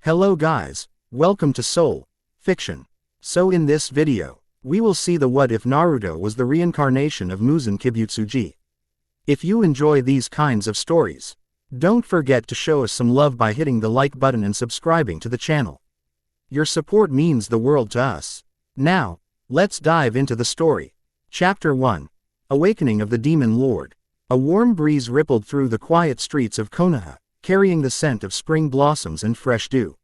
Hello guys, welcome to Soul Fiction. So in this video, we will see the what if Naruto was the reincarnation of Muzan Kibutsuji. If you enjoy these kinds of stories, don't forget to show us some love by hitting the like button and subscribing to the channel. Your support means the world to us. Now, let's dive into the story. Chapter 1. Awakening of the Demon Lord. A warm breeze rippled through the quiet streets of Konoha, carrying the scent of spring blossoms and fresh dew.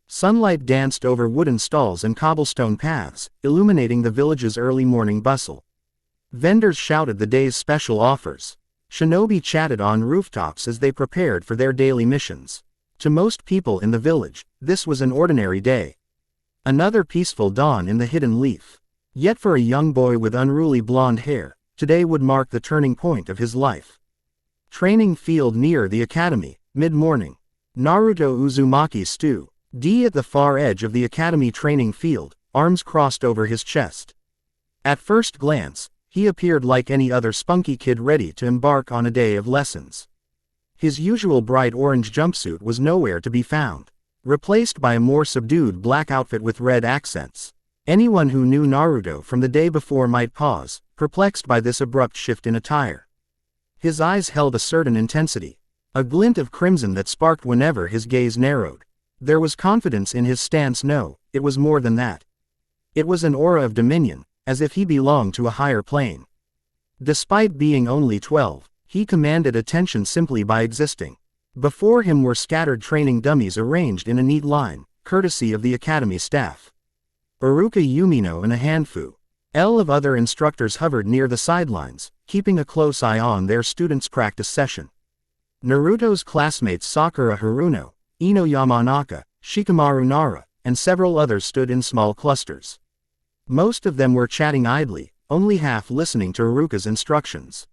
Sunlight danced over wooden stalls and cobblestone paths, illuminating the village's early morning bustle. Vendors shouted the day's special offers. Shinobi chatted on rooftops as they prepared for their daily missions. To most people in the village, this was an ordinary day. Another peaceful dawn in the hidden leaf. Yet for a young boy with unruly blonde hair, today would mark the turning point of his life. Training field near the academy, mid-morning. Naruto Uzumaki stood at the far edge of the academy training field, arms crossed over his chest. At first glance, he appeared like any other spunky kid ready to embark on a day of lessons. His usual bright orange jumpsuit was nowhere to be found, replaced by a more subdued black outfit with red accents. Anyone who knew Naruto from the day before might pause, perplexed by this abrupt shift in attire. His eyes held a certain intensity, a glint of crimson that sparked whenever his gaze narrowed. There was confidence in his stance. No, it was more than that. It was an aura of dominion, as if he belonged to a higher plane. Despite being only 12, he commanded attention simply by existing. Before him were scattered training dummies arranged in a neat line, courtesy of the academy staff. Iruka Yumino and a handful of other instructors hovered near the sidelines, keeping a close eye on their students' practice session. Naruto's classmates Sakura Haruno, Ino Yamanaka, Shikamaru Nara, and several others stood in small clusters. Most of them were chatting idly, only half listening to Iruka's instructions.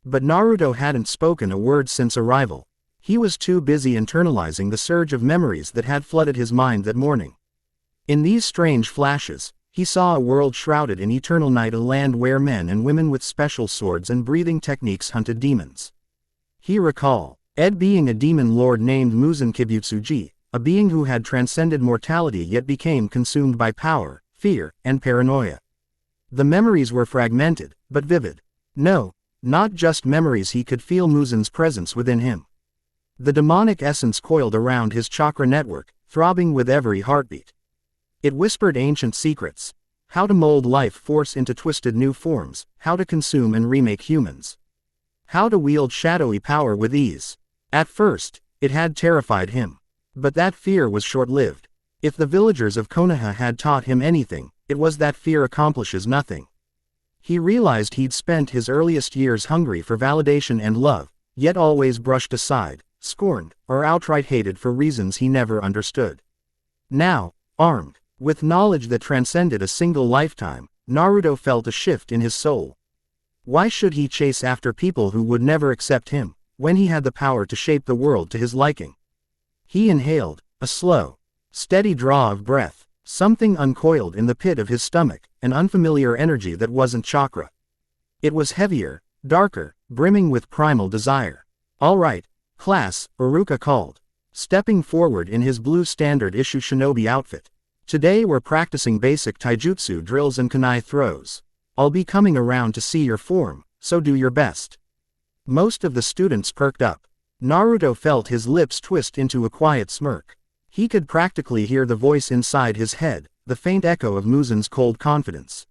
But Naruto hadn't spoken a word since arrival. He was too busy internalizing the surge of memories that had flooded his mind that morning. In these strange flashes, he saw a world shrouded in eternal night, a land where men and women with special swords and breathing techniques hunted demons. He recalled being a demon lord named Muzan Kibutsuji, a being who had transcended mortality yet became consumed by power, fear, and paranoia. The memories were fragmented, but vivid. No, not just memories. He could feel Muzan's presence within him. The demonic essence coiled around his chakra network, throbbing with every heartbeat. It whispered ancient secrets: how to mold life force into twisted new forms, how to consume and remake humans, how to wield shadowy power with ease. At first, it had terrified him. But that fear was short-lived. If the villagers of Konoha had taught him anything, it was that fear accomplishes nothing. He realized he'd spent his earliest years hungry for validation and love, yet always brushed aside, scorned, or outright hated for reasons he never understood. Now, armed with knowledge that transcended a single lifetime, Naruto felt a shift in his soul. Why should he chase after people who would never accept him, when he had the power to shape the world to his liking? He inhaled, a slow, steady draw of breath. Something uncoiled in the pit of his stomach, an unfamiliar energy that wasn't chakra. It was heavier, darker, brimming with primal desire. "All right, class," Iruka called, stepping forward in his blue standard issue shinobi outfit. "Today we're practicing basic taijutsu drills and kunai throws. I'll be coming around to see your form, so do your best." Most of the students perked up. Naruto felt his lips twist into a quiet smirk. He could practically hear the voice inside his head, the faint echo of Muzan's cold confidence.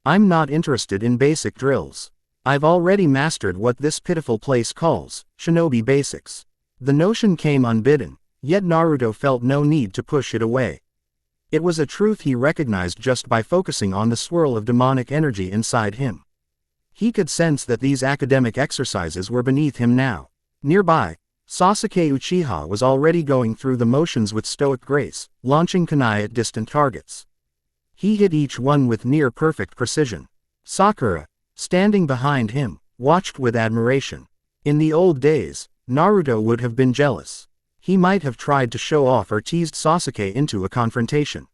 "I'm not interested in basic drills. I've already mastered what this pitiful place calls shinobi basics." The notion came unbidden, yet Naruto felt no need to push it away. It was a truth he recognized just by focusing on the swirl of demonic energy inside him. He could sense that these academic exercises were beneath him now. Nearby, Sasuke Uchiha was already going through the motions with stoic grace, launching kunai at distant targets. He hit each one with near-perfect precision. Sakura, standing behind him, watched with admiration. In the old days, Naruto would have been jealous. He might have tried to show off or teased Sasuke into a confrontation.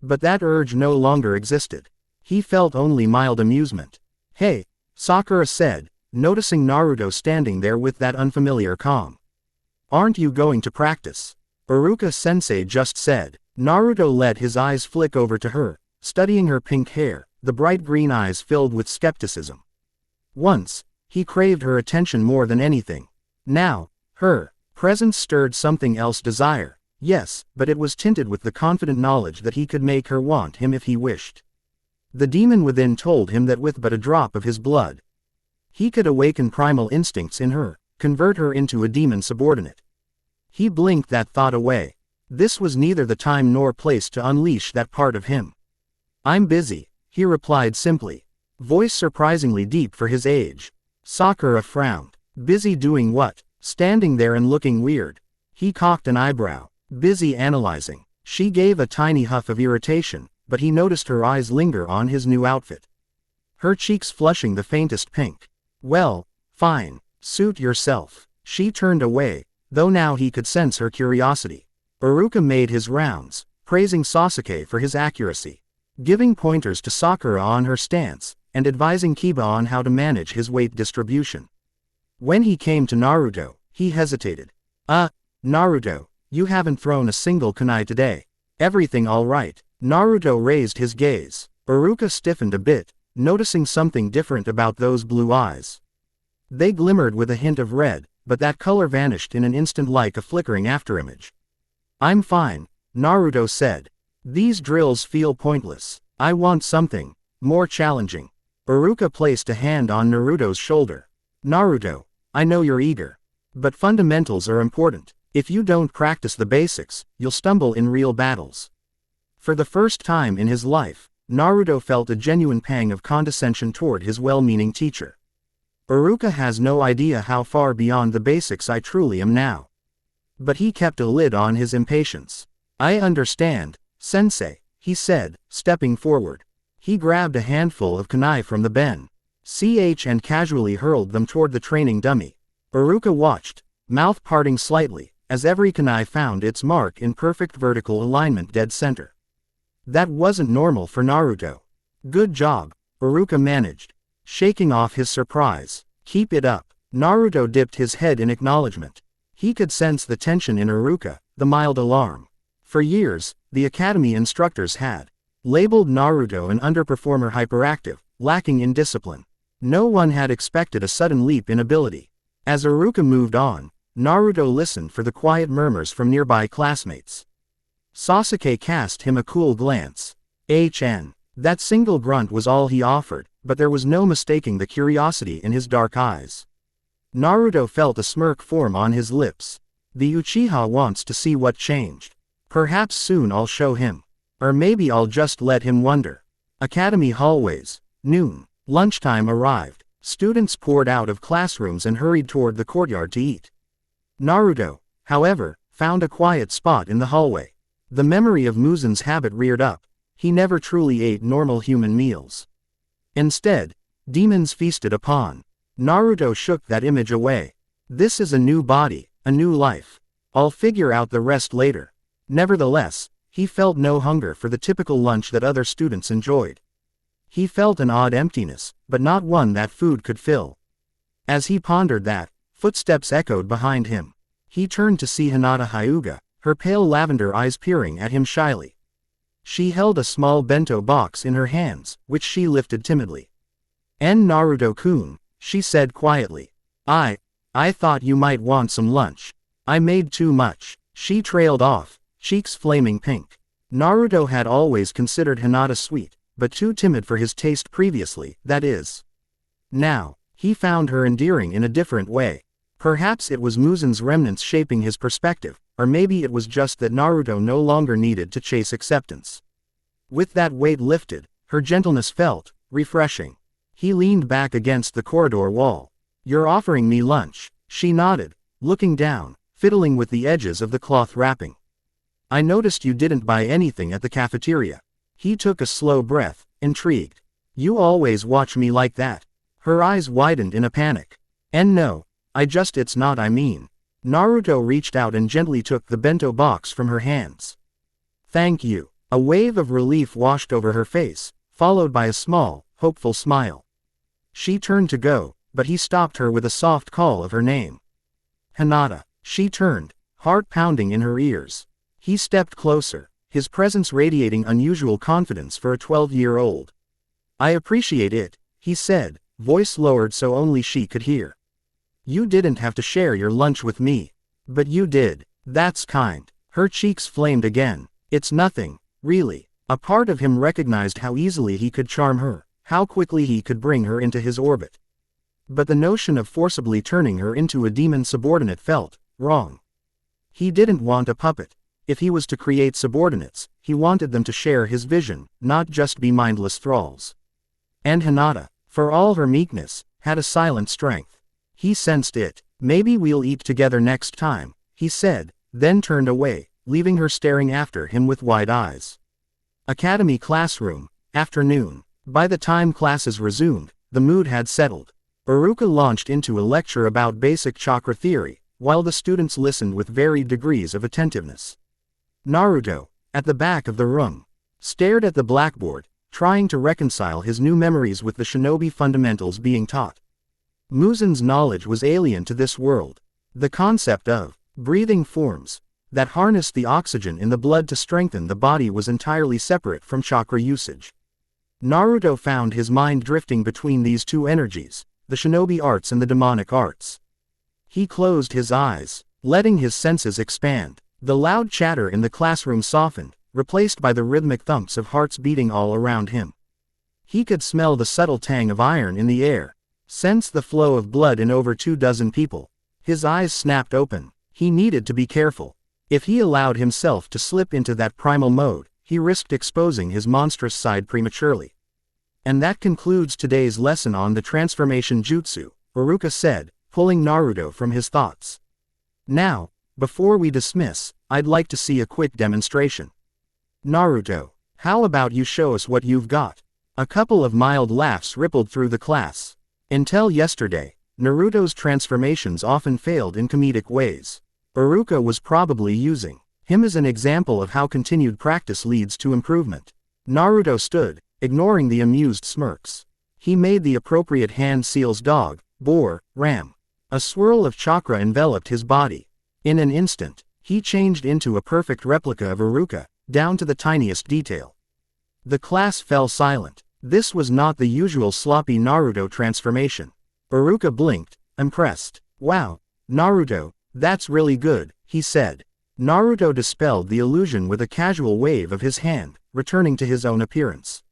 But that urge no longer existed. He felt only mild amusement. "Hey," Sakura said, noticing Naruto standing there with that unfamiliar calm. "Aren't you going to practice?" Uruka-sensei just said. Naruto let his eyes flick over to her, studying her pink hair, the bright green eyes filled with skepticism. Once, he craved her attention more than anything. Now, her presence stirred something else: desire. Yes, but it was tinted with the confident knowledge that he could make her want him if he wished. The demon within told him that with but a drop of his blood, he could awaken primal instincts in her, convert her into a demon subordinate. He blinked that thought away. This was neither the time nor place to unleash that part of him. "I'm busy," he replied simply, voice surprisingly deep for his age. Sakura frowned. "Busy doing what?" Standing there and looking weird. He cocked an eyebrow. "Busy analyzing." She gave a tiny huff of irritation, but he noticed her eyes linger on his new outfit, her cheeks flushing the faintest pink. "Well, fine. Suit yourself." She turned away, though now he could sense her curiosity. Uruka made his rounds, praising Sasuke for his accuracy, giving pointers to Sakura on her stance, and advising Kiba on how to manage his weight distribution. When he came to Naruto, he hesitated. Naruto, you haven't thrown a single kunai today. Everything all right?" Naruto raised his gaze. Uruka stiffened a bit, noticing something different about those blue eyes. They glimmered with a hint of red, but that color vanished in an instant like a flickering afterimage. "I'm fine," Naruto said. "These drills feel pointless. I want something more challenging." Uruka placed a hand on Naruto's shoulder. "Naruto, I know you're eager. But fundamentals are important. If you don't practice the basics, you'll stumble in real battles." For the first time in his life, Naruto felt a genuine pang of condescension toward his well-meaning teacher. "Uruka has no idea how far beyond the basics I truly am now." But he kept a lid on his impatience. "I understand, sensei," he said, stepping forward. He grabbed a handful of kunai from the ben. And casually hurled them toward the training dummy. Uruka watched, mouth parting slightly, as every kunai found its mark in perfect vertical alignment dead center. That wasn't normal for Naruto. "Good job," Uruka managed, shaking off his surprise. "Keep it up." Naruto dipped his head in acknowledgement. He could sense the tension in Uruka, the mild alarm. For years, the academy instructors had labeled Naruto an underperformer, hyperactive, lacking in discipline. No one had expected a sudden leap in ability. As Uruka moved on, Naruto listened for the quiet murmurs from nearby classmates. Sasuke cast him a cool glance. That single grunt was all he offered, but there was no mistaking the curiosity in his dark eyes. Naruto felt a smirk form on his lips. The Uchiha wants to see what changed. Perhaps soon I'll show him. Or maybe I'll just let him wonder. Academy hallways. Noon. Lunchtime arrived. Students poured out of classrooms and hurried toward the courtyard to eat. Naruto, however, found a quiet spot in the hallway. The memory of Muzan's habit reared up. He never truly ate normal human meals. Instead, demons feasted upon. Naruto shook that image away. This is a new body, a new life. I'll figure out the rest later. Nevertheless, he felt no hunger for the typical lunch that other students enjoyed. He felt an odd emptiness, but not one that food could fill. As he pondered that, footsteps echoed behind him. He turned to see Hinata Hyuga, her pale lavender eyes peering at him shyly. She held a small bento box in her hands, which she lifted timidly. Naruto-kun, she said quietly. I thought you might want some lunch. I made too much." She trailed off, cheeks flaming pink. Naruto had always considered Hinata sweet, but too timid for his taste previously, that is. Now, he found her endearing in a different way. Perhaps it was Muzan's remnants shaping his perspective, or maybe it was just that Naruto no longer needed to chase acceptance. With that weight lifted, her gentleness felt refreshing. He leaned back against the corridor wall. "You're offering me lunch," she nodded, looking down, fiddling with the edges of the cloth wrapping. "I noticed you didn't buy anything at the cafeteria." He took a slow breath, intrigued. "You always watch me like that." Her eyes widened in a panic. No, it's not, I mean." Naruto reached out and gently took the bento box from her hands. "Thank you." A wave of relief washed over her face, followed by a small, hopeful smile. She turned to go, but he stopped her with a soft call of her name. "Hinata." She turned, heart pounding in her ears. He stepped closer, his presence radiating unusual confidence for a 12-year-old. "I appreciate it," he said, voice lowered so only she could hear. "You didn't have to share your lunch with me. But you did. That's kind." Her cheeks flamed again. "It's nothing, really." A part of him recognized how easily he could charm her, how quickly he could bring her into his orbit. But the notion of forcibly turning her into a demon subordinate felt wrong. He didn't want a puppet. If he was to create subordinates, he wanted them to share his vision, not just be mindless thralls. And Hinata, for all her meekness, had a silent strength. He sensed it. "Maybe we'll eat together next time," he said, then turned away, leaving her staring after him with wide eyes. Academy classroom, afternoon. By the time classes resumed, the mood had settled. Iruka launched into a lecture about basic chakra theory, while the students listened with varied degrees of attentiveness. Naruto, at the back of the room, stared at the blackboard, trying to reconcile his new memories with the shinobi fundamentals being taught. Muzan's knowledge was alien to this world. The concept of breathing forms that harnessed the oxygen in the blood to strengthen the body was entirely separate from chakra usage. Naruto found his mind drifting between these two energies, the shinobi arts and the demonic arts. He closed his eyes, letting his senses expand. The loud chatter in the classroom softened, replaced by the rhythmic thumps of hearts beating all around him. He could smell the subtle tang of iron in the air, sense the flow of blood in over 24 people. His eyes snapped open. He needed to be careful. If he allowed himself to slip into that primal mode, he risked exposing his monstrous side prematurely. "And that concludes today's lesson on the transformation jutsu," Iruka said, pulling Naruto from his thoughts. "Now, before we dismiss, I'd like to see a quick demonstration." "Naruto, how about you show us what you've got?" A couple of mild laughs rippled through the class. Until yesterday, Naruto's transformations often failed in comedic ways. Iruka was probably using him as an example of how continued practice leads to improvement. Naruto stood, ignoring the amused smirks. He made the appropriate hand seals dog, boar, ram. A swirl of chakra enveloped his body. In an instant, he changed into a perfect replica of Iruka, down to the tiniest detail. The class fell silent. This was not the usual sloppy Naruto transformation. Iruka blinked, impressed. "Wow, Naruto, that's really good," he said. Naruto dispelled the illusion with a casual wave of his hand, returning to his own appearance.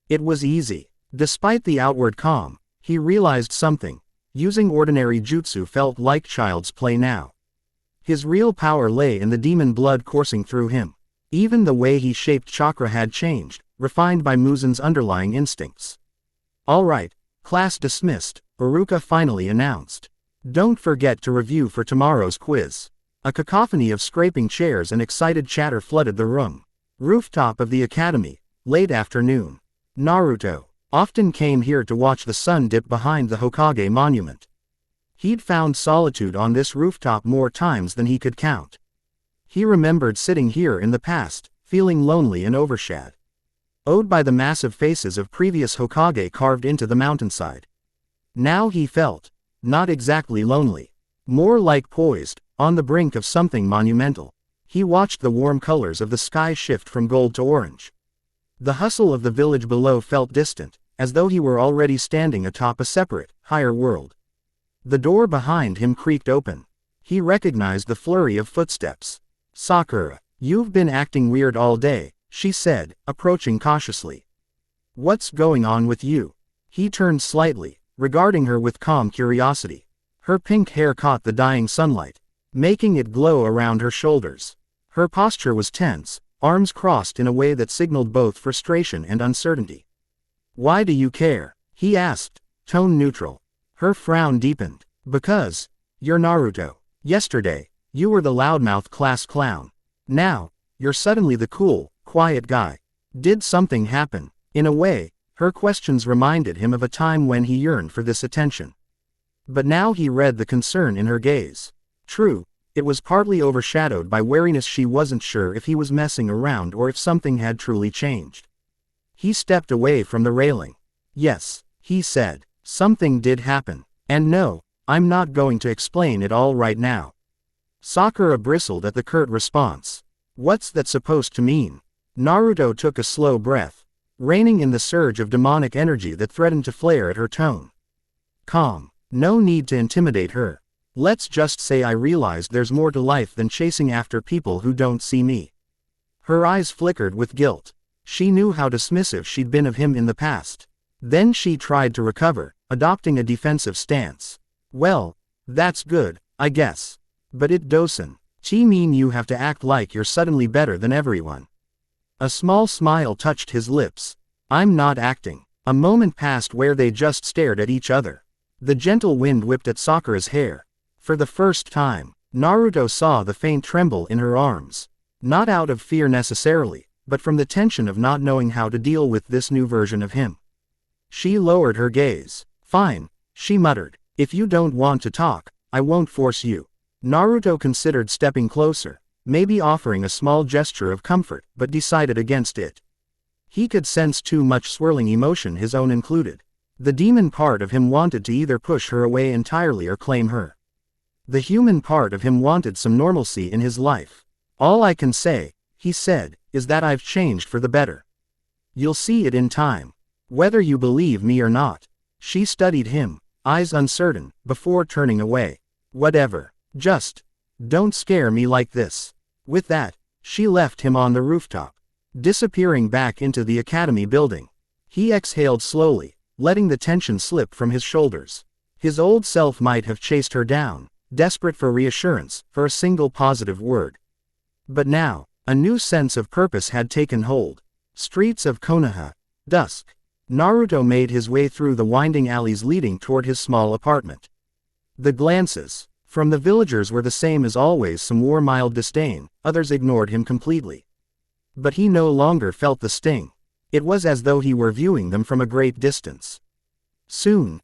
It was easy. Despite the outward calm, he realized something. Using ordinary jutsu felt like child's play now. His real power lay in the demon blood coursing through him. Even the way he shaped chakra had changed, refined by Muzan's underlying instincts. "All right, class dismissed," Iruka finally announced. "Don't forget to review for tomorrow's quiz." A cacophony of scraping chairs and excited chatter flooded the room. Rooftop of the academy, late afternoon. Naruto often came here to watch the sun dip behind the Hokage monument. He'd found solitude on this rooftop more times than he could count. He remembered sitting here in the past, feeling lonely and overshadowed by the massive faces of previous Hokage carved into the mountainside. Now he felt not exactly lonely, more like poised on the brink of something monumental. He watched the warm colors of the sky shift from gold to orange. The hustle of the village below felt distant, as though he were already standing atop a separate, higher world. The door behind him creaked open. He recognized the flurry of footsteps. "Sakura, you've been acting weird all day," she said, approaching cautiously. "What's going on with you?" He turned slightly, regarding her with calm curiosity. Her pink hair caught the dying sunlight, making it glow around her shoulders. Her posture was tense, arms crossed in a way that signaled both frustration and uncertainty. "Why do you care?" he asked, tone neutral. Her frown deepened. "Because you're Naruto. Yesterday, you were the loudmouth class clown. Now, you're suddenly the cool, quiet guy. Did something happen?" In a way, her questions reminded him of a time when he yearned for this attention. But now he read the concern in her gaze. True, it was partly overshadowed by wariness. She wasn't sure if he was messing around or if something had truly changed. He stepped away from the railing. "Yes," he said, "something did happen. And no, I'm not going to explain it all right now." Sakura bristled at the curt response. What's that supposed to mean? Naruto took a slow breath, reining in the surge of demonic energy that threatened to flare at her tone. Calm. No need to intimidate her. Let's just say I realized there's more to life than chasing after people who don't see me. Her eyes flickered with guilt. She knew how dismissive she'd been of him in the past. Then she tried to recover, adopting a defensive stance. Well, that's good, I guess. But it doesn't mean you have to act like you're suddenly better than everyone. A small smile touched his lips. I'm not acting. A moment passed where they just stared at each other. The gentle wind whipped at Sakura's hair. For the first time, Naruto saw the faint tremble in her arms. Not out of fear necessarily, but from the tension of not knowing how to deal with this new version of him. She lowered her gaze. Fine, she muttered. If you don't want to talk, I won't force you. Naruto considered stepping closer, maybe offering a small gesture of comfort, but decided against it. He could sense too much swirling emotion, his own included. The demon part of him wanted to either push her away entirely or claim her. The human part of him wanted some normalcy in his life. All I can say, he said, is that I've changed for the better. You'll see it in time. Whether you believe me or not. She studied him, eyes uncertain, before turning away. Whatever. Just don't scare me like this. With that, she left him on the rooftop, disappearing back into the academy building. He exhaled slowly, letting the tension slip from his shoulders. His old self might have chased her down, desperate for reassurance, for a single positive word. But now, a new sense of purpose had taken hold. Streets of Konoha. Dusk. Naruto made his way through the winding alleys leading toward his small apartment. The glances from the villagers were the same as always. Some wore mild disdain, others ignored him completely. But he no longer felt the sting. It was as though he were viewing them from a great distance. Soon,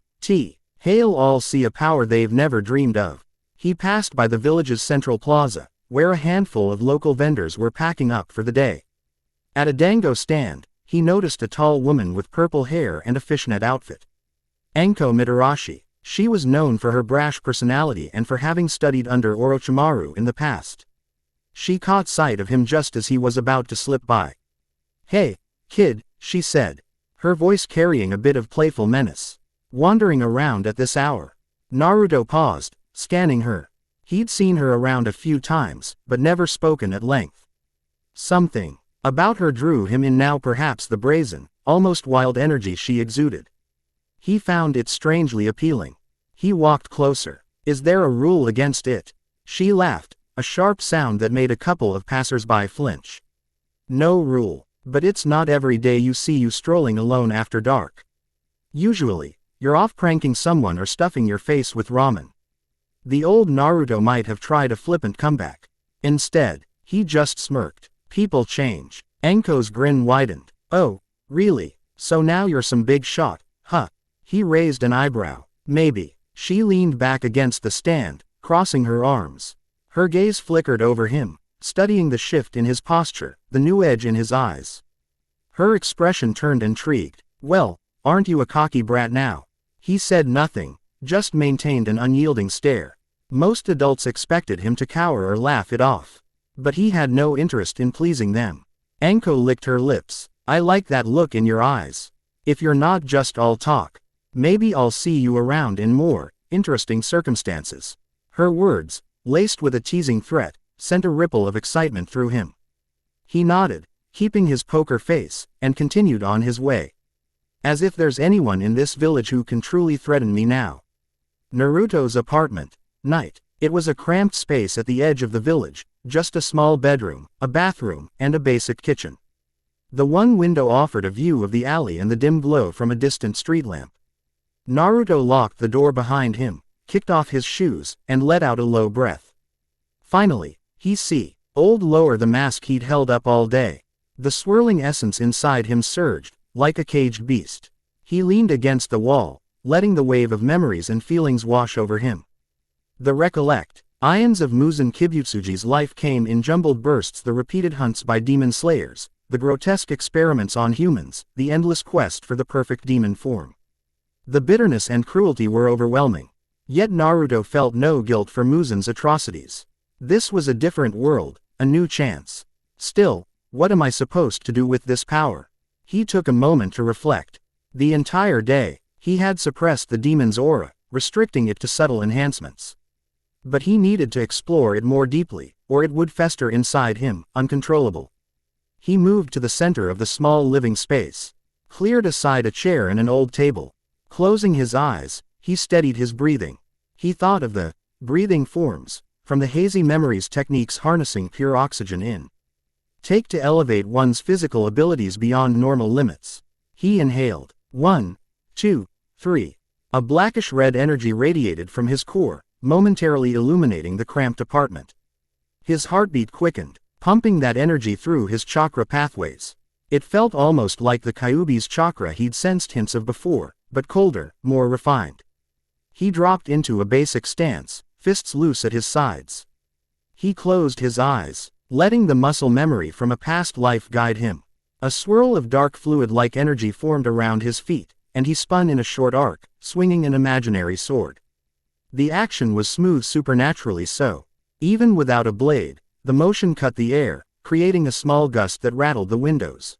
Hail all see a power they've never dreamed of. He passed by the village's central plaza, where a handful of local vendors were packing up for the day. At a dango stand, he noticed a tall woman with purple hair and a fishnet outfit. Anko Mitarashi. She was known for her brash personality and for having studied under Orochimaru in the past. She caught sight of him just as he was about to slip by. Hey, kid, she said, her voice carrying a bit of playful menace. Wandering around at this hour. Naruto paused, scanning her. He'd seen her around a few times, but never spoken at length. Something about her drew him in now, perhaps the brazen, almost wild energy she exuded. He found it strangely appealing. He walked closer. Is there a rule against it? She laughed, a sharp sound that made a couple of passers-by flinch. No rule, but it's not every day you see you strolling alone after dark. Usually, you're off pranking someone or stuffing your face with ramen. The old Naruto might have tried a flippant comeback. Instead, he just smirked. People change. Anko's grin widened. Oh, really? So now you're some big shot, huh? He raised an eyebrow. Maybe. She leaned back against the stand, crossing her arms. Her gaze flickered over him, studying the shift in his posture, the new edge in his eyes. Her expression turned intrigued. Well, aren't you a cocky brat now? He said nothing, just maintained an unyielding stare. Most adults expected him to cower or laugh it off. But he had no interest in pleasing them. Anko licked her lips. I like that look in your eyes. If you're not just all talk, maybe I'll see you around in more interesting circumstances. Her words, laced with a teasing threat, sent a ripple of excitement through him. He nodded, keeping his poker face, and continued on his way. As if there's anyone in this village who can truly threaten me now. Naruto's apartment. Night. It was a cramped space at the edge of the village, just a small bedroom, a bathroom, and a basic kitchen. The one window offered a view of the alley and the dim glow from a distant street lamp. Naruto locked the door behind him, kicked off his shoes, and let out a low breath. Finally, he lowered the mask he'd held up all day. The swirling essence inside him surged, like a caged beast. He leaned against the wall, letting the wave of memories and feelings wash over him. The ions of Muzan Kibutsuji's life came in jumbled bursts: the repeated hunts by demon slayers, the grotesque experiments on humans, the endless quest for the perfect demon form. The bitterness and cruelty were overwhelming. Yet Naruto felt no guilt for Muzan's atrocities. This was a different world, a new chance. Still, what am I supposed to do with this power? He took a moment to reflect. The entire day, he had suppressed the demon's aura, restricting it to subtle enhancements. But he needed to explore it more deeply, or it would fester inside him, uncontrollable. He moved to the center of the small living space, cleared aside a chair and an old table. Closing his eyes, he steadied his breathing. He thought of the breathing forms, from the hazy memories techniques harnessing pure oxygen in. Take to elevate one's physical abilities beyond normal limits. He inhaled. 1, 2, 3. A blackish-red energy radiated from his core, momentarily illuminating the cramped apartment. His heartbeat quickened, pumping that energy through his chakra pathways. It felt almost like the Kyuubi's chakra he'd sensed hints of before, but colder, more refined. He dropped into a basic stance, fists loose at his sides. He closed his eyes, letting the muscle memory from a past life guide him. A swirl of dark fluid-like energy formed around his feet, and he spun in a short arc, swinging an imaginary sword. The action was smooth, supernaturally so. Even without a blade, the motion cut the air, creating a small gust that rattled the windows.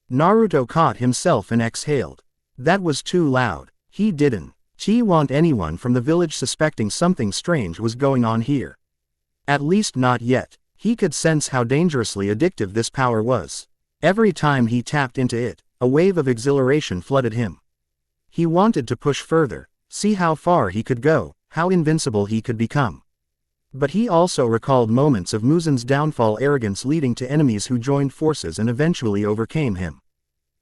Naruto caught himself and exhaled. That was too loud. He didn't want anyone from the village suspecting something strange was going on here. At least not yet. He could sense how dangerously addictive this power was. Every time he tapped into it, a wave of exhilaration flooded him. He wanted to push further, see how far he could go, how invincible he could become. But he also recalled moments of Muzan's downfall, arrogance leading to enemies who joined forces and eventually overcame him.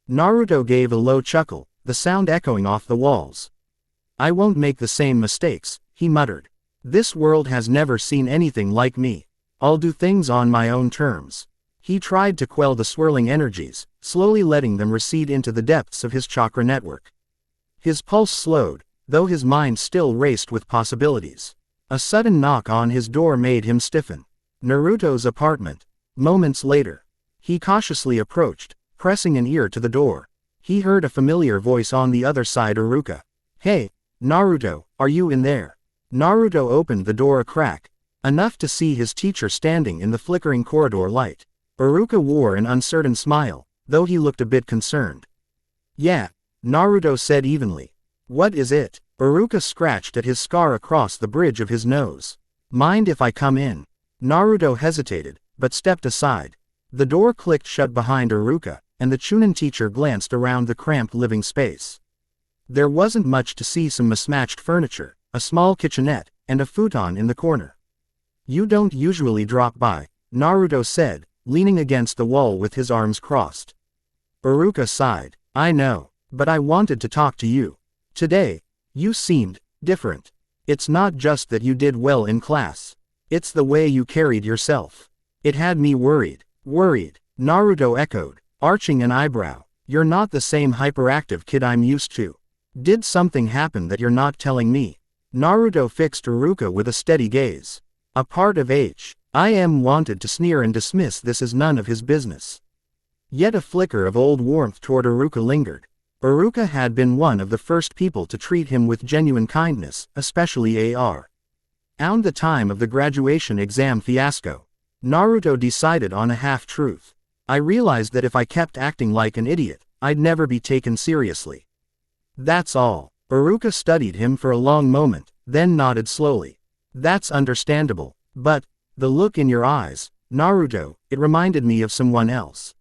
Naruto gave a low chuckle, the sound echoing off the walls. I won't make the same mistakes, he muttered. This world has never seen anything like me. I'll do things on my own terms. He tried to quell the swirling energies, slowly letting them recede into the depths of his chakra network. His pulse slowed, though his mind still raced with possibilities. A sudden knock on his door made him stiffen. Naruto's apartment. Moments later. He cautiously approached, pressing an ear to the door. He heard a familiar voice on the other side. Iruka. Hey, Naruto, are you in there? Naruto opened the door a crack, enough to see his teacher standing in the flickering corridor light. Iruka wore an uncertain smile, though he looked a bit concerned. Yeah, Naruto said evenly. What is it? Iruka scratched at his scar across the bridge of his nose. Mind if I come in? Naruto hesitated, but stepped aside. The door clicked shut behind Iruka, and the Chunin teacher glanced around the cramped living space. There wasn't much to see: some mismatched furniture, a small kitchenette, and a futon in the corner. You don't usually drop by, Naruto said, leaning against the wall with his arms crossed. Iruka sighed. I know, but I wanted to talk to you. Today, you seemed different. It's not just that you did well in class. It's the way you carried yourself. It had me worried. Worried? Naruto echoed, arching an eyebrow. You're not the same hyperactive kid I'm used to. Did something happen that you're not telling me? Naruto fixed Iruka with a steady gaze. A part of I.M. wanted to sneer and dismiss this as none of his business. Yet a flicker of old warmth toward Iruka lingered. Iruka had been one of the first people to treat him with genuine kindness, especially around the time of the graduation exam fiasco. Naruto decided on a half-truth. I realized that if I kept acting like an idiot, I'd never be taken seriously. That's all. Iruka studied him for a long moment, then nodded slowly. That's understandable, but the look in your eyes, Naruto, it reminded me of someone else.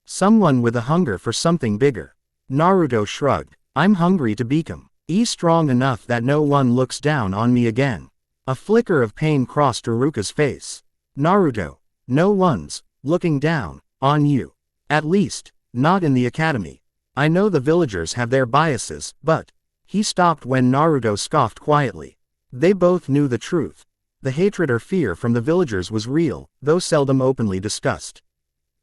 Someone with a hunger for something bigger. Naruto shrugged. I'm hungry to become strong enough that no one looks down on me again. A flicker of pain crossed Iruka's face. Naruto, no one's looking down on you. At least, not in the academy. I know the villagers have their biases, but... He stopped when Naruto scoffed quietly. They both knew the truth. The hatred or fear from the villagers was real, though seldom openly discussed.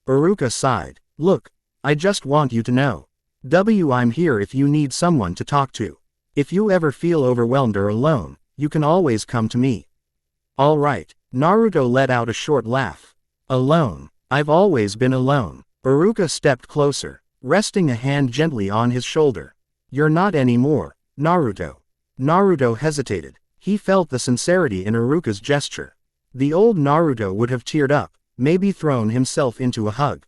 Iruka sighed. Look, I just want you to know. I'm here if you need someone to talk to. If you ever feel overwhelmed or alone, you can always come to me. All right. Naruto let out a short laugh. Alone? I've always been alone. Iruka stepped closer, resting a hand gently on his shoulder. You're not anymore, Naruto. Naruto hesitated. He felt the sincerity in Iruka's gesture. The old Naruto would have teared up, maybe thrown himself into a hug.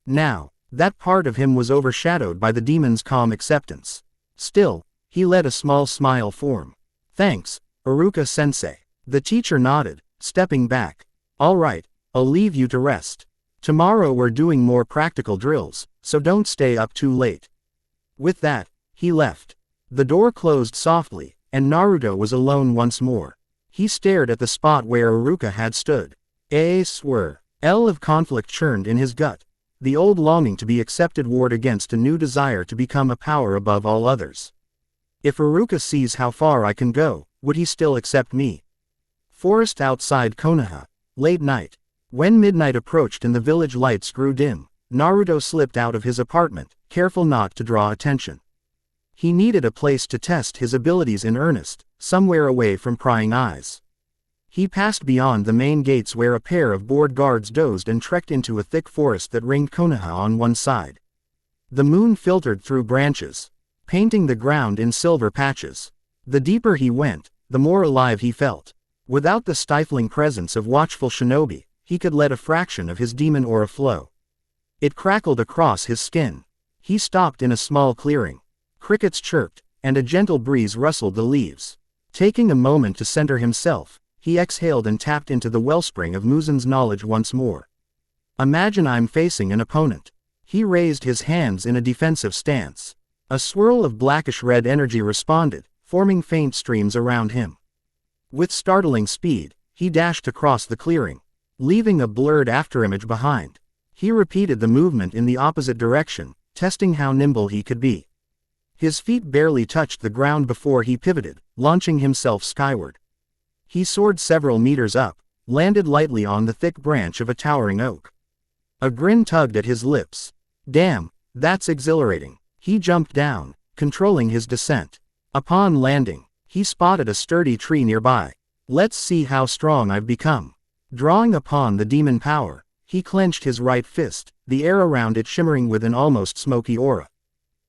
Now, that part of him was overshadowed by the demon's calm acceptance. Still, he let a small smile form. "Thanks, Iruka-sensei." The teacher nodded, stepping back. "All right, I'll leave you to rest. Tomorrow we're doing more practical drills, so don't stay up too late." With that, he left. The door closed softly, and Naruto was alone once more. He stared at the spot where Iruka had stood. A swirl of conflict churned in his gut. The old longing to be accepted warred against a new desire to become a power above all others. If Iruka sees how far I can go, would he still accept me? Forest outside Konoha. Late night. When midnight approached and the village lights grew dim, Naruto slipped out of his apartment, careful not to draw attention. He needed a place to test his abilities in earnest, somewhere away from prying eyes. He passed beyond the main gates where a pair of bored guards dozed and trekked into a thick forest that ringed Konoha on one side. The moon filtered through branches, painting the ground in silver patches. The deeper he went, the more alive he felt. Without the stifling presence of watchful shinobi, he could let a fraction of his demon aura flow. It crackled across his skin. He stopped in a small clearing. Crickets chirped, and a gentle breeze rustled the leaves. Taking a moment to center himself, he exhaled and tapped into the wellspring of Muzan's knowledge once more. "Imagine I'm facing an opponent." He raised his hands in a defensive stance. A swirl of blackish-red energy responded, forming faint streams around him. With startling speed, he dashed across the clearing, leaving a blurred afterimage behind. He repeated the movement in the opposite direction, testing how nimble he could be. His feet barely touched the ground before he pivoted, launching himself skyward. He soared several meters up, landed lightly on the thick branch of a towering oak. A grin tugged at his lips. Damn, that's exhilarating. He jumped down, controlling his descent. Upon landing, he spotted a sturdy tree nearby. Let's see how strong I've become. Drawing upon the demon power, he clenched his right fist, the air around it shimmering with an almost smoky aura.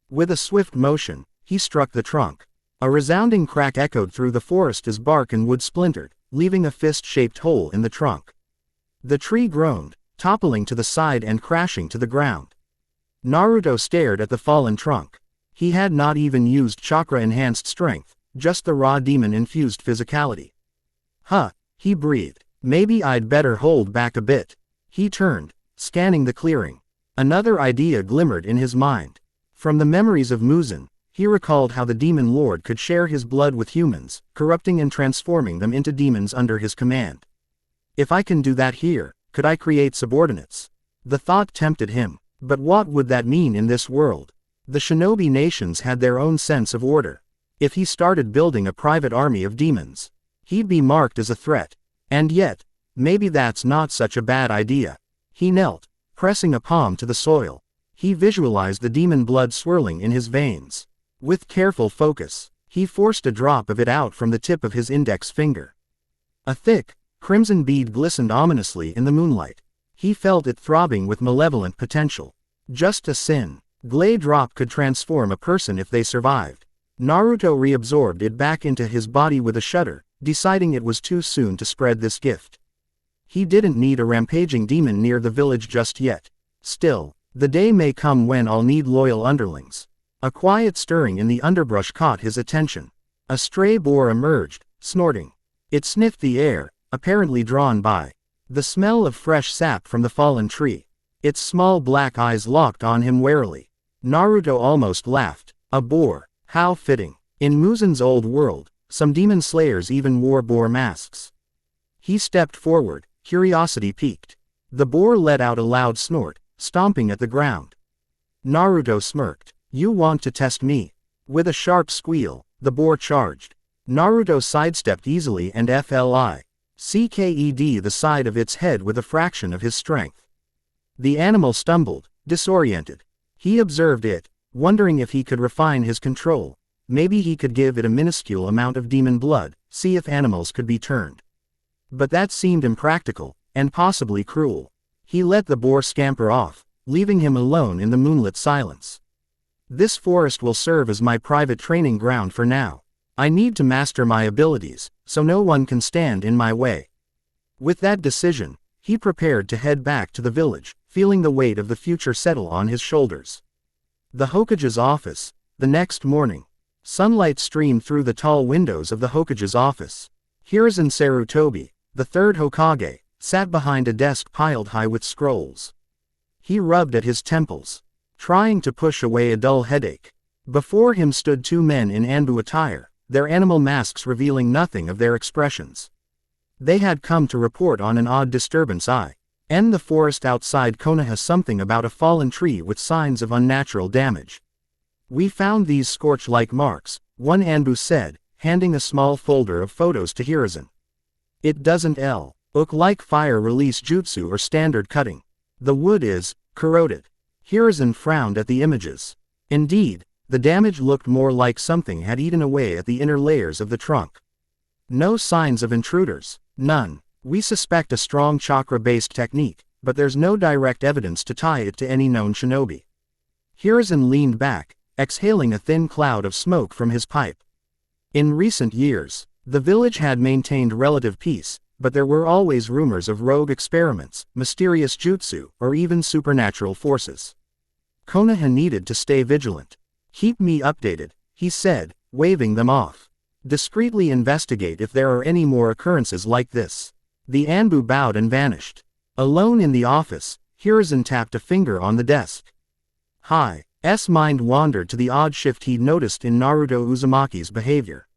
With a swift motion, he struck the trunk. A resounding crack echoed through the forest as bark and wood splintered, leaving a fist-shaped hole in the trunk. The tree groaned, toppling to the side and crashing to the ground. Naruto stared at the fallen trunk. He had not even used chakra-enhanced strength, just the raw demon-infused physicality. Huh, he breathed. Maybe I'd better hold back a bit. He turned, scanning the clearing. Another idea glimmered in his mind. From the memories of Muzan, he recalled how the demon lord could share his blood with humans, corrupting and transforming them into demons under his command. If I can do that here, could I create subordinates? The thought tempted him, but what would that mean in this world? The shinobi nations had their own sense of order. If he started building a private army of demons, he'd be marked as a threat. And yet, maybe that's not such a bad idea. He knelt, pressing a palm to the soil. He visualized the demon blood swirling in his veins. With careful focus, he forced a drop of it out from the tip of his index finger. A thick, crimson bead glistened ominously in the moonlight. He felt it throbbing with malevolent potential. Just a sin. Glade drop could transform a person if they survived. Naruto reabsorbed it back into his body with a shudder, deciding it was too soon to spread this gift. He didn't need a rampaging demon near the village just yet. Still, the day may come when I'll need loyal underlings. A quiet stirring in the underbrush caught his attention. A stray boar emerged, snorting. It sniffed the air, apparently drawn by the smell of fresh sap from the fallen tree. Its small black eyes locked on him warily. Naruto almost laughed. A boar, how fitting. In Muzan's old world, some demon slayers even wore boar masks. He stepped forward, curiosity piqued. The boar let out a loud snort, stomping at the ground. Naruto smirked. You want to test me? With a sharp squeal, the boar charged. Naruto sidestepped easily and flicked the side of its head with a fraction of his strength. The animal stumbled, disoriented. He observed it, wondering if he could refine his control. Maybe he could give it a minuscule amount of demon blood, see if animals could be turned. But that seemed impractical, and possibly cruel. He let the boar scamper off, leaving him alone in the moonlit silence. This forest will serve as my private training ground for now. I need to master my abilities, so no one can stand in my way. With that decision, he prepared to head back to the village, feeling the weight of the future settle on his shoulders. The Hokage's office. The next morning, sunlight streamed through the tall windows of the Hokage's office. Hiruzen Sarutobi, the third Hokage, sat behind a desk piled high with scrolls. He rubbed at his temples, trying to push away a dull headache. Before him stood two men in Anbu attire, their animal masks revealing nothing of their expressions. They had come to report on an odd disturbance in the forest outside Konoha, something about a fallen tree with signs of unnatural damage. We found these scorch-like marks, one Anbu said, handing a small folder of photos to Hiruzen. It doesn't look like fire release jutsu or standard cutting. The wood is corroded. Hiruzen frowned at the images. Indeed, the damage looked more like something had eaten away at the inner layers of the trunk. No signs of intruders. None. We suspect a strong chakra-based technique, but there's no direct evidence to tie it to any known shinobi. Hiruzen leaned back, exhaling a thin cloud of smoke from his pipe. In recent years, the village had maintained relative peace, but there were always rumors of rogue experiments, mysterious jutsu, or even supernatural forces. Konoha needed to stay vigilant. Keep me updated, he said, waving them off. Discreetly investigate if there are any more occurrences like this. The Anbu bowed and vanished. Alone in the office, Hiruzen tapped a finger on the desk. His mind wandered to the odd shift he'd noticed in Naruto Uzumaki's behavior.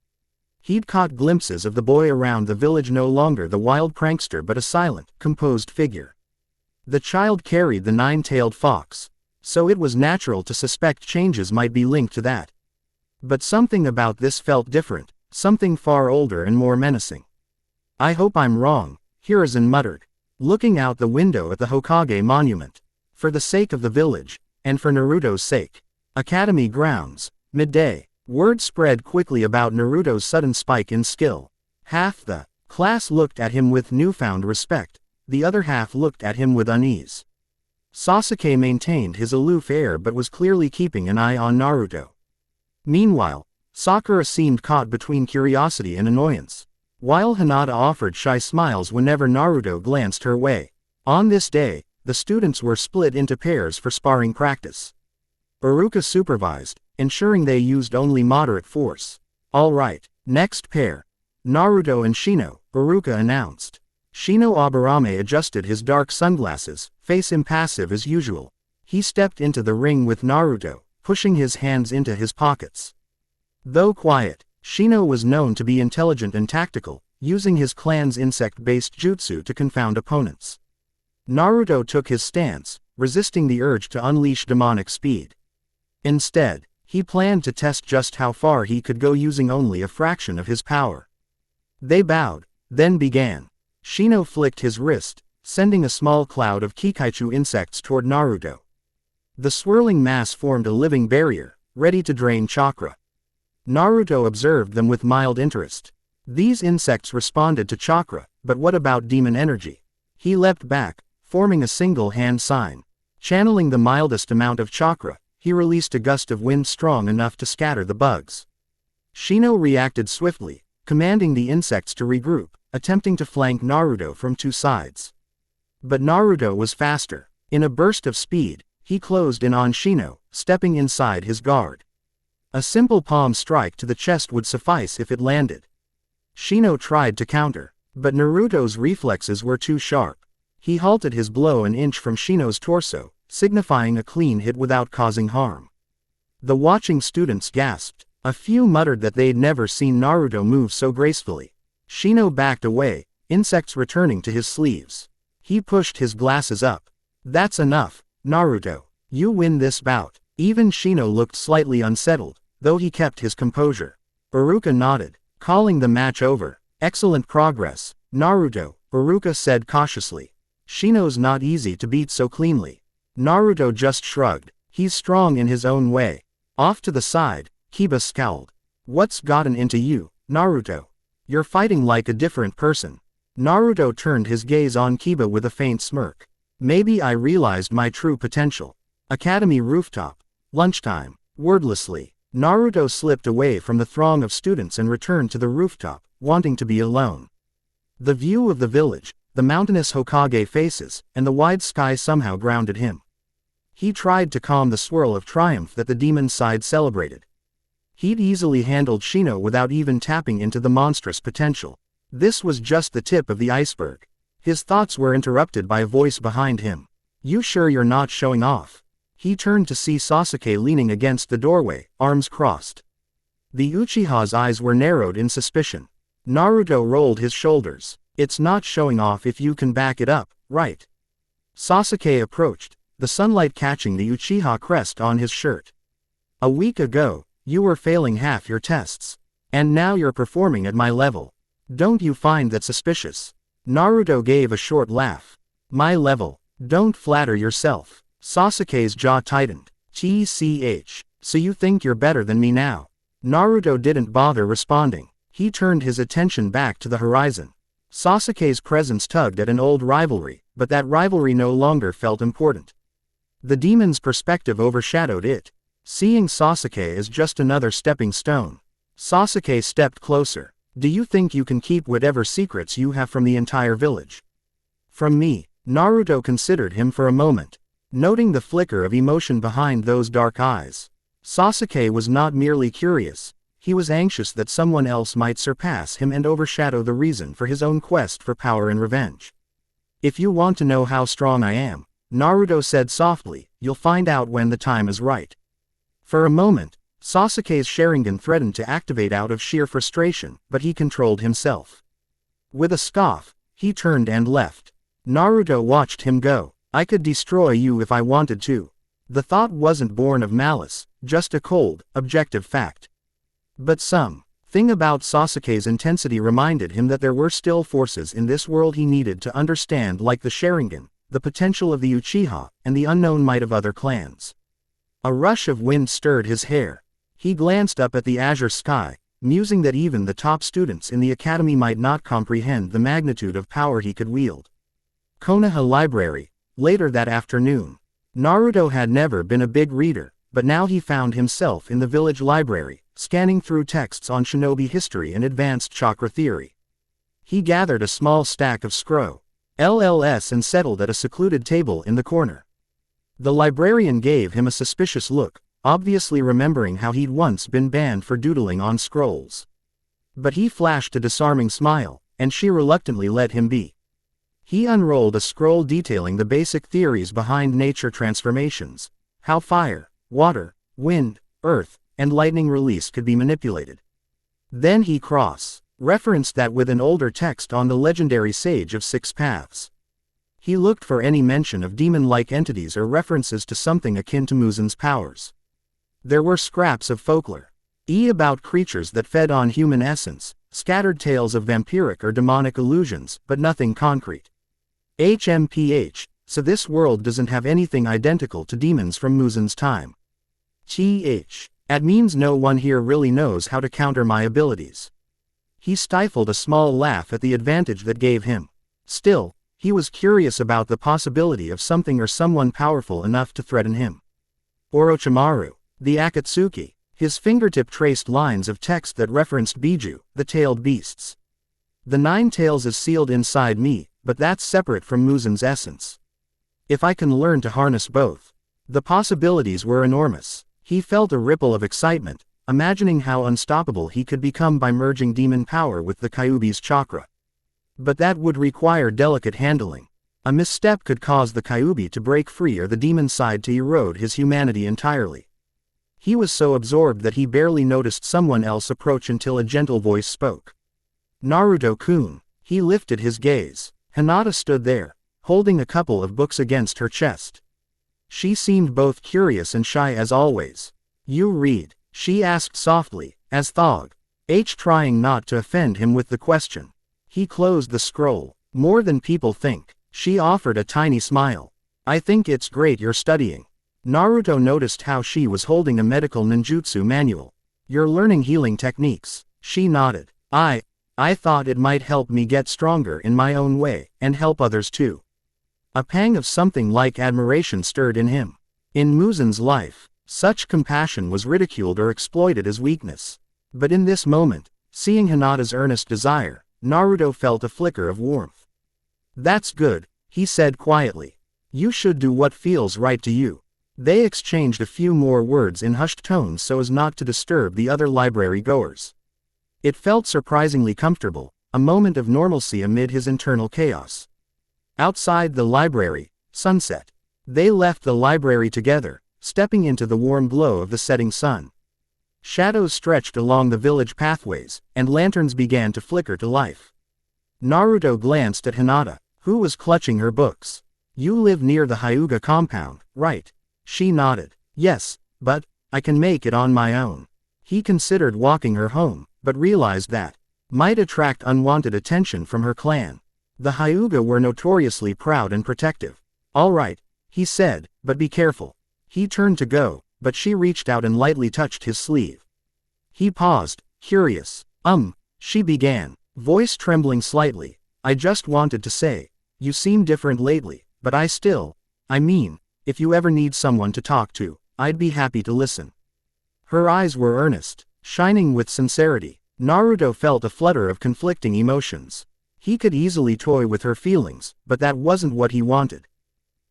He'd caught glimpses of the boy around the village, no longer the wild prankster but a silent, composed figure. The child carried the nine-tailed fox, so it was natural to suspect changes might be linked to that. But something about this felt different, something far older and more menacing. I hope I'm wrong, Hiruzen muttered, looking out the window at the Hokage monument. For the sake of the village, and for Naruto's sake. Academy grounds. Midday. Word spread quickly about Naruto's sudden spike in skill. Half the class looked at him with newfound respect, the other half looked at him with unease. Sasuke maintained his aloof air but was clearly keeping an eye on Naruto. Meanwhile, Sakura seemed caught between curiosity and annoyance, while Hinata offered shy smiles whenever Naruto glanced her way. On this day, the students were split into pairs for sparring practice. Iruka supervised, ensuring they used only moderate force. All right, next pair. Naruto and Shino, Iruka announced. Shino Aburame adjusted his dark sunglasses, face impassive as usual. He stepped into the ring with Naruto, pushing his hands into his pockets. Though quiet, Shino was known to be intelligent and tactical, using his clan's insect-based jutsu to confound opponents. Naruto took his stance, resisting the urge to unleash demonic speed. Instead, he planned to test just how far he could go using only a fraction of his power. They bowed, then began. Shino flicked his wrist, sending a small cloud of Kikaichu insects toward Naruto. The swirling mass formed a living barrier, ready to drain chakra. Naruto observed them with mild interest. These insects responded to chakra, but what about demon energy? He leapt back, forming a single hand sign. Channeling the mildest amount of chakra, he released a gust of wind strong enough to scatter the bugs. Shino reacted swiftly, commanding the insects to regroup, attempting to flank Naruto from two sides. But Naruto was faster. In a burst of speed, he closed in on Shino, stepping inside his guard. A simple palm strike to the chest would suffice if it landed. Shino tried to counter, but Naruto's reflexes were too sharp. He halted his blow an inch from Shino's torso, signifying a clean hit without causing harm. The watching students gasped. A few muttered that they'd never seen Naruto move so gracefully. Shino backed away, insects returning to his sleeves. He pushed his glasses up. That's enough, Naruto. You win this bout. Even Shino looked slightly unsettled, though he kept his composure. Iruka nodded, calling the match over. Excellent progress, Naruto, Iruka said cautiously. Shino's not easy to beat so cleanly. Naruto just shrugged. He's strong in his own way. Off to the side, Kiba scowled. What's gotten into you, Naruto? You're fighting like a different person. Naruto turned his gaze on Kiba with a faint smirk. Maybe I realized my true potential. Academy rooftop. Lunchtime. Wordlessly, Naruto slipped away from the throng of students and returned to the rooftop, wanting to be alone. The view of the village, the mountainous Hokage faces, and the wide sky somehow grounded him. He tried to calm the swirl of triumph that the demon's side celebrated. He'd easily handled Shino without even tapping into the monstrous potential. This was just the tip of the iceberg. His thoughts were interrupted by a voice behind him. "You sure you're not showing off?" He turned to see Sasuke leaning against the doorway, arms crossed. The Uchiha's eyes were narrowed in suspicion. Naruto rolled his shoulders. "It's not showing off if you can back it up, right?" Sasuke approached, the sunlight catching the Uchiha crest on his shirt. "A week ago, you were failing half your tests. And now you're performing at my level. Don't you find that suspicious?" Naruto gave a short laugh. "My level? Don't flatter yourself." Sasuke's jaw tightened. "TCH, so you think you're better than me now?" Naruto didn't bother responding. He turned his attention back to the horizon. Sasuke's presence tugged at an old rivalry, but that rivalry no longer felt important. The demon's perspective overshadowed it. Seeing Sasuke as just another stepping stone. Sasuke stepped closer. "Do you think you can keep whatever secrets you have from the entire village?" "From me?" Naruto considered him for a moment, noting the flicker of emotion behind those dark eyes. Sasuke was not merely curious, he was anxious that someone else might surpass him and overshadow the reason for his own quest for power and revenge. "If you want to know how strong I am," Naruto said softly, "you'll find out when the time is right." For a moment, Sasuke's Sharingan threatened to activate out of sheer frustration, but he controlled himself. With a scoff, he turned and left. Naruto watched him go. "I could destroy you if I wanted to." The thought wasn't born of malice, just a cold, objective fact. But something about Sasuke's intensity reminded him that there were still forces in this world he needed to understand, like the Sharingan, the potential of the Uchiha, and the unknown might of other clans. A rush of wind stirred his hair. He glanced up at the azure sky, musing that even the top students in the academy might not comprehend the magnitude of power he could wield. Konoha Library. Later that afternoon. Naruto had never been a big reader, but now he found himself in the village library, scanning through texts on shinobi history and advanced chakra theory. He gathered a small stack of scrolls and settled at a secluded table in the corner. The librarian gave him a suspicious look, obviously remembering how he'd once been banned for doodling on scrolls. But he flashed a disarming smile, and she reluctantly let him be. He unrolled a scroll detailing the basic theories behind nature transformations, how fire, water, wind, earth, and lightning release could be manipulated. Then he cross-referenced that with an older text on the legendary Sage of Six Paths. He looked for any mention of demon-like entities or references to something akin to Muzan's powers. There were scraps of folklore about creatures that fed on human essence, scattered tales of vampiric or demonic illusions, but nothing concrete. So this world doesn't have anything identical to demons from Muzan's time. That means no one here really knows how to counter my abilities. He stifled a small laugh at the advantage that gave him. Still, he was curious about the possibility of something or someone powerful enough to threaten him. Orochimaru, the Akatsuki. His fingertip traced lines of text that referenced Biju, the tailed beasts. "The 9 tails is sealed inside me, but that's separate from Muzan's essence. If I can learn to harness both." The possibilities were enormous. He felt a ripple of excitement, imagining how unstoppable he could become by merging demon power with the Kyuubi's chakra. But that would require delicate handling. A misstep could cause the Kyuubi to break free or the demon side to erode his humanity entirely. He was so absorbed that he barely noticed someone else approach until a gentle voice spoke. "Naruto-kun." He lifted his gaze. Hinata stood there, holding a couple of books against her chest. She seemed both curious and shy as always. "You read?" she asked softly, as Thog trying not to offend him with the question. He closed the scroll. "More than people think." She offered a tiny smile. "I think it's great you're studying." Naruto noticed how she was holding a medical ninjutsu manual. "You're learning healing techniques." She nodded. I thought it might help me get stronger in my own way, and help others too." A pang of something like admiration stirred in him. In Muzan's life, such compassion was ridiculed or exploited as weakness. But in this moment, seeing Hinata's earnest desire, Naruto felt a flicker of warmth. That's good, he said quietly. You should do what feels right to you. They exchanged a few more words in hushed tones so as not to disturb the other library goers. It felt surprisingly comfortable, a moment of normalcy amid his internal chaos. Outside the library, sunset. They left the library together, stepping into the warm glow of the setting sun. Shadows stretched along the village pathways, and lanterns began to flicker to life. Naruto glanced at Hinata, who was clutching her books. You live near the Hyuga compound, right? She nodded. Yes, but I can make it on my own. He considered walking her home, but realized that might attract unwanted attention from her clan. The Hyuga were notoriously proud and protective. All right, he said, but be careful. He turned to go, but she reached out and lightly touched his sleeve. He paused, curious. She began, voice trembling slightly. I just wanted to say, you seem different lately, but if you ever need someone to talk to, I'd be happy to listen. Her eyes were earnest, shining with sincerity. Naruto felt a flutter of conflicting emotions. He could easily toy with her feelings, but that wasn't what he wanted.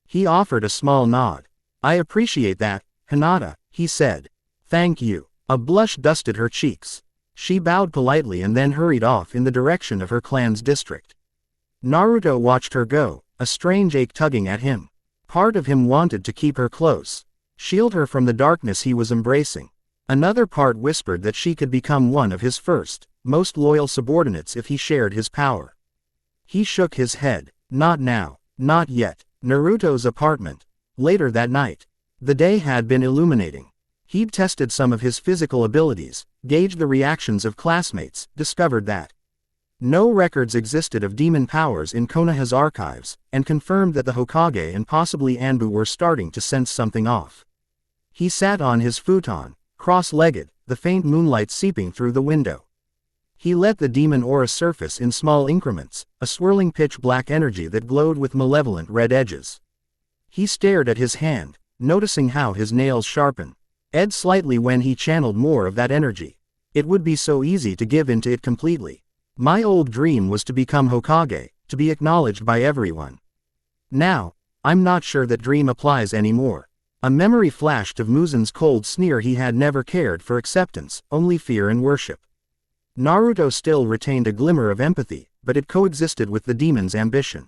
He offered a small nod. I appreciate that, Hinata, he said. Thank you. A blush dusted her cheeks. She bowed politely and then hurried off in the direction of her clan's district. Naruto watched her go, a strange ache tugging at him. Part of him wanted to keep her close, shield her from the darkness he was embracing. Another part whispered that she could become one of his first, most loyal subordinates if he shared his power. He shook his head. Not now, not yet. Naruto's apartment. Later that night. The day had been illuminating. He'd tested some of his physical abilities, gauged the reactions of classmates, discovered that no records existed of demon powers in Konoha's archives, and confirmed that the Hokage and possibly Anbu were starting to sense something off. He sat on his futon, cross-legged, the faint moonlight seeping through the window. He let the demon aura surface in small increments, a swirling pitch-black energy that glowed with malevolent red edges. He stared at his hand, noticing how his nails sharpened, edged slightly when he channeled more of that energy. It would be so easy to give into it completely. My old dream was to become Hokage, to be acknowledged by everyone. Now, I'm not sure that dream applies anymore. A memory flashed of Muzan's cold sneer. He had never cared for acceptance, only fear and worship. Naruto still retained a glimmer of empathy, but it coexisted with the demon's ambition.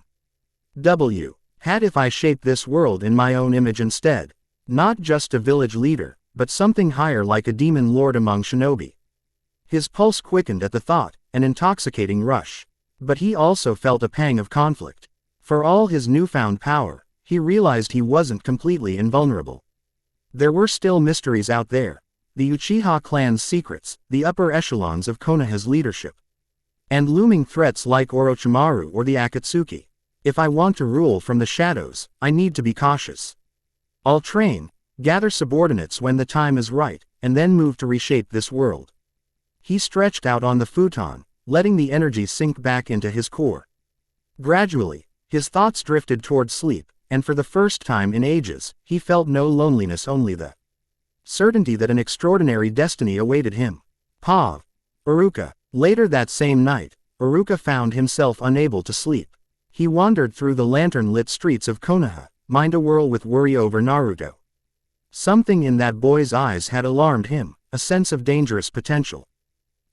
Had if I shaped this world in my own image instead. Not just a village leader, but something higher like a demon lord among shinobi. His pulse quickened at the thought, an intoxicating rush. But he also felt a pang of conflict. For all his newfound power, he realized he wasn't completely invulnerable. There were still mysteries out there. The Uchiha clan's secrets, the upper echelons of Konoha's leadership. And looming threats like Orochimaru or the Akatsuki. If I want to rule from the shadows, I need to be cautious. I'll train, gather subordinates when the time is right, and then move to reshape this world. He stretched out on the futon, letting the energy sink back into his core. Gradually, his thoughts drifted toward sleep, and for the first time in ages, he felt no loneliness, only the certainty that an extraordinary destiny awaited him. Iruka. Later that same night, Iruka found himself unable to sleep. He wandered through the lantern-lit streets of Konoha, mind a-whirl with worry over Naruto. Something in that boy's eyes had alarmed him, a sense of dangerous potential.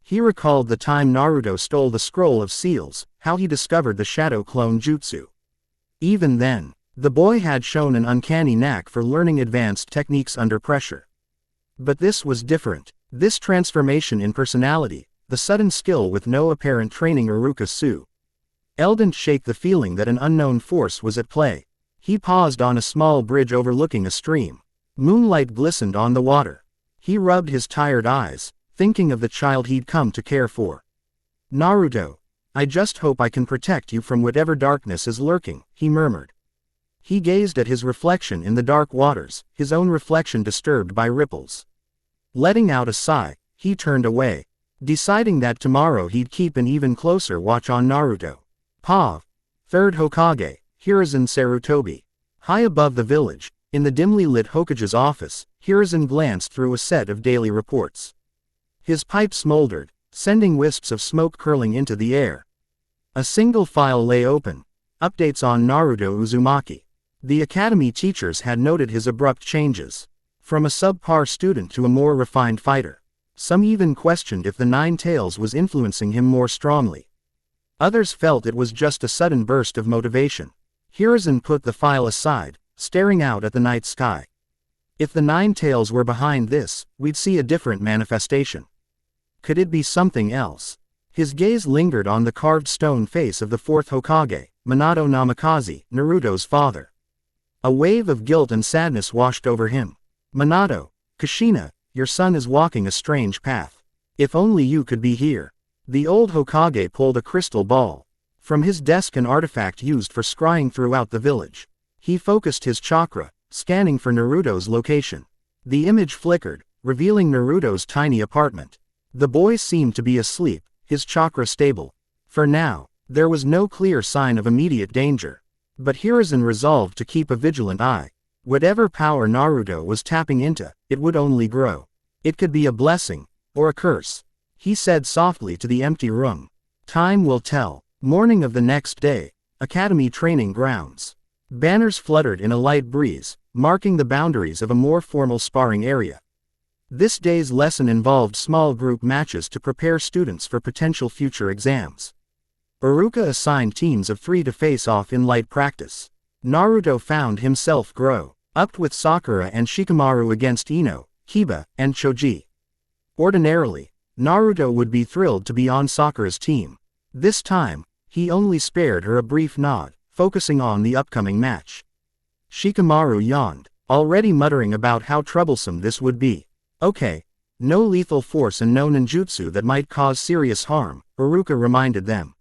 He recalled the time Naruto stole the scroll of seals, how he discovered the shadow clone jutsu. Even then, the boy had shown an uncanny knack for learning advanced techniques under pressure. But this was different. This transformation in personality, the sudden skill with no apparent training. Iruka didn't shake the feeling that an unknown force was at play. He paused on a small bridge overlooking a stream. Moonlight glistened on the water. He rubbed his tired eyes, thinking of the child he'd come to care for. Naruto, I just hope I can protect you from whatever darkness is lurking, he murmured. He gazed at his reflection in the dark waters, his own reflection disturbed by ripples. Letting out a sigh, he turned away, deciding that tomorrow he'd keep an even closer watch on Naruto. Third Hokage, Hiruzen Sarutobi. High above the village, in the dimly lit Hokage's office, Hiruzen glanced through a set of daily reports. His pipe smoldered, sending wisps of smoke curling into the air. A single file lay open, Updates on Naruto Uzumaki. The academy teachers had noted his abrupt changes. From a subpar student to a more refined fighter. Some even questioned if the Nine Tails was influencing him more strongly. Others felt it was just a sudden burst of motivation. Hiruzen put the file aside, staring out at the night sky. If the Nine Tails were behind this, we'd see a different manifestation. Could it be something else? His gaze lingered on the carved stone face of the fourth Hokage, Minato Namikaze, Naruto's father. A wave of guilt and sadness washed over him. Minato, Kushina, your son is walking a strange path. If only you could be here. The old Hokage pulled a crystal ball from his desk, an artifact used for scrying throughout the village. He focused his chakra, scanning for Naruto's location. The image flickered, revealing Naruto's tiny apartment. The boy seemed to be asleep, his chakra stable. For now, there was no clear sign of immediate danger. But Hiruzen resolved to keep a vigilant eye. Whatever power Naruto was tapping into, it would only grow. It could be a blessing, or a curse. He said softly to the empty room. Time will tell. Morning of the next day, academy training grounds. Banners fluttered in a light breeze, marking the boundaries of a more formal sparring area. This day's lesson involved small group matches to prepare students for potential future exams. Iruka assigned teams of 3 to face off in light practice. Naruto found himself grow, upped with Sakura and Shikamaru against Ino, Kiba, and Choji. Ordinarily, Naruto would be thrilled to be on Sakura's team. This time, he only spared her a brief nod, focusing on the upcoming match. Shikamaru yawned, already muttering about how troublesome this would be. Okay, no lethal force and no ninjutsu that might cause serious harm, Iruka reminded them.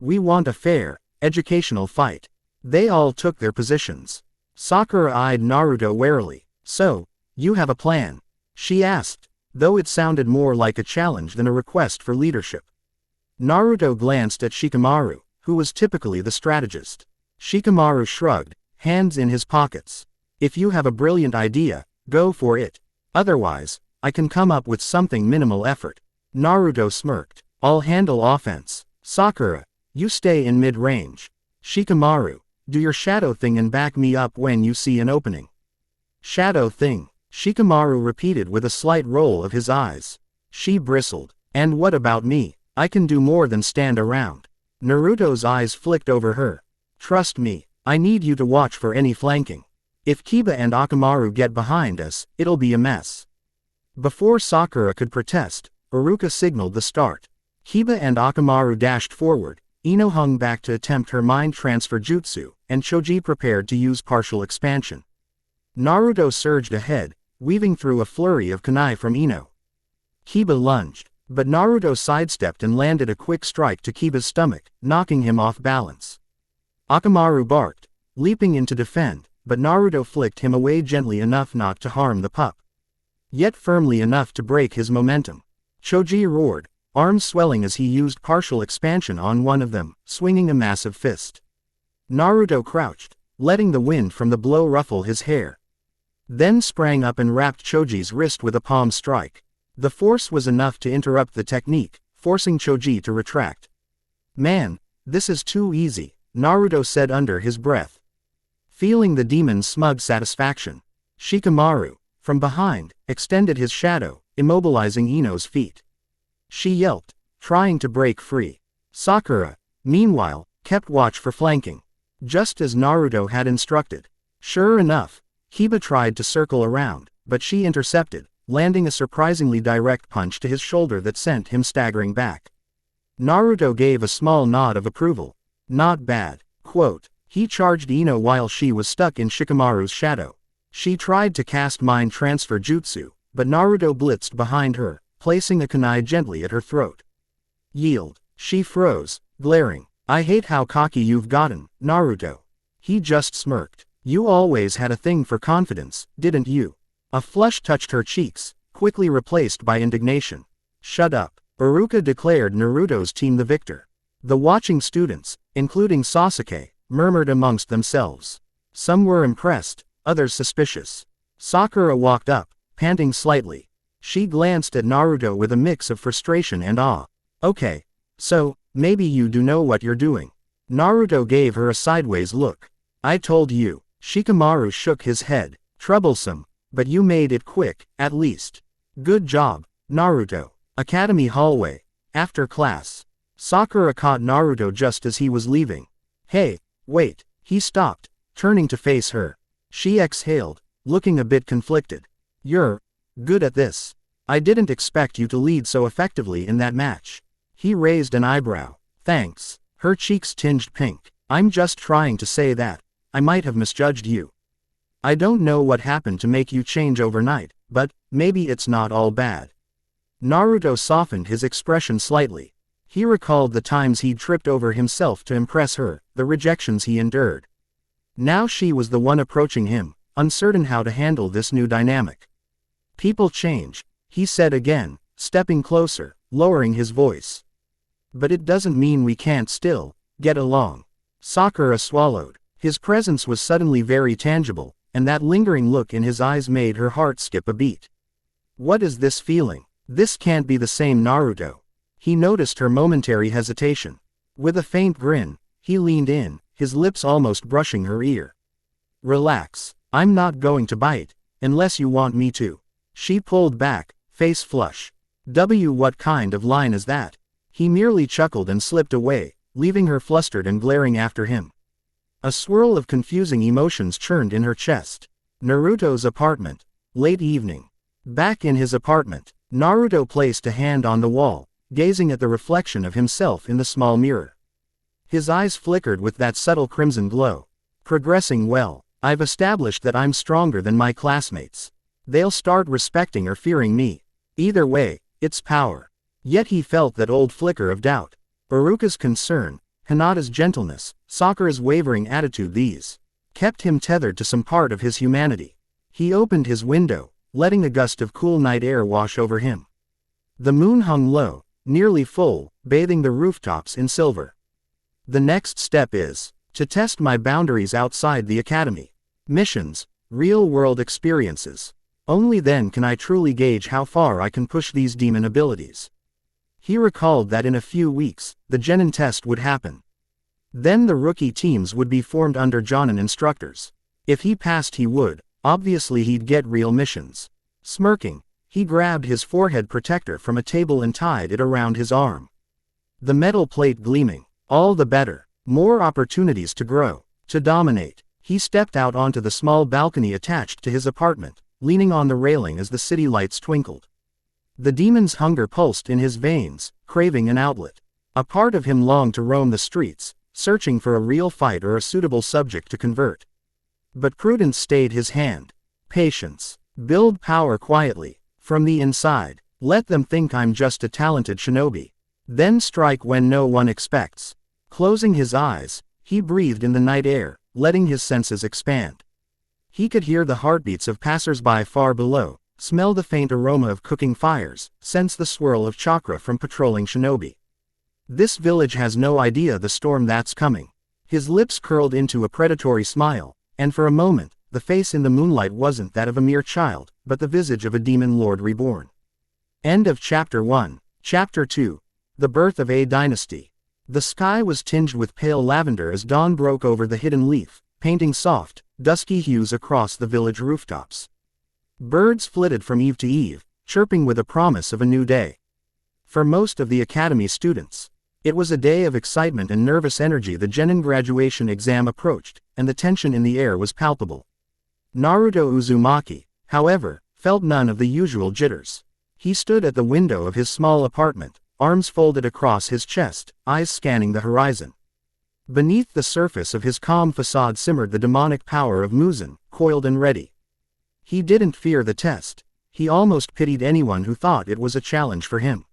We want a fair, educational fight. They all took their positions. Sakura eyed Naruto warily. So, you have a plan? She asked, though it sounded more like a challenge than a request for leadership. Naruto glanced at Shikamaru, who was typically the strategist. Shikamaru shrugged, hands in his pockets. If you have a brilliant idea, go for it. Otherwise, I can come up with something minimal effort. Naruto smirked. I'll handle offense. Sakura, you stay in mid-range. Shikamaru, do your shadow thing and back me up when you see an opening. Shadow thing, Shikamaru repeated with a slight roll of his eyes. She bristled. And what about me? I can do more than stand around. Naruto's eyes flicked over her. Trust me, I need you to watch for any flanking. If Kiba and Akamaru get behind us, it'll be a mess. Before Sakura could protest, Iruka signaled the start. Kiba and Akamaru dashed forward, Ino hung back to attempt her mind transfer jutsu, and Choji prepared to use partial expansion. Naruto surged ahead, weaving through a flurry of kunai from Ino. Kiba lunged, but Naruto sidestepped and landed a quick strike to Kiba's stomach, knocking him off balance. Akamaru barked, leaping in to defend, but Naruto flicked him away gently enough not to harm the pup. Yet firmly enough to break his momentum. Choji roared, arms swelling as he used partial expansion on one of them, swinging a massive fist. Naruto crouched, letting the wind from the blow ruffle his hair. Then sprang up and wrapped Choji's wrist with a palm strike. The force was enough to interrupt the technique, forcing Choji to retract. Man, this is too easy, Naruto said under his breath. Feeling the demon's smug satisfaction, Shikamaru, from behind, extended his shadow, immobilizing Ino's feet. She yelped, trying to break free. Sakura, meanwhile, kept watch for flanking. Just as Naruto had instructed. Sure enough, Kiba tried to circle around, but she intercepted, landing a surprisingly direct punch to his shoulder that sent him staggering back. Naruto gave a small nod of approval. Not bad. Quote, he charged Ino while she was stuck in Shikamaru's shadow. She tried to cast mind transfer jutsu, but Naruto blitzed behind her, placing a kunai gently at her throat. Yield. She froze, glaring. I hate how cocky you've gotten, Naruto. He just smirked. You always had a thing for confidence, didn't you? A flush touched her cheeks, quickly replaced by indignation. Shut up. Iruka declared Naruto's team the victor. The watching students, including Sasuke, murmured amongst themselves. Some were impressed, others suspicious. Sakura walked up, panting slightly. She glanced at Naruto with a mix of frustration and awe. Okay, so, maybe you do know what you're doing. Naruto gave her a sideways look. I told you. Shikamaru shook his head. Troublesome. But you made it quick, at least. Good job, Naruto. Academy hallway. After class. Sakura caught Naruto just as he was leaving. Hey, wait. He stopped, turning to face her. She exhaled, looking a bit conflicted. You're good at this. I didn't expect you to lead so effectively in that match. He raised an eyebrow. Thanks. Her cheeks tinged pink. I'm just trying to say that. I might have misjudged you. I don't know what happened to make you change overnight, but maybe it's not all bad. Naruto softened his expression slightly. He recalled the times he'd tripped over himself to impress her, the rejections he endured. Now she was the one approaching him, uncertain how to handle this new dynamic. People change, he said again, stepping closer, lowering his voice. But it doesn't mean we can't still get along. Sakura swallowed. His presence was suddenly very tangible, and that lingering look in his eyes made her heart skip a beat. What is this feeling? This can't be the same Naruto. He noticed her momentary hesitation. With a faint grin, he leaned in, his lips almost brushing her ear. Relax, I'm not going to bite, unless you want me to. She pulled back, face flush. What kind of line is that? He merely chuckled and slipped away, leaving her flustered and glaring after him. A swirl of confusing emotions churned in her chest. Naruto's apartment. Late evening. Back in his apartment, Naruto placed a hand on the wall, gazing at the reflection of himself in the small mirror. His eyes flickered with that subtle crimson glow. Progressing well. I've established that I'm stronger than my classmates. They'll start respecting or fearing me. Either way, it's power. Yet he felt that old flicker of doubt. Iruka's concern, Hinata's gentleness, Sakura's wavering attitude, these kept him tethered to some part of his humanity. He opened his window, letting a gust of cool night air wash over him. The moon hung low, nearly full, bathing the rooftops in silver. The next step is to test my boundaries outside the academy. Missions, real-world experiences. Only then can I truly gauge how far I can push these demon abilities. He recalled that in a few weeks, the Genin test would happen. Then the rookie teams would be formed under Jonin instructors. If he passed, he would, obviously he'd get real missions. Smirking, he grabbed his forehead protector from a table and tied it around his arm. The metal plate gleaming, all the better, more opportunities to grow, to dominate. He stepped out onto the small balcony attached to his apartment, leaning on the railing as the city lights twinkled. The demon's hunger pulsed in his veins, craving an outlet. A part of him longed to roam the streets, searching for a real fight or a suitable subject to convert. But prudence stayed his hand. Patience. Build power quietly, from the inside. Let them think I'm just a talented shinobi. Then strike when no one expects. Closing his eyes, he breathed in the night air, letting his senses expand. He could hear the heartbeats of passers-by far below, smell the faint aroma of cooking fires, sense the swirl of chakra from patrolling shinobi. This village has no idea the storm that's coming. His lips curled into a predatory smile, and for a moment, the face in the moonlight wasn't that of a mere child, but the visage of a demon lord reborn. End of Chapter 1. Chapter 2. The Birth of a Dynasty. The sky was tinged with pale lavender as dawn broke over the hidden leaf, painting soft, dusky hues across the village rooftops. Birds flitted from eve to eve, chirping with a promise of a new day. For most of the academy students, it was a day of excitement and nervous energy. The Genin graduation exam approached, and the tension in the air was palpable. Naruto Uzumaki, however, felt none of the usual jitters. He stood at the window of his small apartment, arms folded across his chest, eyes scanning the horizon. Beneath the surface of his calm facade simmered the demonic power of Muzan, coiled and ready. He didn't fear the test. He almost pitied anyone who thought it was a challenge for him.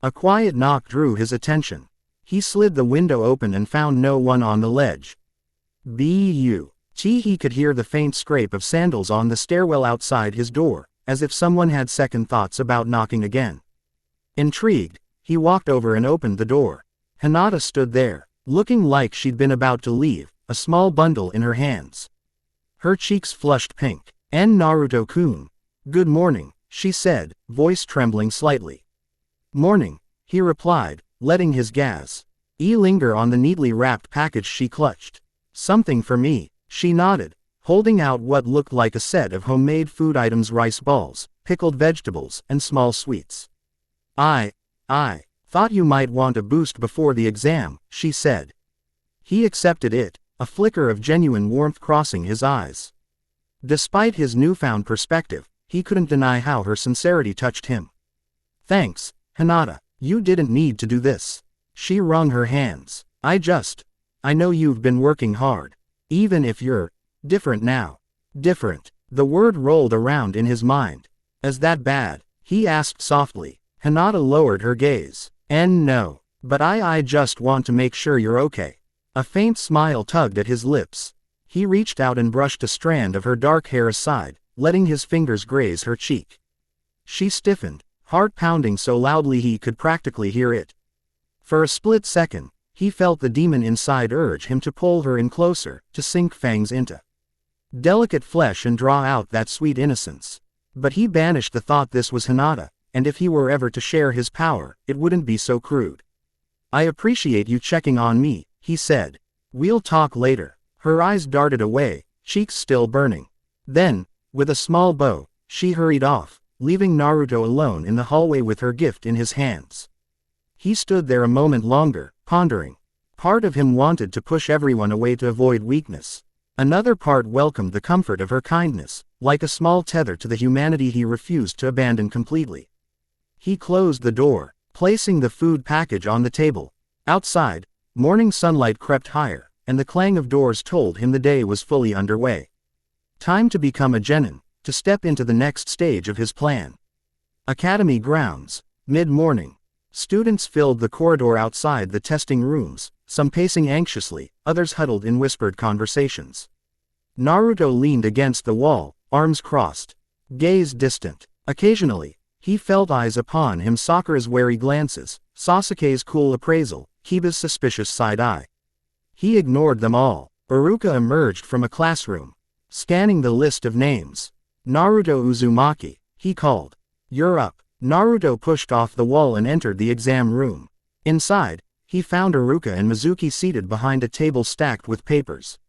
A quiet knock drew his attention. He slid the window open and found no one on the ledge. He could hear the faint scrape of sandals on the stairwell outside his door, as if someone had second thoughts about knocking again. Intrigued, he walked over and opened the door. Hinata stood there, looking like she'd been about to leave, a small bundle in her hands. Her cheeks flushed pink. Naruto-kun. Good morning, she said, voice trembling slightly. Morning, he replied, letting his gas Linger on the neatly wrapped package she clutched. Something for me, she nodded, holding out what looked like a set of homemade food items: rice balls, pickled vegetables, and small sweets. I thought you might want a boost before the exam, she said. He accepted it, a flicker of genuine warmth crossing his eyes. Despite his newfound perspective, he couldn't deny how her sincerity touched him. Thanks, Hinata, you didn't need to do this. She wrung her hands. I know you've been working hard. Even if you're different now. Different. The word rolled around in his mind. Is that bad? He asked softly. Hinata lowered her gaze. No. But I just want to make sure you're okay. A faint smile tugged at his lips. He reached out and brushed a strand of her dark hair aside, letting his fingers graze her cheek. She stiffened, heart pounding so loudly he could practically hear it. For a split second, he felt the demon inside urge him to pull her in closer, to sink fangs into delicate flesh and draw out that sweet innocence. But he banished the thought this was Hinata, and if he were ever to share his power, it wouldn't be so crude. I appreciate you checking on me, he said. We'll talk later. Her eyes darted away, cheeks still burning. Then, with a small bow, she hurried off, leaving Naruto alone in the hallway with her gift in his hands. He stood there a moment longer, pondering. Part of him wanted to push everyone away to avoid weakness. Another part welcomed the comfort of her kindness, like a small tether to the humanity he refused to abandon completely. He closed the door, placing the food package on the table. Outside, morning sunlight crept higher, and the clang of doors told him the day was fully underway. Time to become a genin, to step into the next stage of his plan. Academy grounds, mid-morning. Students filled the corridor outside the testing rooms, some pacing anxiously, others huddled in whispered conversations. Naruto leaned against the wall, arms crossed, gaze distant. Occasionally, he felt eyes upon him: Sakura's wary glances, Sasuke's cool appraisal, Kiba's suspicious side-eye. He ignored them all. Iruka emerged from a classroom, scanning the list of names. Naruto Uzumaki, he called. You're up. Naruto pushed off the wall and entered the exam room. Inside, he found Iruka and Mizuki seated behind a table stacked with papers.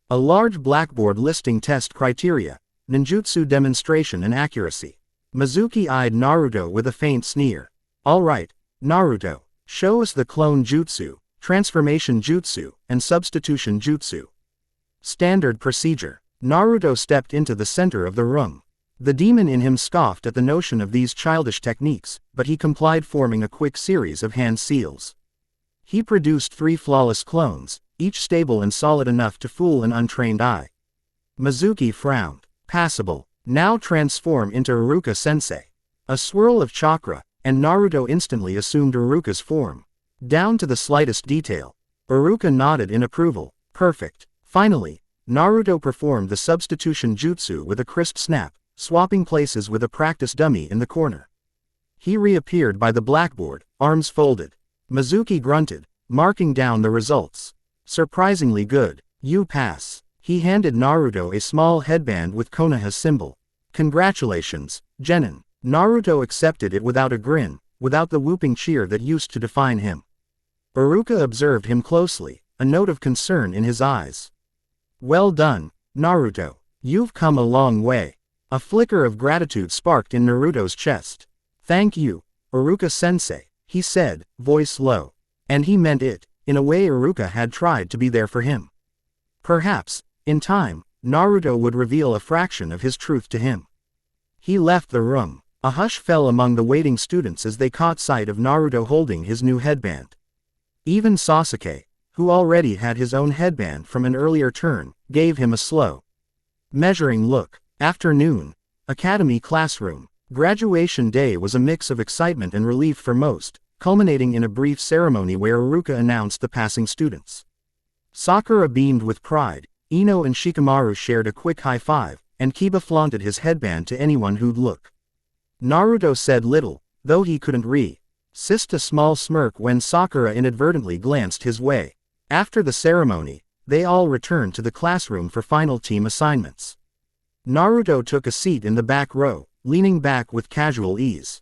A large blackboard listing test criteria, ninjutsu demonstration and accuracy. Mizuki eyed Naruto with a faint sneer. All right, Naruto, show us the clone jutsu, transformation jutsu, and substitution jutsu. Standard procedure. Naruto stepped into the center of the room. The demon in him scoffed at the notion of these childish techniques, but he complied, forming a quick series of hand seals. He produced 3 flawless clones, each stable and solid enough to fool an untrained eye. Mizuki frowned. Passable. Now transform into Iruka-sensei. A swirl of chakra, and Naruto instantly assumed Iruka's form. Down to the slightest detail. Iruka nodded in approval. Perfect. Finally, Naruto performed the substitution jutsu with a crisp snap, swapping places with a practice dummy in the corner. He reappeared by the blackboard, arms folded. Mizuki grunted, marking down the results. Surprisingly good. You pass. He handed Naruto a small headband with Konoha's symbol. Congratulations, genin. Naruto accepted it without a grin, without the whooping cheer that used to define him. Iruka observed him closely, a note of concern in his eyes. Well done, Naruto. You've come a long way. A flicker of gratitude sparked in Naruto's chest. Thank you, Iruka-sensei, he said, voice low. And he meant it, in a way Iruka had tried to be there for him. Perhaps, in time, Naruto would reveal a fraction of his truth to him. He left the room. A hush fell among the waiting students as they caught sight of Naruto holding his new headband. Even Sasuke, who already had his own headband from an earlier turn, gave him a slow, measuring look. Afternoon. Academy classroom. Graduation day was a mix of excitement and relief for most, culminating in a brief ceremony where Iruka announced the passing students. Sakura beamed with pride, Ino and Shikamaru shared a quick high-five, and Kiba flaunted his headband to anyone who'd look. Naruto said little, though he couldn't resist a small smirk when Sakura inadvertently glanced his way. After the ceremony, they all returned to the classroom for final team assignments. Naruto took a seat in the back row, leaning back with casual ease.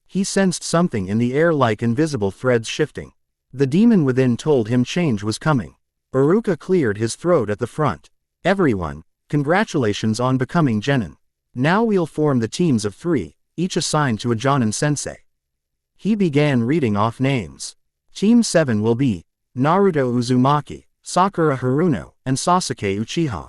He sensed something in the air, like invisible threads shifting. The demon within told him change was coming. Iruka cleared his throat at the front. Everyone, congratulations on becoming genin. Now we'll form the teams of 3, each assigned to a Jonin sensei. He began reading off names. Team 7 will be Naruto Uzumaki, Sakura Haruno, and Sasuke Uchiha.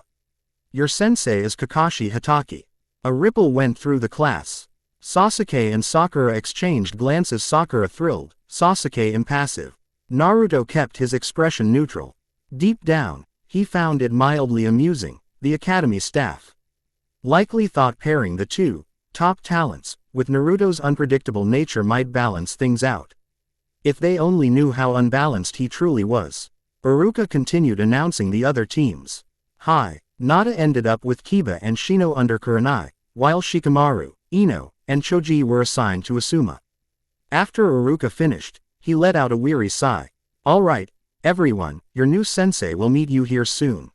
Your sensei is Kakashi Hatake. A ripple went through the class. Sasuke and Sakura exchanged glances. Sakura thrilled, Sasuke impassive. Naruto kept his expression neutral. Deep down, he found it mildly amusing. The academy staff likely thought pairing the 2 top talents with Naruto's unpredictable nature might balance things out. If they only knew how unbalanced he truly was. Iruka continued announcing the other teams. Nada ended up with Kiba and Shino under Kurenai, while Shikamaru, Ino, and Choji were assigned to Asuma. After Iruka finished, he let out a weary sigh. Alright, everyone, your new sensei will meet you here soon.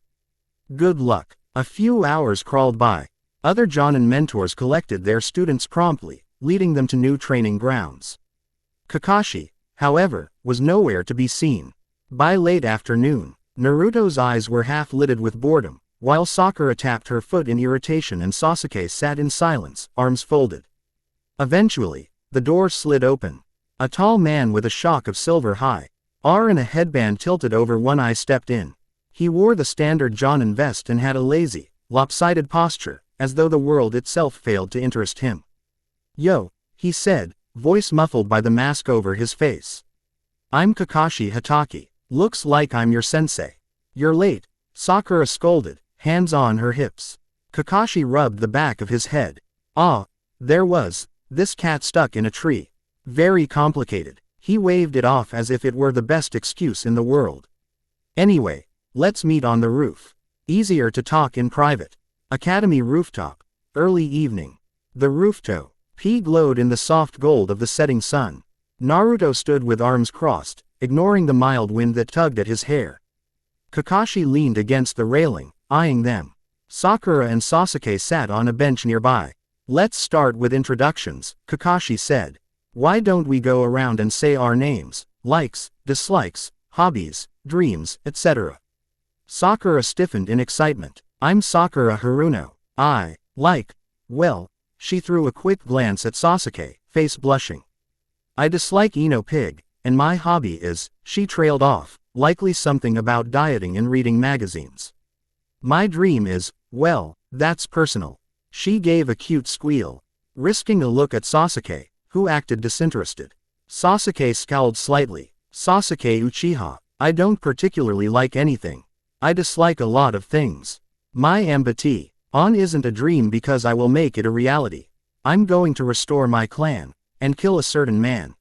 Good luck. A few hours crawled by. Other Jonin mentors collected their students promptly, leading them to new training grounds. Kakashi, however, was nowhere to be seen. By late afternoon, Naruto's eyes were half-lidded with boredom, while Sakura tapped her foot in irritation and Sasuke sat in silence, arms folded. Eventually, the door slid open. A tall man with a shock of silver hair and a headband tilted over one eye stepped in. He wore the standard Jonin vest and had a lazy, lopsided posture, as though the world itself failed to interest him. Yo, he said, voice muffled by the mask over his face. I'm Kakashi Hatake. Looks like I'm your sensei. You're late, Sakura scolded, hands on her hips. Kakashi rubbed the back of his head. There was, this cat stuck in a tree. Very complicated. He waved it off as if it were the best excuse in the world. Anyway, let's meet on the roof. Easier to talk in private. Academy rooftop. Early evening. The rooftop glowed in the soft gold of the setting sun. Naruto stood with arms crossed, ignoring the mild wind that tugged at his hair. Kakashi leaned against the railing, eyeing them. Sakura and Sasuke sat on a bench nearby. Let's start with introductions, Kakashi said. Why don't we go around and say our names, likes, dislikes, hobbies, dreams, etc. Sakura stiffened in excitement. I'm Sakura Haruno. I like, well, she threw a quick glance at Sasuke, face blushing. I dislike Ino Pig, and my hobby is, she trailed off, likely something about dieting and reading magazines. My dream is, well, that's personal. She gave a cute squeal, risking a look at Sasuke, who acted disinterested. Sasuke scowled slightly. Sasuke Uchiha, I don't particularly like anything. I dislike a lot of things. My ambition isn't a dream because I will make it a reality. I'm going to restore my clan, and kill a certain man.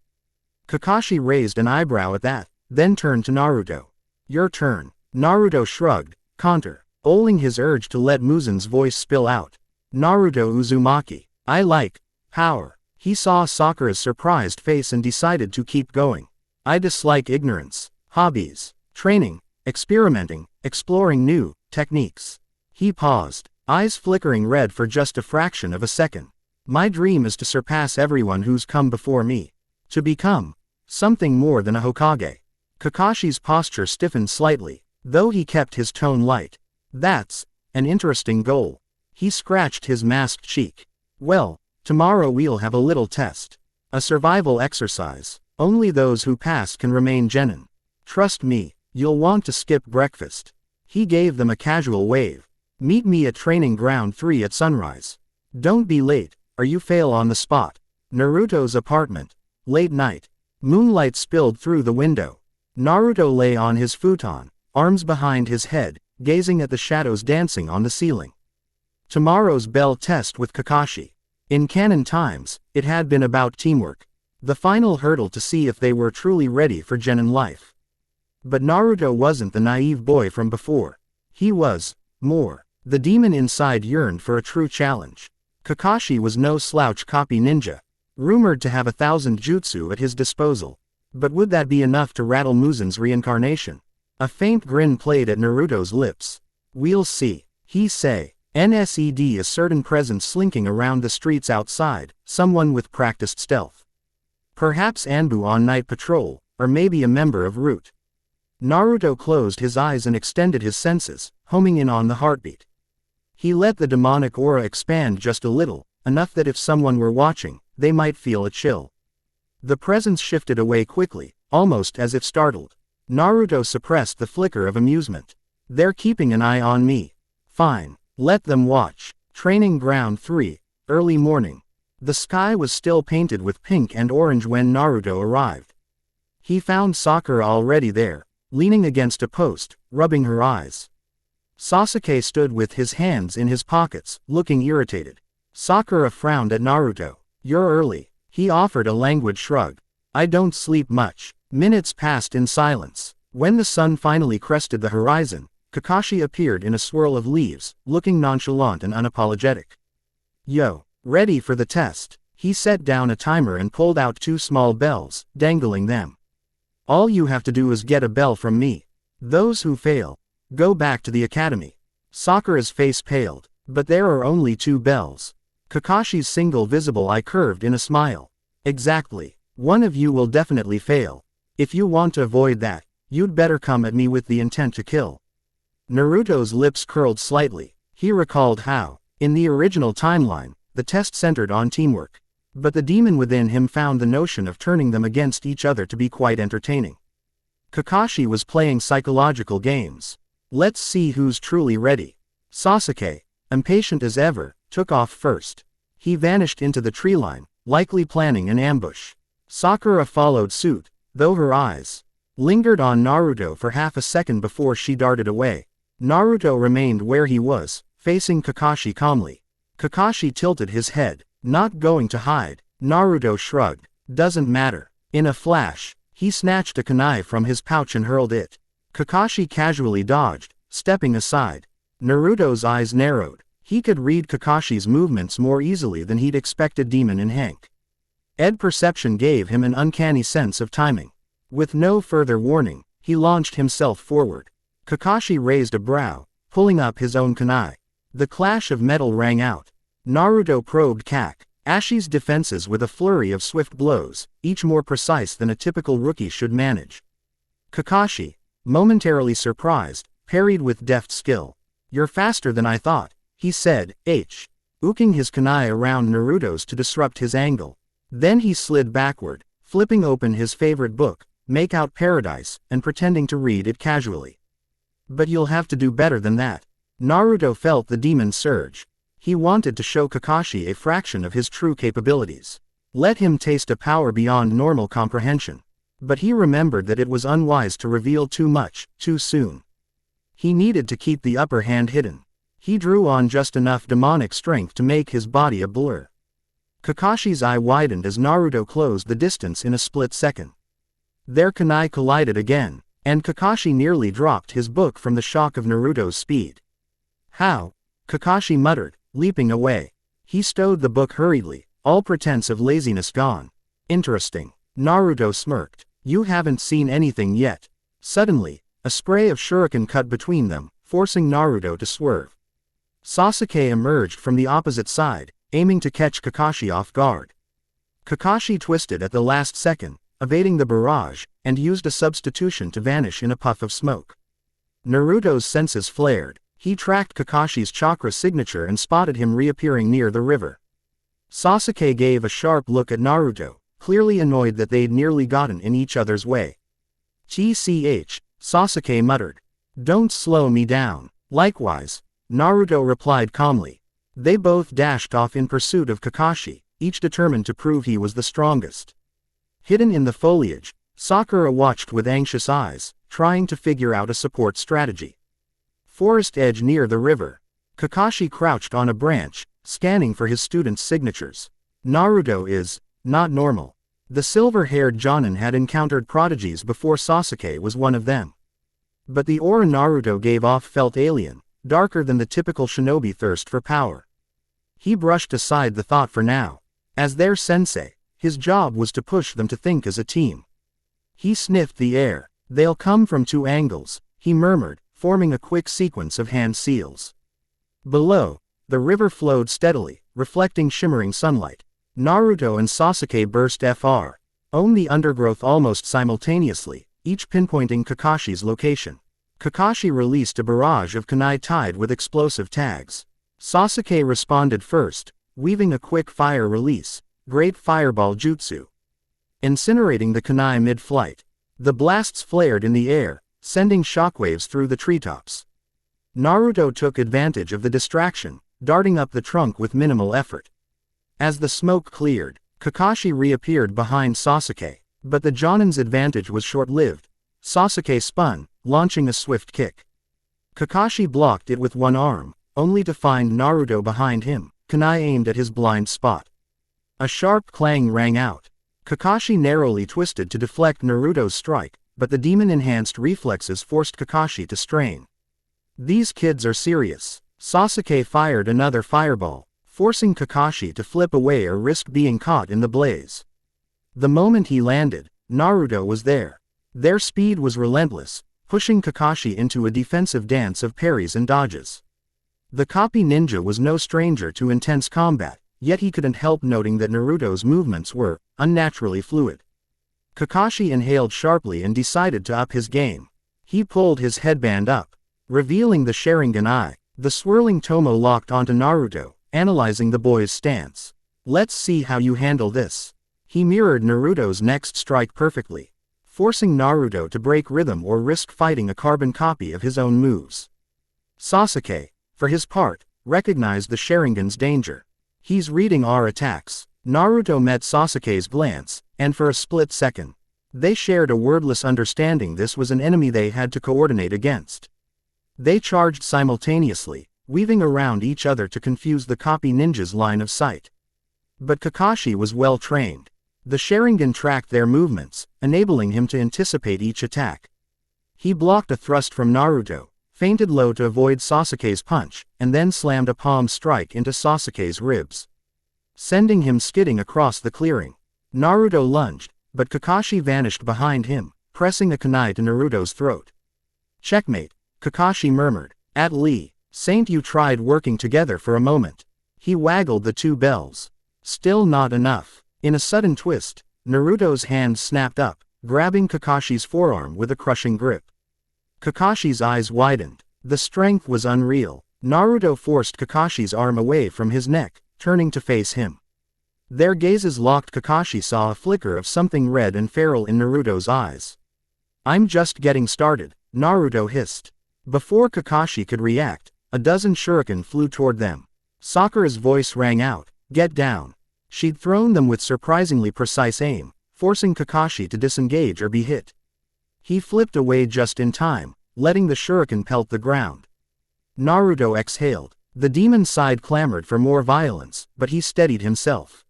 Kakashi raised an eyebrow at that, then turned to Naruto. Your turn. Naruto shrugged, controlling his urge to let Muzan's voice spill out. Naruto Uzumaki. I like power. He saw Sakura's surprised face and decided to keep going. I dislike ignorance. Hobbies. Training. Experimenting. Exploring new techniques. He paused, eyes flickering red for just a fraction of a second. My dream is to surpass everyone who's come before me. To become something more than a Hokage. Kakashi's posture stiffened slightly, though he kept his tone light. That's an interesting goal. He scratched his masked cheek. Well, tomorrow we'll have a little test. A survival exercise. Only those who pass can remain genin. Trust me, you'll want to skip breakfast. He gave them a casual wave. Meet me at training ground 3 at sunrise. Don't be late, or you fail on the spot. Naruto's apartment. Late night. Moonlight spilled through the window. Naruto lay on his futon, arms behind his head, gazing at the shadows dancing on the ceiling. Tomorrow's bell test with Kakashi. In canon times, it had been about teamwork. The final hurdle to see if they were truly ready for genin life. But Naruto wasn't the naive boy from before. He was more. The demon inside yearned for a true challenge. Kakashi was no slouch copy ninja, rumored to have 1,000 jutsu at his disposal. But would that be enough to rattle Muzan's reincarnation? A faint grin played at Naruto's lips. We'll see, he say. NSED a certain presence slinking around the streets outside, someone with practiced stealth. Perhaps Anbu on night patrol, or maybe a member of Root. Naruto closed his eyes and extended his senses, homing in on the heartbeat. He let the demonic aura expand just a little, enough that if someone were watching, they might feel a chill. The presence shifted away quickly, almost as if startled. Naruto suppressed the flicker of amusement. They're keeping an eye on me. Fine, let them watch. Training Ground 3, early morning. The sky was still painted with pink and orange when Naruto arrived. He found Sakura already there, leaning against a post, rubbing her eyes. Sasuke stood with his hands in his pockets, looking irritated. Sakura frowned at Naruto. You're early. He offered a languid shrug. I don't sleep much. Minutes passed in silence. When the sun finally crested the horizon, Kakashi appeared in a swirl of leaves, looking nonchalant and unapologetic. Yo, ready for the test. He set down a timer and pulled out 2 small bells, dangling them. All you have to do is get a bell from me. Those who fail, go back to the academy. Sakura's face paled, but there are only 2 bells. Kakashi's single visible eye curved in a smile. Exactly. One of you will definitely fail. If you want to avoid that, you'd better come at me with the intent to kill. Naruto's lips curled slightly. He recalled how, in the original timeline, the test centered on teamwork. But the demon within him found the notion of turning them against each other to be quite entertaining. Kakashi was playing psychological games. Let's see who's truly ready. Sasuke, impatient as ever, took off first. He vanished into the tree line, likely planning an ambush. Sakura followed suit, though her eyes lingered on Naruto for half a second before she darted away. Naruto remained where he was, facing Kakashi calmly. Kakashi tilted his head. Not going to hide. Naruto shrugged. Doesn't matter. In a flash, he snatched a kunai from his pouch and hurled it. Kakashi casually dodged, stepping aside. Naruto's eyes narrowed. He could read Kakashi's movements more easily than he'd expected Demon in Hank. Perception gave him an uncanny sense of timing. With no further warning, he launched himself forward. Kakashi raised a brow, pulling up his own kunai. The clash of metal rang out. Naruto probed Kakashi's defenses with a flurry of swift blows, each more precise than a typical rookie should manage. Kakashi, momentarily surprised, parried with deft skill. You're faster than I thought, he said, hooking his kunai around Naruto's to disrupt his angle. Then he slid backward, flipping open his favorite book, Make Out Paradise, and pretending to read it casually. But you'll have to do better than that. Naruto felt the demon surge. He wanted to show Kakashi a fraction of his true capabilities. Let him taste a power beyond normal comprehension. But he remembered that it was unwise to reveal too much, too soon. He needed to keep the upper hand hidden. He drew on just enough demonic strength to make his body a blur. Kakashi's eye widened as Naruto closed the distance in a split second. Their kunai collided again, and Kakashi nearly dropped his book from the shock of Naruto's speed. How? Kakashi muttered, leaping away. He stowed the book hurriedly, all pretense of laziness gone. Interesting. Naruto smirked. You haven't seen anything yet. Suddenly, a spray of shuriken cut between them, forcing Naruto to swerve. Sasuke emerged from the opposite side, aiming to catch Kakashi off guard. Kakashi twisted at the last second, evading the barrage, and used a substitution to vanish in a puff of smoke. Naruto's senses flared. He tracked Kakashi's chakra signature and spotted him reappearing near the river. Sasuke gave a sharp look at Naruto, clearly annoyed that they'd nearly gotten in each other's way. "Tch," Sasuke muttered. "Don't slow me down." Likewise, Naruto replied calmly. They both dashed off in pursuit of Kakashi, each determined to prove he was the strongest. Hidden in the foliage, Sakura watched with anxious eyes, trying to figure out a support strategy. Forest edge near the river. Kakashi crouched on a branch, scanning for his students' signatures. Naruto is not normal. The silver-haired Jonin had encountered prodigies before Sasuke was one of them. But the aura Naruto gave off felt alien, darker than the typical shinobi thirst for power. He brushed aside the thought for now. As their sensei, his job was to push them to think as a team. He sniffed the air. They'll come from 2 angles, he murmured, forming a quick sequence of hand seals. Below, the river flowed steadily, reflecting shimmering sunlight. Naruto and Sasuke burst Fr. owned the undergrowth almost simultaneously, each pinpointing Kakashi's location. Kakashi released a barrage of kunai tied with explosive tags. Sasuke responded first, weaving a quick fire release, Great Fireball Jutsu, incinerating the kunai mid-flight. The blasts flared in the air, sending shockwaves through the treetops. Naruto took advantage of the distraction, darting up the trunk with minimal effort. As the smoke cleared, Kakashi reappeared behind Sasuke, but the Jonin's advantage was short-lived. Sasuke spun, launching a swift kick. Kakashi blocked it with one arm, only to find Naruto behind him, kunai aimed at his blind spot. A sharp clang rang out. Kakashi narrowly twisted to deflect Naruto's strike, but the demon-enhanced reflexes forced Kakashi to strain. These kids are serious. Sasuke fired another fireball, forcing Kakashi to flip away or risk being caught in the blaze. The moment he landed, Naruto was there. Their speed was relentless, pushing Kakashi into a defensive dance of parries and dodges. The copy ninja was no stranger to intense combat, yet he couldn't help noting that Naruto's movements were unnaturally fluid. Kakashi inhaled sharply and decided to up his game. He pulled his headband up, revealing the Sharingan eye. The swirling tomo locked onto Naruto, analyzing the boy's stance. Let's see how you handle this. He mirrored Naruto's next strike perfectly, forcing Naruto to break rhythm or risk fighting a carbon copy of his own moves. Sasuke, for his part, recognized the Sharingan's danger. He's reading our attacks. Naruto met Sasuke's glance, and for a split second, they shared a wordless understanding this was an enemy they had to coordinate against. They charged simultaneously, weaving around each other to confuse the copy ninja's line of sight. But Kakashi was well trained. The Sharingan tracked their movements, enabling him to anticipate each attack. He blocked a thrust from Naruto, feinted low to avoid Sasuke's punch, and then slammed a palm strike into Sasuke's ribs, sending him skidding across the clearing. Naruto lunged, but Kakashi vanished behind him, pressing a kunai to Naruto's throat. Checkmate, Kakashi murmured. At Saint you tried working together for a moment. He waggled the two bells. Still not enough. In a sudden twist, Naruto's hand snapped up, grabbing Kakashi's forearm with a crushing grip. Kakashi's eyes widened. The strength was unreal. Naruto forced Kakashi's arm away from his neck, turning to face him. Their gazes locked. Kakashi saw a flicker of something red and feral in Naruto's eyes. I'm just getting started, Naruto hissed. Before Kakashi could react, a dozen shuriken flew toward them. Sakura's voice rang out, "Get down." She'd thrown them with surprisingly precise aim, forcing Kakashi to disengage or be hit. He flipped away just in time, letting the shuriken pelt the ground. Naruto exhaled. The demon side clamored for more violence, but he steadied himself.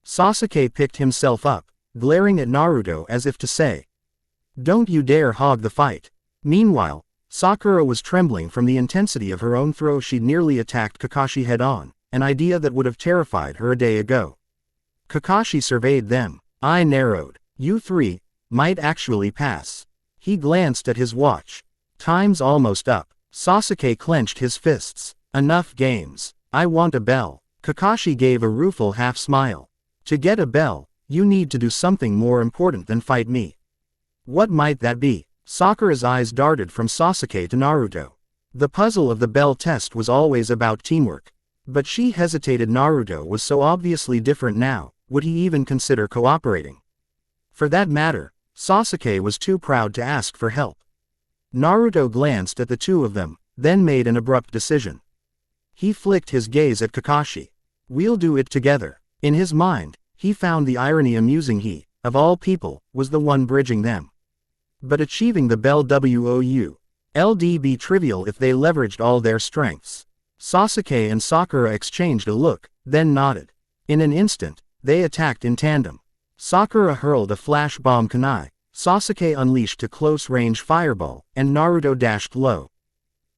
Sasuke picked himself up, glaring at Naruto as if to say, "Don't you dare hog the fight." Meanwhile, Sakura was trembling from the intensity of her own throw. She'd nearly attacked Kakashi head-on, an idea that would have terrified her a day ago. Kakashi surveyed them. Eye narrowed. You three might actually pass. He glanced at his watch. Time's almost up. Sasuke clenched his fists. Enough games. I want a bell. Kakashi gave a rueful half-smile. To get a bell, you need to do something more important than fight me. What might that be? Sakura's eyes darted from Sasuke to Naruto. The puzzle of the bell test was always about teamwork. But she hesitated. Naruto was so obviously different now, would he even consider cooperating? For that matter, Sasuke was too proud to ask for help. Naruto glanced at the two of them, then made an abrupt decision. He flicked his gaze at Kakashi. We'll do it together. In his mind, he found the irony amusing. He, of all people, was the one bridging them. But achieving the bell would be trivial if they leveraged all their strengths. Sasuke and Sakura exchanged a look, then nodded. In an instant, they attacked in tandem. Sakura hurled a flash bomb kunai, Sasuke unleashed a close-range fireball, and Naruto dashed low,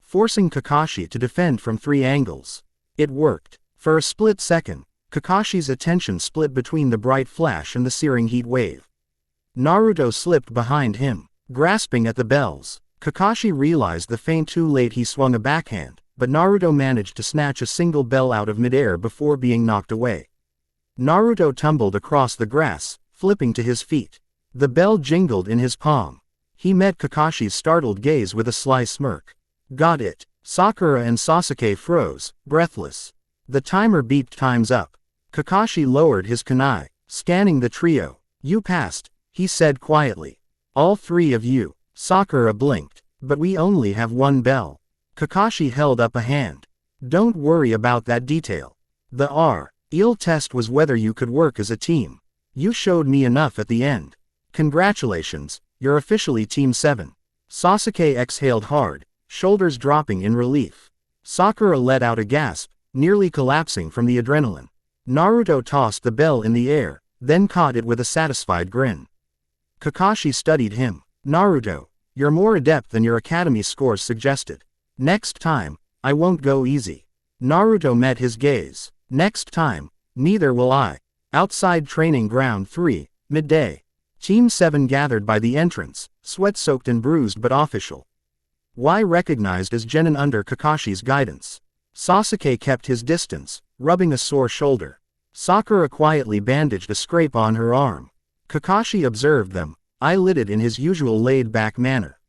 forcing Kakashi to defend from three angles. It worked. For a split second, Kakashi's attention split between the bright flash and the searing heat wave. Naruto slipped behind him, grasping at the bells. Kakashi realized the feint too late. He swung a backhand, but Naruto managed to snatch a single bell out of midair before being knocked away. Naruto tumbled across the grass, flipping to his feet. The bell jingled in his palm. He met Kakashi's startled gaze with a sly smirk. Got it. Sakura and Sasuke froze, breathless. The timer beeped time's up. Kakashi lowered his kunai, scanning the trio. You passed, he said quietly. All three of you. Sakura blinked. But we only have one bell. Kakashi held up a hand. Don't worry about that detail. The real test was whether you could work as a team. You showed me enough at the end. Congratulations, you're officially Team 7. Sasuke exhaled hard, shoulders dropping in relief. Sakura let out a gasp, nearly collapsing from the adrenaline. Naruto tossed the bell in the air, then caught it with a satisfied grin. Kakashi studied him. Naruto, you're more adept than your academy scores suggested. Next time, I won't go easy. Naruto met his gaze. Next time, neither will I. Outside training ground 3, midday. Team 7 gathered by the entrance, sweat-soaked and bruised but official. Y recognized as Genin under Kakashi's guidance. Sasuke kept his distance, rubbing a sore shoulder. Sakura quietly bandaged a scrape on her arm. Kakashi observed them, eyelided in his usual laid-back manner.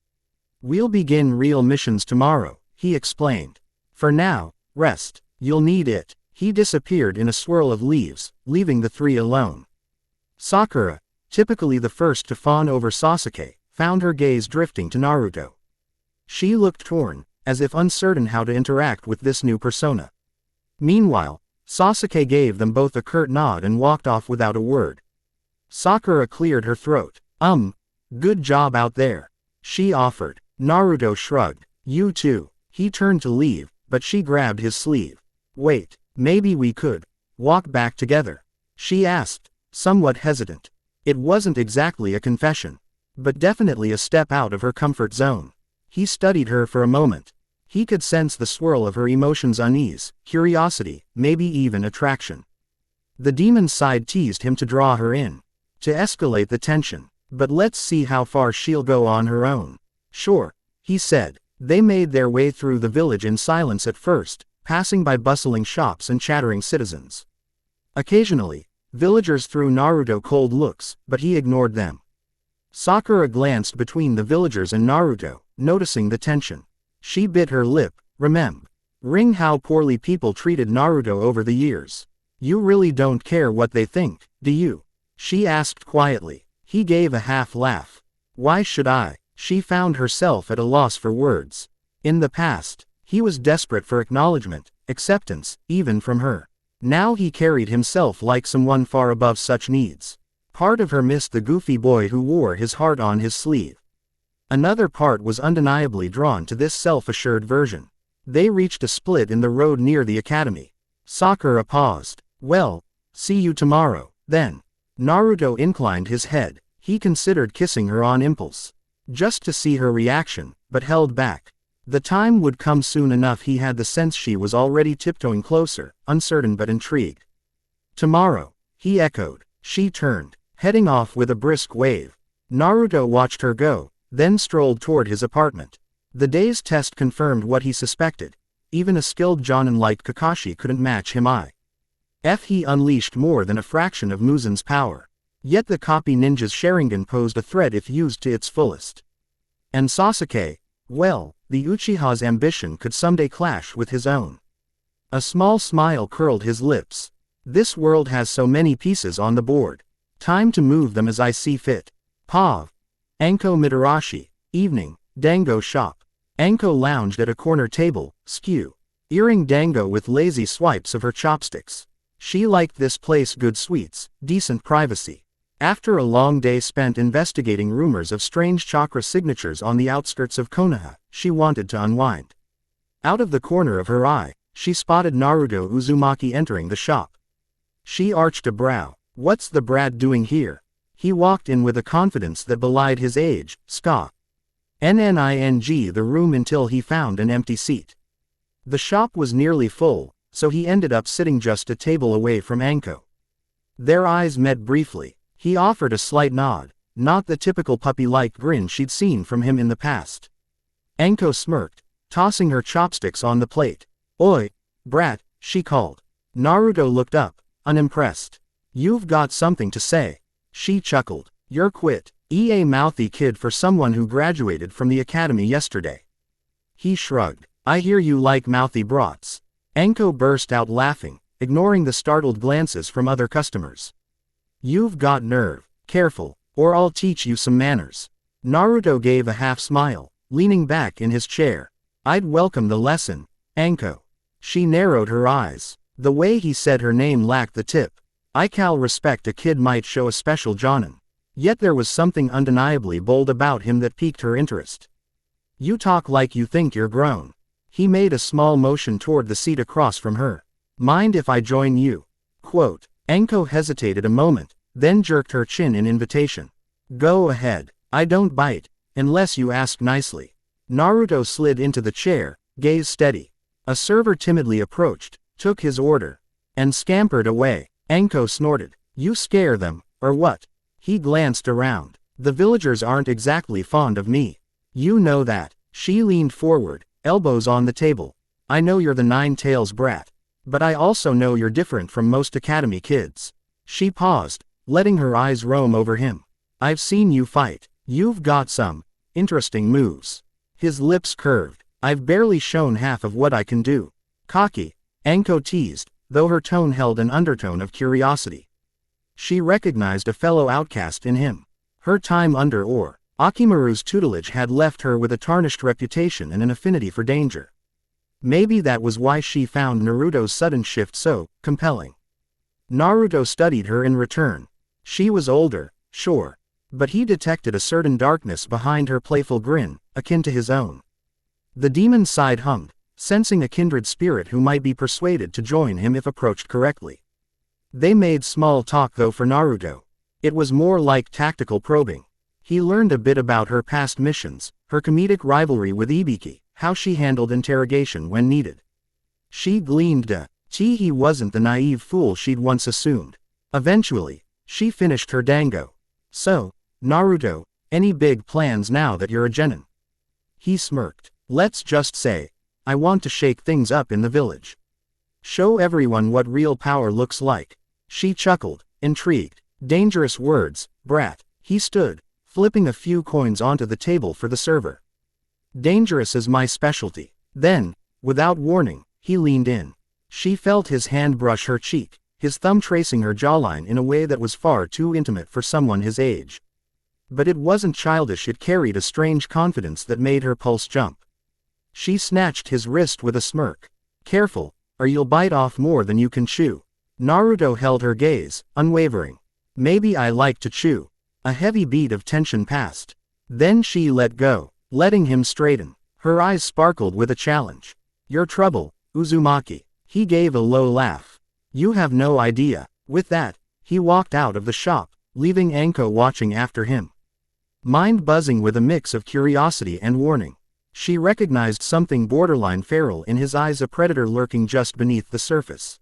We'll begin real missions tomorrow, he explained. For now, rest. You'll need it. He disappeared in a swirl of leaves, leaving the three alone. Sakura, typically the first to fawn over Sasuke, found her gaze drifting to Naruto. She looked torn, as if uncertain how to interact with this new persona. Meanwhile, Sasuke gave them both a curt nod and walked off without a word. Sakura cleared her throat. Good job out there. She offered. Naruto shrugged. You too. He turned to leave, but she grabbed his sleeve. Wait, maybe we could walk back together, she asked, somewhat hesitant. It wasn't exactly a confession, but definitely a step out of her comfort zone. He studied her for a moment. He could sense the swirl of her emotions: unease, curiosity, maybe even attraction. The demon's side teased him to draw her in, to escalate the tension. But let's see how far she'll go on her own. Sure, he said. They made their way through the village in silence at first, passing by bustling shops and chattering citizens. Occasionally, villagers threw Naruto cold looks, but he ignored them. Sakura glanced between the villagers and Naruto, noticing the tension. She bit her lip, remembering how poorly people treated Naruto over the years. You really don't care what they think, do you? She asked quietly. He gave a half laugh. Why should I? She found herself at a loss for words. In the past, he was desperate for acknowledgement, acceptance, even from her. Now he carried himself like someone far above such needs. Part of her missed the goofy boy who wore his heart on his sleeve. Another part was undeniably drawn to this self-assured version. They reached a split in the road near the academy. Sakura paused. Well, see you tomorrow, then. Naruto inclined his head. He considered kissing her on impulse, just to see her reaction, but held back. The time would come soon enough. He had the sense she was already tiptoeing closer, uncertain but intrigued. Tomorrow, he echoed. She turned, heading off with a brisk wave. Naruto watched her go, then strolled toward his apartment. The day's test confirmed what he suspected. Even a skilled jonin like Kakashi couldn't match him. He unleashed more than a fraction of Muzan's power. Yet the copy ninja's Sharingan posed a threat if used to its fullest. And Sasuke, well, the Uchiha's ambition could someday clash with his own. A small smile curled his lips. This world has so many pieces on the board. Time to move them as I see fit. Pav. Anko Mitarashi. Evening. Dango shop. Anko lounged at a corner table, earring Dango with lazy swipes of her chopsticks. She liked this place: good sweets, decent privacy. After a long day spent investigating rumors of strange chakra signatures on the outskirts of Konoha, she wanted to unwind. Out of the corner of her eye, she spotted Naruto Uzumaki entering the shop. She arched a brow. What's the brat doing here? He walked in with a confidence that belied his age, NNING the room until he found an empty seat. The shop was nearly full, so he ended up sitting just a table away from Anko. Their eyes met briefly. He offered a slight nod, not the typical puppy-like grin she'd seen from him in the past. Anko smirked, tossing her chopsticks on the plate. Oi, brat, she called. Naruto looked up, unimpressed. You've got something to say. She chuckled. You're quit. A mouthy kid for someone who graduated from the academy yesterday. He shrugged. I hear you like mouthy brats. Anko burst out laughing, ignoring the startled glances from other customers. You've got nerve. Careful, or I'll teach you some manners. Naruto gave a half smile, leaning back in his chair. I'd welcome the lesson, Anko. She narrowed her eyes. The way he said her name lacked the tip. I'll respect a kid might show a special jonin. Yet there was something undeniably bold about him that piqued her interest. You talk like you think you're grown. He made a small motion toward the seat across from her. Mind if I join you? Quote. Anko hesitated a moment, then jerked her chin in invitation. Go ahead. I don't bite, unless you ask nicely. Naruto slid into the chair, gaze steady. A server timidly approached, took his order, and scampered away. Anko snorted. You scare them, or what? He glanced around. The villagers aren't exactly fond of me. You know that. She leaned forward, elbows on the table. I know you're the nine-tails brat. But I also know you're different from most academy kids. She paused, letting her eyes roam over him. I've seen you fight. You've got some interesting moves. His lips curved. I've barely shown half of what I can do. Cocky, Anko teased, though her tone held an undertone of curiosity. She recognized a fellow outcast in him. Her time under Akimaru's tutelage had left her with a tarnished reputation and an affinity for danger. Maybe that was why she found Naruto's sudden shift so compelling. Naruto studied her in return. She was older, sure, but he detected a certain darkness behind her playful grin, akin to his own. The demon side hummed, sensing a kindred spirit who might be persuaded to join him if approached correctly. They made small talk though for Naruto. It was more like tactical probing. He learned a bit about her past missions, her comedic rivalry with Ibiki, how she handled interrogation when needed. She gleaned he wasn't the naive fool she'd once assumed. Eventually, she finished her dango. So, Naruto, any big plans now that you're a genin? He smirked. Let's just say, I want to shake things up in the village. Show everyone what real power looks like. She chuckled, intrigued. Dangerous words, brat. He stood, flipping a few coins onto the table for the server. Dangerous is my specialty. Then, without warning, he leaned in. She felt his hand brush her cheek, his thumb tracing her jawline in a way that was far too intimate for someone his age. But it wasn't childish, it carried a strange confidence that made her pulse jump. She snatched his wrist with a smirk. Careful, or you'll bite off more than you can chew. Naruto held her gaze, unwavering. Maybe I like to chew. A heavy beat of tension passed. Then she let go, letting him straighten. Her eyes sparkled with a challenge. Your trouble, Uzumaki. He gave a low laugh. You have no idea. With that, he walked out of the shop, leaving Anko watching after him. Mind buzzing with a mix of curiosity and warning. She recognized something borderline feral in his eyes, a predator lurking just beneath the surface.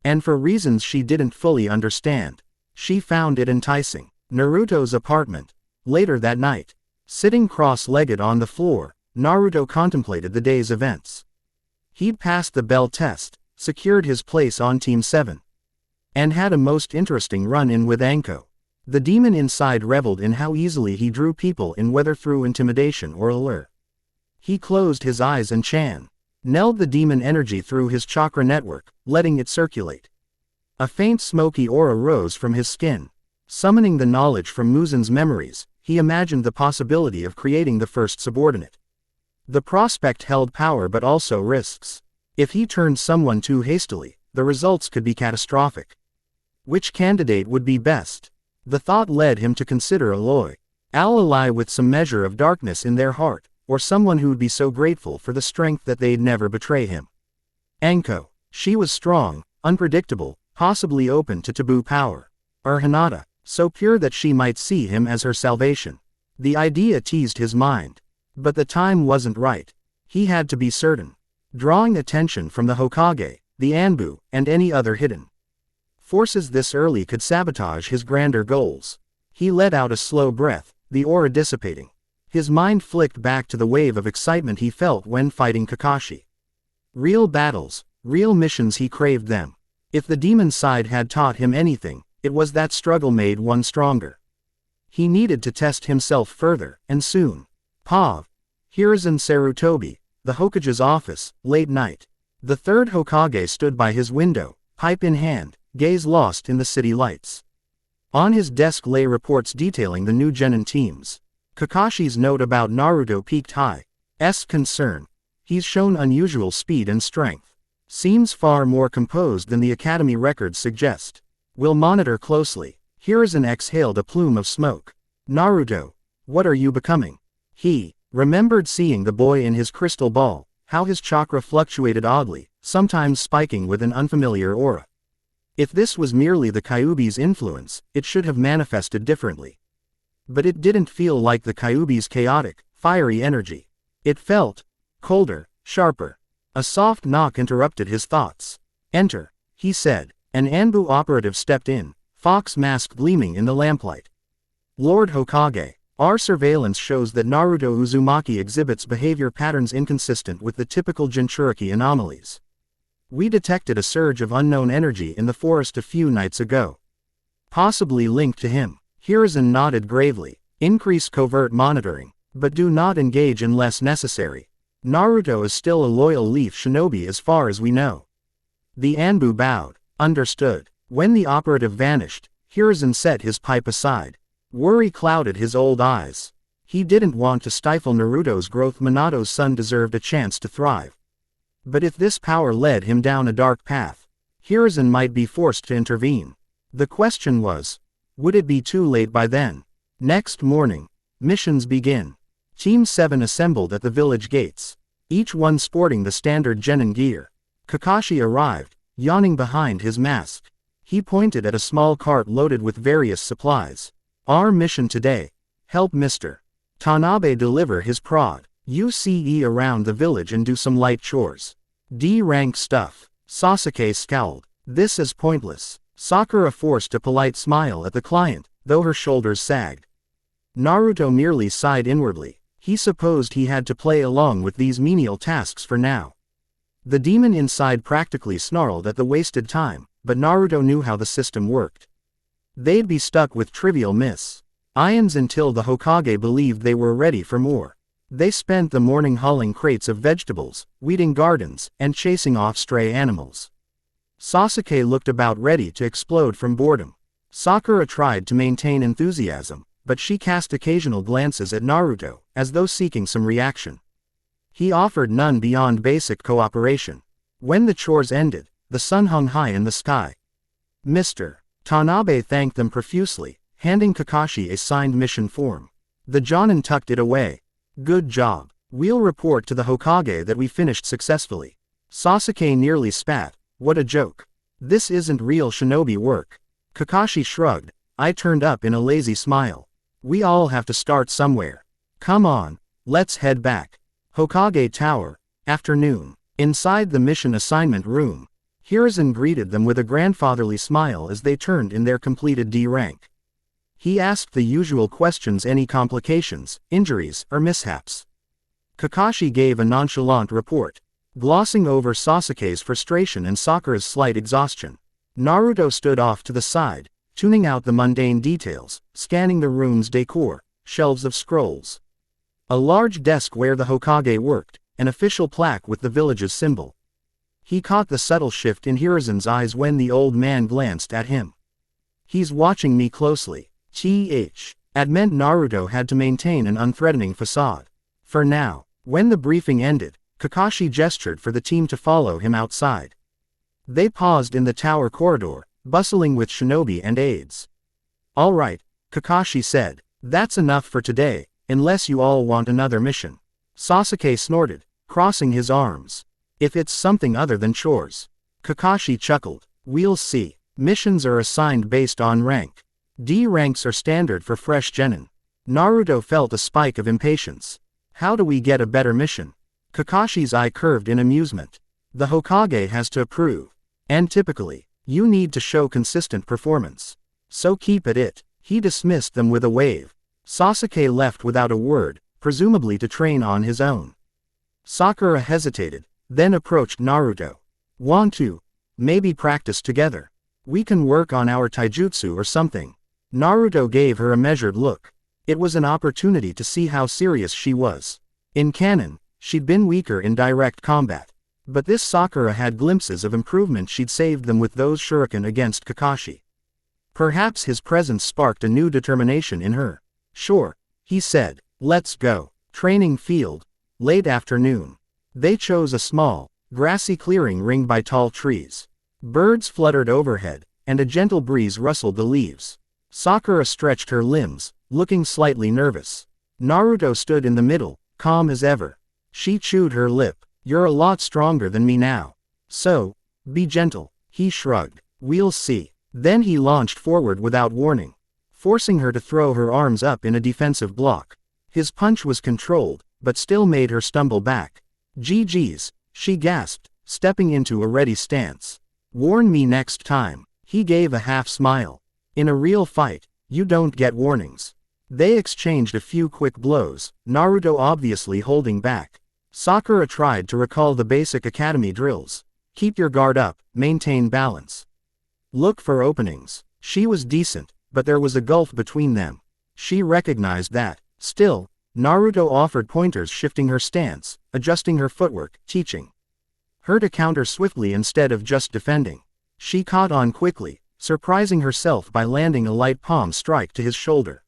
And for reasons she didn't fully understand, she found it enticing. Naruto's apartment. Later that night, sitting cross-legged on the floor, Naruto contemplated the day's events. He'd passed the bell test, secured his place on Team 7, and had a most interesting run-in with Anko. The demon inside reveled in how easily he drew people in, whether through intimidation or allure. He closed his eyes and channeled the demon energy through his chakra network, letting it circulate. A faint smoky aura rose from his skin. Summoning the knowledge from Muzan's memories, he imagined the possibility of creating the first subordinate. The prospect held power but also risks. If he turned someone too hastily, the results could be catastrophic. Which candidate would be best? The thought led him to consider an ally with some measure of darkness in their heart, or someone who would be so grateful for the strength that they'd never betray him. Anko. She was strong, unpredictable, possibly open to taboo power. Or Hinata, so pure that she might see him as her salvation. The idea teased his mind. But the time wasn't right. He had to be certain. Drawing attention from the Hokage, the Anbu, and any other hidden forces this early could sabotage his grander goals. He let out a slow breath, the aura dissipating. His mind flicked back to the wave of excitement he felt when fighting Kakashi. Real battles, real missions, he craved them. If the demon side had taught him anything, It was that struggle made one stronger. He needed to test himself further, and soon. Pav. Hiruzen Sarutobi, the Hokage's office, late night. The third Hokage stood by his window, pipe in hand, gaze lost in the city lights. On his desk lay reports detailing the new genin teams. Kakashi's note about Naruto piqued Hi's concern. He's shown unusual speed and strength. Seems far more composed than the academy records suggest. We'll monitor closely. Hiruzen exhaled a plume of smoke. Naruto, what are you becoming? He remembered seeing the boy in his crystal ball, how his chakra fluctuated oddly, sometimes spiking with an unfamiliar aura. If this was merely the Kyuubi's influence, it should have manifested differently. But it didn't feel like the Kyuubi's chaotic, fiery energy. It felt colder, sharper. A soft knock interrupted his thoughts. Enter, he said. An Anbu operative stepped in, fox mask gleaming in the lamplight. Lord Hokage, our surveillance shows that Naruto Uzumaki exhibits behavior patterns inconsistent with the typical Jinchuriki anomalies. We detected a surge of unknown energy in the forest a few nights ago. Possibly linked to him. Hiruzen nodded gravely. Increase covert monitoring, but do not engage unless necessary. Naruto is still a loyal leaf shinobi as far as we know. The Anbu bowed. Understood. When the operative vanished, Hiruzen set his pipe aside. Worry clouded his old eyes. He didn't want to stifle Naruto's growth. Minato's son deserved a chance to thrive. But if this power led him down a dark path, Hiruzen might be forced to intervene. The question was, would it be too late by then? Next morning, missions begin. Team 7 assembled at the village gates, each one sporting the standard genin gear. Kakashi arrived, yawning behind his mask. He pointed at a small cart loaded with various supplies. Our mission today, help Mr. Tanabe deliver his prod. UCE around the village and do some light chores. D-rank stuff. Sasuke scowled. This is pointless. Sakura forced a polite smile at the client, though her shoulders sagged. Naruto merely sighed inwardly. He supposed he had to play along with these menial tasks for now. The demon inside practically snarled at the wasted time, but Naruto knew how the system worked. They'd be stuck with trivial missions until the Hokage believed they were ready for more. They spent the morning hauling crates of vegetables, weeding gardens, and chasing off stray animals. Sasuke looked about ready to explode from boredom. Sakura tried to maintain enthusiasm, but she cast occasional glances at Naruto, as though seeking some reaction. He offered none beyond basic cooperation. When the chores ended, the sun hung high in the sky. Mr. Tanabe thanked them profusely, handing Kakashi a signed mission form. The Jonin tucked it away. Good job. We'll report to the Hokage that we finished successfully. Sasuke nearly spat. What a joke. This isn't real shinobi work. Kakashi shrugged. I turned up in a lazy smile. We all have to start somewhere. Come on, let's head back. Hokage Tower, afternoon. Inside the mission assignment room, Hiruzen greeted them with a grandfatherly smile as they turned in their completed D rank. He asked the usual questions: any complications, injuries, or mishaps. Kakashi gave a nonchalant report, glossing over Sasuke's frustration and Sakura's slight exhaustion. Naruto stood off to the side, tuning out the mundane details, scanning the room's decor, shelves of scrolls. A large desk where the Hokage worked, an official plaque with the village's symbol. He caught the subtle shift in Hiruzen's eyes when the old man glanced at him. He's watching me closely. That meant Naruto had to maintain an unthreatening facade. For now. When the briefing ended, Kakashi gestured for the team to follow him outside. They paused in the tower corridor, bustling with shinobi and aides. All right, Kakashi said. That's enough for today, unless you all want another mission. Sasuke snorted, crossing his arms. If it's something other than chores. Kakashi chuckled. We'll see. Missions are assigned based on rank. D ranks are standard for fresh genin. Naruto felt a spike of impatience. How do we get a better mission? Kakashi's eye curved in amusement. The Hokage has to approve. And typically, you need to show consistent performance. So keep at it. He dismissed them with a wave. Sasuke left without a word, presumably to train on his own. Sakura hesitated, then approached Naruto. Want to? Maybe practice together. We can work on our taijutsu or something. Naruto gave her a measured look. It was an opportunity to see how serious she was. In canon, she'd been weaker in direct combat. But this Sakura had glimpses of improvement. She'd saved them with those shuriken against Kakashi. Perhaps his presence sparked a new determination in her. Sure, he said, let's go. Training field. Late afternoon. They chose a small, grassy clearing ringed by tall trees. Birds fluttered overhead, and a gentle breeze rustled the leaves. Sakura stretched her limbs, looking slightly nervous. Naruto stood in the middle, calm as ever. She chewed her lip. You're a lot stronger than me now. So, be gentle. He shrugged. We'll see. Then he launched forward without warning, forcing her to throw her arms up in a defensive block. His punch was controlled, but still made her stumble back. GG's, she gasped, stepping into a ready stance. Warn me next time. He gave a half smile. In a real fight, you don't get warnings. They exchanged a few quick blows, Naruto obviously holding back. Sakura tried to recall the basic academy drills. Keep your guard up, maintain balance. Look for openings. She was decent, but there was a gulf between them. She recognized that. Still, Naruto offered pointers, shifting her stance, adjusting her footwork, teaching her to counter swiftly instead of just defending. She caught on quickly, surprising herself by landing a light palm strike to his shoulder.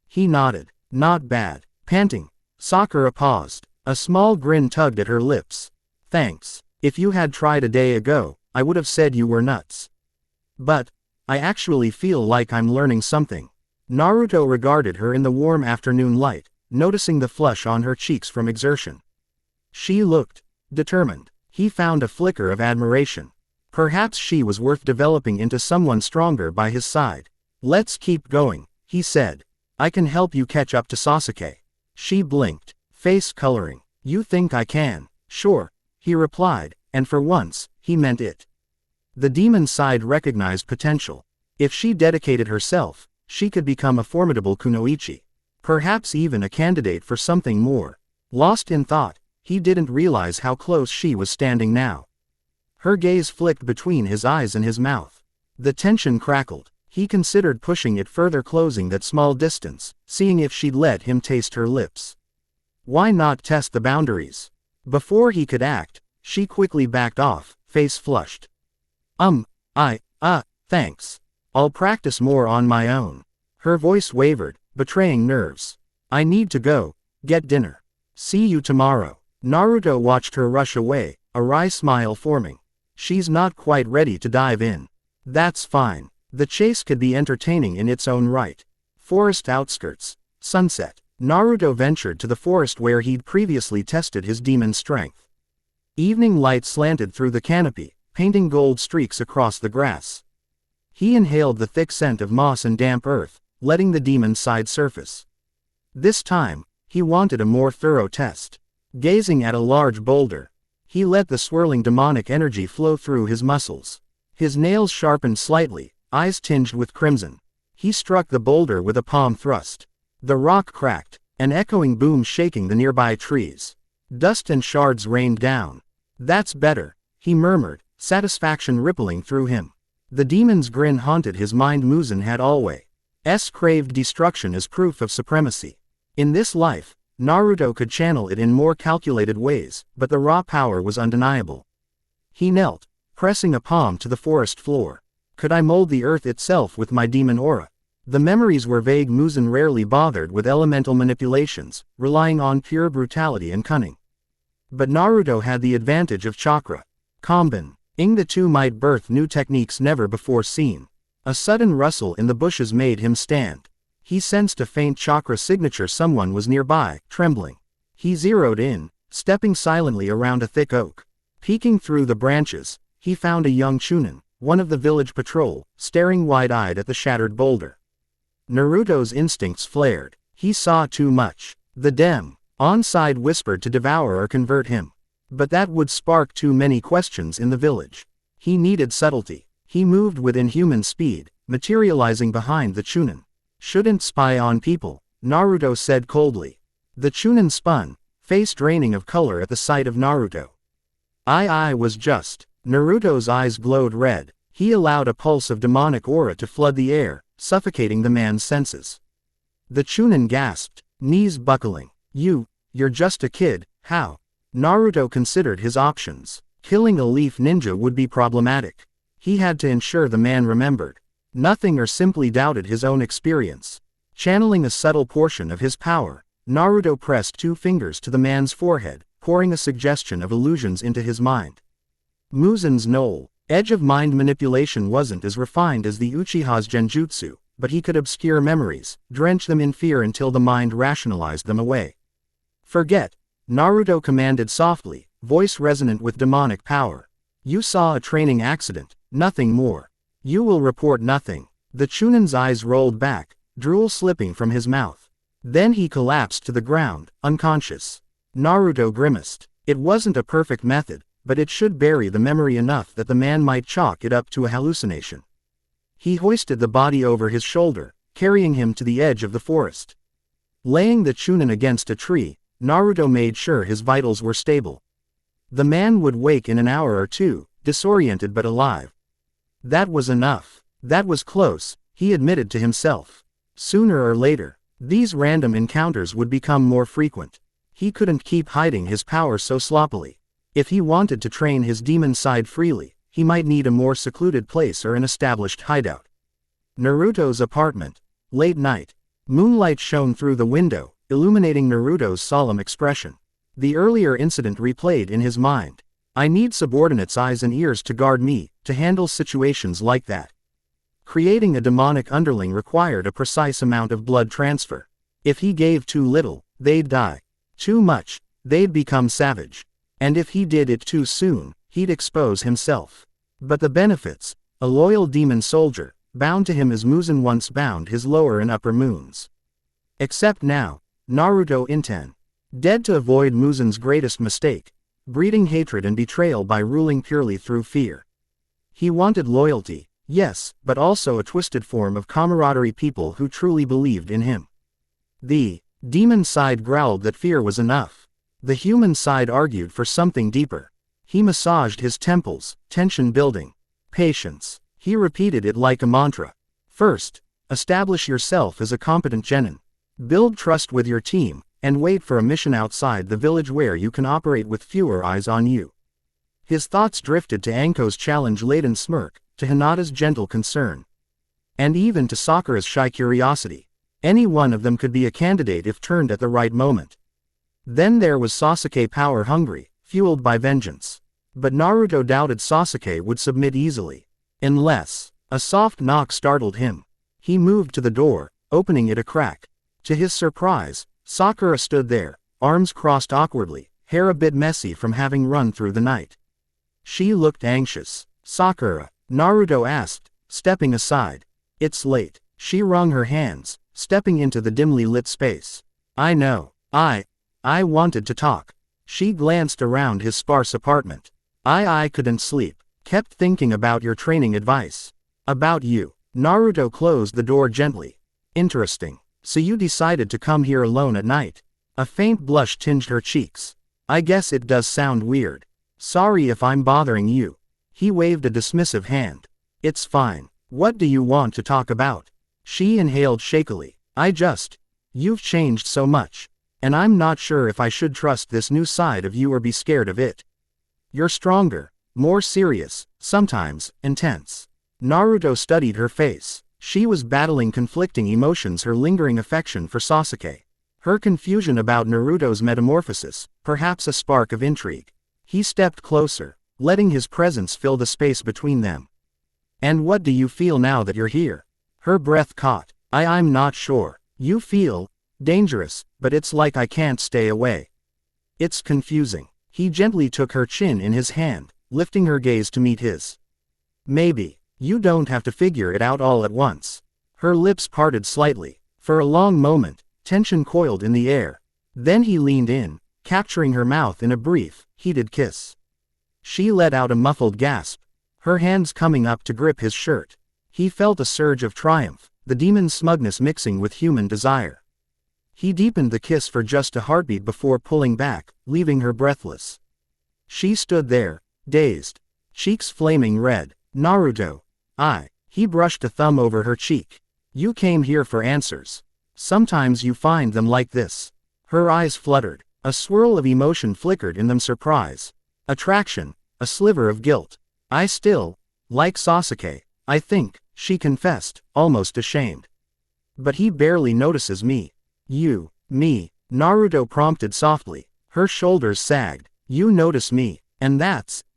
He nodded. Not bad. Panting, Sakura paused. A small grin tugged at her lips. Thanks. If you had tried a day ago, I would have said you were nuts. But I actually feel like I'm learning something. Naruto regarded her in the warm afternoon light, noticing the flush on her cheeks from exertion. She looked determined. He found a flicker of admiration. Perhaps she was worth developing into someone stronger by his side. Let's keep going, he said. I can help you catch up to Sasuke. She blinked, face coloring. You think I can? Sure, he replied, and for once, he meant it. The demon side recognized potential. If she dedicated herself, she could become a formidable kunoichi. Perhaps even a candidate for something more. Lost in thought, he didn't realize how close she was standing now. Her gaze flicked between his eyes and his mouth. The tension crackled. He considered pushing it further, closing that small distance, seeing if she'd let him taste her lips. Why not test the boundaries? Before he could act, she quickly backed off, face flushed. Thanks. I'll practice more on my own. Her voice wavered, betraying nerves. I need to go, get dinner. See you tomorrow. Naruto watched her rush away, a wry smile forming. She's not quite ready to dive in. That's fine. The chase could be entertaining in its own right. Forest outskirts. Sunset. Naruto ventured to the forest where he'd previously tested his demon strength. Evening light slanted through the canopy, painting gold streaks across the grass. He inhaled the thick scent of moss and damp earth, letting the demon's side surface. This time, he wanted a more thorough test. Gazing at a large boulder, he let the swirling demonic energy flow through his muscles. His nails sharpened slightly, eyes tinged with crimson. He struck the boulder with a palm thrust. The rock cracked, an echoing boom shaking the nearby trees. Dust and shards rained down. That's better, he murmured, satisfaction rippling through him. The demon's grin haunted his mind. Muzan had always craved destruction as proof of supremacy. In this life, Naruto could channel it in more calculated ways, but the raw power was undeniable. He knelt, pressing a palm to the forest floor. Could I mold the earth itself with my demon aura? The memories were vague. Muzan rarely bothered with elemental manipulations, relying on pure brutality and cunning. But Naruto had the advantage of chakra. Combine. The two might birth new techniques never before seen. A sudden rustle in the bushes made him stand. He sensed a faint chakra signature. Someone was nearby, trembling. He zeroed in, stepping silently around a thick oak. Peeking through the branches, he found a young chunin, one of the village patrol, staring wide-eyed at the shattered boulder. Naruto's instincts flared. He saw too much. The on side whispered to devour or convert him. But that would spark too many questions in the village. He needed subtlety. He moved with inhuman speed, materializing behind the chunin. Shouldn't spy on people, Naruto said coldly. The chunin spun, face draining of color at the sight of Naruto. I was just. Naruto's eyes glowed red. He allowed a pulse of demonic aura to flood the air, suffocating the man's senses. The Chunin gasped, knees buckling. You're just a kid, how? Naruto considered his options. Killing a leaf ninja would be problematic. He had to ensure the man remembered nothing or simply doubted his own experience. Channeling a subtle portion of his power, Naruto pressed 2 fingers to the man's forehead, pouring a suggestion of illusions into his mind. Muzan's knoll. Edge of mind manipulation wasn't as refined as the Uchiha's genjutsu, but he could obscure memories, drench them in fear until the mind rationalized them away. Forget, Naruto commanded softly, voice resonant with demonic power. You saw a training accident, nothing more. You will report nothing. The Chunin's eyes rolled back, drool slipping from his mouth. Then he collapsed to the ground, unconscious. Naruto grimaced. It wasn't a perfect method, but it should bury the memory enough that the man might chalk it up to a hallucination. He hoisted the body over his shoulder, carrying him to the edge of the forest. Laying the Chunin against a tree, Naruto made sure his vitals were stable. The man would wake in an hour or 2, disoriented but alive. That was enough. That was close, he admitted to himself. Sooner or later, these random encounters would become more frequent. He couldn't keep hiding his power so sloppily. If he wanted to train his demon side freely, he might need a more secluded place or an established hideout. Naruto's apartment. Late night. Moonlight shone through the window, illuminating Naruto's solemn expression. The earlier incident replayed in his mind. I need subordinates' eyes and ears to guard me, to handle situations like that. Creating a demonic underling required a precise amount of blood transfer. If he gave too little, they'd die. Too much, they'd become savage. And if he did it too soon, he'd expose himself. But the benefits, a loyal demon soldier, bound to him as Muzan once bound his lower and upper moons. Except now, Naruto Inten. Dead to avoid Muzan's greatest mistake, breeding hatred and betrayal by ruling purely through fear. He wanted loyalty, yes, but also a twisted form of camaraderie, people who truly believed in him. The demon side growled that fear was enough. The human side argued for something deeper. He massaged his temples, tension building. Patience. He repeated it like a mantra. First, establish yourself as a competent genin. Build trust with your team, and wait for a mission outside the village where you can operate with fewer eyes on you. His thoughts drifted to Anko's challenge-laden smirk, to Hinata's gentle concern, and even to Sakura's shy curiosity. Any one of them could be a candidate if turned at the right moment. Then there was Sasuke, power-hungry, fueled by vengeance. But Naruto doubted Sasuke would submit easily. Unless, a soft knock startled him. He moved to the door, opening it a crack. To his surprise, Sakura stood there, arms crossed awkwardly, hair a bit messy from having run through the night. She looked anxious. Sakura, Naruto asked, stepping aside. It's late. She wrung her hands, stepping into the dimly lit space. I know. I wanted to talk. She glanced around his sparse apartment. I couldn't sleep. Kept thinking about your training advice. About you. Naruto closed the door gently. Interesting. So you decided to come here alone at night. A faint blush tinged her cheeks. I guess it does sound weird. Sorry if I'm bothering you. He waved a dismissive hand. It's fine. What do you want to talk about? She inhaled shakily. You've changed so much. And I'm not sure if I should trust this new side of you or be scared of it. You're stronger, more serious, sometimes, intense. Naruto studied her face. She was battling conflicting emotions, her lingering affection for Sasuke. Her confusion about Naruto's metamorphosis, perhaps a spark of intrigue. He stepped closer, letting his presence fill the space between them. And what do you feel now that you're here? Her breath caught. I'm not sure. You feel dangerous, but it's like I can't stay away. It's confusing. He gently took her chin in his hand, lifting her gaze to meet his. Maybe. You don't have to figure it out all at once. Her lips parted slightly. For a long moment, tension coiled in the air. Then he leaned in, capturing her mouth in a brief, heated kiss. She let out a muffled gasp, her hands coming up to grip his shirt. He felt a surge of triumph, the demon's smugness mixing with human desire. He deepened the kiss for just a heartbeat before pulling back, leaving her breathless. She stood there, dazed, cheeks flaming red. Naruto, He brushed a thumb over her cheek. You came here for answers. Sometimes you find them like this. Her eyes fluttered. A swirl of emotion flickered in them: surprise, attraction, a sliver of guilt. I still like Sasuke, I think, she confessed, almost ashamed. But he barely notices me. Me, Naruto prompted softly. Her shoulders sagged. You notice me, and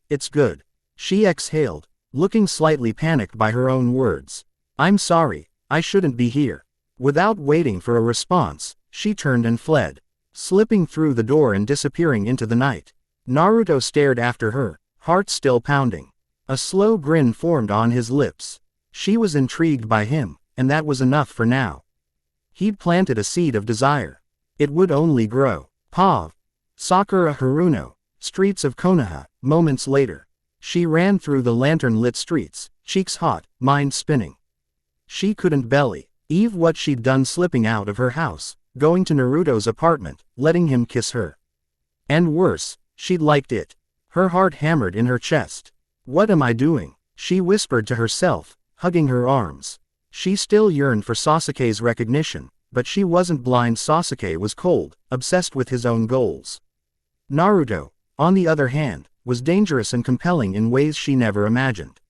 it's good. She exhaled, looking slightly panicked by her own words. I'm sorry, I shouldn't be here. Without waiting for a response, she turned and fled, slipping through the door and disappearing into the night. Naruto stared after her, heart still pounding. A slow grin formed on his lips. She was intrigued by him, and that was enough for now. He'd planted a seed of desire. It would only grow. Sakura Haruno, streets of Konoha. Moments later, she ran through the lantern-lit streets, cheeks hot, mind spinning. She couldn't believe what she'd done, slipping out of her house, going to Naruto's apartment, letting him kiss her. And worse, she'd liked it. Her heart hammered in her chest. What am I doing? She whispered to herself, hugging her arms. She still yearned for Sasuke's recognition, but she wasn't blind. Sasuke was cold, obsessed with his own goals. Naruto, on the other hand, was dangerous and compelling in ways she never imagined.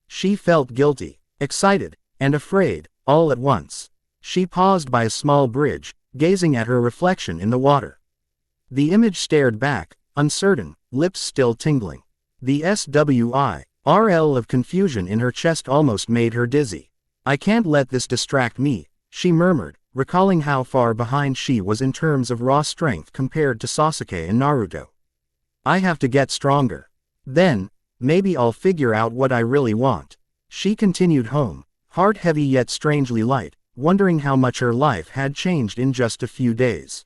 She felt guilty, excited, and afraid, all at once. She paused by a small bridge, gazing at her reflection in the water. The image stared back, uncertain, lips still tingling. The SWIRL of confusion in her chest almost made her dizzy. I can't let this distract me, she murmured, recalling how far behind she was in terms of raw strength compared to Sasuke and Naruto. I have to get stronger. Then, maybe I'll figure out what I really want. She continued home, heart heavy yet strangely light, wondering how much her life had changed in just a few days.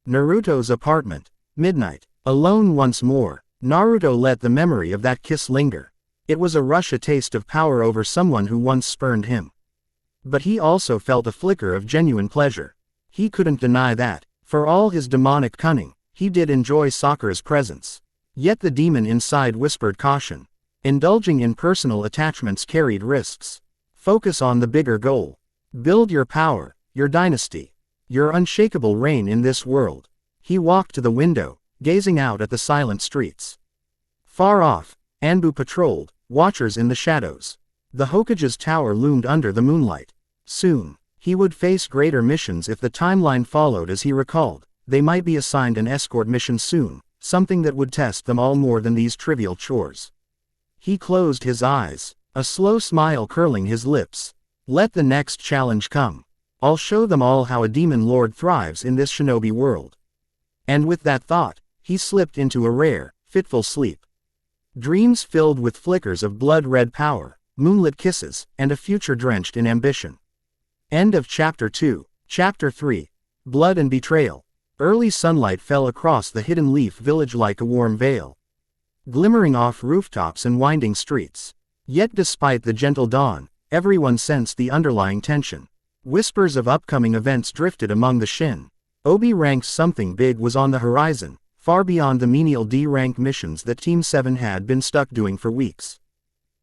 Naruto's apartment. Midnight. Alone once more, Naruto let the memory of that kiss linger. It was a rush, a taste of power over someone who once spurned him. But he also felt a flicker of genuine pleasure. He couldn't deny that, for all his demonic cunning, he did enjoy Sakura's presence. Yet the demon inside whispered caution. Indulging in personal attachments carried risks. Focus on the bigger goal. Build your power, your dynasty, your unshakable reign in this world. He walked to the window, gazing out at the silent streets. Far off, Anbu patrolled, watchers in the shadows. The Hokage's tower loomed under the moonlight. Soon, he would face greater missions if the timeline followed as he recalled. They might be assigned an escort mission soon, something that would test them all more than these trivial chores. He closed his eyes, a slow smile curling his lips. Let the next challenge come. I'll show them all how a demon lord thrives in this shinobi world. And with that thought, he slipped into a rare, fitful sleep. Dreams filled with flickers of blood-red power, moonlit kisses, and a future drenched in ambition. End of Chapter 2. Chapter 3. Blood and Betrayal. Early sunlight fell across the hidden leaf village like a warm veil, glimmering off rooftops and winding streets. Yet despite the gentle dawn, everyone sensed the underlying tension. Whispers of upcoming events drifted among the Obi ranks. Something big was on the horizon, far beyond the menial D-rank missions that Team 7 had been stuck doing for weeks.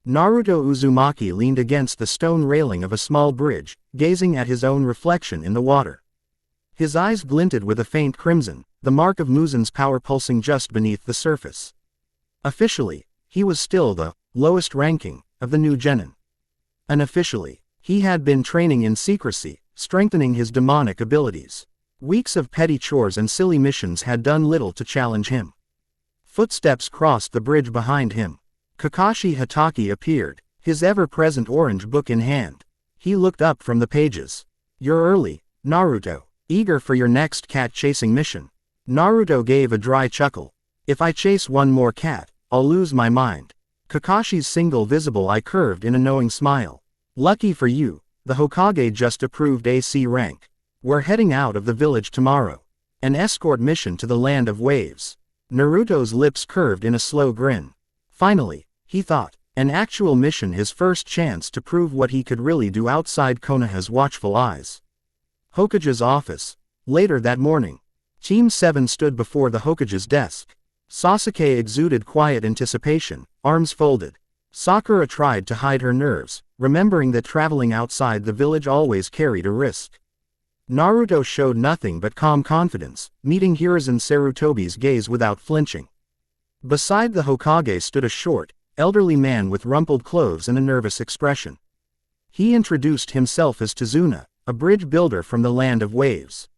Naruto Uzumaki leaned against the stone railing of a small bridge, gazing at his own reflection in the water. His eyes glinted with a faint crimson, the mark of Muzan's power pulsing just beneath the surface. Officially, he was still the lowest ranking of the new genin. Unofficially, he had been training in secrecy, strengthening his demonic abilities. Weeks of petty chores and silly missions had done little to challenge him. Footsteps crossed the bridge behind him. Kakashi Hatake appeared, his ever-present orange book in hand. He looked up from the pages. You're early, Naruto. Eager for your next cat-chasing mission. Naruto gave a dry chuckle. If I chase one more cat, I'll lose my mind. Kakashi's single visible eye curved in a knowing smile. Lucky for you, the Hokage just approved AC rank. We're heading out of the village tomorrow. An escort mission to the land of waves. Naruto's lips curved in a slow grin. Finally, he thought, an actual mission, his first chance to prove what he could really do outside Konoha's watchful eyes. Hokage's office. Later that morning, Team 7 stood before the Hokage's desk. Sasuke exuded quiet anticipation, arms folded. Sakura tried to hide her nerves, remembering that traveling outside the village always carried a risk. Naruto showed nothing but calm confidence, meeting Hiruzen Sarutobi's gaze without flinching. Beside the Hokage stood a short, elderly man with rumpled clothes and a nervous expression. He introduced himself as Tazuna, a bridge builder from the land of waves.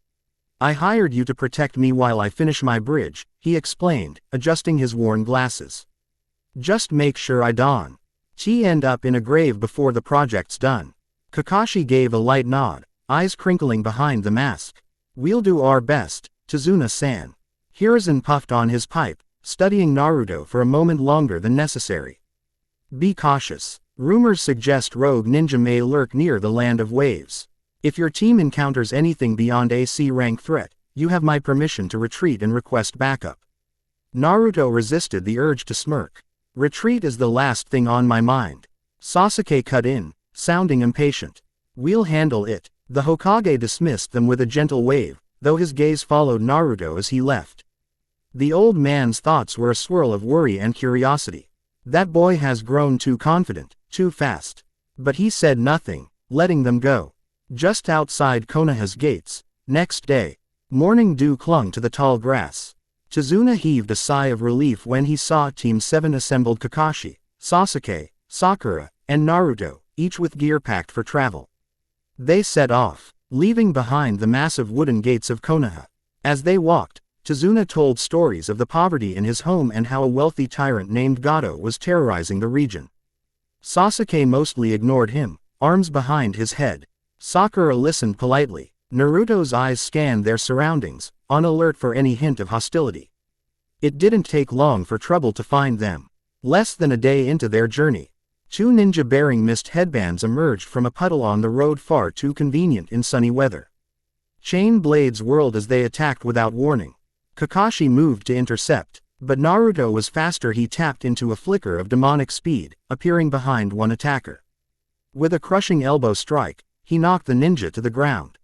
"I hired you to protect me while I finish my bridge," he explained, adjusting his worn glasses. "Just make sure I don't end up in a grave before the project's done." Kakashi gave a light nod, eyes crinkling behind the mask. "We'll do our best, Tazuna-san." Hiruzen puffed on his pipe, studying Naruto for a moment longer than necessary. "Be cautious. Rumors suggest rogue ninja may lurk near the land of waves. If your team encounters anything beyond AC rank threat, you have my permission to retreat and request backup." Naruto resisted the urge to smirk. "Retreat is the last thing on my mind." Sasuke cut in, sounding impatient. "We'll handle it." The Hokage dismissed them with a gentle wave, though his gaze followed Naruto as he left. The old man's thoughts were a swirl of worry and curiosity. That boy has grown too confident, too fast. But he said nothing, letting them go. Just outside Konoha's gates, next day, morning dew clung to the tall grass. Tazuna heaved a sigh of relief when he saw Team 7 assembled: Kakashi, Sasuke, Sakura, and Naruto, each with gear packed for travel. They set off, leaving behind the massive wooden gates of Konoha. As they walked, Tazuna told stories of the poverty in his home and how a wealthy tyrant named Gato was terrorizing the region. Sasuke mostly ignored him, arms behind his head. Sakura listened politely. Naruto's eyes scanned their surroundings, on alert for any hint of hostility. It didn't take long for trouble to find them. Less than a day into their journey, two ninja bearing mist headbands emerged from a puddle on the road, far too convenient in sunny weather. Chain blades whirled as they attacked without warning. Kakashi moved to intercept, but Naruto was faster. He tapped into a flicker of demonic speed, appearing behind one attacker. With a crushing elbow strike, he knocked the ninja to the ground.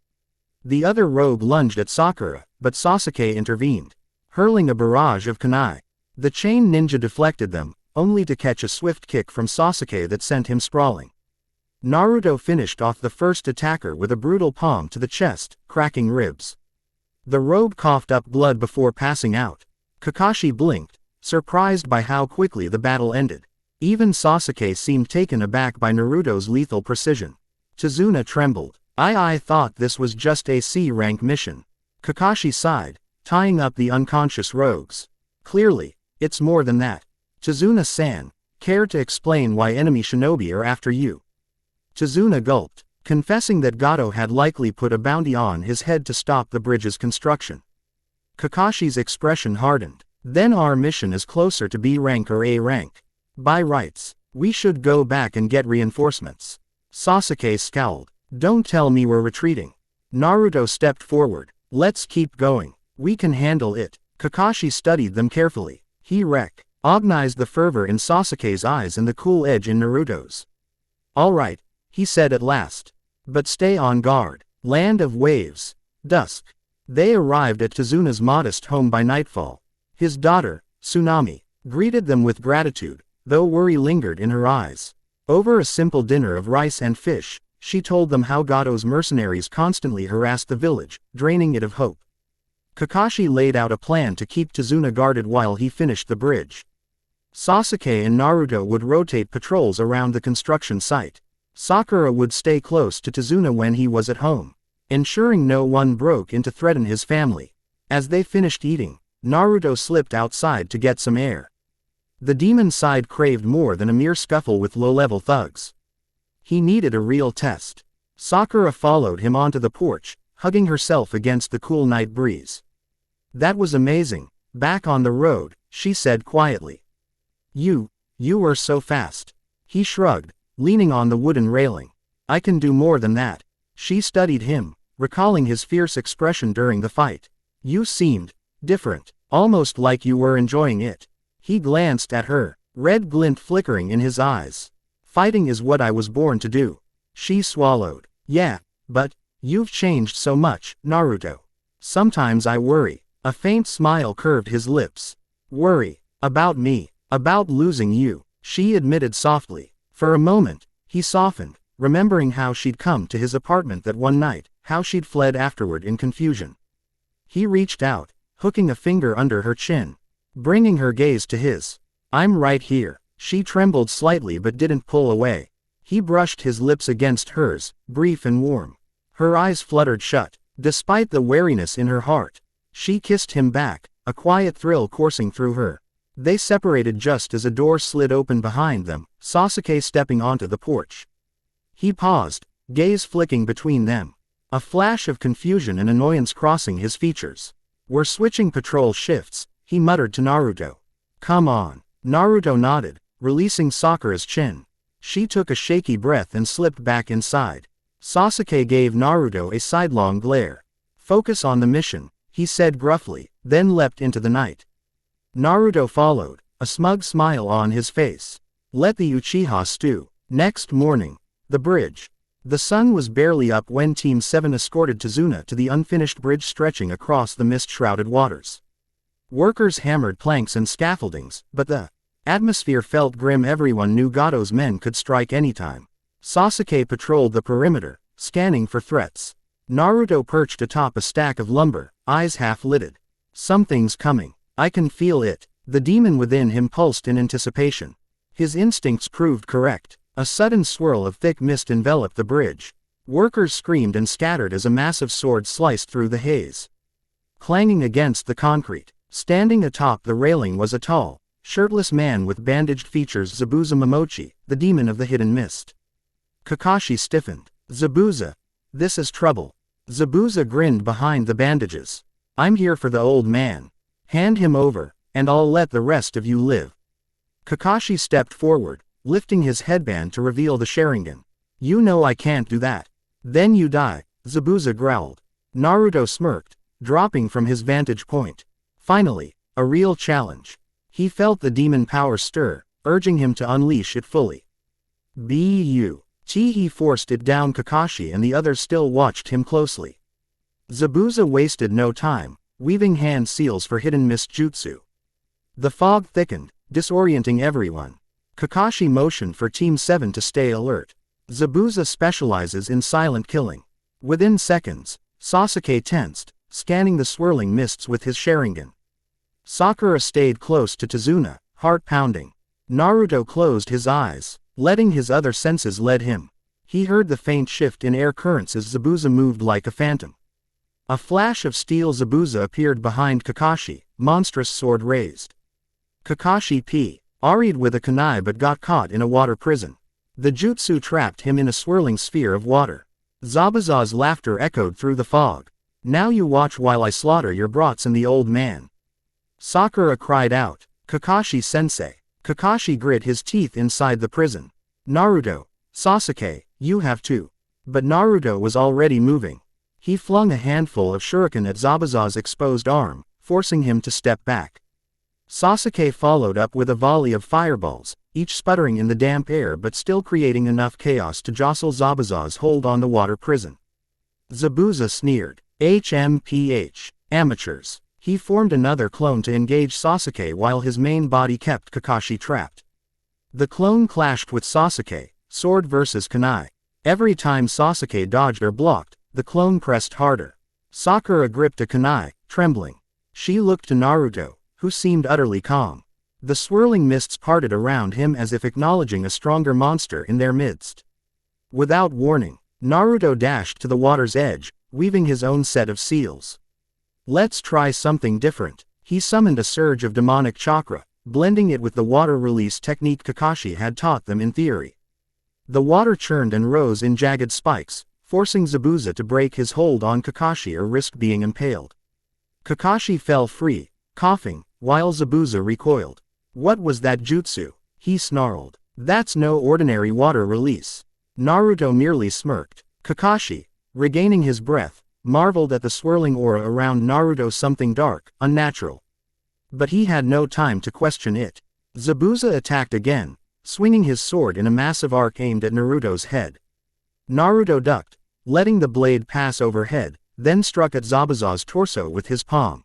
The other rogue lunged at Sakura, but Sasuke intervened, hurling a barrage of kunai. The chain ninja deflected them, only to catch a swift kick from Sasuke that sent him sprawling. Naruto finished off the first attacker with a brutal palm to the chest, cracking ribs. The rogue coughed up blood before passing out. Kakashi blinked, surprised by how quickly the battle ended. Even Sasuke seemed taken aback by Naruto's lethal precision. Tazuna trembled. I thought this was just a C-rank mission." Kakashi sighed, tying up the unconscious rogues. "Clearly, it's more than that. Tazuna-san, care to explain why enemy shinobi are after you?" Tazuna gulped, confessing that Gato had likely put a bounty on his head to stop the bridge's construction. Kakashi's expression hardened. "Then our mission is closer to B rank or A rank. By rights, we should go back and get reinforcements." Sasuke scowled. "Don't tell me we're retreating." Naruto stepped forward. "Let's keep going. We can handle it." Kakashi studied them carefully. He recognized the fervor in Sasuke's eyes and the cool edge in Naruto's. "All right," he said at last. "But stay on guard." Land of waves. Dusk. They arrived at Tazuna's modest home by nightfall. His daughter, Tsunami, greeted them with gratitude, though worry lingered in her eyes. Over a simple dinner of rice and fish, she told them how Gato's mercenaries constantly harassed the village, draining it of hope. Kakashi laid out a plan to keep Tazuna guarded while he finished the bridge. Sasuke and Naruto would rotate patrols around the construction site. Sakura would stay close to Tazuna when he was at home, ensuring no one broke in to threaten his family. As they finished eating, Naruto slipped outside to get some air. The demon side craved more than a mere scuffle with low-level thugs. He needed a real test. Sakura followed him onto the porch, hugging herself against the cool night breeze. "That was amazing. Back on the road," she said quietly. You were so fast." He shrugged, leaning on the wooden railing. "I can do more than that." She studied him, recalling his fierce expression during the fight. "You seemed different, almost like you were enjoying it." He glanced at her, red glint flickering in his eyes. "Fighting is what I was born to do." She swallowed. "Yeah, but you've changed so much, Naruto. Sometimes I worry." A faint smile curved his lips. "Worry? About me? About losing you?" she admitted softly. For a moment, he softened, remembering how she'd come to his apartment that one night, how she'd fled afterward in confusion. He reached out, hooking a finger under her chin, bringing her gaze to his. I'm right here. She trembled slightly but didn't pull away. He brushed his lips against hers, brief and warm. Her eyes fluttered shut, despite the wariness in her heart. She kissed him back, a quiet thrill coursing through her. They separated just as a door slid open behind them, Sasuke stepping onto the porch. He paused, gaze flicking between them. A flash of confusion and annoyance crossing his features. We're switching patrol shifts, he muttered to Naruto. Come on. Naruto nodded, releasing Sakura's chin. She took a shaky breath and slipped back inside. Sasuke gave Naruto a sidelong glare. Focus on the mission, he said gruffly, then leapt into the night. Naruto followed, a smug smile on his face. Let the Uchiha stew. Next morning, the bridge. The sun was barely up when Team 7 escorted Tazuna to the unfinished bridge stretching across the mist-shrouded waters. Workers hammered planks and scaffoldings, but the atmosphere felt grim. Everyone knew Gato's men could strike anytime. Sasuke patrolled the perimeter, scanning for threats. Naruto perched atop a stack of lumber, eyes half-lidded. Something's coming. I can feel it. The demon within him pulsed in anticipation. His instincts proved correct. A sudden swirl of thick mist enveloped the bridge. Workers screamed and scattered as a massive sword sliced through the haze. Clanging against the concrete, standing atop the railing was a tall, shirtless man with bandaged features. Zabuza Momochi, the demon of the hidden mist. Kakashi stiffened. Zabuza. This is trouble. Zabuza grinned behind the bandages. I'm here for the old man. Hand him over, and I'll let the rest of you live. Kakashi stepped forward, lifting his headband to reveal the Sharingan. You know I can't do that. Then you die, Zabuza growled. Naruto smirked, dropping from his vantage point. Finally, a real challenge. He felt the demon power stir, urging him to unleash it fully. He forced it down. Kakashi and the others still watched him closely. Zabuza wasted no time, weaving hand seals for hidden mist jutsu. The fog thickened, disorienting everyone. Kakashi motioned for Team 7 to stay alert. Zabuza specializes in silent killing. Within seconds, Sasuke tensed, scanning the swirling mists with his Sharingan. Sakura stayed close to Tazuna, heart pounding. Naruto closed his eyes, letting his other senses lead him. He heard the faint shift in air currents as Zabuza moved like a phantom. A flash of steel. Zabuza appeared behind Kakashi, monstrous sword raised. Kakashi Aried with a kunai but got caught in a water prison. The jutsu trapped him in a swirling sphere of water. Zabuza's laughter echoed through the fog. Now you watch while I slaughter your brats and the old man. Sakura cried out, Kakashi-sensei. Kakashi grit his teeth inside the prison. Naruto, Sasuke, you have to. But Naruto was already moving. He flung a handful of shuriken at Zabuza's exposed arm, forcing him to step back. Sasuke followed up with a volley of fireballs, each sputtering in the damp air but still creating enough chaos to jostle Zabuza's hold on the water prison. Zabuza sneered. HMPH. Amateurs. He formed another clone to engage Sasuke while his main body kept Kakashi trapped. The clone clashed with Sasuke, sword versus kunai. Every time Sasuke dodged or blocked, the clone pressed harder. Sakura gripped a kunai, trembling. She looked to Naruto, who seemed utterly calm. The swirling mists parted around him as if acknowledging a stronger monster in their midst. Without warning, Naruto dashed to the water's edge, weaving his own set of seals. Let's try something different. He summoned a surge of demonic chakra, blending it with the water release technique Kakashi had taught them in theory. The water churned and rose in jagged spikes, forcing Zabuza to break his hold on Kakashi or risk being impaled. Kakashi fell free, coughing, while Zabuza recoiled. What was that jutsu? He snarled. That's no ordinary water release. Naruto merely smirked. Kakashi, regaining his breath, marveled at the swirling aura around Naruto. Something dark, unnatural. But he had no time to question it. Zabuza attacked again, swinging his sword in a massive arc aimed at Naruto's head. Naruto ducked, letting the blade pass overhead, then struck at Zabuza's torso with his palm.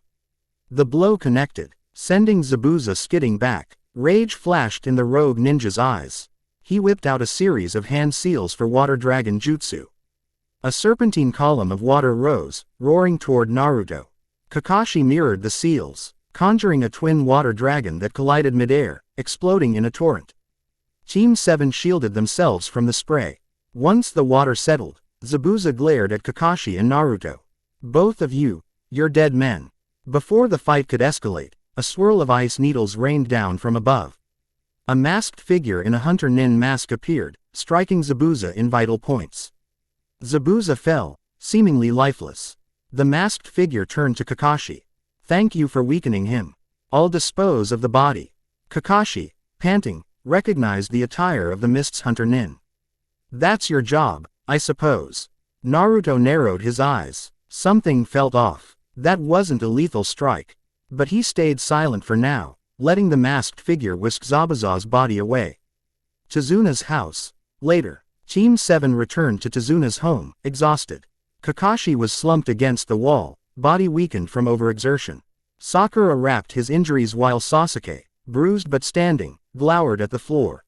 The blow connected, sending Zabuza skidding back. Rage flashed in the rogue ninja's eyes. He whipped out a series of hand seals for water dragon jutsu. A serpentine column of water rose, roaring toward Naruto. Kakashi mirrored the seals, conjuring a twin water dragon that collided midair, exploding in a torrent. Team 7 shielded themselves from the spray. Once the water settled, Zabuza glared at Kakashi and Naruto. Both of you, you're dead men. Before the fight could escalate, a swirl of ice needles rained down from above. A masked figure in a hunter nin mask appeared, striking Zabuza in vital points. Zabuza fell, seemingly lifeless. The masked figure turned to Kakashi. Thank you for weakening him. I'll dispose of the body. Kakashi, panting, recognized the attire of the Mist's hunter nin. That's your job, I suppose. Naruto narrowed his eyes. Something felt off. That wasn't a lethal strike. But he stayed silent for now, letting the masked figure whisk Zabuza's body away. Tezuna's house. Later, Team 7 returned to Tezuna's home, exhausted. Kakashi was slumped against the wall, body weakened from overexertion. Sakura wrapped his injuries while Sasuke, bruised but standing, glowered at the floor.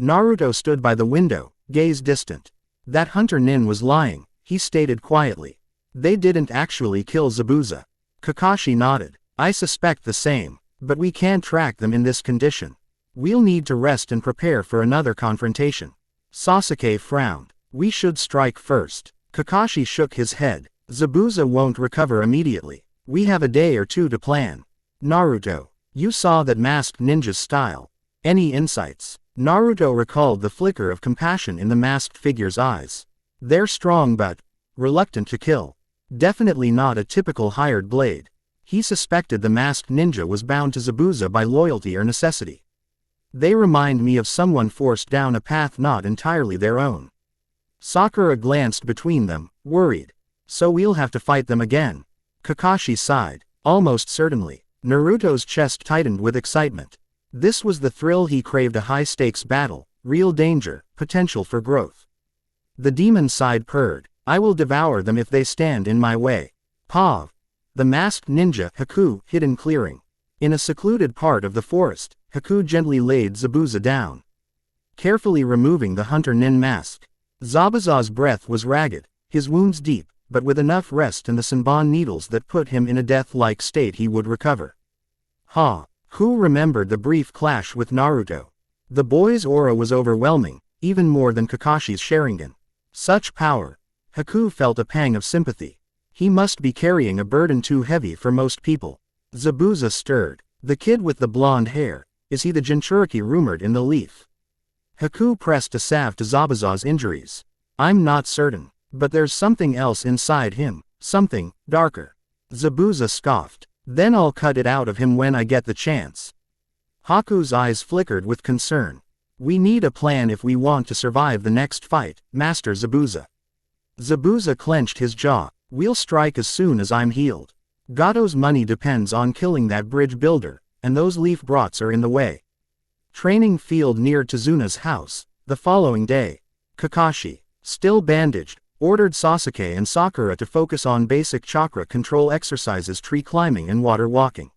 Naruto stood by the window, gaze distant. That hunter nin was lying, he stated quietly. They didn't actually kill Zabuza. Kakashi nodded. I suspect the same, but we can't track them in this condition. We'll need to rest and prepare for another confrontation. Sasuke frowned. We should strike first. Kakashi shook his head. Zabuza won't recover immediately. We have a day or two to plan. Naruto, you saw that masked ninja's style. Any insights? Naruto recalled the flicker of compassion in the masked figure's eyes. They're strong but reluctant to kill. Definitely not a typical hired blade. He suspected the masked ninja was bound to Zabuza by loyalty or necessity. They remind me of someone forced down a path not entirely their own. Sakura glanced between them, worried. So we'll have to fight them again. Kakashi sighed. Almost certainly. Naruto's chest tightened with excitement. This was the thrill he craved, a high-stakes battle, real danger, potential for growth. The demon side purred. I will devour them if they stand in my way. Pav. The masked ninja, Haku, hid in clearing. In a secluded part of the forest, Haku gently laid Zabuza down, carefully removing the hunter nin mask. Zabuza's breath was ragged, his wounds deep, but with enough rest and the Senbon needles that put him in a death-like state he would recover. Haku remembered the brief clash with Naruto. The boy's aura was overwhelming, even more than Kakashi's Sharingan. Such power. Haku felt a pang of sympathy. He must be carrying a burden too heavy for most people. Zabuza stirred. The kid with the blonde hair, is he the Jinchuriki rumored in the leaf? Haku pressed a salve to Zabuza's injuries. I'm not certain, but there's something else inside him, something darker. Zabuza scoffed. Then I'll cut it out of him when I get the chance. Haku's eyes flickered with concern. We need a plan if we want to survive the next fight, Master Zabuza. Zabuza clenched his jaw. We'll strike as soon as I'm healed. Gato's money depends on killing that bridge builder, and those leaf brats are in the way. Training field near Tezuna's house. The following day, Kakashi, still bandaged, ordered Sasuke and Sakura to focus on basic chakra control exercises, tree climbing and water walking.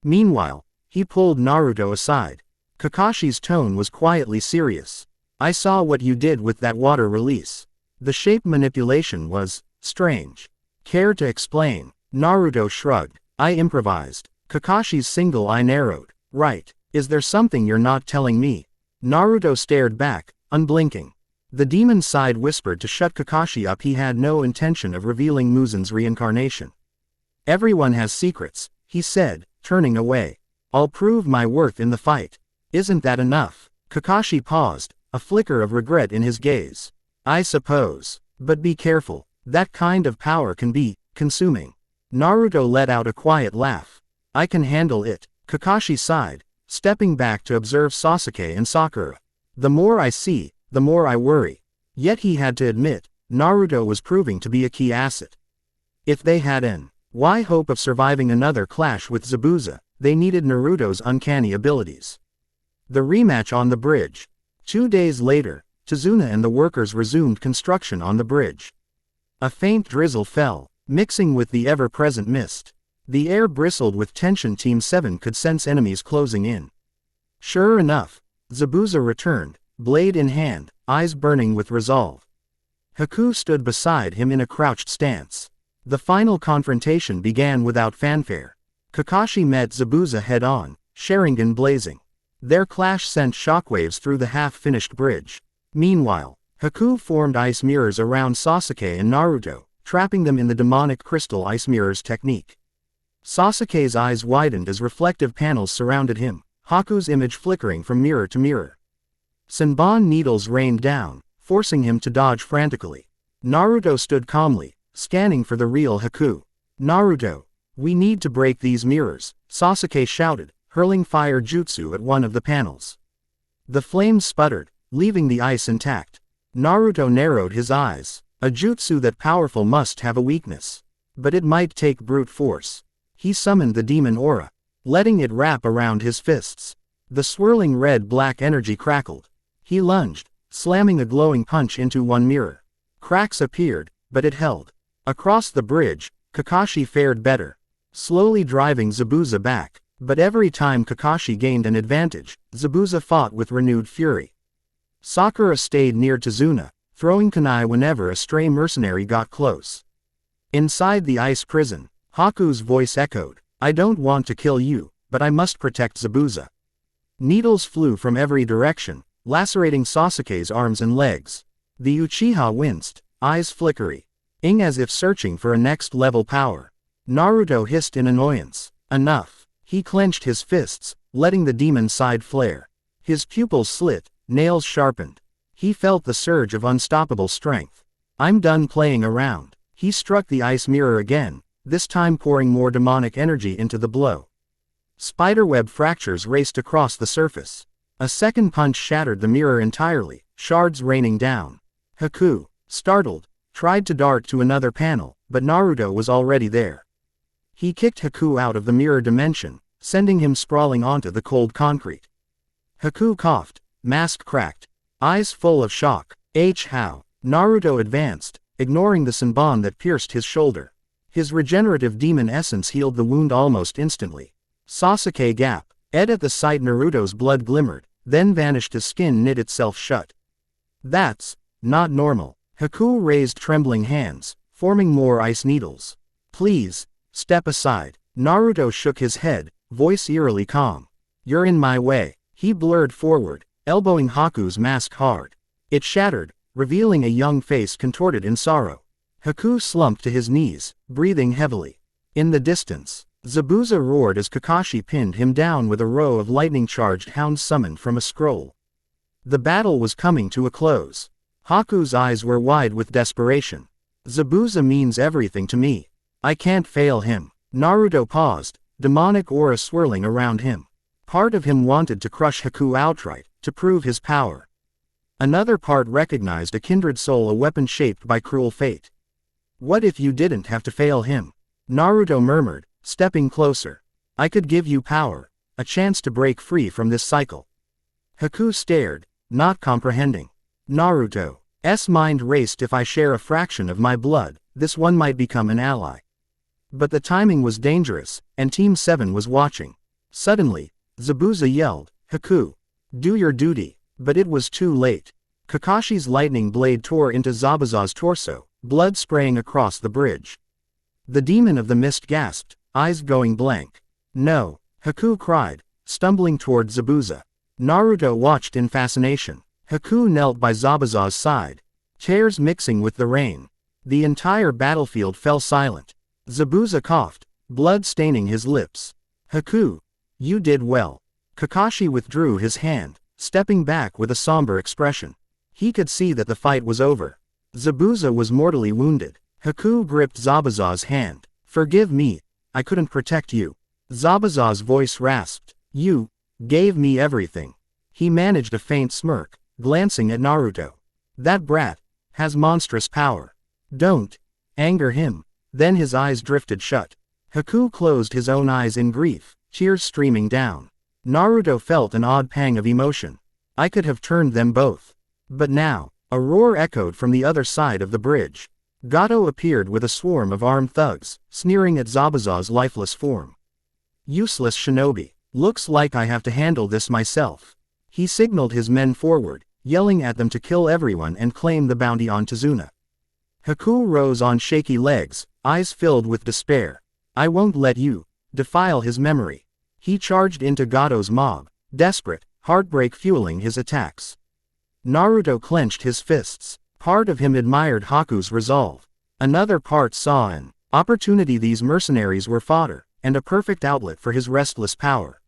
Meanwhile, he pulled Naruto aside. Kakashi's tone was quietly serious. I saw what you did with that water release. The shape manipulation was strange. Care to explain? Naruto shrugged. I improvised. Kakashi's single eye narrowed. Right. Is there something you're not telling me? Naruto stared back, unblinking. The demon side whispered to shut Kakashi up. He had no intention of revealing Muzan's reincarnation. Everyone has secrets, he said, turning away. I'll prove my worth in the fight. Isn't that enough? Kakashi paused, a flicker of regret in his gaze. I suppose. But be careful. That kind of power can be consuming. Naruto let out a quiet laugh. I can handle it. Kakashi sighed, stepping back to observe Sasuke and Sakura. The more I see, the more I worry. Yet he had to admit, Naruto was proving to be a key asset. If they had any hope of surviving another clash with Zabuza, they needed Naruto's uncanny abilities. The rematch on the bridge. 2 days later, Tezuna and the workers resumed construction on the bridge. A faint drizzle fell, mixing with the ever-present mist. The air bristled with tension. Team 7 could sense enemies closing in. Sure enough, Zabuza returned, blade in hand, eyes burning with resolve. Haku stood beside him in a crouched stance. The final confrontation began without fanfare. Kakashi met Zabuza head-on, Sharingan blazing. Their clash sent shockwaves through the half-finished bridge. Meanwhile, Haku formed ice mirrors around Sasuke and Naruto, trapping them in the demonic crystal ice mirrors technique. Sasuke's eyes widened as reflective panels surrounded him, Haku's image flickering from mirror to mirror. Senbon needles rained down, forcing him to dodge frantically. Naruto stood calmly, scanning for the real Haku. Naruto, we need to break these mirrors, Sasuke shouted, hurling fire jutsu at one of the panels. The flames sputtered, leaving the ice intact. Naruto narrowed his eyes. A jutsu that powerful must have a weakness. But it might take brute force. He summoned the demon aura, letting it wrap around his fists. The swirling red-black energy crackled. He lunged, slamming a glowing punch into one mirror. Cracks appeared, but it held. Across the bridge, Kakashi fared better, slowly driving Zabuza back. But every time Kakashi gained an advantage, Zabuza fought with renewed fury. Sakura stayed near Tazuna, throwing kunai whenever a stray mercenary got close. Inside the ice prison, Haku's voice echoed, I don't want to kill you, but I must protect Zabuza. Needles flew from every direction, lacerating Sasuke's arms and legs. The Uchiha winced, eyes flickery, as if searching for a next-level power. Naruto hissed in annoyance. Enough. He clenched his fists, letting the demon side flare. His pupils slit, nails sharpened. He felt the surge of unstoppable strength. I'm done playing around. He struck the ice mirror again, this time pouring more demonic energy into the blow. Spiderweb fractures raced across the surface. A second punch shattered the mirror entirely, shards raining down. Haku, startled, tried to dart to another panel, but Naruto was already there. He kicked Haku out of the mirror dimension, sending him sprawling onto the cold concrete. Haku coughed, mask cracked, eyes full of shock. How? Naruto advanced, ignoring the senbon that pierced his shoulder. His regenerative demon essence healed the wound almost instantly. Sasuke gasped. At the sight Naruto's blood glimmered, then vanished as skin knit itself shut. That's not normal. Haku raised trembling hands, forming more ice needles. Please, step aside. Naruto shook his head, voice eerily calm. You're in my way. He blurred forward, elbowing Haku's mask hard. It shattered, revealing a young face contorted in sorrow. Haku slumped to his knees, breathing heavily. In the distance, Zabuza roared as Kakashi pinned him down with a row of lightning-charged hounds summoned from a scroll. The battle was coming to a close. Haku's eyes were wide with desperation. Zabuza means everything to me. I can't fail him. Naruto paused, demonic aura swirling around him. Part of him wanted to crush Haku outright, to prove his power. Another part recognized a kindred soul, a weapon shaped by cruel fate. What if you didn't have to fail him? Naruto murmured, stepping closer. I could give you power, a chance to break free from this cycle. Haku stared, not comprehending. Naruto's mind raced. If I share a fraction of my blood, this one might become an ally. But the timing was dangerous, and Team 7 was watching. Suddenly, Zabuza yelled, Haku, do your duty, but it was too late. Kakashi's lightning blade tore into Zabuza's torso, blood spraying across the bridge. The demon of the mist gasped, eyes going blank. No, Haku cried, stumbling toward Zabuza. Naruto watched in fascination. Haku knelt by Zabuza's side, tears mixing with the rain. The entire battlefield fell silent. Zabuza coughed, blood staining his lips. Haku, you did well. Kakashi withdrew his hand, stepping back with a somber expression. He could see that the fight was over. Zabuza was mortally wounded. Haku gripped Zabuza's hand. Forgive me, I couldn't protect you. Zabuza's voice rasped. You gave me everything. He managed a faint smirk, glancing at Naruto. That brat has monstrous power. Don't anger him. Then his eyes drifted shut. Haku closed his own eyes in grief, tears streaming down. Naruto felt an odd pang of emotion. I could have turned them both. But now, a roar echoed from the other side of the bridge. Gato appeared with a swarm of armed thugs, sneering at Zabuza's lifeless form. Useless shinobi. Looks like I have to handle this myself. He signaled his men forward, yelling at them to kill everyone and claim the bounty on Tazuna. Haku rose on shaky legs, eyes filled with despair. I won't let you defile his memory. He charged into Gato's mob, desperate, heartbreak fueling his attacks. Naruto clenched his fists. Part of him admired Haku's resolve. Another part saw an opportunity. These mercenaries were fodder, and a perfect outlet for his restless power.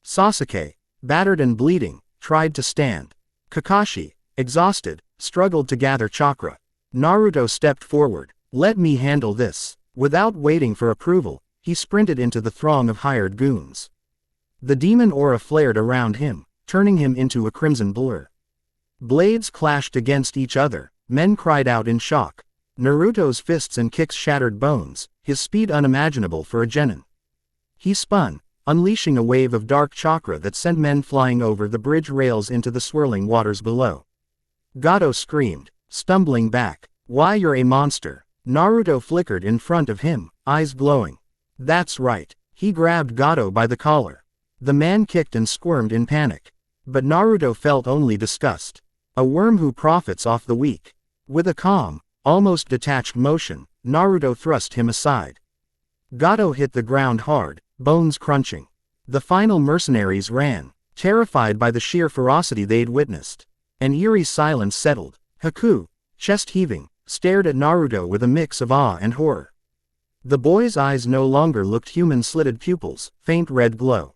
Sasuke, battered and bleeding, tried to stand. Kakashi, exhausted, struggled to gather chakra. Naruto stepped forward. Let me handle this. Without waiting for approval, he sprinted into the throng of hired goons. The demon aura flared around him, turning him into a crimson blur. Blades clashed against each other, men cried out in shock. Naruto's fists and kicks shattered bones, his speed unimaginable for a genin. He spun, unleashing a wave of dark chakra that sent men flying over the bridge rails into the swirling waters below. Gato screamed, stumbling back. Why, you're a monster. Naruto flickered in front of him, eyes glowing. That's right. He grabbed Gato by the collar. The man kicked and squirmed in panic. But Naruto felt only disgust. A worm who profits off the weak. With a calm, almost detached motion, Naruto thrust him aside. Gato hit the ground hard, bones crunching. The final mercenaries ran, terrified by the sheer ferocity they'd witnessed. An eerie silence settled. Haku, chest heaving, stared at Naruto with a mix of awe and horror. The boy's eyes no longer looked human, slitted pupils, faint red glow.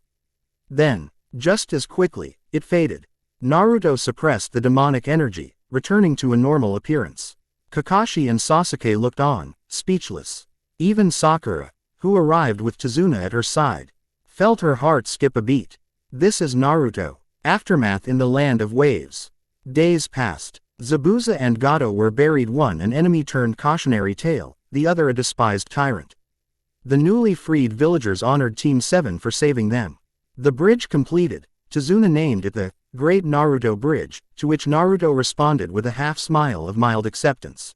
Then, just as quickly, it faded. Naruto suppressed the demonic energy, returning to a normal appearance. Kakashi and Sasuke looked on, speechless. Even Sakura, who arrived with Tazuna at her side, felt her heart skip a beat. This is Naruto. Aftermath in the land of waves. Days passed. Zabuza and Gato were buried, one an enemy turned cautionary tale, the other a despised tyrant. The newly freed villagers honored Team 7 for saving them. The bridge completed, Tazuna named it the Great Naruto Bridge, to which Naruto responded with a half-smile of mild acceptance.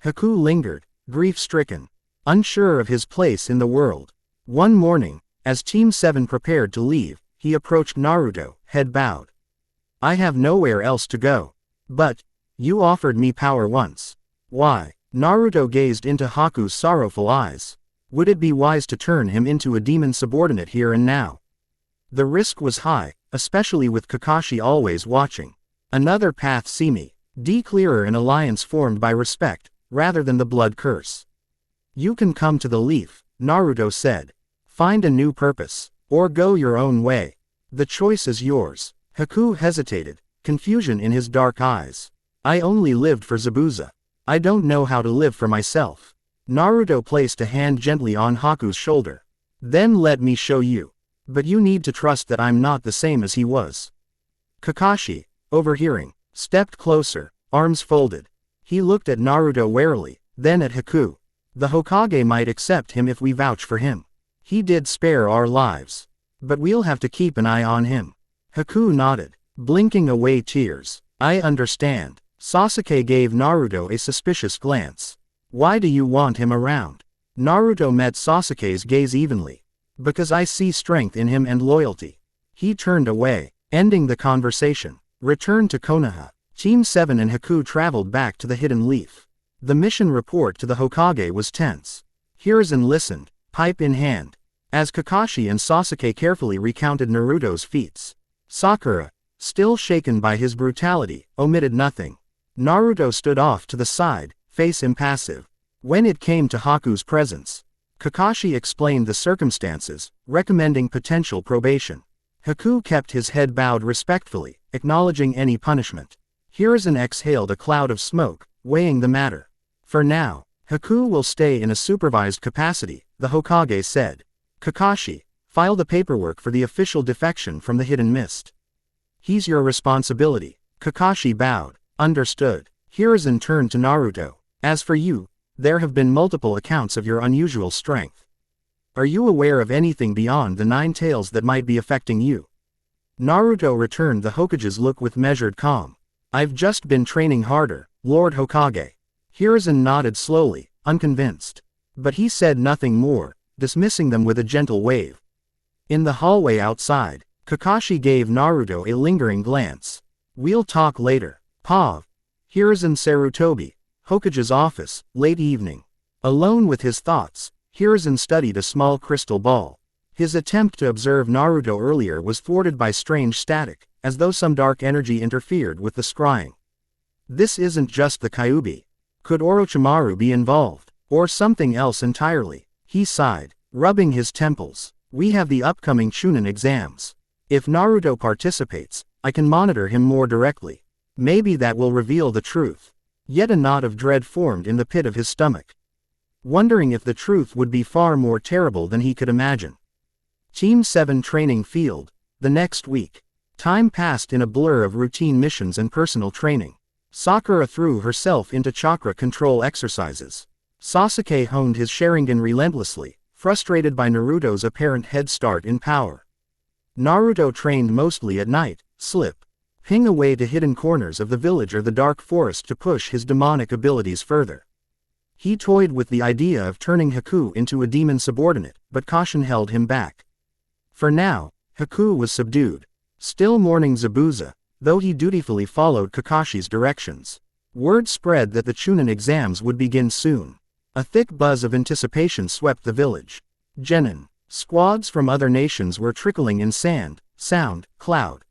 Haku lingered, grief-stricken, unsure of his place in the world. One morning, as Team 7 prepared to leave, he approached Naruto, head bowed. I have nowhere else to go. But, you offered me power once. Why? Naruto gazed into Haku's sorrowful eyes. Would it be wise to turn him into a demon subordinate here and now? The risk was high, especially with Kakashi always watching. Another path seemed clearer, an alliance formed by respect, rather than the blood curse. You can come to the leaf, Naruto said. Find a new purpose, or go your own way. The choice is yours. Haku hesitated, confusion in his dark eyes. I only lived for Zabuza. I don't know how to live for myself. Naruto placed a hand gently on Haku's shoulder. Then let me show you. But you need to trust that I'm not the same as he was. Kakashi, overhearing, stepped closer, arms folded. He looked at Naruto warily, then at Haku. The Hokage might accept him if we vouch for him. He did spare our lives. But we'll have to keep an eye on him. Haku nodded, blinking away tears. I understand. Sasuke gave Naruto a suspicious glance. Why do you want him around? Naruto met Sasuke's gaze evenly. Because I see strength in him and loyalty. He turned away, ending the conversation. Returned to Konoha. Team 7 and Haku traveled back to the Hidden Leaf. The mission report to the Hokage was tense. Hiruzen listened, pipe in hand, as Kakashi and Sasuke carefully recounted Naruto's feats. Sakura, still shaken by his brutality, omitted nothing. Naruto stood off to the side, face impassive. When it came to Haku's presence, Kakashi explained the circumstances, recommending potential probation. Haku kept his head bowed respectfully, acknowledging any punishment. Hiruzen exhaled a cloud of smoke, weighing the matter. For now, Haku will stay in a supervised capacity, the Hokage said. Kakashi, file the paperwork for the official defection from the Hidden Mist. He's your responsibility. Kakashi bowed. Understood. Hiruzen turned to Naruto. As for you, there have been multiple accounts of your unusual strength. Are you aware of anything beyond the 9 tails that might be affecting you? Naruto returned the Hokage's look with measured calm. I've just been training harder, Lord Hokage. Hiruzen nodded slowly, unconvinced. But he said nothing more, dismissing them with a gentle wave. In the hallway outside, Kakashi gave Naruto a lingering glance. "We'll talk later." Pav. Hiruzen Sarutobi, Hokage's office, late evening. Alone with his thoughts, Hiruzen studied a small crystal ball. His attempt to observe Naruto earlier was thwarted by strange static, as though some dark energy interfered with the scrying. This isn't just the Kyuubi. Could Orochimaru be involved? Or something else entirely? He sighed, rubbing his temples. We have the upcoming Chunin exams. If Naruto participates, I can monitor him more directly. Maybe that will reveal the truth. Yet a knot of dread formed in the pit of his stomach. Wondering if the truth would be far more terrible than he could imagine. Team 7 training field. The next week. Time passed in a blur of routine missions and personal training. Sakura threw herself into chakra control exercises. Sasuke honed his Sharingan relentlessly, frustrated by Naruto's apparent head start in power. Naruto trained mostly at night, slipping away to hidden corners of the village or the dark forest to push his demonic abilities further. He toyed with the idea of turning Haku into a demon subordinate, but caution held him back. For now, Haku was subdued, still mourning Zabuza, though he dutifully followed Kakashi's directions. Word spread that the Chunin exams would begin soon. A thick buzz of anticipation swept the village. Genin. Squads from other nations were trickling in sand, sound, cloud.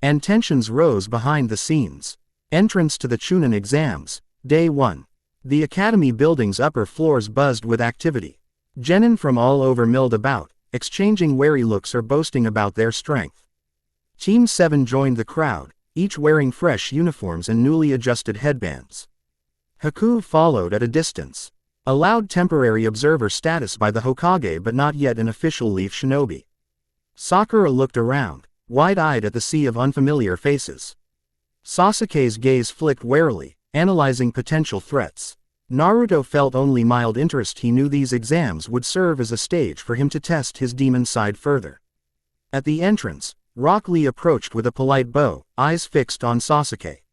And tensions rose behind the scenes. Entrance to the Chunin exams, Day 1. The academy building's upper floors buzzed with activity. Genin from all over milled about, exchanging wary looks or boasting about their strength. Team 7 joined the crowd, each wearing fresh uniforms and newly adjusted headbands. Haku followed at a distance. Allowed temporary observer status by the Hokage but not yet an official leaf shinobi. Sakura looked around, wide-eyed at the sea of unfamiliar faces. Sasuke's gaze flicked warily, analyzing potential threats. Naruto felt only mild interest. He knew these exams would serve as a stage for him to test his demon side further. At the entrance, Rock Lee approached with a polite bow, eyes fixed on Sasuke.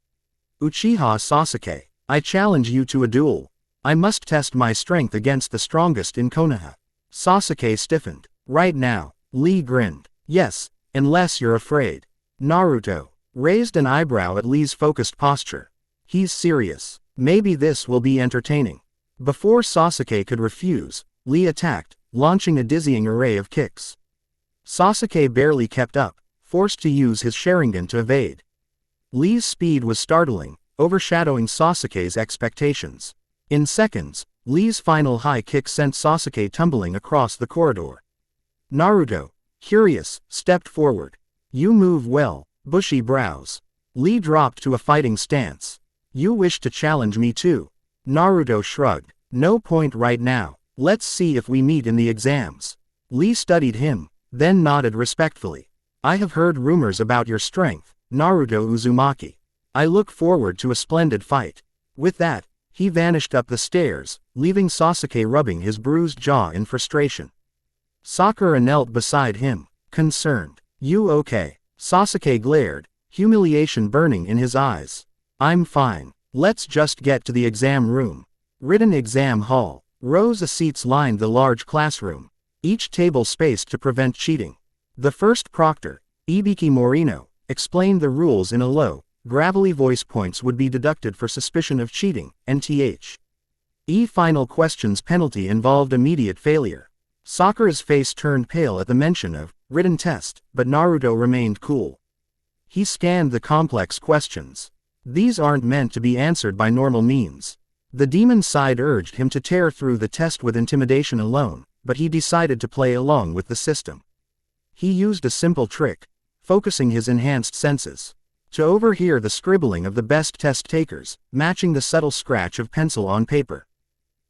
"Uchiha Sasuke, I challenge you to a duel. I must test my strength against the strongest in Konoha." Sasuke stiffened. "Right now," Lee grinned. "Yes, unless you're afraid." Naruto raised an eyebrow at Lee's focused posture. "He's serious. Maybe this will be entertaining." Before Sasuke could refuse, Lee attacked, launching a dizzying array of kicks. Sasuke barely kept up, forced to use his Sharingan to evade. Lee's speed was startling, overshadowing Sasuke's expectations. In seconds, Lee's final high kick sent Sasuke tumbling across the corridor. Naruto, curious, stepped forward. "You move well, bushy brows." Lee dropped to a fighting stance. "You wish to challenge me too?" Naruto shrugged. "No point right now. Let's see if we meet in the exams." Lee studied him, then nodded respectfully. "I have heard rumors about your strength, Naruto Uzumaki. I look forward to a splendid fight." With that, he vanished up the stairs, leaving Sasuke rubbing his bruised jaw in frustration. Sakura knelt beside him, concerned. "You okay?" Sasuke glared, humiliation burning in his eyes. "I'm fine. Let's just get to the exam room." Written exam hall. Rows of seats lined the large classroom, each table spaced to prevent cheating. The first proctor, Ibiki Morino, explained the rules in a low, gravelly voice. Points would be deducted for suspicion of cheating, NTH. Final questions penalty involved immediate failure. Sakura's face turned pale at the mention of written test, but Naruto remained cool. He scanned the complex questions. These aren't meant to be answered by normal means. The demon side urged him to tear through the test with intimidation alone, but he decided to play along with the system. He used a simple trick, focusing his enhanced senses, to overhear the scribbling of the best test takers, matching the subtle scratch of pencil on paper.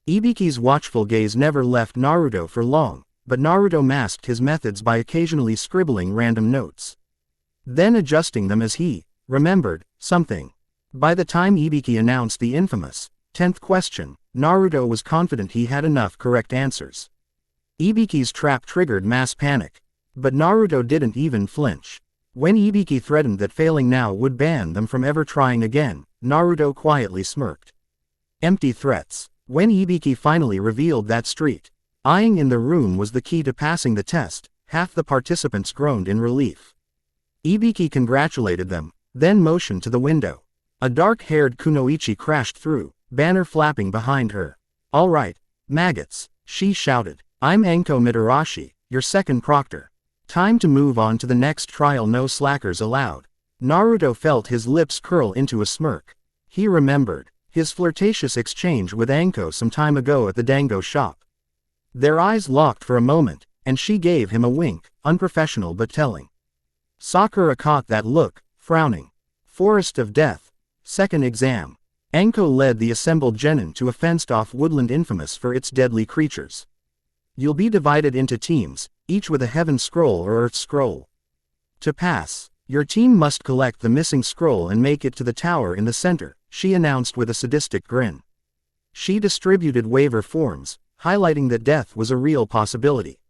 Ibiki's watchful gaze never left Naruto for long, but Naruto masked his methods by occasionally scribbling random notes, then adjusting them as he remembered something. By the time Ibiki announced the infamous 10th question, Naruto was confident he had enough correct answers. Ibiki's trap triggered mass panic, but Naruto didn't even flinch. When Ibiki threatened that failing now would ban them from ever trying again, Naruto quietly smirked. Empty threats. When Ibiki finally revealed that street eyeing in the room was the key to passing the test, Half the participants groaned in relief. Ibiki congratulated them, then motioned to the window. A dark-haired kunoichi crashed through, banner flapping behind her. "All right, maggots," she shouted. "I'm Enko Mitarashi, your second proctor. Time to move on to the next trial. No slackers allowed." Naruto felt his lips curl into a smirk. He remembered his flirtatious exchange with Enko some time ago at the dango shop. Their eyes locked for a moment, and she gave him a wink, unprofessional but telling. Sakura caught that look, frowning. Forest of Death. Second exam. Enko led the assembled genin to a fenced-off woodland infamous for its deadly creatures. You'll be divided into teams, each with a heaven scroll or earth scroll. To pass, your team must collect the missing scroll and make it to the tower in the center, she announced with a sadistic grin. She distributed waiver forms, highlighting that death was a real possibility.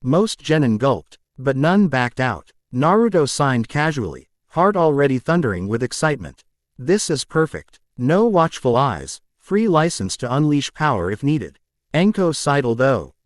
Most genin gulped, but none backed out. Naruto signed casually, heart already thundering with excitement. This is perfect. No watchful eyes, free license to unleash power if needed. Enko sidled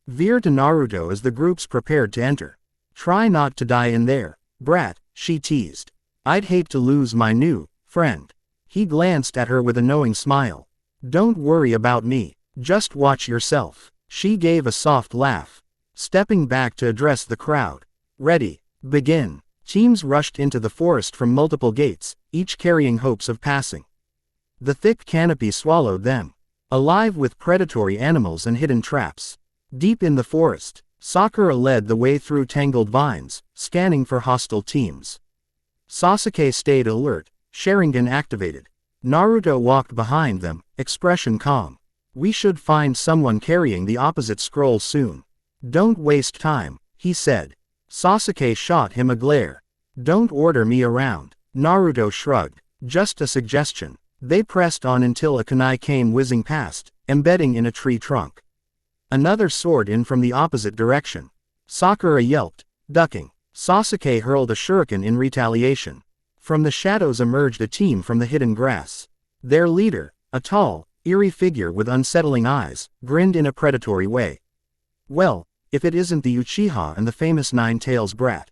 veered to Naruto as the groups prepared to enter. Try not to die in there, brat, she teased. I'd hate to lose my new friend. He glanced at her with a knowing smile. Don't worry about me, just watch yourself. She gave a soft laugh, stepping back to address the crowd. Ready, begin. Teams rushed into the forest from multiple gates, each carrying hopes of passing. The thick canopy swallowed them, alive with predatory animals and hidden traps. Deep in the forest, Sakura led the way through tangled vines, scanning for hostile teams. Sasuke stayed alert, Sharingan activated. Naruto walked behind them, expression calm. We should find someone carrying the opposite scroll soon. Don't waste time, he said. Sasuke shot him a glare. Don't order me around. Naruto shrugged. Just a suggestion. They pressed on until a kunai came whizzing past, embedding in a tree trunk. Another soared in from the opposite direction. Sakura yelped, ducking. Sasuke hurled a shuriken in retaliation. From the shadows emerged a team from the hidden grass. Their leader, a tall, eerie figure with unsettling eyes, grinned in a predatory way. Well, if it isn't the Uchiha and the famous Nine-Tails brat.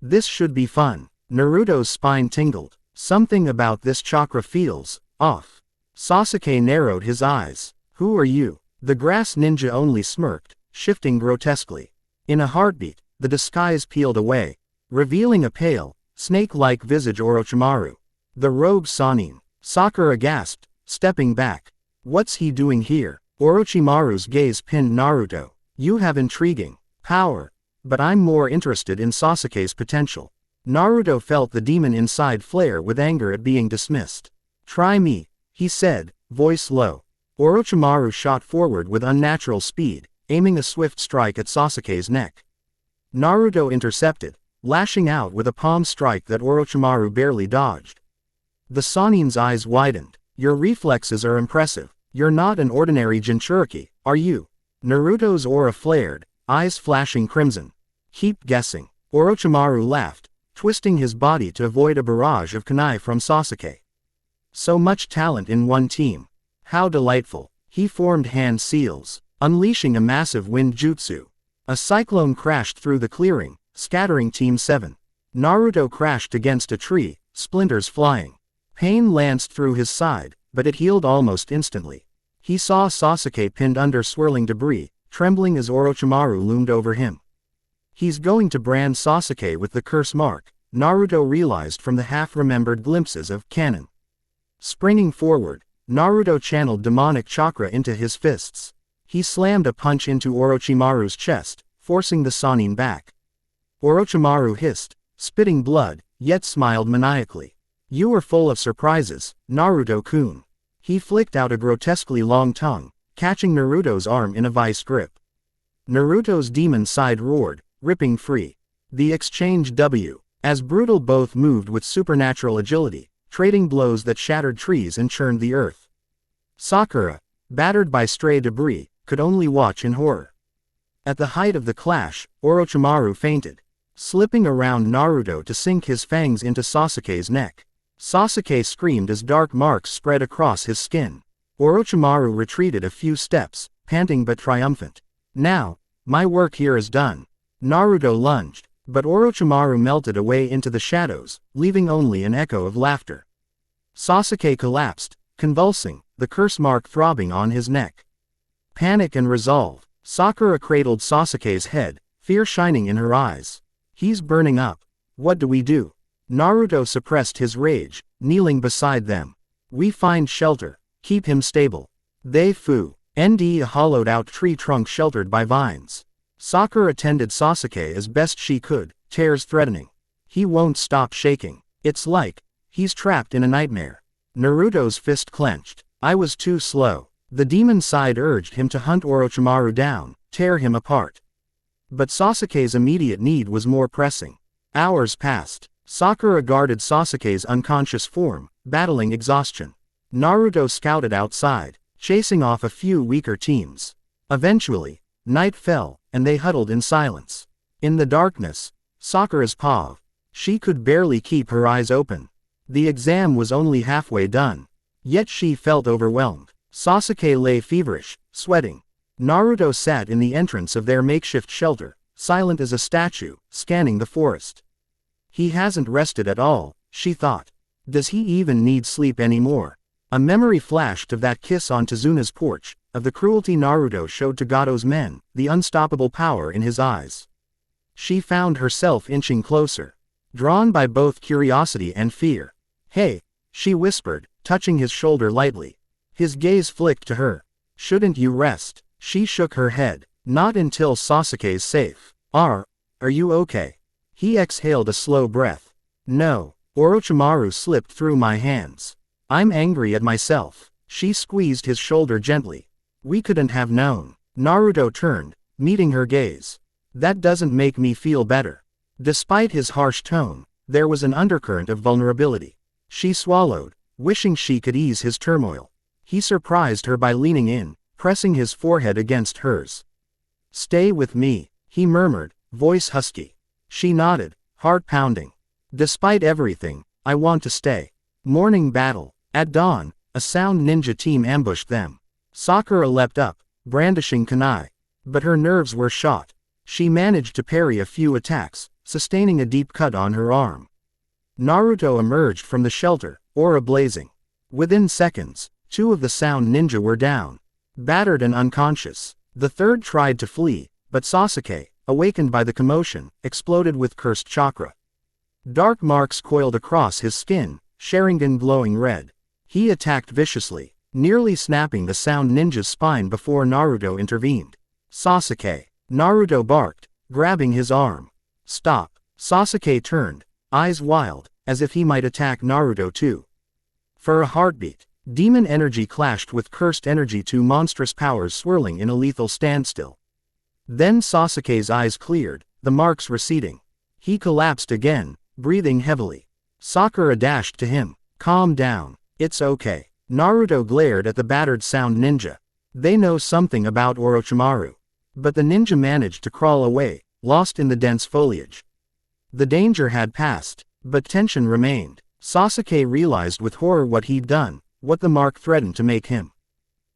This should be fun. Naruto's spine tingled. Something about this chakra feels off. Sasuke narrowed his eyes. Who are you? The grass ninja only smirked, shifting grotesquely. In a heartbeat, the disguise peeled away, revealing a pale, snake-like visage Orochimaru. The rogue Sannin. Sakura gasped, stepping back. What's he doing here? Orochimaru's gaze pinned Naruto. You have intriguing power, but I'm more interested in Sasuke's potential. Naruto felt the demon inside flare with anger at being dismissed. Try me, he said, voice low. Orochimaru shot forward with unnatural speed, aiming a swift strike at Sasuke's neck. Naruto intercepted, lashing out with a palm strike that Orochimaru barely dodged. The Sannin's eyes widened. Your reflexes are impressive. You're not an ordinary Jinchuriki, are you? Naruto's aura flared, eyes flashing crimson. Keep guessing. Orochimaru laughed, twisting his body to avoid a barrage of kunai from Sasuke. So much talent in one team. How delightful. He formed hand seals, unleashing a massive wind jutsu. A cyclone crashed through the clearing, scattering Team 7. Naruto crashed against a tree, splinters flying. Pain lanced through his side, but it healed almost instantly. He saw Sasuke pinned under swirling debris, trembling as Orochimaru loomed over him. He's going to brand Sasuke with the curse mark, Naruto realized from the half-remembered glimpses of canon. Springing forward, Naruto channeled demonic chakra into his fists. He slammed a punch into Orochimaru's chest, forcing the Sannin back. Orochimaru hissed, spitting blood, yet smiled maniacally. You are full of surprises, Naruto-kun. He flicked out a grotesquely long tongue, catching Naruto's arm in a vice grip. Naruto's demon side roared, ripping free. The exchange W. As brutal both moved with supernatural agility, trading blows that shattered trees and churned the earth. Sakura, battered by stray debris, could only watch in horror. At the height of the clash, Orochimaru fainted, slipping around Naruto to sink his fangs into Sasuke's neck. Sasuke screamed as dark marks spread across his skin. Orochimaru retreated a few steps, panting but triumphant. Now, my work here is done. Naruto lunged, but Orochimaru melted away into the shadows, leaving only an echo of laughter. Sasuke collapsed, convulsing, the curse mark throbbing on his neck. Panic and resolve. Sakura cradled Sasuke's head, fear shining in her eyes. He's burning up. What do we do? Naruto suppressed his rage, kneeling beside them. We find shelter. Keep him stable. They foo. A hollowed-out tree trunk sheltered by vines. Sakura tended Sasuke as best she could, tears threatening. He won't stop shaking. It's like he's trapped in a nightmare. Naruto's fist clenched. I was too slow. The demon side urged him to hunt Orochimaru down, tear him apart. But Sasuke's immediate need was more pressing. Hours passed. Sakura guarded Sasuke's unconscious form, battling exhaustion. Naruto scouted outside, chasing off a few weaker teams. Eventually, night fell, and they huddled in silence. In the darkness, Sakura's paused. She could barely keep her eyes open. The exam was only halfway done. Yet she felt overwhelmed. Sasuke lay feverish, sweating. Naruto sat in the entrance of their makeshift shelter, silent as a statue, scanning the forest. He hasn't rested at all, she thought. Does he even need sleep anymore? A memory flashed of that kiss on Tezuna's porch, of the cruelty Naruto showed to Gado's men, the unstoppable power in his eyes. She found herself inching closer, drawn by both curiosity and fear. Hey, she whispered, touching his shoulder lightly. His gaze flicked to her. Shouldn't you rest? She shook her head. Not until Sasuke's safe. Are you okay? He exhaled a slow breath. No. Orochimaru slipped through my hands. I'm angry at myself. She squeezed his shoulder gently. We couldn't have known. Naruto turned, meeting her gaze. That doesn't make me feel better. Despite his harsh tone, there was an undercurrent of vulnerability. She swallowed, wishing she could ease his turmoil. He surprised her by leaning in, pressing his forehead against hers. Stay with me, he murmured, voice husky. She nodded, heart pounding. Despite everything, I want to stay. Morning battle. At dawn, a sound ninja team ambushed them. Sakura leapt up, brandishing kunai. But her nerves were shot. She managed to parry a few attacks, sustaining a deep cut on her arm. Naruto emerged from the shelter, aura blazing. Within seconds, 2 of the sound ninja were down, battered and unconscious. The third tried to flee, but Sasuke, awakened by the commotion, exploded with cursed chakra. Dark marks coiled across his skin, Sharingan glowing red. He attacked viciously, nearly snapping the sound ninja's spine before Naruto intervened. Sasuke. Naruto barked, grabbing his arm. Stop. Sasuke turned, eyes wild, as if he might attack Naruto too. For a heartbeat, demon energy clashed with cursed energy, 2 monstrous powers swirling in a lethal standstill. Then Sasuke's eyes cleared, the marks receding. He collapsed again, breathing heavily. Sakura dashed to him. Calm down. It's okay. Naruto glared at the battered sound ninja. They know something about Orochimaru. But the ninja managed to crawl away, lost in the dense foliage. The danger had passed, but tension remained. Sasuke realized with horror what he'd done, what the mark threatened to make him.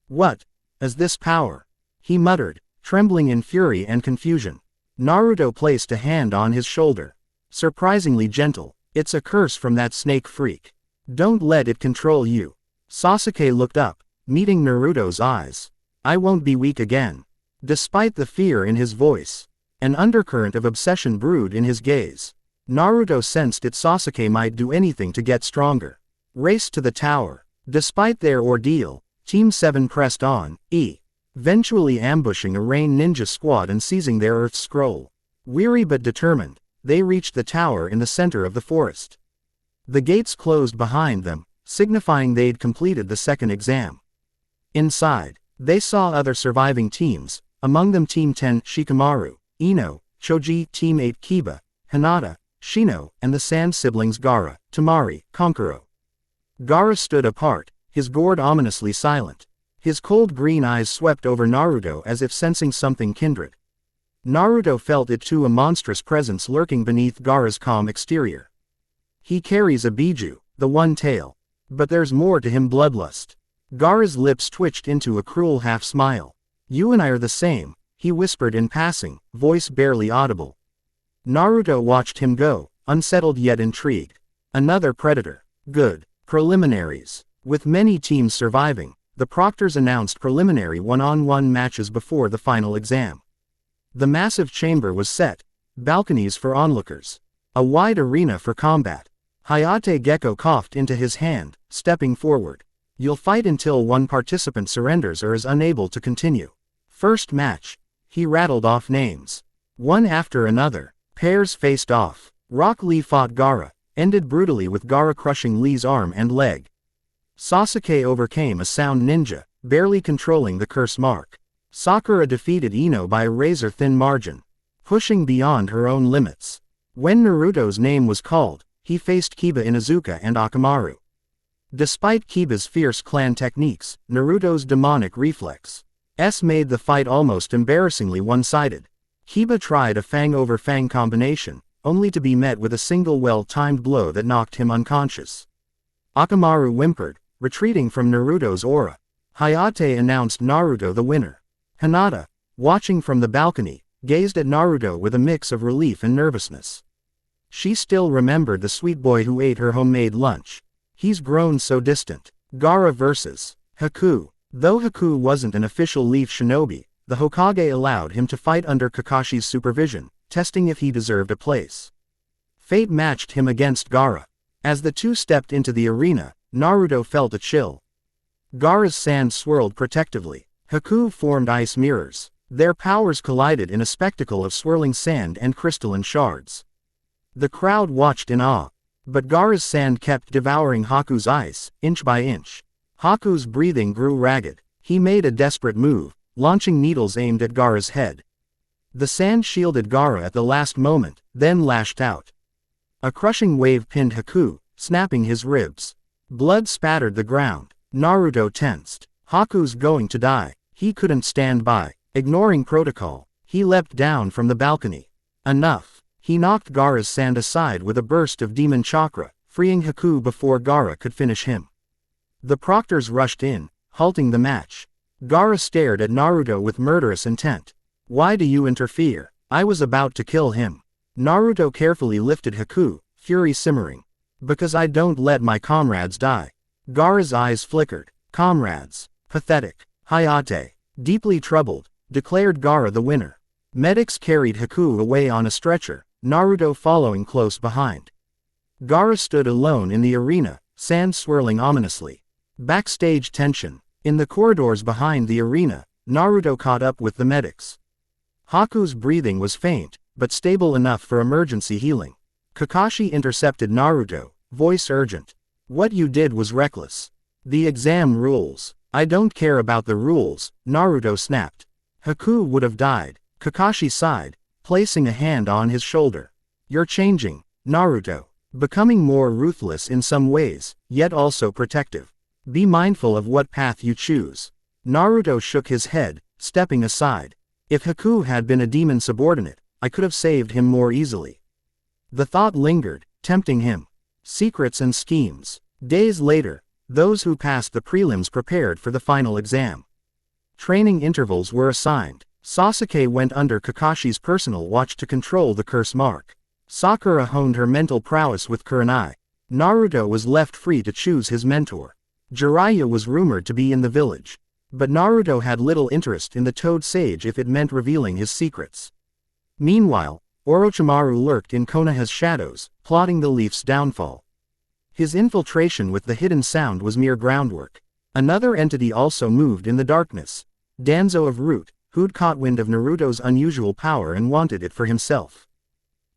What is this power? He muttered, trembling in fury and confusion. Naruto placed a hand on his shoulder. Surprisingly gentle. It's a curse from that snake freak. Don't let it control you. Sasuke looked up, meeting Naruto's eyes. I won't be weak again. Despite the fear in his voice, an undercurrent of obsession brewed in his gaze. Naruto sensed that Sasuke might do anything to get stronger. Raced to the tower. Despite their ordeal, Team 7 pressed on, eventually ambushing a Rain Ninja squad and seizing their Earth Scroll. Weary but determined, they reached the tower in the center of the forest. The gates closed behind them, signifying they'd completed the second exam. Inside, they saw other surviving teams, among them Team 10 Shikamaru, Ino, Choji, Team 8 Kiba, Hinata, Shino, and the Sand siblings Gaara, Temari, Kankuro. Gaara stood apart, his gourd ominously silent. His cold green eyes swept over Naruto as if sensing something kindred. Naruto felt it too, a monstrous presence lurking beneath Gaara's calm exterior. He carries a Biju, the one tail. But there's more to him, bloodlust. Gaara's lips twitched into a cruel half-smile. You and I are the same, he whispered in passing, voice barely audible. Naruto watched him go, unsettled yet intrigued. Another predator. Good. Preliminaries. With many teams surviving, the proctors announced preliminary one-on-one matches before the final exam. The massive chamber was set, balconies for onlookers. A wide arena for combat. Hayate Gecko coughed into his hand, stepping forward. You'll fight until one participant surrenders or is unable to continue. First match. He rattled off names. One after another. Pairs faced off. Rock Lee fought Gaara, ended brutally with Gaara crushing Lee's arm and leg. Sasuke overcame a sound ninja, barely controlling the curse mark. Sakura defeated Ino by a razor-thin margin, pushing beyond her own limits. When Naruto's name was called, he faced Kiba Inuzuka and Akamaru. Despite Kiba's fierce clan techniques, Naruto's demonic reflex made the fight almost embarrassingly one-sided. Kiba tried a fang-over-fang combination, only to be met with a single well-timed blow that knocked him unconscious. Akamaru whimpered, retreating from Naruto's aura. Hayate announced Naruto the winner. Hinata, watching from the balcony, gazed at Naruto with a mix of relief and nervousness. She still remembered the sweet boy who ate her homemade lunch. He's grown so distant. Gaara vs. Haku. Though Haku wasn't an official Leaf Shinobi, the Hokage allowed him to fight under Kakashi's supervision, testing if he deserved a place. Fate matched him against Gaara. As the two stepped into the arena, Naruto felt a chill. Gaara's sand swirled protectively. Haku formed ice mirrors. Their powers collided in a spectacle of swirling sand and crystalline shards. The crowd watched in awe. But Gaara's sand kept devouring Haku's ice, inch by inch. Haku's breathing grew ragged. He made a desperate move, launching needles aimed at Gaara's head. The sand shielded Gaara at the last moment, then lashed out. A crushing wave pinned Haku, snapping his ribs. Blood spattered the ground. Naruto tensed. Haku's going to die. He couldn't stand by. Ignoring protocol, he leapt down from the balcony. Enough. He knocked Gaara's sand aside with a burst of demon chakra, freeing Haku before Gaara could finish him. The proctors rushed in, halting the match. Gaara stared at Naruto with murderous intent. Why do you interfere? I was about to kill him. Naruto carefully lifted Haku, fury simmering. Because I don't let my comrades die. Gaara's eyes flickered. Comrades. Pathetic. Hayate, deeply troubled, declared Gaara the winner. Medics carried Haku away on a stretcher, Naruto following close behind. Gaara stood alone in the arena, sand swirling ominously. Backstage tension. In the corridors behind the arena, Naruto caught up with the medics. Haku's breathing was faint, but stable enough for emergency healing. Kakashi intercepted Naruto, voice urgent. What you did was reckless. The exam rules. I don't care about the rules, Naruto snapped. Haku would have died. Kakashi sighed, placing a hand on his shoulder. You're changing, Naruto. Becoming more ruthless in some ways, yet also protective. Be mindful of what path you choose. Naruto shook his head, stepping aside. If Haku had been a demon subordinate, I could have saved him more easily. The thought lingered, tempting him. Secrets and schemes. Days later, those who passed the prelims prepared for the final exam. Training intervals were assigned. Sasuke went under Kakashi's personal watch to control the curse mark. Sakura honed her mental prowess with Kurenai. Naruto was left free to choose his mentor. Jiraiya was rumored to be in the village. But Naruto had little interest in the Toad Sage if it meant revealing his secrets. Meanwhile, Orochimaru lurked in Konoha's shadows, plotting the Leaf's downfall. His infiltration with the hidden sound was mere groundwork. Another entity also moved in the darkness. Danzo of Root, who'd caught wind of Naruto's unusual power and wanted it for himself.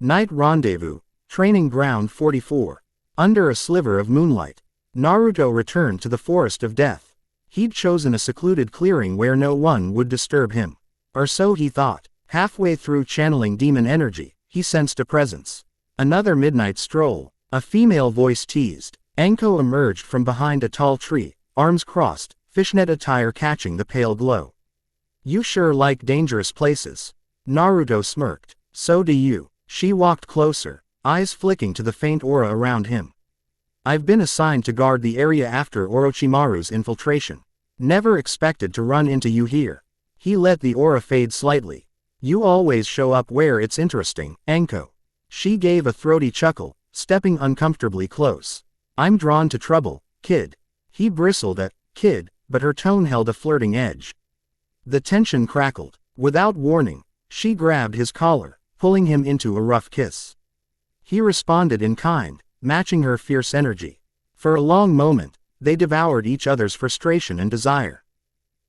Night Rendezvous, Training Ground 44. Under a sliver of moonlight, Naruto returned to the Forest of Death. He'd chosen a secluded clearing where no one would disturb him. Or so he thought. Halfway through channeling demon energy, he sensed a presence. Another midnight stroll. A female voice teased. Anko emerged from behind a tall tree, arms crossed, fishnet attire catching the pale glow. You sure like dangerous places. Naruto smirked. So do you. She walked closer, eyes flicking to the faint aura around him. I've been assigned to guard the area after Orochimaru's infiltration. Never expected to run into you here. He let the aura fade slightly. You always show up where it's interesting, Anko. She gave a throaty chuckle, stepping uncomfortably close. I'm drawn to trouble, kid. He bristled at kid, but her tone held a flirting edge. The tension crackled. Without warning, she grabbed his collar, pulling him into a rough kiss. He responded in kind, matching her fierce energy. For a long moment, they devoured each other's frustration and desire.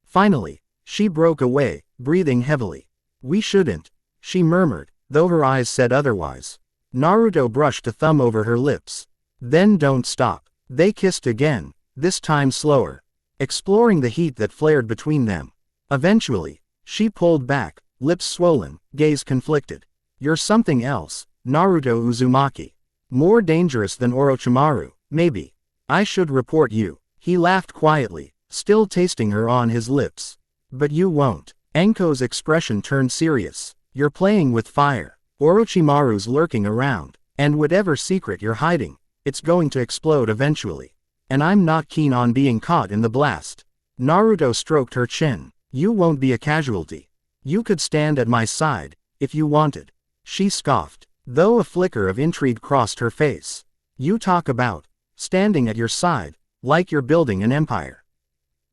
Finally, she broke away, breathing heavily. We shouldn't, she murmured, though her eyes said otherwise. Naruto brushed a thumb over her lips. Then don't stop. They kissed again, this time slower, exploring the heat that flared between them. Eventually, she pulled back, lips swollen, gaze conflicted. You're something else, Naruto Uzumaki. More dangerous than Orochimaru, maybe. I should report you. He laughed quietly, still tasting her on his lips. But you won't. Anko's expression turned serious. You're playing with fire. Orochimaru's lurking around. And whatever secret you're hiding, it's going to explode eventually. And I'm not keen on being caught in the blast. Naruto stroked her chin. You won't be a casualty. You could stand at my side, if you wanted. She scoffed, though a flicker of intrigue crossed her face. You talk about standing at your side, like you're building an empire.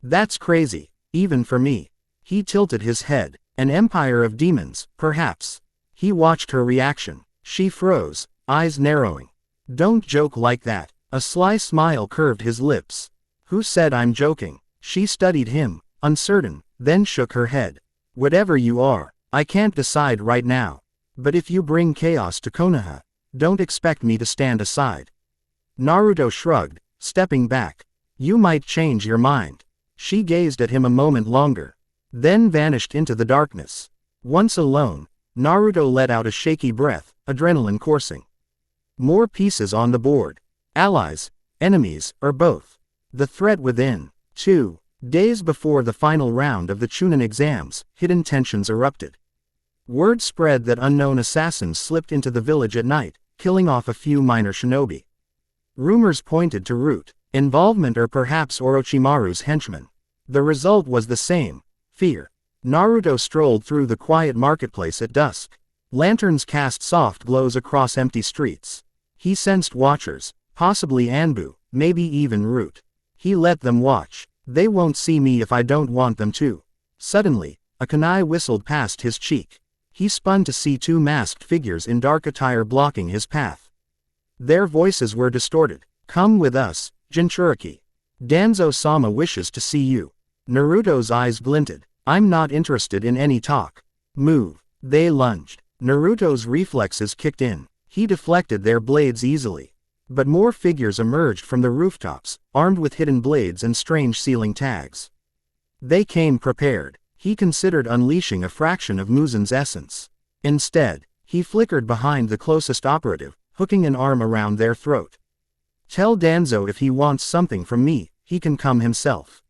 That's crazy, even for me. He tilted his head. An empire of demons, perhaps. He watched her reaction. She froze, eyes narrowing. Don't joke like that. A sly smile curved his lips. Who said I'm joking? She studied him, uncertain, then shook her head. Whatever you are, I can't decide right now. But if you bring chaos to Konoha, don't expect me to stand aside. Naruto shrugged, stepping back. You might change your mind. She gazed at him a moment longer, then vanished into the darkness. Once alone, Naruto let out a shaky breath, adrenaline coursing. More pieces on the board. Allies, enemies, or both. The threat within. 2 days before the final round of the Chunin exams, hidden tensions erupted. Word spread that unknown assassins slipped into the village at night, killing off a few minor shinobi. Rumors pointed to Root involvement or perhaps Orochimaru's henchmen. The result was the same, fear. Naruto strolled through the quiet marketplace at dusk. Lanterns cast soft glows across empty streets. He sensed watchers, possibly Anbu, maybe even Root. He let them watch. They won't see me if I don't want them to. Suddenly, a kunai whistled past his cheek. He spun to see 2 masked figures in dark attire blocking his path. Their voices were distorted. Come with us, Jinchuriki. Danzo-sama wishes to see you. Naruto's eyes glinted. I'm not interested in any talk. Move. They lunged. Naruto's reflexes kicked in. He deflected their blades easily. But more figures emerged from the rooftops, armed with hidden blades and strange ceiling tags. They came prepared. He considered unleashing a fraction of Muzan's essence. Instead, he flickered behind the closest operative, hooking an arm around their throat. Tell Danzo if he wants something from me, he can come himself.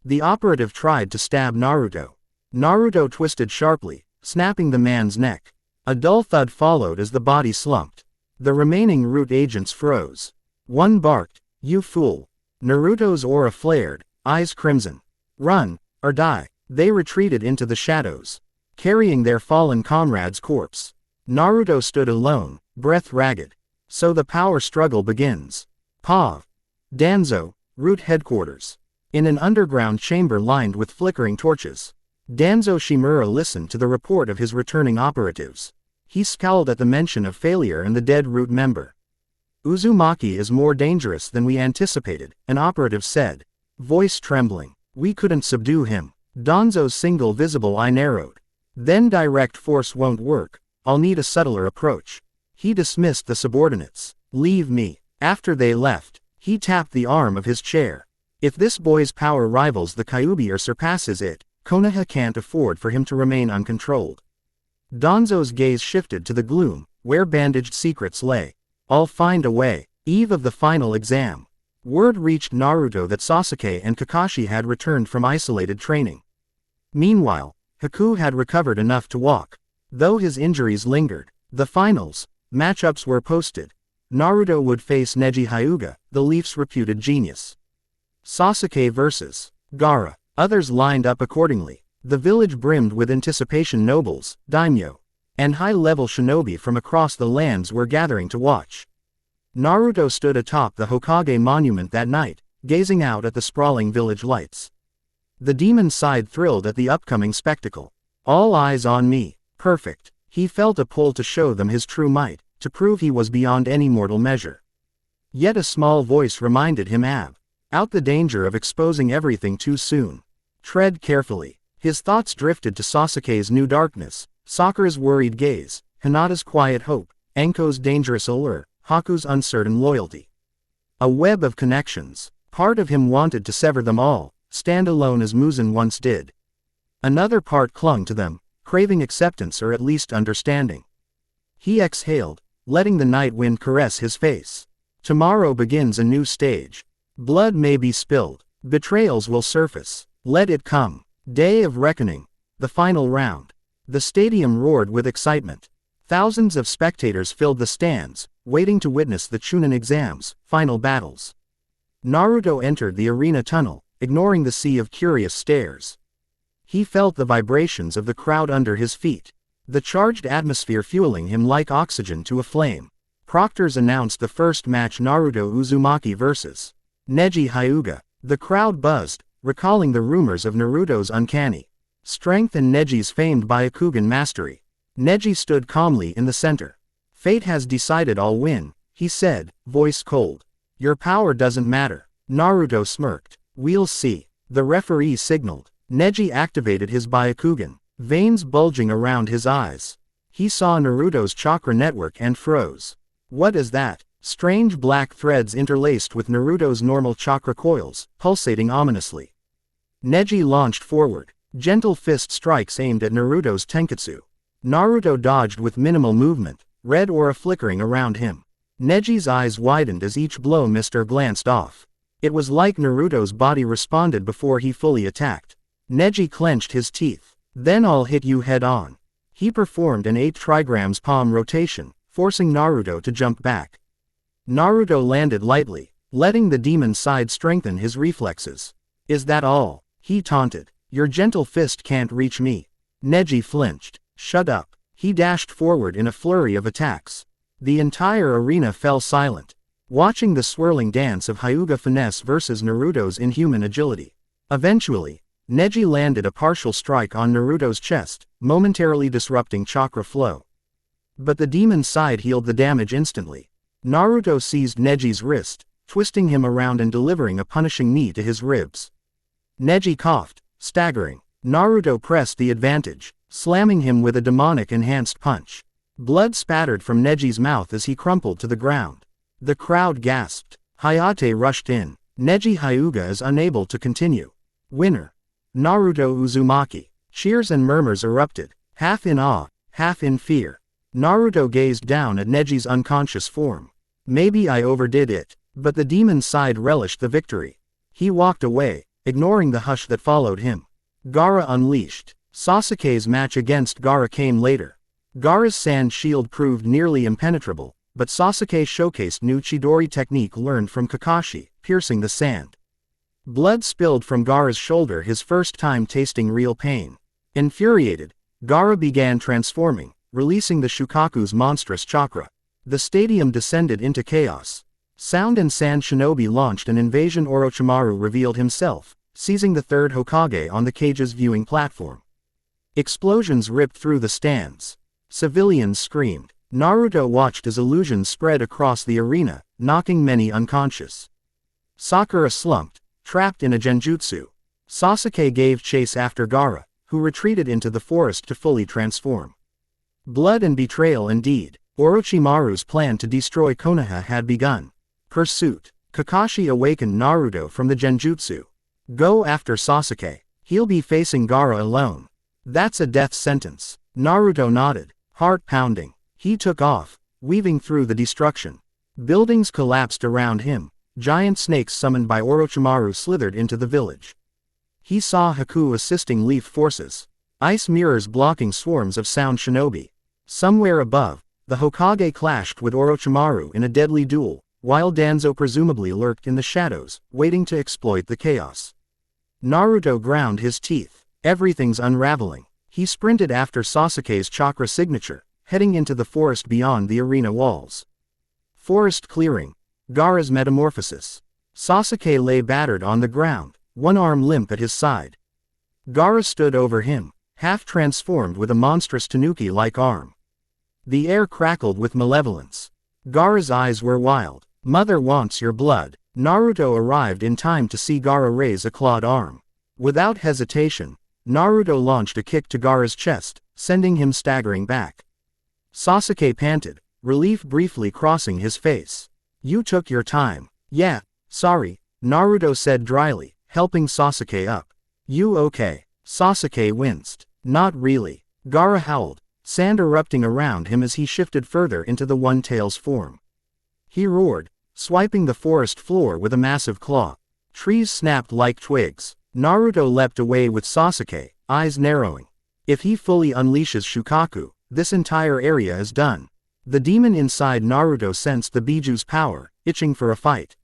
The operative tried to stab Naruto. Naruto twisted sharply, snapping the man's neck. A dull thud followed as the body slumped. The remaining Root agents froze. One barked, "You fool." Naruto's aura flared, eyes crimson. Run, or die. They retreated into the shadows, carrying their fallen comrade's corpse. Naruto stood alone, breath ragged. So the power struggle begins. Pav. Danzo, Root headquarters. In an underground chamber lined with flickering torches. Danzo Shimura listened to the report of his returning operatives. He scowled at the mention of failure and the dead Root member. Uzumaki is more dangerous than we anticipated, an operative said, voice trembling. We couldn't subdue him. Danzo's single visible eye narrowed. Then direct force won't work, I'll need a subtler approach. He dismissed the subordinates. Leave me. After they left, he tapped the arm of his chair. If this boy's power rivals the Kyuubi or surpasses it, Konoha can't afford for him to remain uncontrolled. Danzo's gaze shifted to the gloom, where bandaged secrets lay. I'll find a way. Eve of the final exam. Word reached Naruto that Sasuke and Kakashi had returned from isolated training. Meanwhile, Haku had recovered enough to walk. Though his injuries lingered, the finals matchups were posted. Naruto would face Neji Hyuga, the Leaf's reputed genius. Sasuke vs. Gaara. Others lined up accordingly. The village brimmed with anticipation. Nobles, daimyo, and high-level shinobi from across the lands were gathering to watch. Naruto stood atop the Hokage monument that night, gazing out at the sprawling village lights. The demon's side thrilled at the upcoming spectacle. All eyes on me. Perfect. He felt a pull to show them his true might, to prove he was beyond any mortal measure. Yet a small voice reminded him out the danger of exposing everything too soon. Tread carefully. His thoughts drifted to Sasuke's new darkness, Sakura's worried gaze, Hinata's quiet hope, Enko's dangerous allure, Haku's uncertain loyalty. A web of connections. Part of him wanted to sever them all, stand alone as Muzan once did. Another part clung to them, craving acceptance or at least understanding. He exhaled, letting the night wind caress his face. Tomorrow begins a new stage. Blood may be spilled. Betrayals will surface. Let it come. Day of reckoning. The final round. The stadium roared with excitement. Thousands of spectators filled the stands, waiting to witness the Chunin exams, final battles. Naruto entered the arena tunnel, ignoring the sea of curious stares. He felt the vibrations of the crowd under his feet, the charged atmosphere fueling him like oxygen to a flame. Proctors announced the first match: Naruto Uzumaki vs. Neji Hyuga. The crowd buzzed, recalling the rumors of Naruto's uncanny strength and Neji's famed Byakugan mastery. Neji stood calmly in the center. Fate has decided I'll win, he said, voice cold. Your power doesn't matter. Naruto smirked. We'll see. The referee signaled. Neji activated his Byakugan, veins bulging around his eyes. He saw Naruto's chakra network and froze. What is that? Strange black threads interlaced with Naruto's normal chakra coils, pulsating ominously. Neji launched forward, gentle fist strikes aimed at Naruto's tenketsu. Naruto dodged with minimal movement, red aura flickering around him. Neji's eyes widened as each blow missed or glanced off. It was like Naruto's body responded before he fully attacked. Neji clenched his teeth. Then I'll hit you head on. He performed an 8 trigrams palm rotation, forcing Naruto to jump back. Naruto landed lightly, letting the demon's side strengthen his reflexes. Is that all? He taunted. Your gentle fist can't reach me. Neji flinched. Shut up. He dashed forward in a flurry of attacks. The entire arena fell silent, watching the swirling dance of Hyuga finesse versus Naruto's inhuman agility. Eventually, Neji landed a partial strike on Naruto's chest, momentarily disrupting chakra flow. But the demon's side healed the damage instantly. Naruto seized Neji's wrist, twisting him around and delivering a punishing knee to his ribs. Neji coughed, staggering. Naruto pressed the advantage, slamming him with a demonic-enhanced punch. Blood spattered from Neji's mouth as he crumpled to the ground. The crowd gasped. Hayate rushed in. Neji Hyuga is unable to continue. Winner. Naruto Uzumaki. Cheers and murmurs erupted, half in awe, half in fear. Naruto gazed down at Neji's unconscious form. Maybe I overdid it, but the demon's side relished the victory. He walked away, ignoring the hush that followed him. Gaara unleashed. Sasuke's match against Gaara came later. Gaara's sand shield proved nearly impenetrable, but Sasuke showcased new Chidori technique learned from Kakashi, piercing the sand. Blood spilled from Gaara's shoulder, his first time tasting real pain. Infuriated, Gaara began transforming, releasing the Shukaku's monstrous chakra. The stadium descended into chaos. Sound and Sand Shinobi launched an invasion. Orochimaru revealed himself, seizing the third Hokage on the cage's viewing platform. Explosions ripped through the stands. Civilians screamed. Naruto watched as illusions spread across the arena, knocking many unconscious. Sakura slumped, trapped in a genjutsu. Sasuke gave chase after Gaara, who retreated into the forest to fully transform. Blood and betrayal indeed. Orochimaru's plan to destroy Konoha had begun. Pursuit. Kakashi awakened Naruto from the genjutsu. Go after Sasuke. He'll be facing Gaara alone. That's a death sentence. Naruto nodded, heart pounding. He took off, weaving through the destruction. Buildings collapsed around him. Giant snakes summoned by Orochimaru slithered into the village. He saw Haku assisting Leaf forces. Ice mirrors blocking swarms of sound shinobi. Somewhere above, the Hokage clashed with Orochimaru in a deadly duel, while Danzo presumably lurked in the shadows, waiting to exploit the chaos. Naruto ground his teeth. Everything's unraveling. He sprinted after Sasuke's chakra signature, heading into the forest beyond the arena walls. Forest clearing. Gaara's metamorphosis. Sasuke lay battered on the ground, one arm limp at his side. Gaara stood over him, half transformed with a monstrous tanuki-like arm. The air crackled with malevolence. Gaara's eyes were wild. Mother wants your blood. Naruto arrived in time to see Gaara raise a clawed arm. Without hesitation, Naruto launched a kick to Gaara's chest, sending him staggering back. Sasuke panted, relief briefly crossing his face. You took your time. Yeah, sorry, Naruto said dryly, helping Sasuke up. You okay? Sasuke winced. Not really. Gaara howled, sand erupting around him as he shifted further into the One-Tail's form. He roared, swiping the forest floor with a massive claw. Trees snapped like twigs. Naruto leapt away with Sasuke, eyes narrowing. If he fully unleashes Shukaku, this entire area is done. The demon inside Naruto sensed the Biju's power, itching for a fight.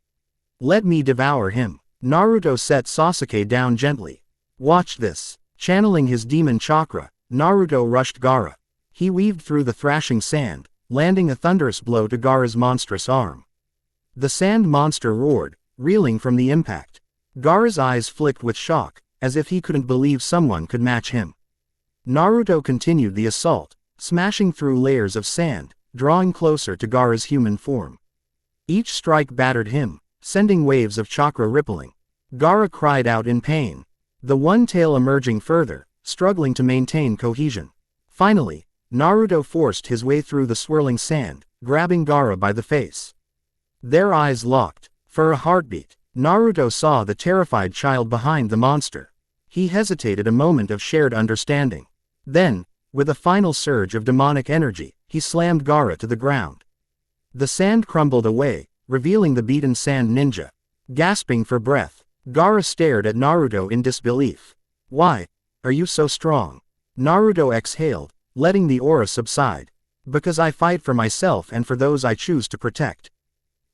Let me devour him. Naruto set Sasuke down gently. Watch this. Channeling his demon chakra, Naruto rushed Gaara. He weaved through the thrashing sand, landing a thunderous blow to Gaara's monstrous arm. The sand monster roared, reeling from the impact. Gaara's eyes flicked with shock, as if he couldn't believe someone could match him. Naruto continued the assault, smashing through layers of sand, drawing closer to Gaara's human form. Each strike battered him, sending waves of chakra rippling. Gaara cried out in pain. The One-Tail emerging further, struggling to maintain cohesion. Finally, Naruto forced his way through the swirling sand, grabbing Gaara by the face. Their eyes locked. For a heartbeat, Naruto saw the terrified child behind the monster. He hesitated a moment of shared understanding. Then, with a final surge of demonic energy, he slammed Gaara to the ground. The sand crumbled away, revealing the beaten sand ninja. Gasping for breath, Gaara stared at Naruto in disbelief. Why are you so strong? Naruto exhaled, letting the aura subside. Because I fight for myself and for those I choose to protect.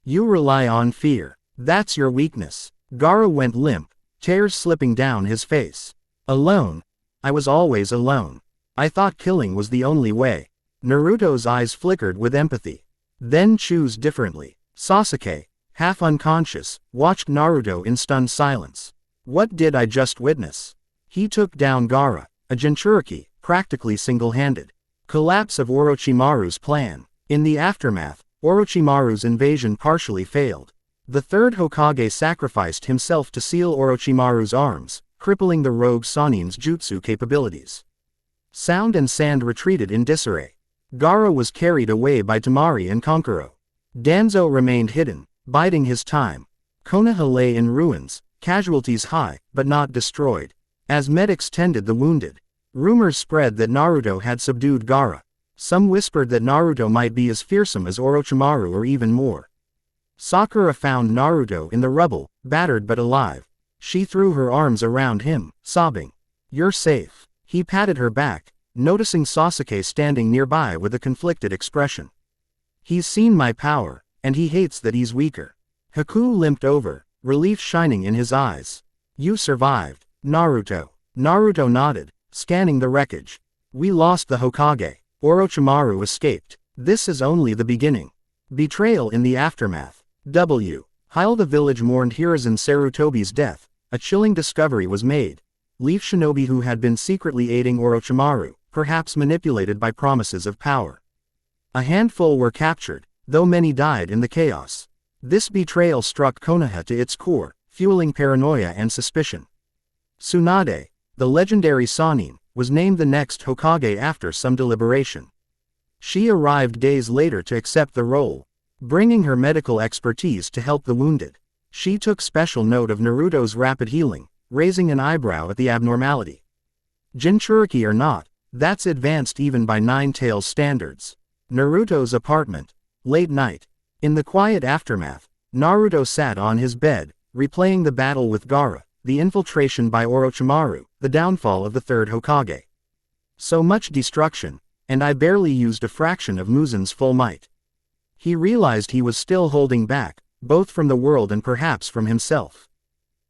You rely on fear. That's your weakness. Gaara went limp, tears slipping down his face. Alone? I was always alone. I thought killing was the only way. Naruto's eyes flickered with empathy. Then choose differently. Sasuke, half unconscious, watched Naruto in stunned silence. What did I just witness? He took down Gaara, a Jinchuriki, practically single-handed. Collapse of Orochimaru's plan. In the aftermath, Orochimaru's invasion partially failed. The third Hokage sacrificed himself to seal Orochimaru's arms, crippling the rogue Sannin's jutsu capabilities. Sound and Sand retreated in disarray. Gaara was carried away by Temari and Kankuro. Danzo remained hidden, biding his time. Konoha lay in ruins, casualties high, but not destroyed. As medics tended the wounded, rumors spread that Naruto had subdued Gaara. Some whispered that Naruto might be as fearsome as Orochimaru or even more. Sakura found Naruto in the rubble, battered but alive. She threw her arms around him, sobbing. You're safe. He patted her back, noticing Sasuke standing nearby with a conflicted expression. He's seen my power, and he hates that he's weaker. Haku limped over, relief shining in his eyes. You survived, Naruto. Naruto nodded, scanning the wreckage. We lost the Hokage. Orochimaru escaped. This is only the beginning. Betrayal in the aftermath. While the village mourned Hiruzen Sarutobi's death, a chilling discovery was made. Leaf shinobi who had been secretly aiding Orochimaru, perhaps manipulated by promises of power. A handful were captured, though many died in the chaos. This betrayal struck Konoha to its core, fueling paranoia and suspicion. Tsunade, the legendary Sannin, was named the next Hokage after some deliberation. She arrived days later to accept the role, bringing her medical expertise to help the wounded. She took special note of Naruto's rapid healing, raising an eyebrow at the abnormality. Jinchuriki or not, that's advanced even by Nine-Tails standards. Naruto's apartment. Late night. In the quiet aftermath, Naruto sat on his bed, replaying the battle with Gaara, the infiltration by Orochimaru, the downfall of the third Hokage. So much destruction, and I barely used a fraction of Muzan's full might. He realized he was still holding back, both from the world and perhaps from himself.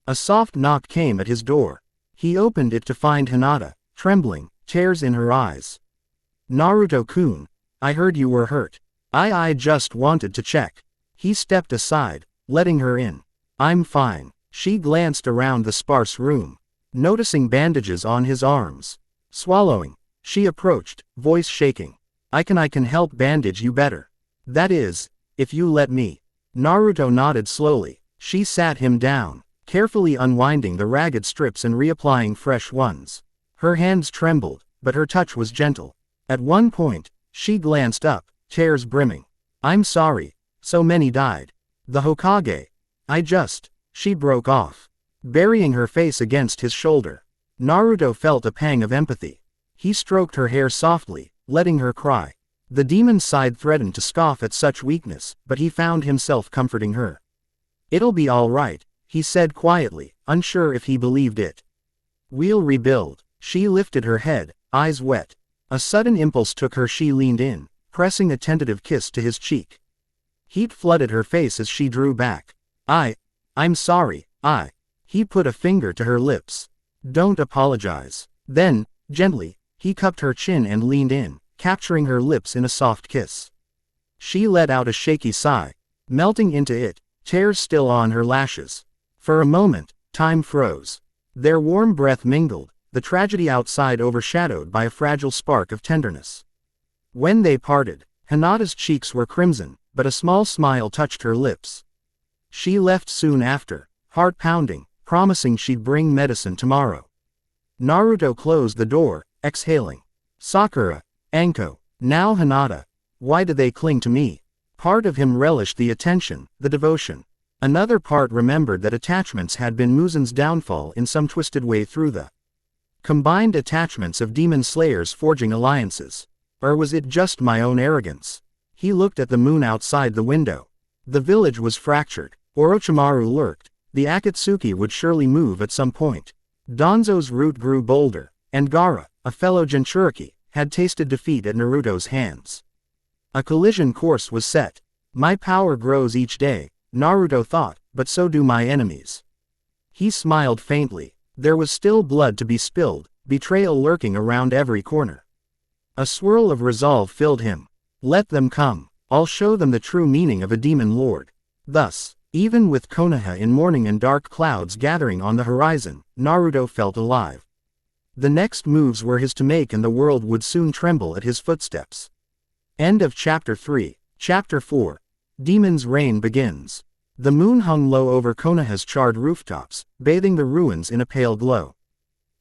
A soft knock came at his door. He opened it to find Hinata, trembling, tears in her eyes. Naruto-kun, I heard you were hurt. I just wanted to check. He stepped aside, letting her in. I'm fine. She glanced around the sparse room, noticing bandages on his arms. Swallowing, she approached, voice shaking. I can help bandage you better. That is, if you let me. Naruto nodded slowly. She sat him down, carefully unwinding the ragged strips and reapplying fresh ones. Her hands trembled, but her touch was gentle. At one point, she glanced up, tears brimming. I'm sorry, so many died. The Hokage. She broke off, burying her face against his shoulder. Naruto felt a pang of empathy. He stroked her hair softly, letting her cry. The demon's side threatened to scoff at such weakness, but he found himself comforting her. It'll be all right, he said quietly, unsure if he believed it. We'll rebuild. She lifted her head, eyes wet. A sudden impulse took her. She leaned in, pressing a tentative kiss to his cheek. Heat flooded her face as she drew back. I'm sorry, He put a finger to her lips. Don't apologize. Then, gently, he cupped her chin and leaned in, capturing her lips in a soft kiss. She let out a shaky sigh, melting into it, tears still on her lashes. For a moment, time froze. Their warm breath mingled, the tragedy outside overshadowed by a fragile spark of tenderness. When they parted, Hinata's cheeks were crimson, but a small smile touched her lips. She left soon after, heart pounding, promising she'd bring medicine tomorrow. Naruto closed the door, exhaling. Sakura, Anko, now Hinata. Why do they cling to me? Part of him relished the attention, the devotion. Another part remembered that attachments had been Muzan's downfall in some twisted way through the combined attachments of demon slayers forging alliances. Or was it just my own arrogance? He looked at the moon outside the window. The village was fractured. Orochimaru lurked. The Akatsuki would surely move at some point. Danzo's route grew bolder, and Gaara, a fellow Jinchuriki, had tasted defeat at Naruto's hands. A collision course was set. My power grows each day, Naruto thought, but so do my enemies. He smiled faintly. There was still blood to be spilled, betrayal lurking around every corner. A swirl of resolve filled him. Let them come. I'll show them the true meaning of a demon lord. Thus, even with Konoha in mourning and dark clouds gathering on the horizon, Naruto felt alive. The next moves were his to make, and the world would soon tremble at his footsteps. End of Chapter 3. Chapter 4. Demon's Reign begins. The moon hung low over Konoha's charred rooftops, bathing the ruins in a pale glow.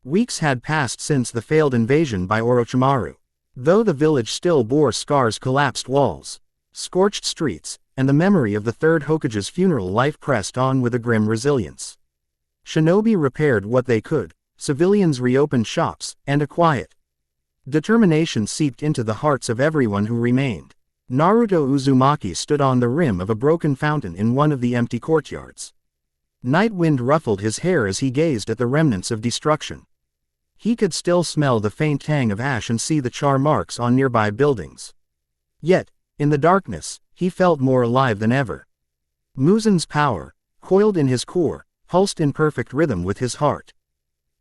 Weeks had passed since the failed invasion by Orochimaru. Though the village still bore scars, collapsed walls, scorched streets, and the memory of the third Hokage's funeral, life pressed on with a grim resilience. Shinobi repaired what they could, civilians reopened shops, and a quiet determination seeped into the hearts of everyone who remained. Naruto Uzumaki stood on the rim of a broken fountain in one of the empty courtyards. Night wind ruffled his hair as he gazed at the remnants of destruction. He could still smell the faint tang of ash and see the char marks on nearby buildings. Yet, in the darkness, he felt more alive than ever. Muzan's power, coiled in his core, pulsed in perfect rhythm with his heart.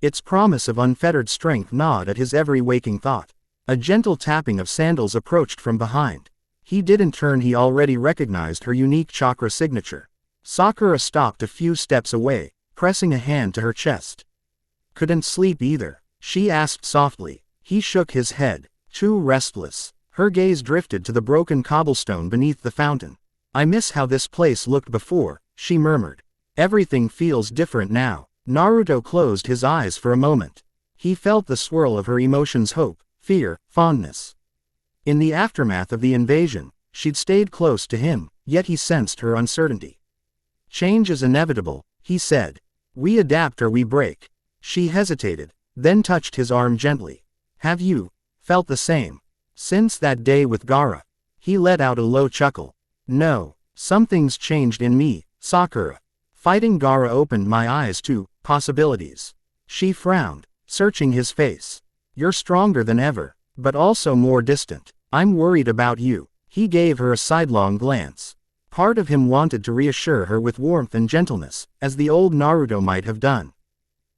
Its promise of unfettered strength gnawed at his every waking thought. A gentle tapping of sandals approached from behind. He didn't turn. He already recognized her unique chakra signature. Sakura stopped a few steps away, pressing a hand to her chest. Couldn't sleep either, she asked softly. He shook his head, too restless. Her gaze drifted to the broken cobblestone beneath the fountain. I miss how this place looked before, she murmured. Everything feels different now. Naruto closed his eyes for a moment. He felt the swirl of her emotions: hope, fear, fondness. In the aftermath of the invasion, she'd stayed close to him, yet he sensed her uncertainty. Change is inevitable, he said. We adapt or we break. She hesitated, then touched his arm gently. Have you felt the same since that day with Gaara? He let out a low chuckle. No, something's changed in me, Sakura. Fighting Gaara opened my eyes to possibilities. She frowned, searching his face. You're stronger than ever, but also more distant. I'm worried about you. He gave her a sidelong glance. Part of him wanted to reassure her with warmth and gentleness, as the old Naruto might have done.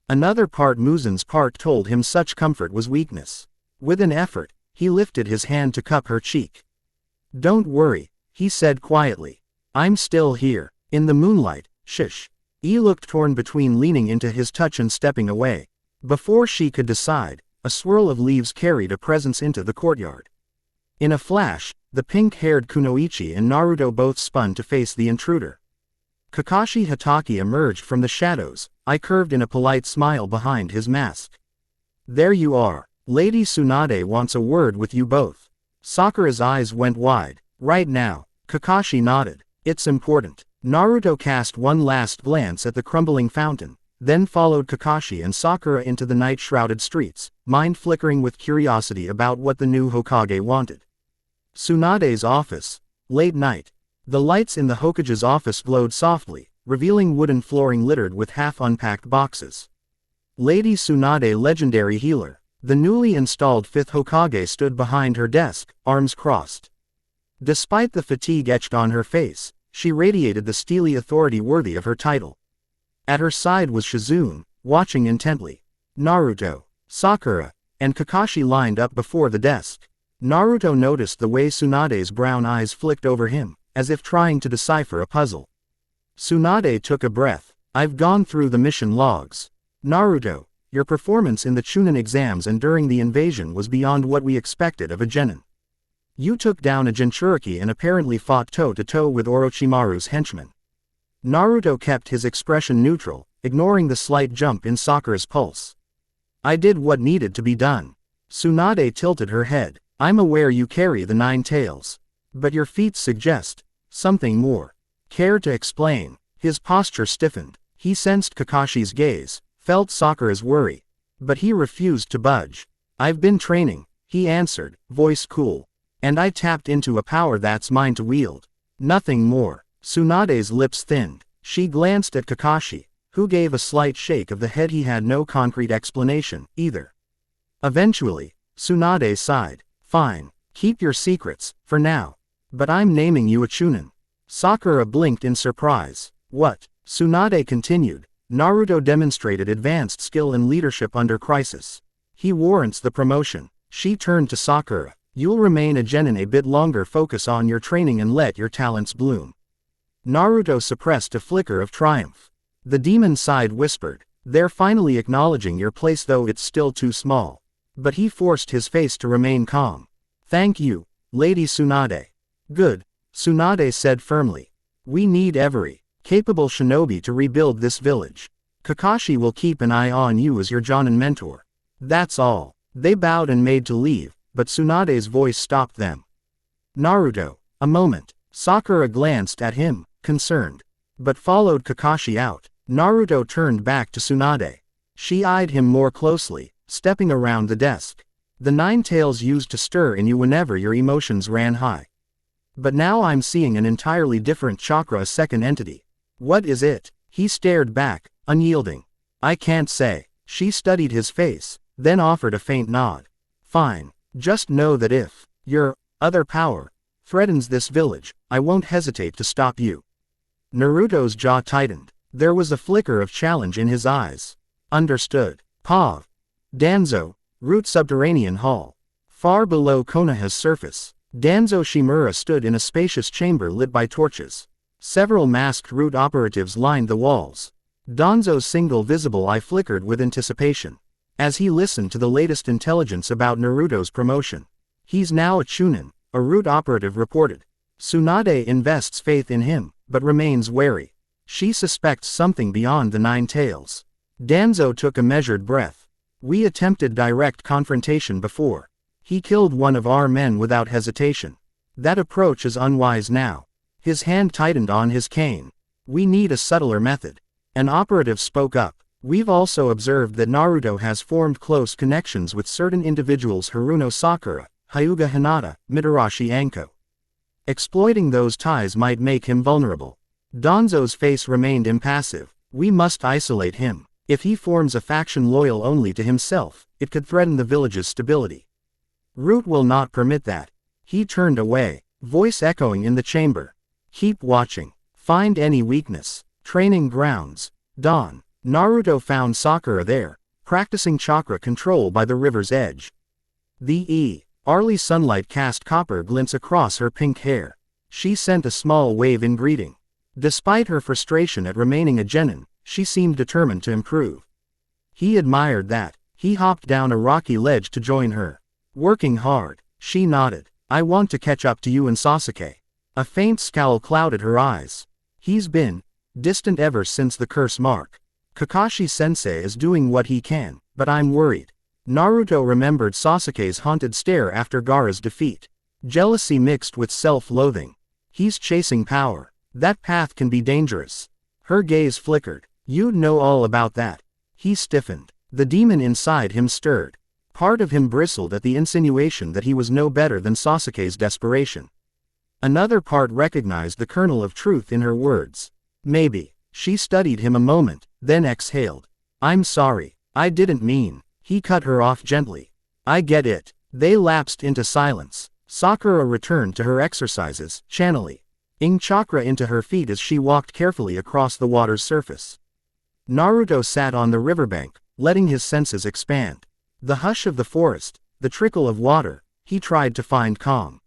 Another part Muzan's part told him such comfort was weakness. With an effort, he lifted his hand to cup her cheek. "Don't worry," he said quietly. "I'm still here." In the moonlight, Shish. He looked torn between leaning into his touch and stepping away. Before she could decide, a swirl of leaves carried a presence into the courtyard. In a flash, the pink-haired Kunoichi and Naruto both spun to face the intruder. Kakashi Hatake emerged from the shadows, eye curved in a polite smile behind his mask. "There you are. Lady Tsunade wants a word with you both." Sakura's eyes went wide. "Right now." Kakashi nodded. "It's important." Naruto cast one last glance at the crumbling fountain, then followed Kakashi and Sakura into the night-shrouded streets, mind flickering with curiosity about what the new Hokage wanted. Tsunade's office. Late night. The lights in the Hokage's office glowed softly, revealing wooden flooring littered with half-unpacked boxes. Lady Tsunade, legendary healer. The newly installed 5th Hokage stood behind her desk, arms crossed. Despite the fatigue etched on her face, she radiated the steely authority worthy of her title. At her side was Shizune, watching intently. Naruto, Sakura, and Kakashi lined up before the desk. Naruto noticed the way Tsunade's brown eyes flicked over him, as if trying to decipher a puzzle. Tsunade took a breath. "I've gone through the mission logs. Naruto, your performance in the Chunin exams and during the invasion was beyond what we expected of a genin. You took down a Jinchuriki and apparently fought toe-to-toe with Orochimaru's henchmen." Naruto kept his expression neutral, ignoring the slight jump in Sakura's pulse. "I did what needed to be done." Tsunade tilted her head. "I'm aware you carry the 9 tails. But your feats suggest something more. Care to explain?" His posture stiffened. He sensed Kakashi's gaze, felt Sakura's worry. But he refused to budge. "I've been training," he answered, voice cool. "And I tapped into a power that's mine to wield. Nothing more." Tsunade's lips thinned. She glanced at Kakashi, who gave a slight shake of the head. He had no concrete explanation, either. Eventually, Tsunade sighed. "Fine, keep your secrets, for now. But I'm naming you a Chunin." Sakura blinked in surprise. "What?" Tsunade continued. "Naruto demonstrated advanced skill and leadership under crisis. He warrants the promotion." She turned to Sakura. "You'll remain a genin a bit longer. Focus on your training and let your talents bloom." Naruto suppressed a flicker of triumph. The demon side whispered, "They're finally acknowledging your place, though it's still too small." But he forced his face to remain calm. "Thank you, Lady Tsunade." "Good," Tsunade said firmly. "We need every capable shinobi to rebuild this village. Kakashi will keep an eye on you as your Jonin mentor. That's all." They bowed and made to leave, but Tsunade's voice stopped them. "Naruto." A moment. Sakura glanced at him, concerned, but followed Kakashi out. Naruto turned back to Tsunade. She eyed him more closely, stepping around the desk. "The 9 tails used to stir in you whenever your emotions ran high. But now I'm seeing an entirely different chakra, a second entity. What is it?" He stared back, unyielding. "I can't say." She studied his face, then offered a faint nod. "Fine. Just know that if your other power threatens this village, I won't hesitate to stop you." Naruto's jaw tightened. There was a flicker of challenge in his eyes. "Understood." Pav. Danzo, Root Subterranean Hall. Far below Konoha's surface, Danzo Shimura stood in a spacious chamber lit by torches. Several masked Root operatives lined the walls. Danzo's single visible eye flickered with anticipation as he listened to the latest intelligence about Naruto's promotion. "He's now a Chunin," a Root operative reported. Tsunade invests faith in him, but remains wary. She suspects something beyond the 9 tails. Danzo took a measured breath. "We attempted direct confrontation before. He killed one of our men without hesitation. That approach is unwise now." His hand tightened on his cane. "We need a subtler method." An operative spoke up. "We've also observed that Naruto has formed close connections with certain individuals: Haruno Sakura, Hyuga Hinata, Mitarashi Anko. Exploiting those ties might make him vulnerable." Danzo's face remained impassive. "We must isolate him. If he forms a faction loyal only to himself, it could threaten the village's stability. Root will not permit that." He turned away, voice echoing in the chamber. "Keep watching. Find any weakness." Training grounds. Dawn. Naruto found Sakura there, practicing chakra control by the river's edge. The early sunlight cast copper glints across her pink hair. She sent a small wave in greeting. Despite her frustration at remaining a genin, she seemed determined to improve. He admired that. He hopped down a rocky ledge to join her. Working hard, she nodded. I want to catch up to you and Sasuke. A faint scowl clouded her eyes. He's been distant ever since the curse mark. Kakashi-sensei is doing what he can, but I'm worried. Naruto remembered Sasuke's haunted stare after Gaara's defeat. Jealousy mixed with self-loathing. He's chasing power. That path can be dangerous. Her gaze flickered. You'd know all about that. He stiffened. The demon inside him stirred. Part of him bristled at the insinuation that he was no better than Sasuke's desperation. Another part recognized the kernel of truth in her words. Maybe. She studied him a moment, then exhaled. I'm sorry. I didn't mean. He cut her off gently. I get it. They lapsed into silence. Sakura returned to her exercises, channeling chakra into her feet as she walked carefully across the water's surface. Naruto sat on the riverbank, letting his senses expand. The hush of the forest, the trickle of water, he tried to find calm.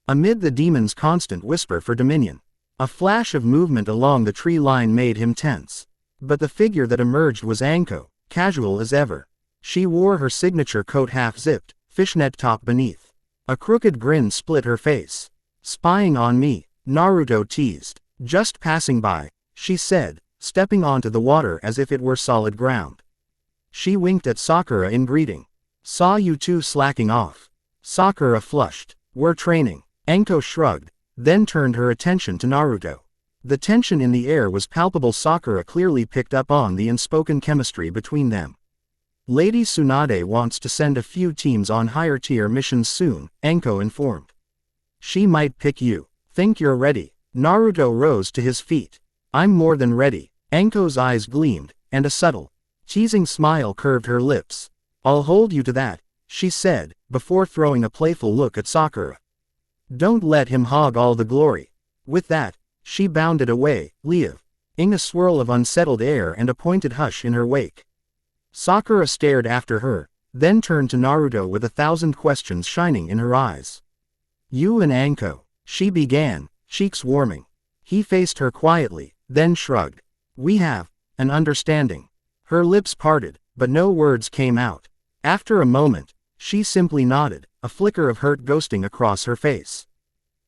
Amid the demon's constant whisper for dominion, a flash of movement along the tree line made him tense. But the figure that emerged was Anko, casual as ever. She wore her signature coat half-zipped, fishnet top beneath. A crooked grin split her face. Spying on me, Naruto teased. Just passing by, she said, stepping onto the water as if it were solid ground. She winked at Sakura in greeting. Saw you two slacking off. Sakura flushed. We're training. Anko shrugged, then turned her attention to Naruto. The tension in the air was palpable. Sakura clearly picked up on the unspoken chemistry between them. Lady Tsunade wants to send a few teams on higher-tier missions soon, Anko informed. She might pick you. Think you're ready? Naruto rose to his feet. I'm more than ready. Anko's eyes gleamed, and a subtle, teasing smile curved her lips. I'll hold you to that, she said, before throwing a playful look at Sakura. Don't let him hog all the glory. With that, she bounded away, leaving a swirl of unsettled air and a pointed hush in her wake. Sakura stared after her, then turned to Naruto with 1,000 questions shining in her eyes. You and Anko, she began, cheeks warming. He faced her quietly, then shrugged. We have an understanding. Her lips parted, but no words came out. After a moment, she simply nodded, a flicker of hurt ghosting across her face.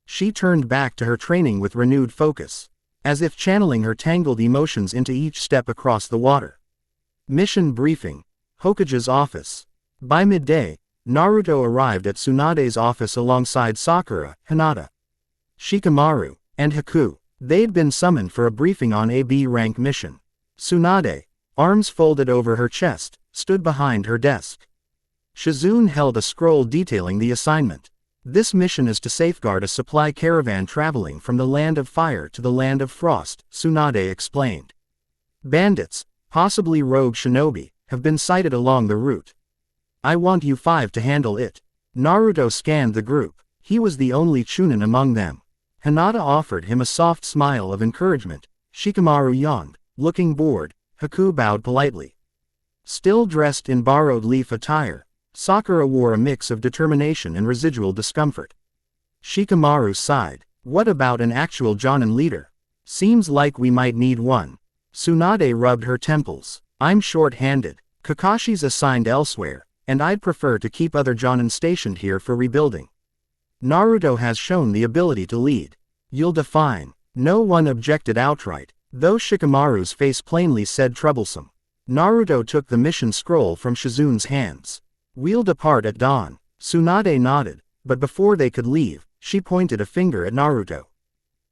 She turned back to her training with renewed focus, as if channeling her tangled emotions into each step across the water. Mission briefing. Hokage's office. By midday, Naruto arrived at Tsunade's office alongside Sakura, Hinata, Shikamaru, and Haku. They'd been summoned for a briefing on a B-rank mission. Tsunade, arms folded over her chest, stood behind her desk. Shizune held a scroll detailing the assignment. This mission is to safeguard a supply caravan traveling from the Land of Fire to the Land of Frost, Tsunade explained. Bandits, possibly rogue shinobi, have been sighted along the route. I want you 5 to handle it. Naruto scanned the group. He was the only chunin among them. Hinata offered him a soft smile of encouragement. Shikamaru yawned, looking bored. Haku bowed politely. Still dressed in borrowed leaf attire, Sakura wore a mix of determination and residual discomfort. Shikamaru sighed. What about an actual Jonin leader? Seems like we might need one. Tsunade rubbed her temples. I'm short-handed. Kakashi's assigned elsewhere, and I'd prefer to keep other Jonin stationed here for rebuilding. Naruto has shown the ability to lead. You'll define. No one objected outright, though Shikamaru's face plainly said troublesome. Naruto took the mission scroll from Shizune's hands. We'll depart at dawn. Tsunade nodded, but before they could leave, she pointed a finger at Naruto.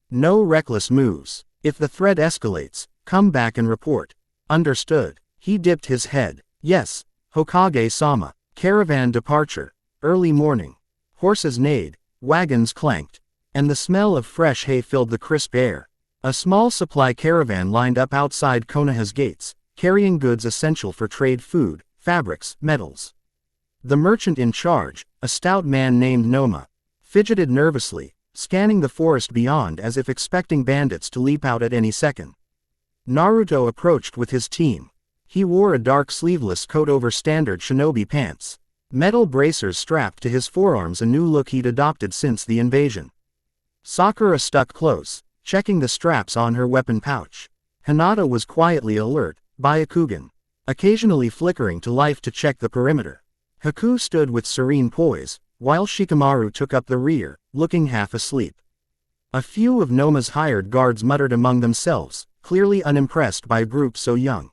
No reckless moves. If the threat escalates, come back and report. Understood. He dipped his head. Yes, Hokage-sama. Caravan departure. Early morning. Horses neighed, wagons clanked, and the smell of fresh hay filled the crisp air. A small supply caravan lined up outside Konoha's gates, carrying goods essential for trade: food, fabrics, metals. The merchant in charge, a stout man named Noma, fidgeted nervously, scanning the forest beyond as if expecting bandits to leap out at any second. Naruto approached with his team. He wore a dark sleeveless coat over standard shinobi pants. Metal bracers strapped to his forearms, a new look he'd adopted since the invasion. Sakura stuck close, checking the straps on her weapon pouch. Hinata was quietly alert, Byakugan occasionally flickering to life to check the perimeter. Haku stood with serene poise, while Shikamaru took up the rear, looking half asleep. A few of Noma's hired guards muttered among themselves, clearly unimpressed by a group so young.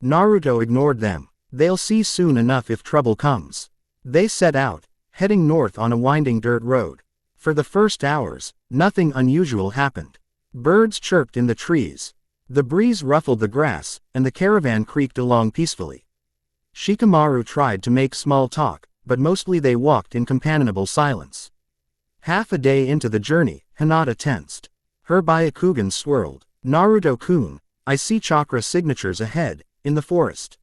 Naruto ignored them. They'll see soon enough if trouble comes. They set out, heading north on a winding dirt road. For the first hours, nothing unusual happened. Birds chirped in the trees. The breeze ruffled the grass, and the caravan creaked along peacefully. Shikamaru tried to make small talk, but mostly they walked in companionable silence. Half a day into the journey, Hinata tensed. Her Byakugan swirled. Naruto-kun, I see chakra signatures ahead, in the forest.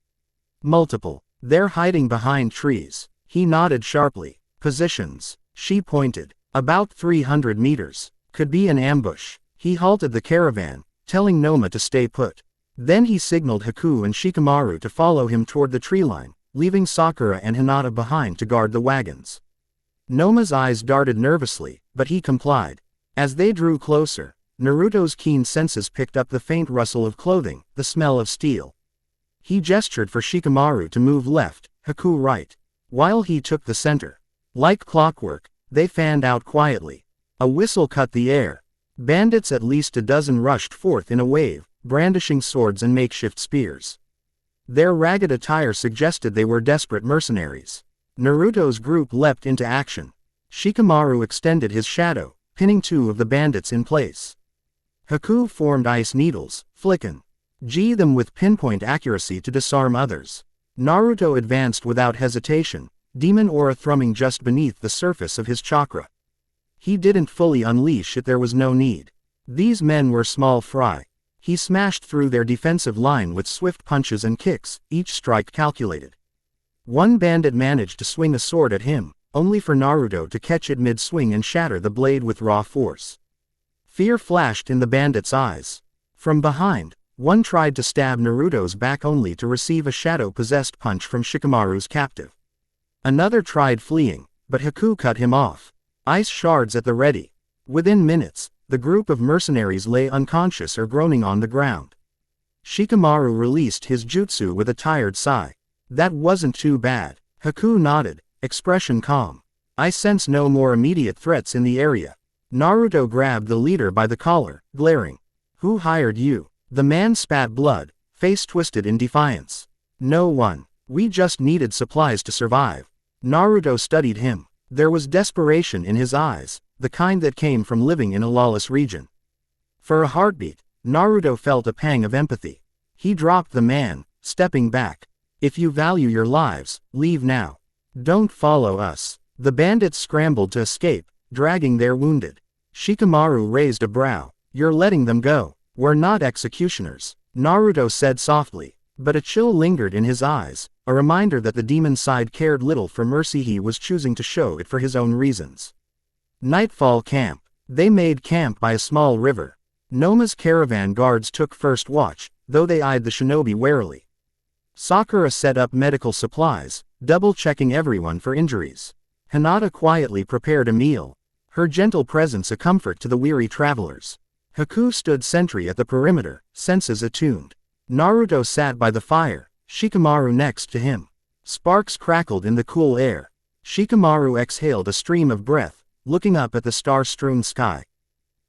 Multiple. They're hiding behind trees. He nodded sharply. Positions. She pointed. About 300 meters. Could be an ambush. He halted the caravan, telling Noma to stay put. Then he signaled Haku and Shikamaru to follow him toward the tree line, leaving Sakura and Hinata behind to guard the wagons. Noma's eyes darted nervously, but he complied. As they drew closer, Naruto's keen senses picked up the faint rustle of clothing, the smell of steel. He gestured for Shikamaru to move left, Haku right, while he took the center. Like clockwork, they fanned out quietly. A whistle cut the air. Bandits at least a dozen rushed forth in a wave, brandishing swords and makeshift spears. Their ragged attire suggested they were desperate mercenaries. Naruto's group leapt into action. Shikamaru extended his shadow, pinning two of the bandits in place. Haku formed ice needles, flicking them with pinpoint accuracy to disarm others. Naruto advanced without hesitation, demon aura thrumming just beneath the surface of his chakra. He didn't fully unleash it, there was no need. These men were small fry. He smashed through their defensive line with swift punches and kicks, each strike calculated. One bandit managed to swing a sword at him, only for Naruto to catch it mid-swing and shatter the blade with raw force. Fear flashed in the bandit's eyes. From behind, one tried to stab Naruto's back only to receive a shadow-possessed punch from Shikamaru's captive. Another tried fleeing, but Haku cut him off. Ice shards at the ready. Within minutes, the group of mercenaries lay unconscious or groaning on the ground. Shikamaru released his jutsu with a tired sigh. That wasn't too bad. Haku nodded, expression calm. I sense no more immediate threats in the area. Naruto grabbed the leader by the collar, glaring. Who hired you? The man spat blood, face twisted in defiance. No one. We just needed supplies to survive. Naruto studied him. There was desperation in his eyes, the kind that came from living in a lawless region. For a heartbeat, Naruto felt a pang of empathy. He dropped the man, stepping back. If you value your lives, leave now. Don't follow us. The bandits scrambled to escape, dragging their wounded. Shikamaru raised a brow. You're letting them go. We're not executioners, Naruto said softly, but a chill lingered in his eyes, a reminder that the demon side cared little for mercy. He was choosing to show it for his own reasons. Nightfall camp. They made camp by a small river. Noma's caravan guards took first watch, though they eyed the shinobi warily. Sakura set up medical supplies, double-checking everyone for injuries. Hinata quietly prepared a meal, her gentle presence a comfort to the weary travelers. Haku stood sentry at the perimeter, senses attuned. Naruto sat by the fire, Shikamaru next to him. Sparks crackled in the cool air. Shikamaru exhaled a stream of breath, looking up at the star-strewn sky.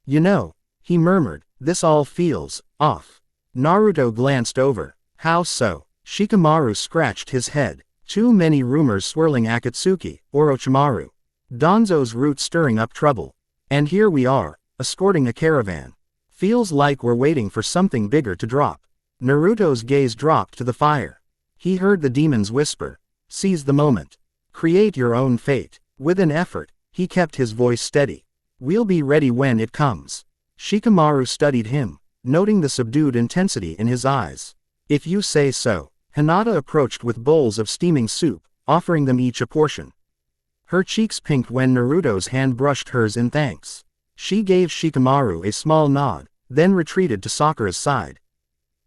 You know, he murmured, this all feels off. Naruto glanced over. How so? Shikamaru scratched his head. Too many rumors swirling Akatsuki, Orochimaru. Danzo's route stirring up trouble. And here we are, escorting a caravan. Feels like we're waiting for something bigger to drop. Naruto's gaze dropped to the fire. He heard the demons whisper. Seize the moment. Create your own fate. With an effort, he kept his voice steady. We'll be ready when it comes. Shikamaru studied him, noting the subdued intensity in his eyes. If you say so. Hinata approached with bowls of steaming soup, offering them each a portion. Her cheeks pinked when Naruto's hand brushed hers in thanks. She gave Shikamaru a small nod, then retreated to Sakura's side.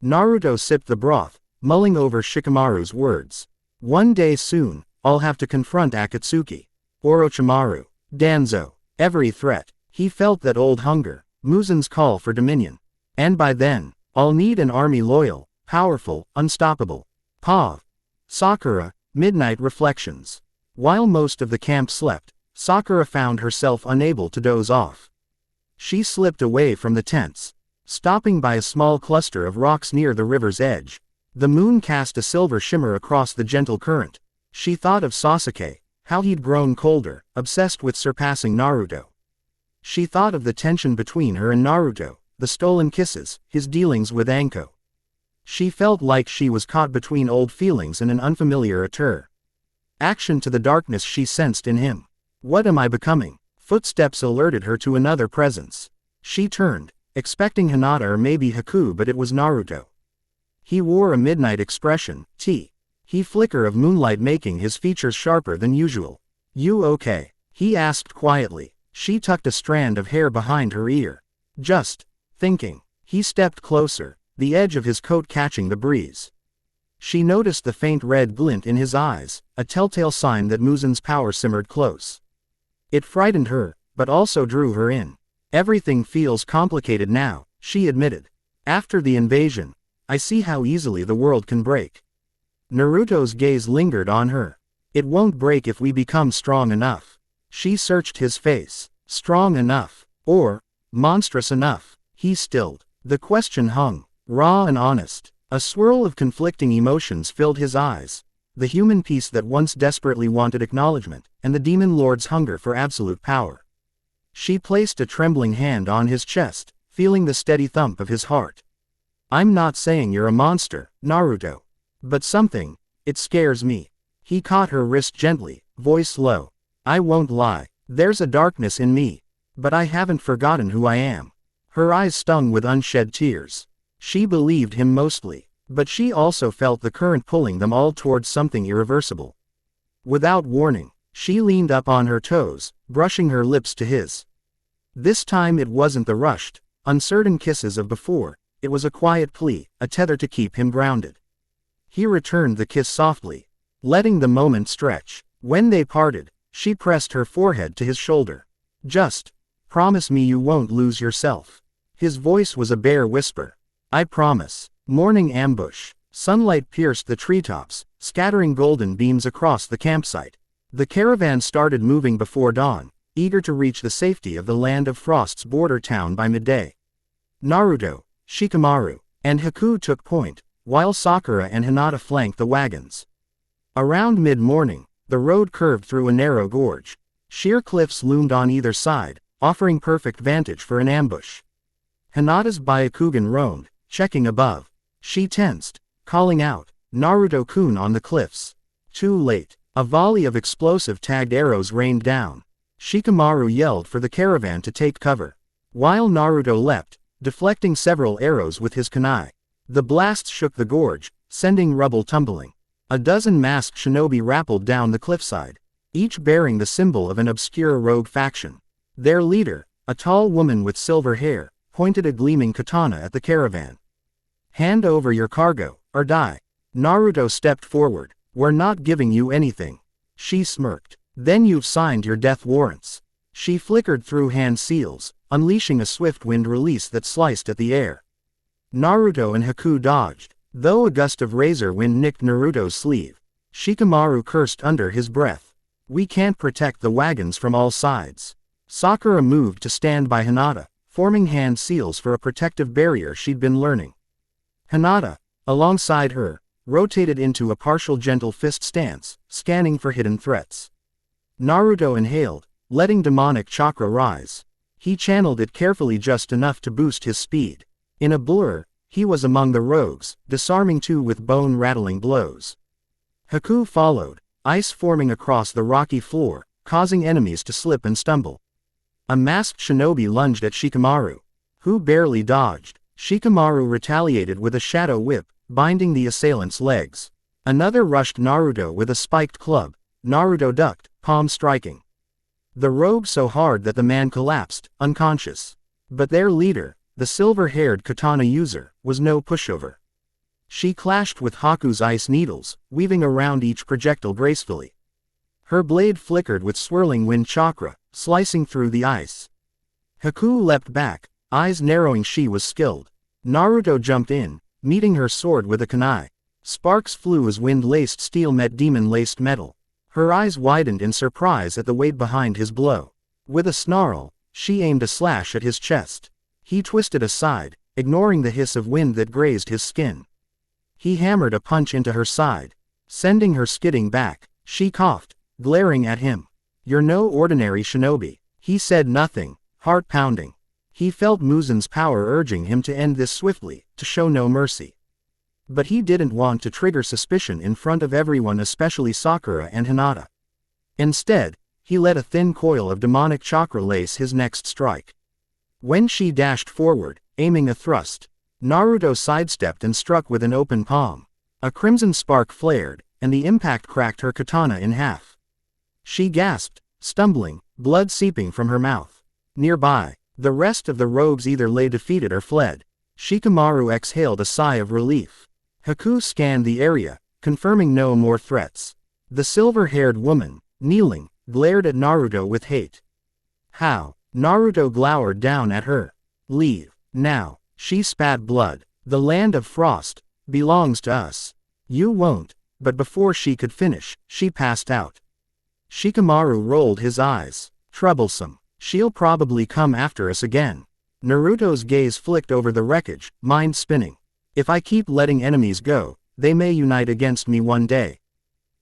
Naruto sipped the broth, mulling over Shikamaru's words. One day soon, I'll have to confront Akatsuki, Orochimaru, Danzo, every threat. He felt that old hunger, Muzan's call for dominion. And by then, I'll need an army loyal, powerful, unstoppable. Pav. Sakura, Midnight Reflections. While most of the camp slept, Sakura found herself unable to doze off. She slipped away from the tents, stopping by a small cluster of rocks near the river's edge. The moon cast a silver shimmer across the gentle current. She thought of Sasuke, how he'd grown colder, obsessed with surpassing Naruto. She thought of the tension between her and Naruto, the stolen kisses, his dealings with Anko. She felt like she was caught between old feelings and an unfamiliar auteur. Action to the darkness she sensed in him. What am I becoming? Footsteps alerted her to another presence. She turned, expecting Hinata or maybe Haku, but it was Naruto. He wore a midnight expression, he flicker of moonlight making his features sharper than usual. You okay? He asked quietly. She tucked a strand of hair behind her ear. Just thinking. He stepped closer, the edge of his coat catching the breeze. She noticed the faint red glint in his eyes, a telltale sign that Muzan's power simmered close. It frightened her, but also drew her in. Everything feels complicated now, she admitted. After the invasion, I see how easily the world can break. Naruto's gaze lingered on her. It won't break if we become strong enough. She searched his face. Strong enough, or monstrous enough. He stilled. The question hung, raw and honest. A swirl of conflicting emotions filled his eyes. The human piece that once desperately wanted acknowledgement, and the demon lord's hunger for absolute power. She placed a trembling hand on his chest, feeling the steady thump of his heart. I'm not saying you're a monster, Naruto. But something, it scares me. He caught her wrist gently, voice low. I won't lie, there's a darkness in me. But I haven't forgotten who I am. Her eyes stung with unshed tears. She believed him mostly, but she also felt the current pulling them all towards something irreversible. Without warning, she leaned up on her toes, brushing her lips to his. This time it wasn't the rushed, uncertain kisses of before, it was a quiet plea, a tether to keep him grounded. He returned the kiss softly, letting the moment stretch. When they parted, she pressed her forehead to his shoulder. Just promise me you won't lose yourself. His voice was a bare whisper. I promise. Morning ambush. Sunlight pierced the treetops, scattering golden beams across the campsite. The caravan started moving before dawn, eager to reach the safety of the Land of Frost's border town by midday. Naruto, Shikamaru, and Haku took point, while Sakura and Hinata flanked the wagons. Around mid-morning, the road curved through a narrow gorge. Sheer cliffs loomed on either side, offering perfect vantage for an ambush. Hinata's Byakugan roamed, checking above. She tensed, calling out, Naruto-kun on the cliffs. Too late. A volley of explosive tagged arrows rained down. Shikamaru yelled for the caravan to take cover, while Naruto leapt, deflecting several arrows with his kunai. The blasts shook the gorge, sending rubble tumbling. A dozen masked shinobi rappelled down the cliffside, each bearing the symbol of an obscure rogue faction. Their leader, a tall woman with silver hair, pointed a gleaming katana at the caravan. Hand over your cargo, or die. Naruto stepped forward. We're not giving you anything. She smirked. Then you've signed your death warrants. She flickered through hand seals, unleashing a swift wind release that sliced at the air. Naruto and Haku dodged. Though a gust of razor wind nicked Naruto's sleeve, Shikamaru cursed under his breath. We can't protect the wagons from all sides. Sakura moved to stand by Hinata, forming hand seals for a protective barrier she'd been learning. Hinata, alongside her, rotated into a partial gentle fist stance, scanning for hidden threats. Naruto inhaled, letting demonic chakra rise. He channeled it carefully just enough to boost his speed. In a blur, he was among the rogues, disarming two with bone-rattling blows. Haku followed, ice forming across the rocky floor, causing enemies to slip and stumble. A masked shinobi lunged at Shikamaru, who barely dodged. Shikamaru retaliated with a shadow whip, binding the assailant's legs. Another rushed Naruto with a spiked club. Naruto ducked, palm striking the rogue so hard that the man collapsed, unconscious. But their leader, the silver-haired katana user, was no pushover. She clashed with Haku's ice needles, weaving around each projectile gracefully. Her blade flickered with swirling wind chakra, slicing through the ice. Haku leapt back, eyes narrowing. She was skilled. Naruto jumped in, meeting her sword with a kunai. Sparks flew as wind-laced steel met demon-laced metal. Her eyes widened in surprise at the weight behind his blow. With a snarl, she aimed a slash at his chest. He twisted aside, ignoring the hiss of wind that grazed his skin. He hammered a punch into her side, sending her skidding back. She coughed, glaring at him. "You're no ordinary shinobi." He said nothing, heart pounding. He felt Muzan's power urging him to end this swiftly, to show no mercy. But he didn't want to trigger suspicion in front of everyone, especially Sakura and Hinata. Instead, he let a thin coil of demonic chakra lace his next strike. When she dashed forward, aiming a thrust, Naruto sidestepped and struck with an open palm. A crimson spark flared, and the impact cracked her katana in half. She gasped, stumbling, blood seeping from her mouth. Nearby, the rest of the rogues either lay defeated or fled. Shikamaru exhaled a sigh of relief. Haku scanned the area, confirming no more threats. The silver-haired woman, kneeling, glared at Naruto with hate. "How?" Naruto glowered down at her. "Leave, now." She spat blood. "The land of frost belongs to us." "You won't." But before she could finish, she passed out. Shikamaru rolled his eyes. "Troublesome. She'll probably come after us again." Naruto's gaze flicked over the wreckage, mind spinning. "If I keep letting enemies go, they may unite against me one day."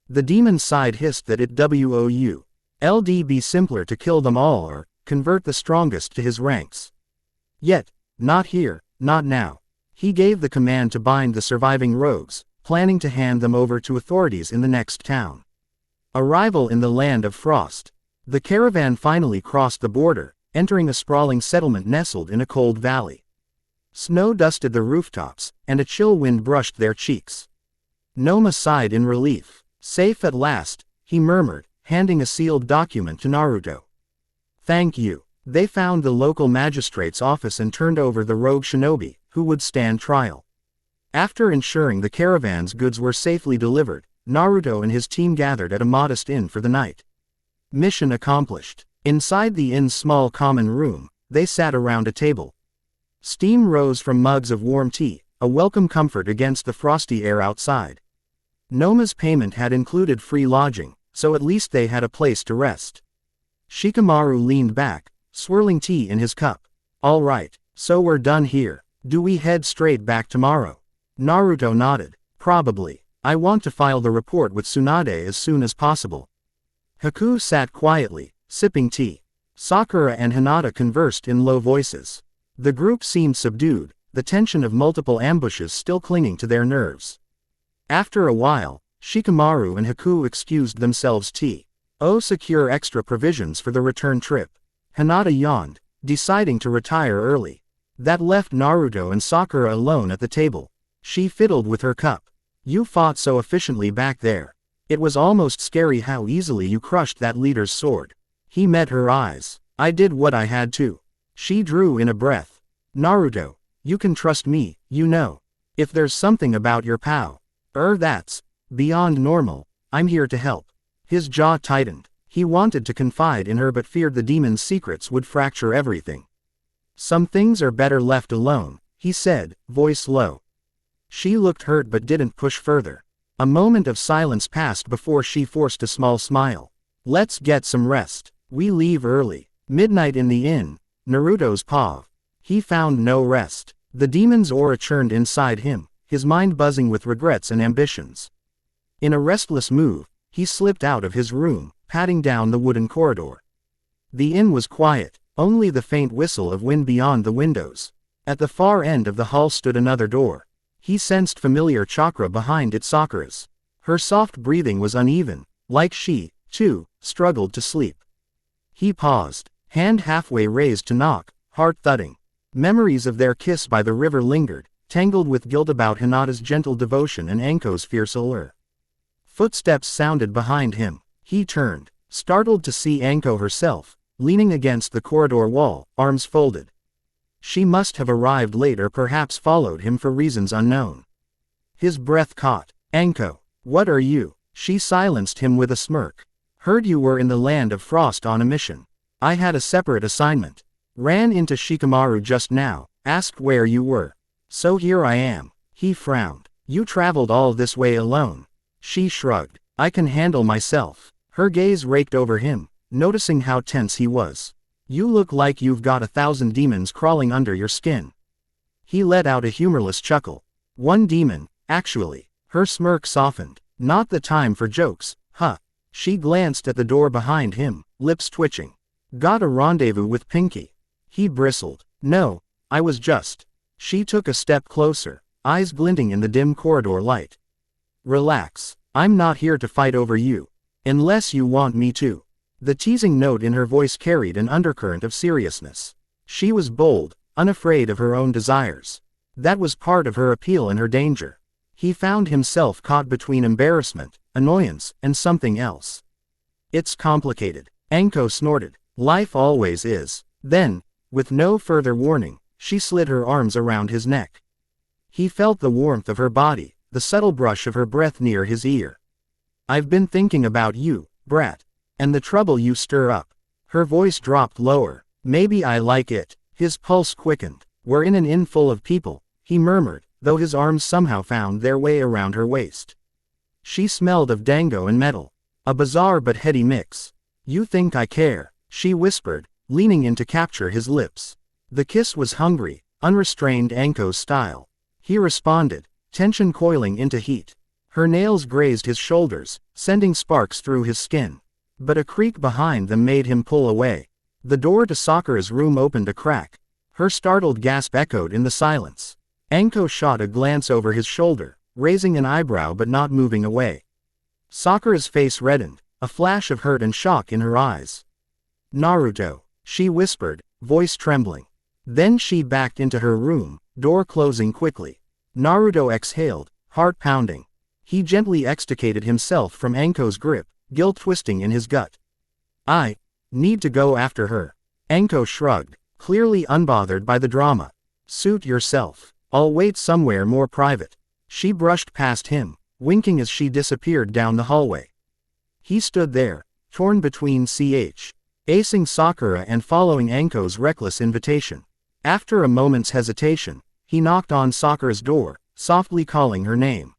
The demon side hissed that it would be simpler to kill them all or convert the strongest to his ranks. Yet, not here, not now. He gave the command to bind the surviving rogues, planning to hand them over to authorities in the next town. Arrival in the land of frost. The caravan finally crossed the border, entering a sprawling settlement nestled in a cold valley. Snow dusted the rooftops, and a chill wind brushed their cheeks. Noma sighed in relief. "Safe at last," he murmured, handing a sealed document to Naruto. "Thank you." They found the local magistrate's office and turned over the rogue shinobi, who would stand trial. After ensuring the caravan's goods were safely delivered, Naruto and his team gathered at a modest inn for the night. Mission accomplished. Inside the inn's small common room, they sat around a table. Steam rose from mugs of warm tea, a welcome comfort against the frosty air outside. Noma's payment had included free lodging, so at least they had a place to rest. Shikamaru leaned back, swirling tea in his cup. "All right, so we're done here. Do we head straight back tomorrow?" Naruto nodded. "Probably. I want to file the report with Tsunade as soon as possible." Haku sat quietly, sipping tea. Sakura and Hinata conversed in low voices. The group seemed subdued, the tension of multiple ambushes still clinging to their nerves. After a while, Shikamaru and Haku excused themselves secure extra provisions for the return trip. Hinata yawned, deciding to retire early. That left Naruto and Sakura alone at the table. She fiddled with her cup. "You fought so efficiently back there. It was almost scary how easily you crushed that leader's sword." He met her eyes. "I did what I had to." She drew in a breath. "Naruto, you can trust me, you know. If there's something about your that's beyond normal, I'm here to help." His jaw tightened. He wanted to confide in her but feared the demon's secrets would fracture everything. "Some things are better left alone," he said, voice low. She looked hurt but didn't push further. A moment of silence passed before she forced a small smile. "Let's get some rest. We leave early." Midnight in the inn, Naruto's paw. He found no rest. The demon's aura churned inside him, his mind buzzing with regrets and ambitions. In a restless move, he slipped out of his room, padding down the wooden corridor. The inn was quiet, only the faint whistle of wind beyond the windows. At the far end of the hall stood another door. He sensed familiar chakra behind it. Sakura's. Her soft breathing was uneven, like she, too, struggled to sleep. He paused, hand halfway raised to knock, heart thudding. Memories of their kiss by the river lingered, tangled with guilt about Hinata's gentle devotion and Anko's fierce allure. Footsteps sounded behind him. He turned, startled to see Anko herself, leaning against the corridor wall, arms folded. She must have arrived late or perhaps followed him for reasons unknown. His breath caught. Anko, what are you? She silenced him with a smirk. Heard you were in the land of frost on a mission. I had a separate assignment. Ran into Shikamaru just now, asked where you were. So here I am. He frowned. You traveled all this way alone. She shrugged. I can handle myself. Her gaze raked over him, noticing how tense he was. You look like you've got 1,000 demons crawling under your skin. He let out a humorless chuckle. One demon, actually. Her smirk softened. Not the time for jokes, huh? She glanced at the door behind him, lips twitching. Got a rendezvous with Pinky. He bristled. No, I was just. She took a step closer, eyes glinting in the dim corridor light. Relax. I'm not here to fight over you. Unless you want me to. The teasing note in her voice carried an undercurrent of seriousness. She was bold, unafraid of her own desires. That was part of her appeal and her danger. He found himself caught between embarrassment, annoyance, and something else. It's complicated. Anko snorted. Life always is. Then, with no further warning, she slid her arms around his neck. He felt the warmth of her body, the subtle brush of her breath near his ear. I've been thinking about you, brat. And the trouble you stir up. Her voice dropped lower. Maybe I like it. His pulse quickened. We're in an inn full of people, he murmured, though his arms somehow found their way around her waist. She smelled of dango and metal. A bizarre but heady mix. You think I care, she whispered, leaning in to capture his lips. The kiss was hungry, unrestrained Anko's style. He responded, tension coiling into heat. Her nails grazed his shoulders, sending sparks through his skin. But a creak behind them made him pull away. The door to Sakura's room opened a crack. Her startled gasp echoed in the silence. Anko shot a glance over his shoulder, raising an eyebrow but not moving away. Sakura's face reddened, a flash of hurt and shock in her eyes. Naruto, she whispered, voice trembling. Then she backed into her room, door closing quickly. Naruto exhaled, heart pounding. He gently extricated himself from Anko's grip, guilt twisting in his gut. I need to go after her. Anko shrugged, clearly unbothered by the drama. Suit yourself. I'll wait somewhere more private. She brushed past him, winking as she disappeared down the hallway. He stood there, torn between acing Sakura and following Anko's reckless invitation. After a moment's hesitation, he knocked on Sakura's door, softly calling her name.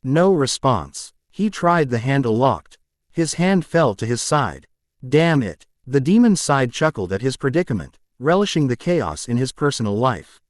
No response. He tried the handle locked. His hand fell to his side. Damn it. The demon side chuckled at his predicament, relishing the chaos in his personal life.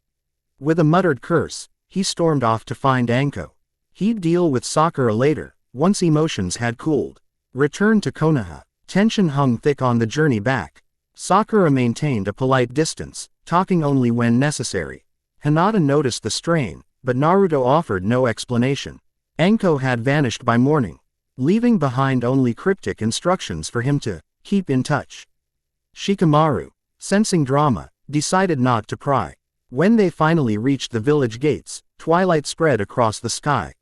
With a muttered curse, he stormed off to find Anko. He'd deal with Sakura later, once emotions had cooled. Returned to Konoha. Tension hung thick on the journey back. Sakura maintained a polite distance, talking only when necessary. Hinata noticed the strain, but Naruto offered no explanation. Anko had vanished by morning, leaving behind only cryptic instructions for him to keep in touch. Shikamaru, sensing drama, decided not to pry. When they finally reached the village gates, twilight spread across the sky,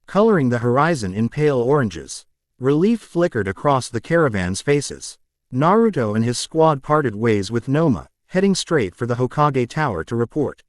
coloring the horizon in pale oranges. Relief flickered across the caravan's faces. Naruto and his squad parted ways with Noma, heading straight for the Hokage Tower to report.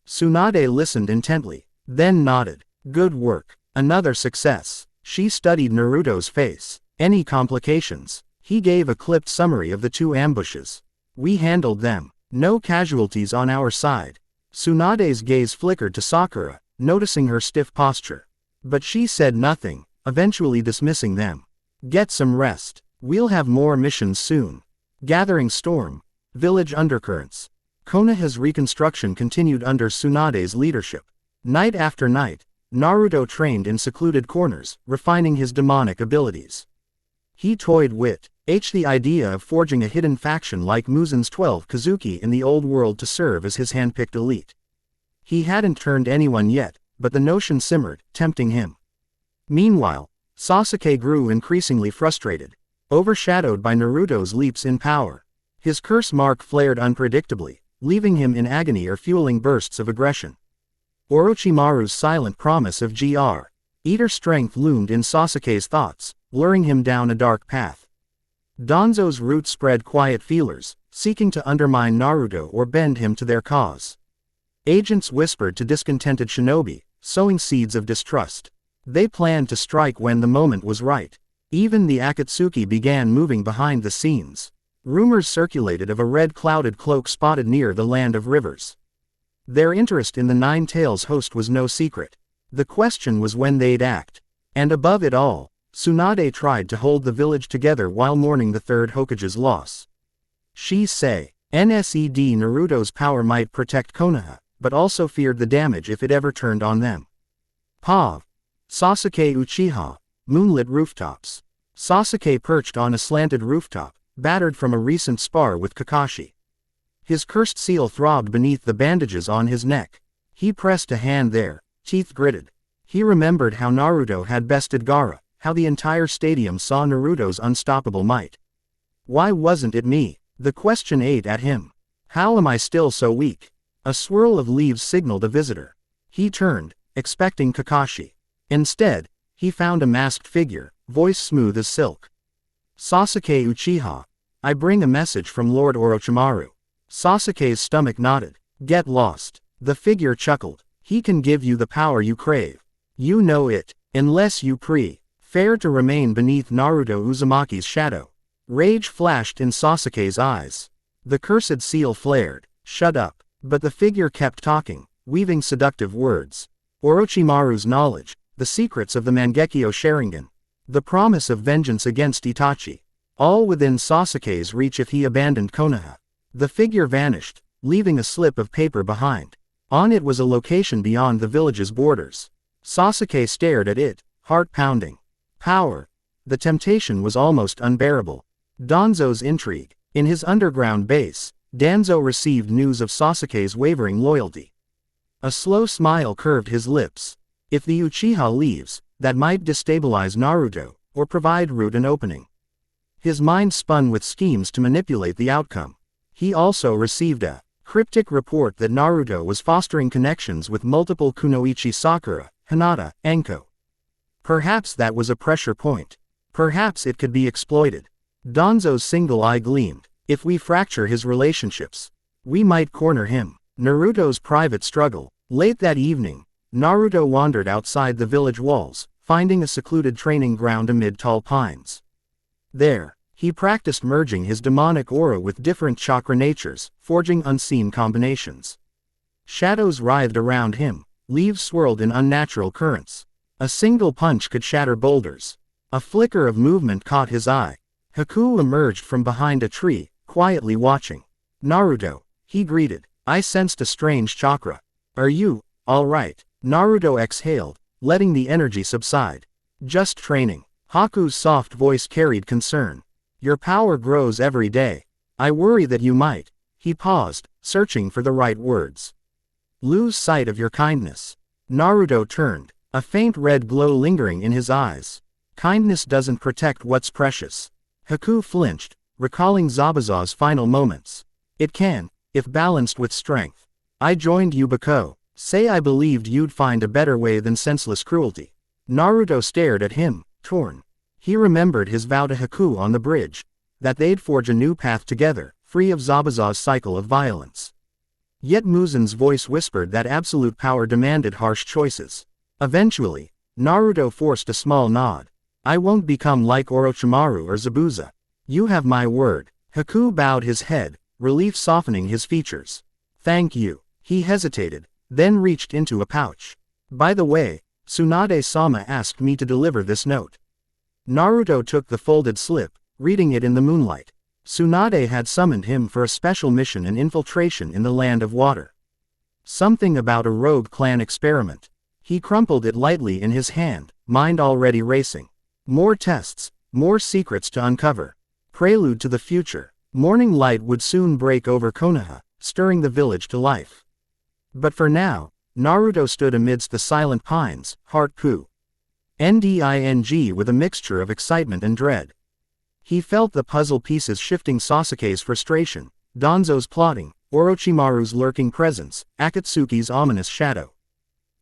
Tsunade listened intently, then nodded. Good work. Another success. She studied Naruto's face. Any complications? He gave a clipped summary of the two ambushes. We handled them. No casualties on our side. Tsunade's gaze flickered to Sakura, noticing her stiff posture. But she said nothing, eventually dismissing them. Get some rest. We'll have more missions soon. Gathering storm. Village undercurrents. Konoha's reconstruction continued under Tsunade's leadership. Night after night, Naruto trained in secluded corners, refining his demonic abilities. He toyed with the idea of forging a hidden faction like Muzan's 12 Kazuki in the old world to serve as his handpicked elite. He hadn't turned anyone yet, but the notion simmered, tempting him. Meanwhile, Sasuke grew increasingly frustrated, overshadowed by Naruto's leaps in power. His curse mark flared unpredictably, leaving him in agony or fueling bursts of aggression. Orochimaru's silent promise of Eater strength loomed in Sasuke's thoughts, luring him down a dark path. Danzo's roots spread quiet feelers, seeking to undermine Naruto or bend him to their cause. Agents whispered to discontented shinobi, sowing seeds of distrust. They planned to strike when the moment was right. Even the Akatsuki began moving behind the scenes. Rumors circulated of a red clouded cloak spotted near the Land of Rivers. Their interest in the Nine Tails host was no secret. The question was when they'd act. And above it all, Tsunade tried to hold the village together while mourning the third Hokage's loss. She say, NSED Naruto's power might protect Konoha, but also feared the damage if it ever turned on them. Pav. Sasuke Uchiha. Moonlit rooftops. Sasuke perched on a slanted rooftop, battered from a recent spar with Kakashi. His cursed seal throbbed beneath the bandages on his neck. He pressed a hand there, teeth gritted. He remembered how Naruto had bested Gaara, how the entire stadium saw Naruto's unstoppable might. Why wasn't it me? The question ate at him. How am I still so weak? A swirl of leaves signaled a visitor. He turned, expecting Kakashi. Instead, he found a masked figure, voice smooth as silk. Sasuke Uchiha. I bring a message from Lord Orochimaru. Sasuke's stomach nodded. Get lost. The figure chuckled. He can give you the power you crave. You know it, unless you prefer to remain beneath Naruto Uzumaki's shadow. Rage flashed in Sasuke's eyes. The cursed seal flared. Shut up. But the figure kept talking, weaving seductive words. Orochimaru's knowledge, the secrets of the Mangekyo Sharingan, the promise of vengeance against Itachi, all within Sasuke's reach if he abandoned Konoha. The figure vanished, leaving a slip of paper behind. On it was a location beyond the village's borders. Sasuke stared at it, heart pounding. Power. The temptation was almost unbearable. Danzo's intrigue. In his underground base, Danzo received news of Sasuke's wavering loyalty. A slow smile curved his lips. If the Uchiha leaves, that might destabilize Naruto, or provide Root an opening. His mind spun with schemes to manipulate the outcome. He also received a cryptic report that Naruto was fostering connections with multiple Kunoichi Sakura, Hinata, Enko. Perhaps that was a pressure point. Perhaps it could be exploited. Danzo's single eye gleamed. If we fracture his relationships, we might corner him. Naruto's private struggle. Late that evening, Naruto wandered outside the village walls, finding a secluded training ground amid tall pines. There, he practiced merging his demonic aura with different chakra natures, forging unseen combinations. Shadows writhed around him, leaves swirled in unnatural currents. A single punch could shatter boulders. A flicker of movement caught his eye. Haku emerged from behind a tree, quietly watching. Naruto, he greeted. I sensed a strange chakra. Are you, all right? Naruto exhaled, letting the energy subside. Just training. Haku's soft voice carried concern. Your power grows every day. I worry that you might. He paused, searching for the right words. Lose sight of your kindness. Naruto turned, a faint red glow lingering in his eyes. Kindness doesn't protect what's precious. Haku flinched, recalling Zabuza's final moments. It can, if balanced with strength. I joined you because, say I believed you'd find a better way than senseless cruelty. Naruto stared at him, torn. He remembered his vow to Haku on the bridge, that they'd forge a new path together, free of Zabuza's cycle of violence. Yet Muzan's voice whispered that absolute power demanded harsh choices. Eventually, Naruto forced a small nod. I won't become like Orochimaru or Zabuza. You have my word. Haku bowed his head, relief softening his features. Thank you. He hesitated, then reached into a pouch. By the way, Tsunade-sama asked me to deliver this note. Naruto took the folded slip, reading it in the moonlight. Tsunade had summoned him for a special mission and infiltration in the Land of Water. Something about a rogue clan experiment. He crumpled it lightly in his hand, mind already racing. More tests, more secrets to uncover. Prelude to the future. Morning light would soon break over Konoha, stirring the village to life. But for now, Naruto stood amidst the silent pines, heart nding with a mixture of excitement and dread. He felt the puzzle pieces shifting: Sasuke's frustration, Danzo's plotting, Orochimaru's lurking presence, Akatsuki's ominous shadow.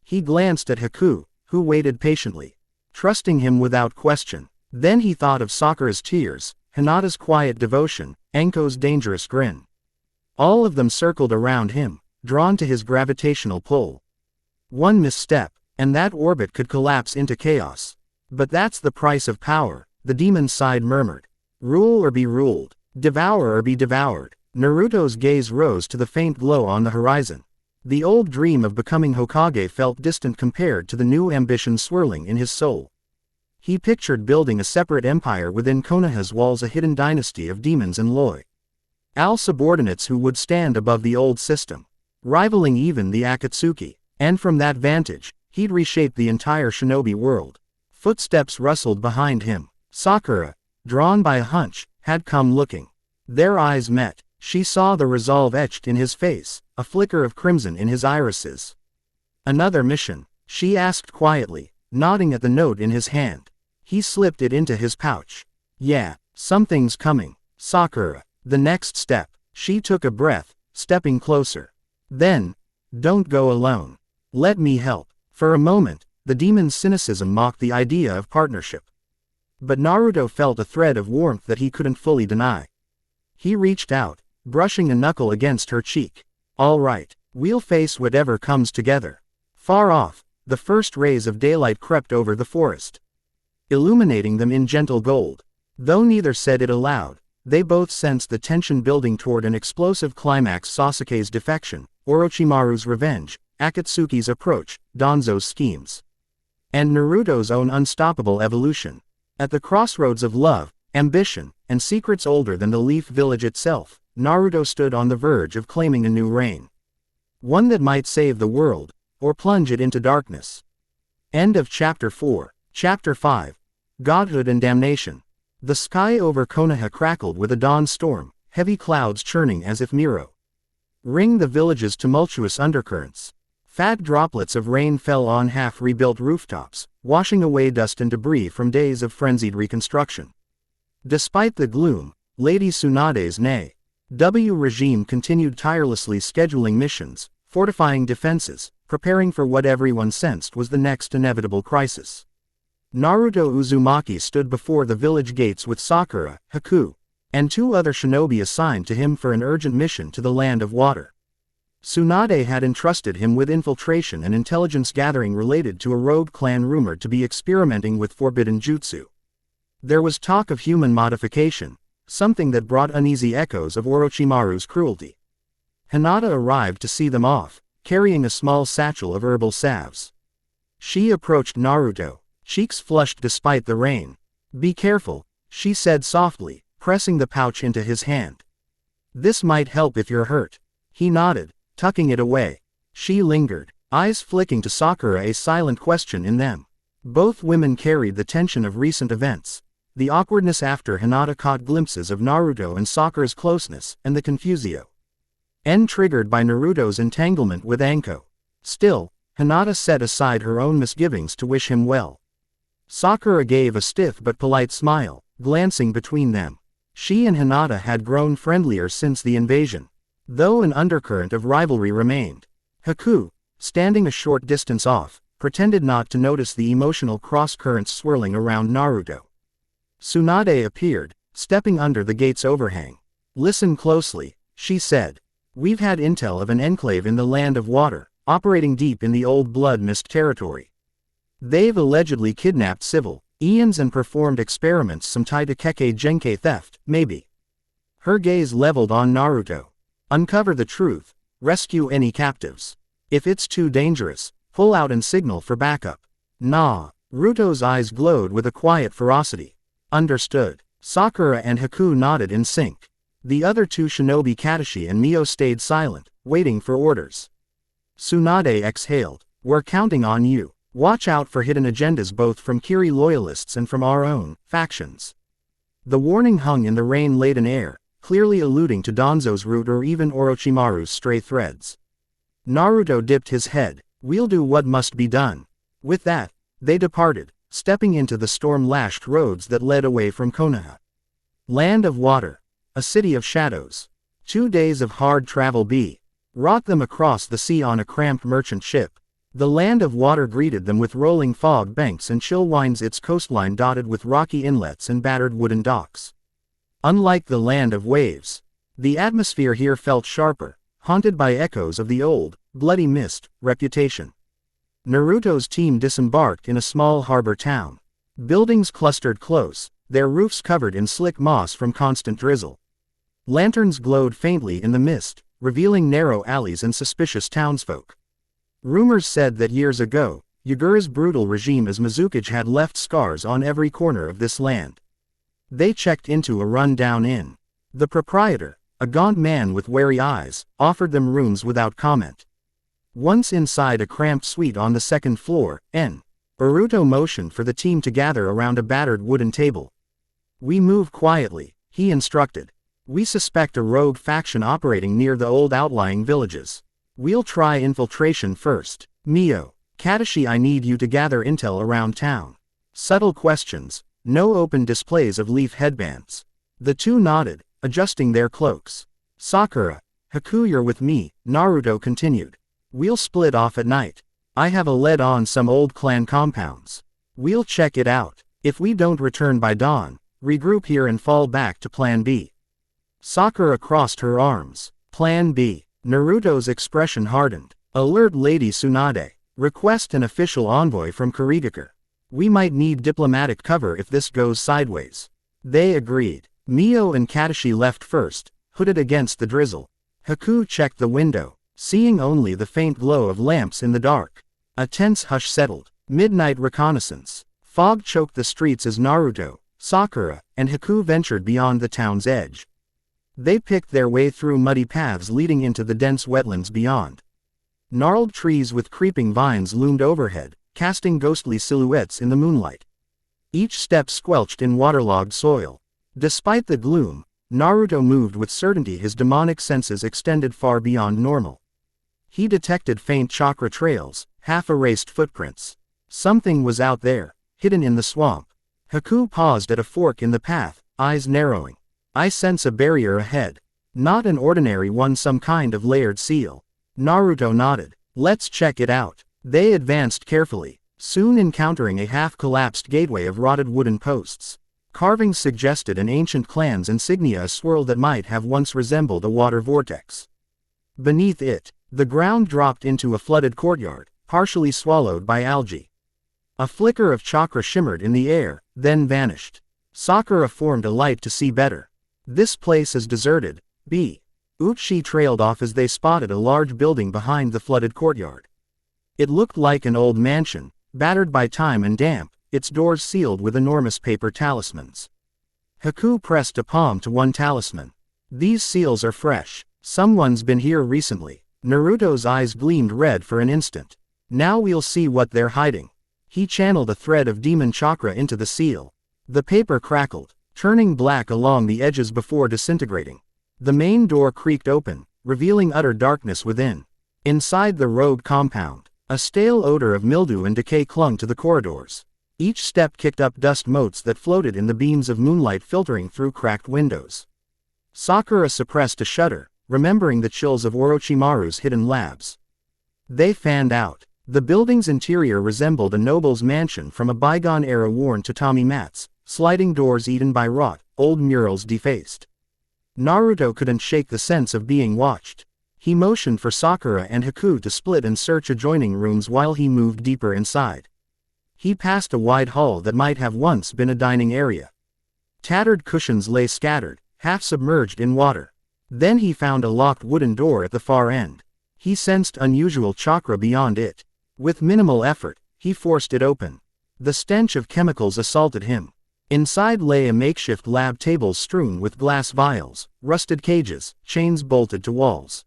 He glanced at Haku, who waited patiently, trusting him without question. Then he thought of Sakura's tears, Hinata's quiet devotion, Enko's dangerous grin. All of them circled around him, drawn to his gravitational pull. One misstep, And that orbit could collapse into chaos. But that's the price of power, the demon's side murmured. Rule or be ruled. Devour or be devoured. Naruto's gaze rose to the faint glow on the horizon. The old dream of becoming Hokage felt distant compared to the new ambition swirling in his soul. He pictured building a separate empire within Konoha's walls, a hidden dynasty of demons and loyal subordinates who would stand above the old system, rivaling even the Akatsuki. And from that vantage, he'd reshape the entire shinobi world. Footsteps rustled behind him. Sakura, drawn by a hunch, had come looking. Their eyes met. She saw the resolve etched in his face, a flicker of crimson in his irises. Another mission, she asked quietly, nodding at the note in his hand. He slipped it into his pouch. Yeah, something's coming. Sakura. The next step. She took a breath, stepping closer. Then, don't go alone. Let me help. For a moment, the demon's cynicism mocked the idea of partnership. But Naruto felt a thread of warmth that he couldn't fully deny. He reached out, brushing a knuckle against her cheek. All right, we'll face whatever comes together. Far off, the first rays of daylight crept over the forest, illuminating them in gentle gold. Though neither said it aloud, they both sensed the tension building toward an explosive climax: Sasuke's defection, Orochimaru's revenge, Akatsuki's approach, Danzo's schemes, and Naruto's own unstoppable evolution. At the crossroads of love, ambition, and secrets older than the Leaf Village itself, Naruto stood on the verge of claiming a new reign. One that might save the world, or plunge it into darkness. End of Chapter 4. Chapter 5. Godhood and Damnation. The sky over Konoha crackled with a dawn storm, heavy clouds churning as if Miro ringed the village's tumultuous undercurrents. Fat droplets of rain fell on half-rebuilt rooftops, washing away dust and debris from days of frenzied reconstruction. Despite the gloom, Lady Tsunade's W regime continued tirelessly scheduling missions, fortifying defenses, preparing for what everyone sensed was the next inevitable crisis. Naruto Uzumaki stood before the village gates with Sakura, Haku, and 2 other shinobi assigned to him for an urgent mission to the Land of Water. Tsunade had entrusted him with infiltration and intelligence gathering related to a rogue clan rumored to be experimenting with forbidden jutsu. There was talk of human modification, something that brought uneasy echoes of Orochimaru's cruelty. Hinata arrived to see them off, carrying a small satchel of herbal salves. She approached Naruto, cheeks flushed despite the rain. Be careful, she said softly, pressing the pouch into his hand. This might help if you're hurt. He nodded, tucking it away. She lingered, eyes flicking to Sakura, a silent question in them. Both women carried the tension of recent events. The awkwardness after Hinata caught glimpses of Naruto and Sakura's closeness, and the confusio triggered by Naruto's entanglement with Anko. Still, Hinata set aside her own misgivings to wish him well. Sakura gave a stiff but polite smile, glancing between them. She and Hinata had grown friendlier since the invasion, though an undercurrent of rivalry remained. Haku, standing a short distance off, pretended not to notice the emotional cross-currents swirling around Naruto. Tsunade appeared, stepping under the gate's overhang. Listen closely, she said. We've had intel of an enclave in the Land of Water, operating deep in the old Blood Mist territory. They've allegedly kidnapped civil Ians and performed experiments, some tied to Kekkei Genkai theft, maybe. Her gaze leveled on Naruto. Uncover the truth, rescue any captives. If it's too dangerous, pull out and signal for backup. Nah. Naruto's eyes glowed with a quiet ferocity. Understood. Sakura and Haku nodded in sync. The other 2 shinobi, Katashi and Mio, stayed silent, waiting for orders. Tsunade exhaled. We're counting on you. Watch out for hidden agendas both from Kiri loyalists and from our own factions. The warning hung in the rain-laden air, clearly alluding to Danzo's route or even Orochimaru's stray threads. Naruto dipped his head. We'll do what must be done. With that, they departed, stepping into the storm-lashed roads that led away from Konoha. Land of Water. A city of shadows. 2 days of hard travel brought them across the sea on a cramped merchant ship. The Land of Water greeted them with rolling fog banks and chill winds, its coastline dotted with rocky inlets and battered wooden docks. Unlike the Land of Waves, the atmosphere here felt sharper, haunted by echoes of the old, bloody mist reputation. Naruto's team disembarked in a small harbor town. Buildings clustered close, their roofs covered in slick moss from constant drizzle. Lanterns glowed faintly in the mist, revealing narrow alleys and suspicious townsfolk. Rumors said that years ago, Yagura's brutal regime as Mizukage had left scars on every corner of this land. They checked into a run-down inn. The proprietor, a gaunt man with wary eyes, offered them rooms without comment. Once inside a cramped suite on the second floor, Naruto motioned for the team to gather around a battered wooden table. "We move quietly," he instructed. "We suspect a rogue faction operating near the old outlying villages. We'll try infiltration first. Mio, Katashi, I need you to gather intel around town." Subtle questions, no open displays of leaf headbands. The two nodded, adjusting their cloaks. "Sakura, Haku, you're with me," Naruto continued. "We'll split off at night. I have a lead on some old clan compounds. We'll check it out. If we don't return by dawn, regroup here and fall back to Plan B." Sakura crossed her arms. Plan B. Naruto's expression hardened. "Alert Lady Tsunade. Request an official envoy from Kurigakure. We might need diplomatic cover if this goes sideways." They agreed. Mio and Katashi left first, hooded against the drizzle. Haku checked the window, seeing only the faint glow of lamps in the dark. A tense hush settled. Midnight reconnaissance. Fog choked the streets as Naruto, Sakura, and Haku ventured beyond the town's edge. They picked their way through muddy paths leading into the dense wetlands beyond. Gnarled trees with creeping vines loomed overhead, casting ghostly silhouettes in the moonlight. Each step squelched in waterlogged soil. Despite the gloom, Naruto moved with certainty, his demonic senses extended far beyond normal. He detected faint chakra trails, half-erased footprints. Something was out there, hidden in the swamp. Haku paused at a fork in the path, eyes narrowing. "I sense a barrier ahead. Not an ordinary one, some kind of layered seal." Naruto nodded. "Let's check it out." They advanced carefully, soon encountering a half-collapsed gateway of rotted wooden posts. Carvings suggested an ancient clan's insignia, a swirl that might have once resembled a water vortex. Beneath it, the ground dropped into a flooded courtyard, partially swallowed by algae. A flicker of chakra shimmered in the air, then vanished. Sakura formed a light to see better. "This place is deserted." Uchi trailed off as they spotted a large building behind the flooded courtyard. It looked like an old mansion, battered by time and damp, its doors sealed with enormous paper talismans. Haku pressed a palm to one talisman. "These seals are fresh. Someone's been here recently." Naruto's eyes gleamed red for an instant. "Now we'll see what they're hiding." He channeled a thread of demon chakra into the seal. The paper crackled, turning black along the edges before disintegrating. The main door creaked open, revealing utter darkness within. Inside the rogue compound, a stale odor of mildew and decay clung to the corridors. Each step kicked up dust motes that floated in the beams of moonlight filtering through cracked windows. Sakura suppressed a shudder, remembering the chills of Orochimaru's hidden labs. They fanned out. The building's interior resembled a noble's mansion from a bygone era, worn tatami mats, sliding doors eaten by rot, old murals defaced. Naruto couldn't shake the sense of being watched. He motioned for Sakura and Haku to split and search adjoining rooms while he moved deeper inside. He passed a wide hall that might have once been a dining area. Tattered cushions lay scattered, half submerged in water. Then he found a locked wooden door at the far end. He sensed unusual chakra beyond it. With minimal effort, he forced it open. The stench of chemicals assaulted him. Inside lay a makeshift lab table strewn with glass vials, rusted cages, chains bolted to walls.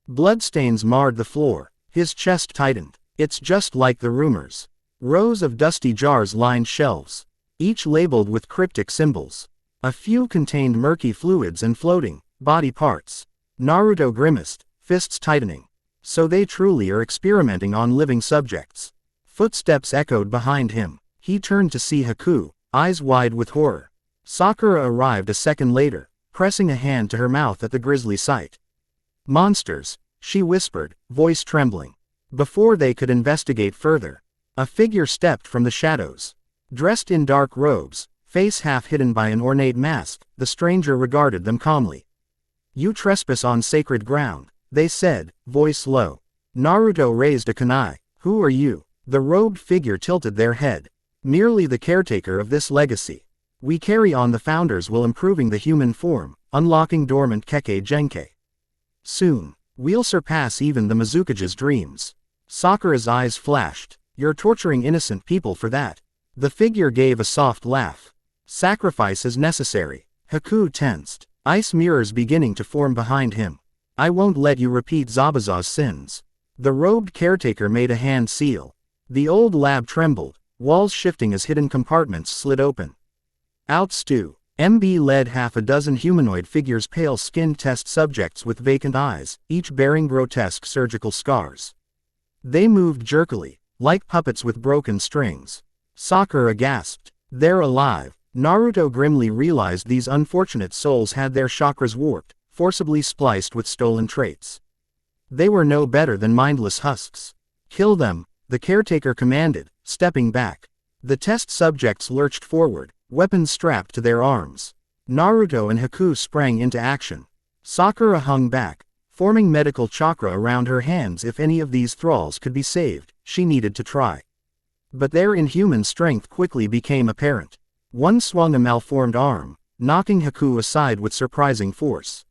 Bloodstains marred the floor. His chest tightened. "It's just like the rumors." Rows of dusty jars lined shelves, each labeled with cryptic symbols. A few contained murky fluids and floating body parts. Naruto grimaced, fists tightening. So they truly are experimenting on living subjects. Footsteps echoed behind him. He turned to see Haku, eyes wide with horror. Sakura arrived a second later, pressing a hand to her mouth at the grisly sight. "Monsters," she whispered, voice trembling. Before they could investigate further, a figure stepped from the shadows. Dressed in dark robes, face half hidden by an ornate mask, the stranger regarded them calmly. "You trespass on sacred ground," they said, voice low. Naruto raised a kunai. "Who are you?" The robed figure tilted their head. Merely the caretaker of this legacy. We carry on the founders while improving the human form, unlocking dormant Kekkei Genkai. Soon, we'll surpass even the Mizukage's dreams. Sakura's eyes flashed. You're torturing innocent people for that. The figure gave a soft laugh. Sacrifice is necessary. Haku tensed. Ice mirrors beginning to form behind him. I won't let you repeat Zabuza's sins. The robed caretaker made a hand seal. The old lab trembled, walls shifting as hidden compartments slid open. Out stew. MB led half a dozen humanoid figures, pale-skinned test subjects with vacant eyes, each bearing grotesque surgical scars. They moved jerkily, like puppets with broken strings. Sakura gasped. They're alive. Naruto grimly realized these unfortunate souls had their chakras warped, forcibly spliced with stolen traits. They were no better than mindless husks. Kill them, the caretaker commanded, stepping back. The test subjects lurched forward, weapons strapped to their arms. Naruto and Haku sprang into action. Sakura hung back, forming medical chakra around her hands. If any of these thralls could be saved, she needed to try. But their inhuman strength quickly became apparent. One swung a malformed arm, knocking Haku aside with surprising force.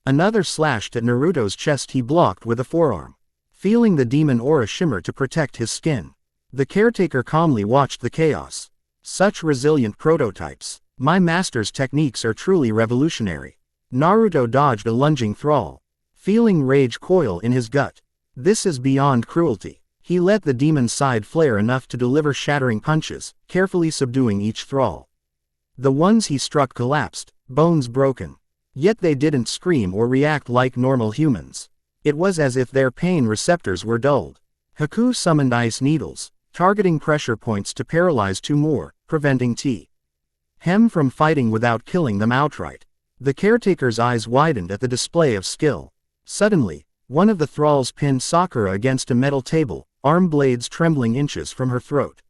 Another slashed at Naruto's chest. He blocked with a forearm, feeling the demon aura shimmer to protect his skin. The caretaker calmly watched the chaos. Such resilient prototypes. My master's techniques are truly revolutionary. Naruto dodged a lunging thrall, feeling rage coil in his gut. This is beyond cruelty. He let the demon's side flare enough to deliver shattering punches, carefully subduing each thrall. The ones he struck collapsed, bones broken. Yet they didn't scream or react like normal humans. It was as if their pain receptors were dulled. Haku summoned ice needles, targeting pressure points to paralyze two more, preventing Hem from fighting without killing them outright. The caretaker's eyes widened at the display of skill. Suddenly, one of the thralls pinned Sakura against a metal table, arm blades trembling inches from her throat.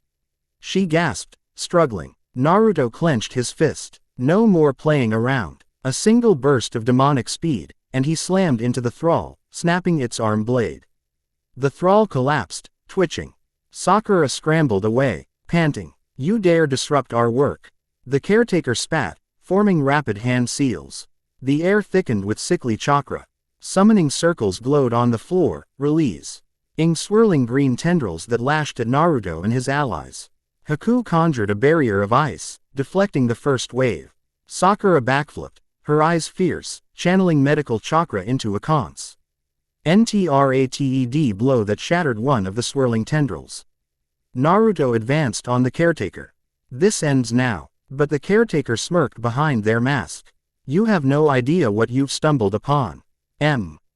She gasped, struggling. Naruto clenched his fist. No more playing around. A single burst of demonic speed, and he slammed into the thrall, snapping its arm blade. The thrall collapsed, twitching. Sakura scrambled away, panting. You dare disrupt our work. The caretaker spat, forming rapid hand seals. The air thickened with sickly chakra. Summoning circles glowed on the floor, releasing swirling green tendrils that lashed at Naruto and his allies. Haku conjured a barrier of ice, deflecting the first wave. Sakura backflipped, her eyes fierce, channeling medical chakra into a NTRATED blow that shattered one of the swirling tendrils. Naruto advanced on the caretaker. This ends now. But the caretaker smirked behind their mask. You have no idea what you've stumbled upon.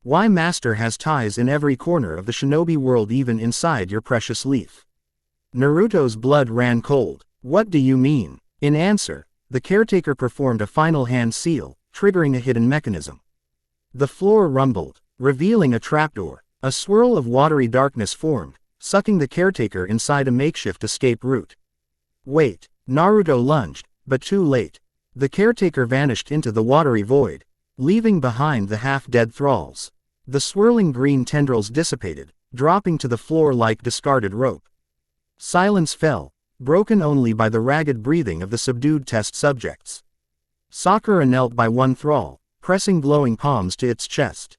My master has ties in every corner of the shinobi world, even inside your precious leaf. Naruto's blood ran cold. What do you mean? In answer, the caretaker performed a final hand seal, triggering a hidden mechanism. The floor rumbled, revealing a trapdoor. A swirl of watery darkness formed, sucking the caretaker inside a makeshift escape route. Wait. Naruto lunged, but too late. The caretaker vanished into the watery void, leaving behind the half-dead thralls. The swirling green tendrils dissipated, dropping to the floor like discarded rope. Silence fell, broken only by the ragged breathing of the subdued test subjects. Sakura knelt by one thrall, pressing glowing palms to its chest.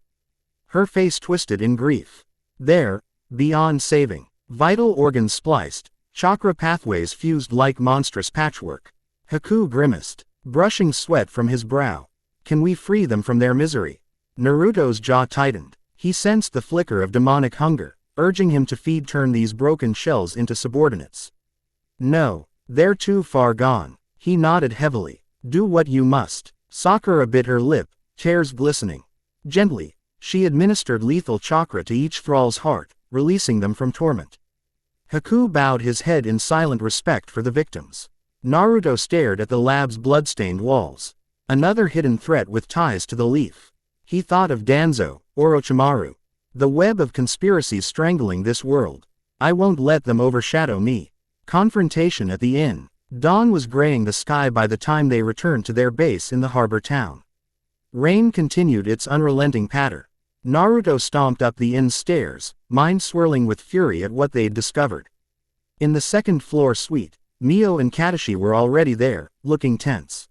Her face twisted in grief. There, beyond saving, vital organs spliced, chakra pathways fused like monstrous patchwork. Haku grimaced, brushing sweat from his brow. Can we free them from their misery? Naruto's jaw tightened. He sensed the flicker of demonic hunger, urging him to turn these broken shells into subordinates. No, they're too far gone. He nodded heavily. Do what you must. Sakura bit her lip, tears glistening. Gently, she administered lethal chakra to each thrall's heart, releasing them from torment. Haku bowed his head in silent respect for the victims. Naruto stared at the lab's blood-stained walls. Another hidden threat with ties to the leaf. He thought of Danzo, Orochimaru. The web of conspiracies strangling this world. I won't let them overshadow me. Confrontation at the inn. Dawn was graying the sky by the time they returned to their base in the harbor town. Rain continued its unrelenting patter. Naruto stomped up the inn's stairs, mind swirling with fury at what they'd discovered. In the second-floor suite, Mio and Katashi were already there, looking tense.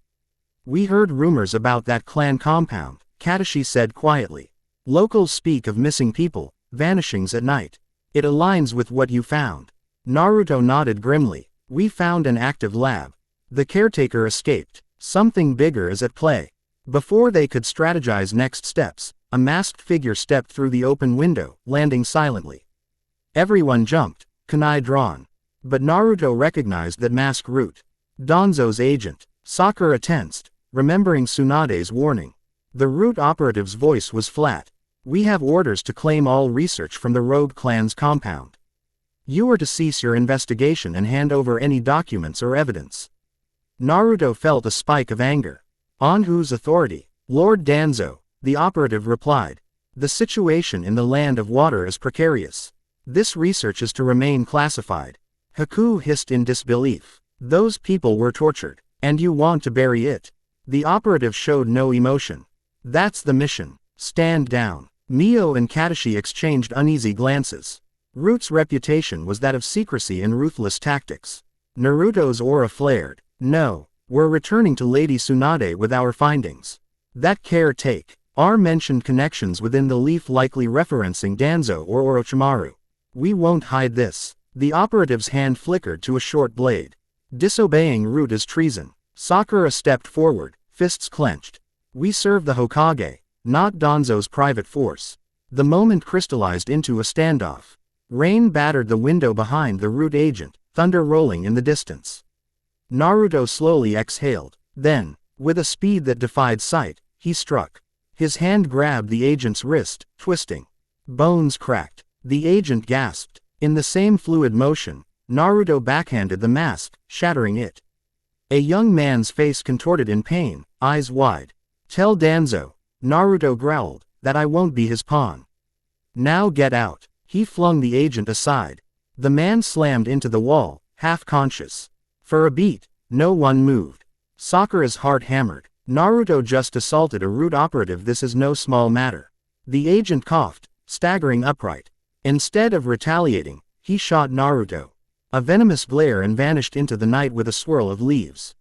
We heard rumors about that clan compound, Katashi said quietly. Locals speak of missing people, vanishings at night. It aligns with what you found. Naruto nodded grimly. We found an active lab. The caretaker escaped. Something bigger is at play. Before they could strategize next steps, a masked figure stepped through the open window, landing silently. Everyone jumped, kunai drawn. But Naruto recognized that masked root. Danzo's agent. Sakura tensed, remembering Tsunade's warning. The root operative's voice was flat. We have orders to claim all research from the rogue clan's compound. You are to cease your investigation and hand over any documents or evidence. Naruto felt a spike of anger. On whose authority? Lord Danzo, the operative replied. The situation in the land of water is precarious. This research is to remain classified. Haku hissed in disbelief. Those people were tortured, and you want to bury it. The operative showed no emotion. That's the mission. Stand down. Mio and Katashi exchanged uneasy glances. Root's reputation was that of secrecy and ruthless tactics. Naruto's aura flared. No, we're returning to Lady Tsunade with our findings. That caretaker mentioned connections within the leaf, likely referencing Danzo or Orochimaru. We won't hide this. The operative's hand flickered to a short blade. Disobeying Root is treason. Sakura stepped forward, fists clenched. We serve the Hokage, not Danzo's private force. The moment crystallized into a standoff. Rain battered the window behind the Root agent, thunder rolling in the distance. Naruto slowly exhaled. Then, with a speed that defied sight, he struck. His hand grabbed the agent's wrist, twisting. Bones cracked. The agent gasped. In the same fluid motion, Naruto backhanded the mask, shattering it. A young man's face contorted in pain, eyes wide. Tell Danzo, Naruto growled, that I won't be his pawn. Now get out. He flung the agent aside. The man slammed into the wall, half-conscious. For a beat, no one moved. Sakura's heart hammered. Naruto just assaulted a Root operative. This is no small matter. The agent coughed, staggering upright. Instead of retaliating, he shot Naruto. A venomous glare and vanished into the night with a swirl of leaves.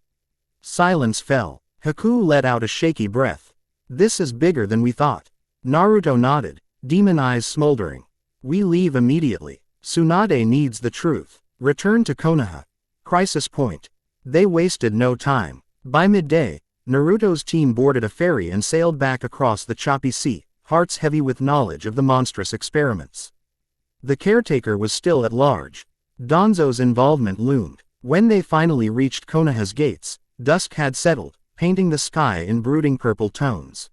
Silence fell. Haku let out a shaky breath. This is bigger than we thought. Naruto nodded, demon eyes smoldering. We leave immediately. Tsunade needs the truth. Return to Konoha. Crisis point. They wasted no time. By midday, Naruto's team boarded a ferry and sailed back across the choppy sea, hearts heavy with knowledge of the monstrous experiments. The caretaker was still at large. Danzo's involvement loomed. When they finally reached Konoha's gates, dusk had settled, painting the sky in brooding purple tones.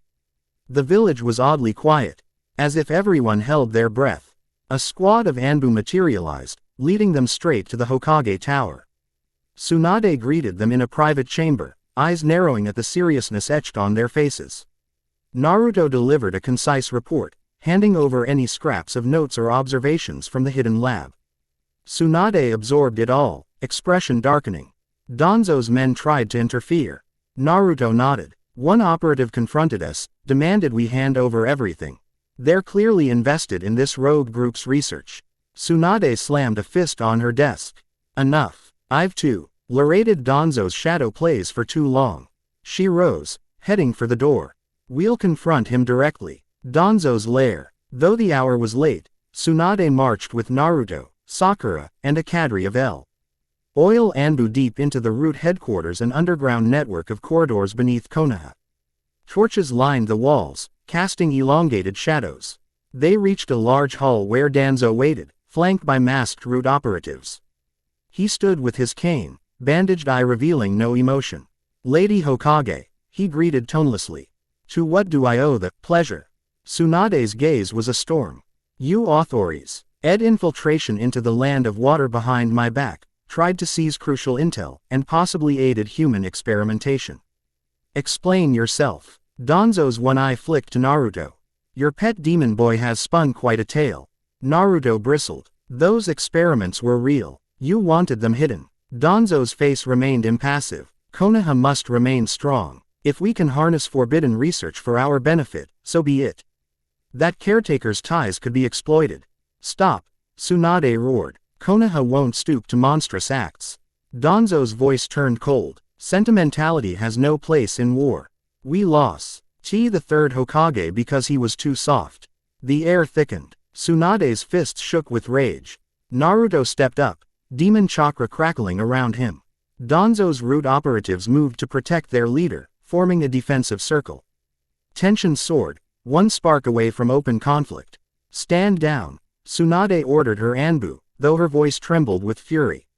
The village was oddly quiet, as if everyone held their breath. A squad of Anbu materialized, leading them straight to the Hokage Tower. Tsunade greeted them in a private chamber, eyes narrowing at the seriousness etched on their faces. Naruto delivered a concise report, handing over any scraps of notes or observations from the hidden lab. Tsunade absorbed it all, expression darkening. Danzo's men tried to interfere. Naruto nodded. One operative confronted us, demanded we hand over everything. They're clearly invested in this rogue group's research. Tsunade slammed a fist on her desk. Enough. I've tolerated Danzo's shadow plays for too long. She rose, heading for the door. We'll confront him directly. Danzo's lair. Though the hour was late, Tsunade marched with Naruto, Sakura, and a cadre of Oil Anbu deep into the Root headquarters, an underground network of corridors beneath Konoha. Torches lined the walls, casting elongated shadows. They reached a large hall where Danzo waited, flanked by masked Root operatives. He stood with his cane, bandaged eye revealing no emotion. Lady Hokage, he greeted tonelessly. To what do I owe the pleasure? Tsunade's gaze was a storm. You authorities, infiltration into the land of water behind my back, tried to seize crucial intel, and possibly aided human experimentation. Explain yourself. Danzo's one eye flicked to Naruto. Your pet demon boy has spun quite a tale. Naruto bristled. Those experiments were real. You wanted them hidden. Danzo's face remained impassive. Konoha must remain strong. If we can harness forbidden research for our benefit, so be it. That caretaker's ties could be exploited. Stop. Tsunade roared. Konoha won't stoop to monstrous acts. Danzo's voice turned cold. Sentimentality has no place in war. We lost the third Hokage because he was too soft. The air thickened. Tsunade's fists shook with rage. Naruto stepped up, demon chakra crackling around him. Danzo's root operatives moved to protect their leader, forming a defensive circle. Tension soared, one spark away from open conflict. Stand down, Tsunade ordered her Anbu, though her voice trembled with fury.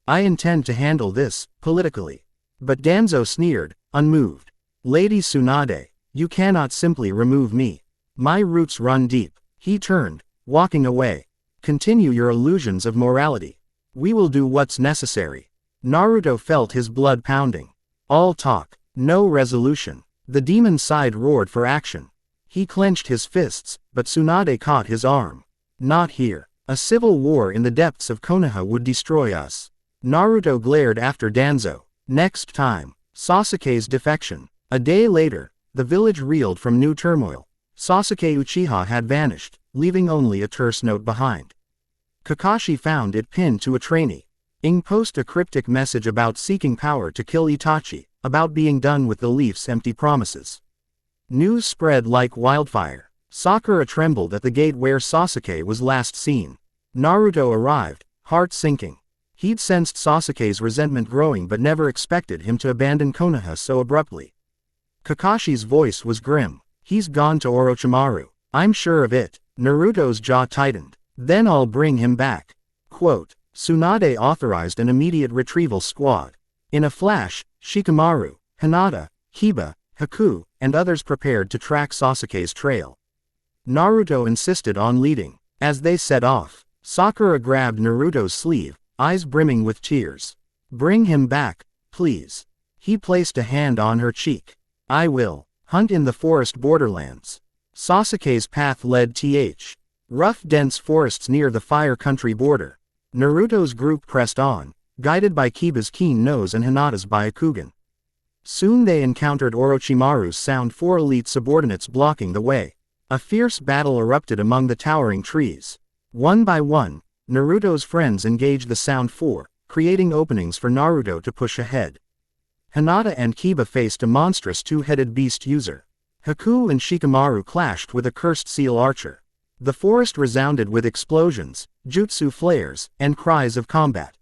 I intend to handle this, politically. But Danzo sneered, unmoved. Lady Tsunade, you cannot simply remove me. My roots run deep. He turned, walking away. Continue your illusions of morality. We will do what's necessary. Naruto felt his blood pounding. All talk, no resolution. The demon side roared for action. He clenched his fists, but Tsunade caught his arm. Not here. A civil war in the depths of Konoha would destroy us. Naruto glared after Danzo. Next time, Sasuke's defection. A day later, the village reeled from new turmoil. Sasuke Uchiha had vanished, leaving only a terse note behind. Kakashi found it pinned to a trainee. Ing posted a cryptic message about seeking power to kill Itachi, about being done with the Leaf's empty promises. News spread like wildfire. Sakura trembled at the gate where Sasuke was last seen. Naruto arrived, heart sinking. He'd sensed Sasuke's resentment growing but never expected him to abandon Konoha so abruptly. Kakashi's voice was grim. He's gone to Orochimaru. I'm sure of it. Naruto's jaw tightened. Then I'll bring him back. Quote, Tsunade authorized an immediate retrieval squad. In a flash, Shikamaru, Hinata, Kiba, Haku, and others prepared to track Sasuke's trail. Naruto insisted on leading. As they set off, Sakura grabbed Naruto's sleeve, eyes brimming with tears. Bring him back, please. He placed a hand on her cheek. I will. Hunt in the forest borderlands. Sasuke's path led rough dense forests near the Fire Country border. Naruto's group pressed on, guided by Kiba's keen nose and Hinata's Byakugan. Soon they encountered Orochimaru's sound 4 elite subordinates blocking the way. A fierce battle erupted among the towering trees. One by one, Naruto's friends engaged the sound 4, creating openings for Naruto to push ahead. Hinata and Kiba faced a monstrous two-headed beast user. Haku and Shikamaru clashed with a cursed seal archer. The forest resounded with explosions, jutsu flares, and cries of combat.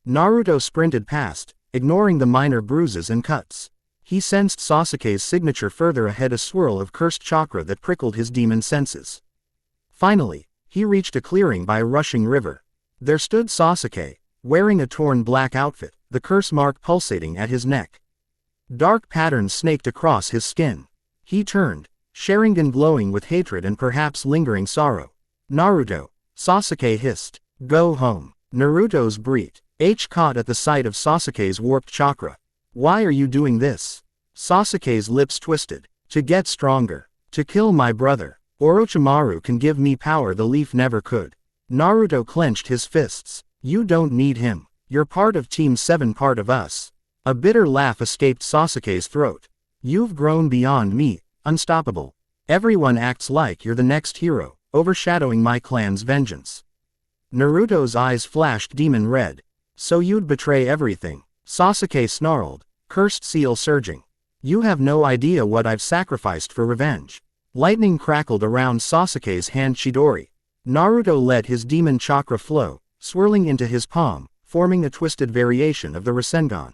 Naruto sprinted past, ignoring the minor bruises and cuts. He sensed Sasuke's signature further ahead, a swirl of cursed chakra that prickled his demon senses. Finally, he reached a clearing by a rushing river. There stood Sasuke, wearing a torn black outfit, the curse mark pulsating at his neck. Dark patterns snaked across his skin. He turned, Sharingan glowing with hatred and perhaps lingering sorrow. Naruto, Sasuke hissed. Go home. Naruto's breath caught at the sight of Sasuke's warped chakra. Why are you doing this? Sasuke's lips twisted. To get stronger. To kill my brother. Orochimaru can give me power the Leaf never could. Naruto clenched his fists. You don't need him. You're part of Team 7, part of us. A bitter laugh escaped Sasuke's throat. You've grown beyond me, unstoppable. Everyone acts like you're the next hero, overshadowing my clan's vengeance. Naruto's eyes flashed demon red. So you'd betray everything? Sasuke snarled, cursed seal surging. You have no idea what I've sacrificed for revenge. Lightning crackled around Sasuke's hand Chidori. Naruto let his demon chakra flow, swirling into his palm, forming a twisted variation of the Rasengan.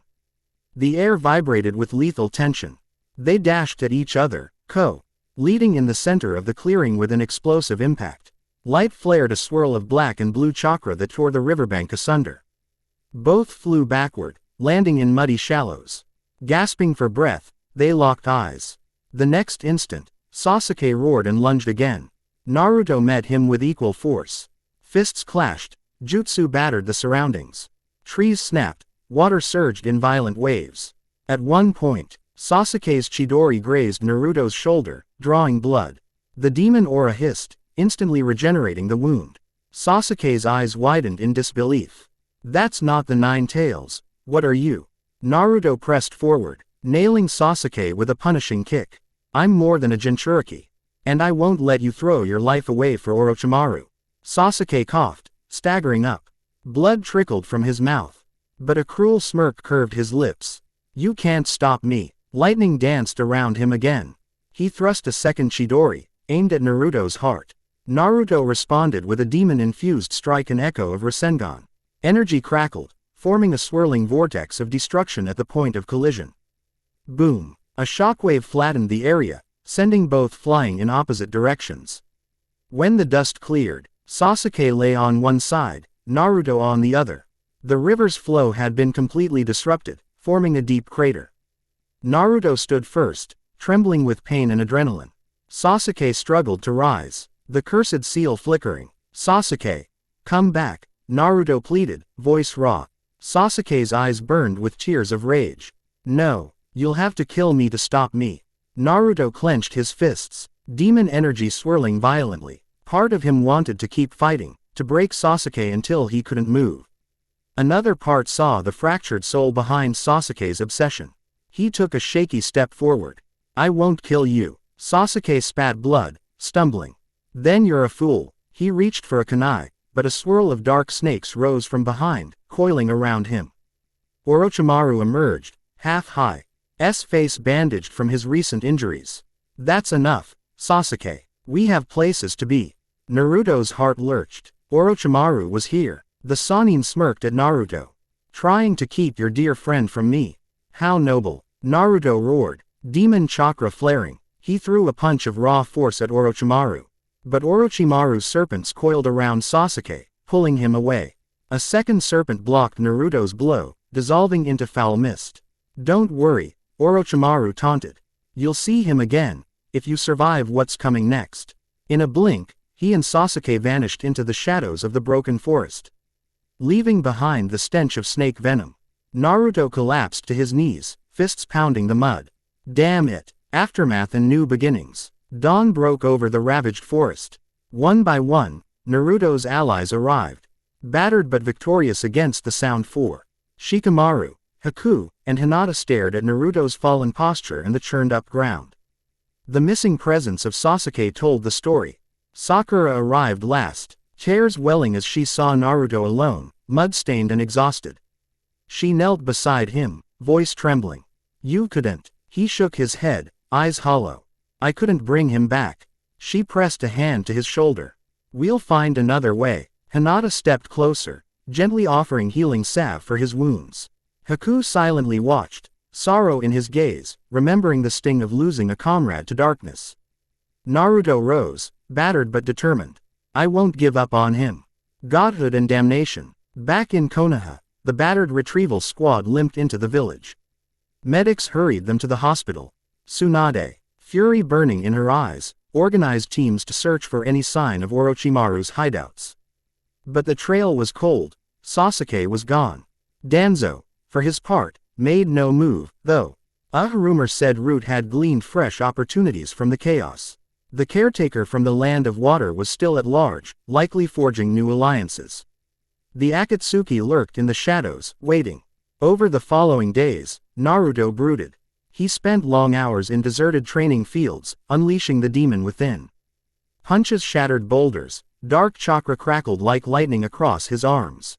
The air vibrated with lethal tension. They dashed at each other, leading in the center of the clearing with an explosive impact. Light flared, a swirl of black and blue chakra that tore the riverbank asunder. Both flew backward, landing in muddy shallows. Gasping for breath, they locked eyes. The next instant, Sasuke roared and lunged again. Naruto met him with equal force. Fists clashed, jutsu battered the surroundings. Trees snapped, water surged in violent waves. At one point, Sasuke's Chidori grazed Naruto's shoulder, drawing blood. The demon aura hissed, instantly regenerating the wound. Sasuke's eyes widened in disbelief. That's not the Nine Tails. What are you? Naruto pressed forward, nailing Sasuke with a punishing kick. I'm more than a Jinchuriki. And I won't let you throw your life away for Orochimaru. Sasuke coughed, staggering up. Blood trickled from his mouth. But a cruel smirk curved his lips. You can't stop me. Lightning danced around him again. He thrust a second Chidori, aimed at Naruto's heart. Naruto responded with a demon-infused strike, an echo of Rasengan. Energy crackled, forming a swirling vortex of destruction at the point of collision. Boom! A shockwave flattened the area, sending both flying in opposite directions. When the dust cleared, Sasuke lay on one side, Naruto on the other. The river's flow had been completely disrupted, forming a deep crater. Naruto stood first, trembling with pain and adrenaline. Sasuke struggled to rise, the cursed seal flickering. Sasuke, come back, Naruto pleaded, voice raw. Sasuke's eyes burned with tears of rage. No, you'll have to kill me to stop me. Naruto clenched his fists, demon energy swirling violently. Part of him wanted to keep fighting, to break Sasuke until he couldn't move. Another part saw the fractured soul behind Sasuke's obsession. He took a shaky step forward. I won't kill you. Sasuke spat blood, stumbling. Then you're a fool. He reached for a kunai, but a swirl of dark snakes rose from behind, coiling around him. Orochimaru emerged, half-high, face bandaged from his recent injuries. That's enough, Sasuke. We have places to be. Naruto's heart lurched. Orochimaru was here. The Sannin smirked at Naruto. Trying to keep your dear friend from me. How noble. Naruto roared, demon chakra flaring. He threw a punch of raw force at Orochimaru. But Orochimaru's serpents coiled around Sasuke, pulling him away. A second serpent blocked Naruto's blow, dissolving into foul mist. Don't worry, Orochimaru taunted. You'll see him again, if you survive what's coming next. In a blink, he and Sasuke vanished into the shadows of the broken forest, leaving behind the stench of snake venom. Naruto collapsed to his knees, fists pounding the mud. Damn it! Aftermath and new beginnings. Dawn broke over the ravaged forest. One by one, Naruto's allies arrived. Battered but victorious against the Sound Four. Shikamaru, Haku, and Hinata stared at Naruto's fallen posture and the churned-up ground. The missing presence of Sasuke told the story. Sakura arrived last, tears welling as she saw Naruto alone, mud-stained and exhausted. She knelt beside him, voice trembling. You couldn't. He shook his head, eyes hollow. I couldn't bring him back. She pressed a hand to his shoulder. We'll find another way. Hinata stepped closer, gently offering healing salve for his wounds. Haku silently watched, sorrow in his gaze, remembering the sting of losing a comrade to darkness. Naruto rose, battered but determined. I won't give up on him. Godhood and damnation. Back in Konoha, the battered retrieval squad limped into the village. Medics hurried them to the hospital. Tsunade, fury burning in her eyes, organized teams to search for any sign of Orochimaru's hideouts. But the trail was cold. Sasuke was gone. Danzo, for his part, made no move, though. A rumor said Root had gleaned fresh opportunities from the chaos. The caretaker from the Land of Water was still at large, likely forging new alliances. The Akatsuki lurked in the shadows, waiting. Over the following days, Naruto brooded. He spent long hours in deserted training fields, unleashing the demon within. Punches shattered boulders, dark chakra crackled like lightning across his arms.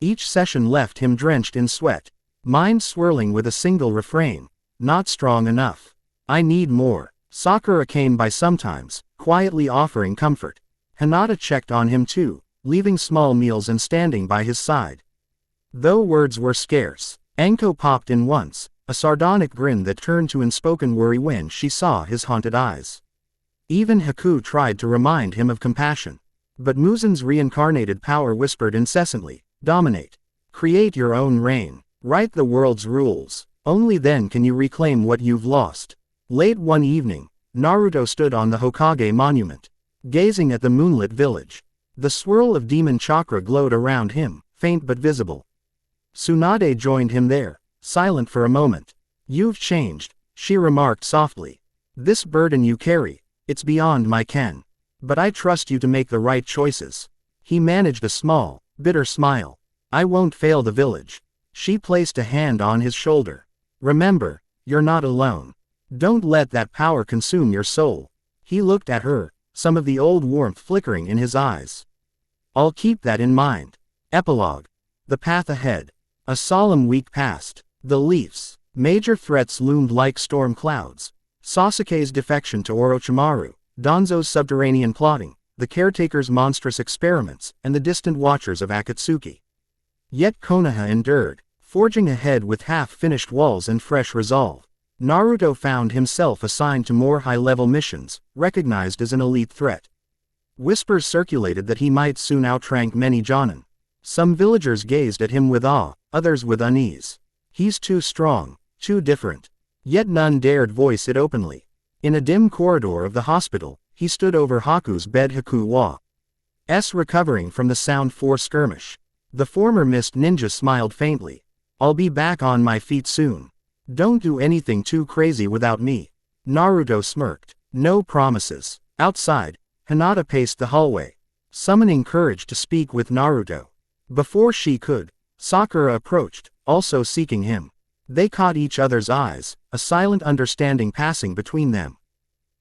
Each session left him drenched in sweat, mind swirling with a single refrain. Not strong enough. I need more. Sakura came by sometimes, quietly offering comfort. Hinata checked on him too, leaving small meals and standing by his side. Though words were scarce, Anko popped in once, a sardonic grin that turned to unspoken worry when she saw his haunted eyes. Even Haku tried to remind him of compassion. But Muzan's reincarnated power whispered incessantly, dominate. Create your own reign. Write the world's rules. Only then can you reclaim what you've lost. Late one evening, Naruto stood on the Hokage monument, gazing at the moonlit village. The swirl of demon chakra glowed around him, faint but visible. Tsunade joined him there, silent for a moment. You've changed, she remarked softly. This burden you carry, it's beyond my ken. But I trust you to make the right choices. He managed a small, bitter smile. I won't fail the village. She placed a hand on his shoulder. Remember, you're not alone. Don't let that power consume your soul. He looked at her, some of the old warmth flickering in his eyes. I'll keep that in mind. Epilogue. The path ahead. A solemn week passed. The Leafs. Major threats loomed like storm clouds. Sasuke's defection to Orochimaru, Danzo's subterranean plotting, the caretaker's monstrous experiments, and the distant watchers of Akatsuki. Yet Konoha endured, forging ahead with half-finished walls and fresh resolve. Naruto found himself assigned to more high-level missions, recognized as an elite threat. Whispers circulated that he might soon outrank many Jonin. Some villagers gazed at him with awe, others with unease. He's too strong, too different. Yet none dared voice it openly. In a dim corridor of the hospital, he stood over Haku's bed. Haku was recovering from the Sound 4 skirmish. The former mist ninja smiled faintly. I'll be back on my feet soon. Don't do anything too crazy without me. Naruto smirked. No promises. Outside, Hinata paced the hallway, summoning courage to speak with Naruto. Before she could, Sakura approached, also seeking him. They caught each other's eyes, a silent understanding passing between them.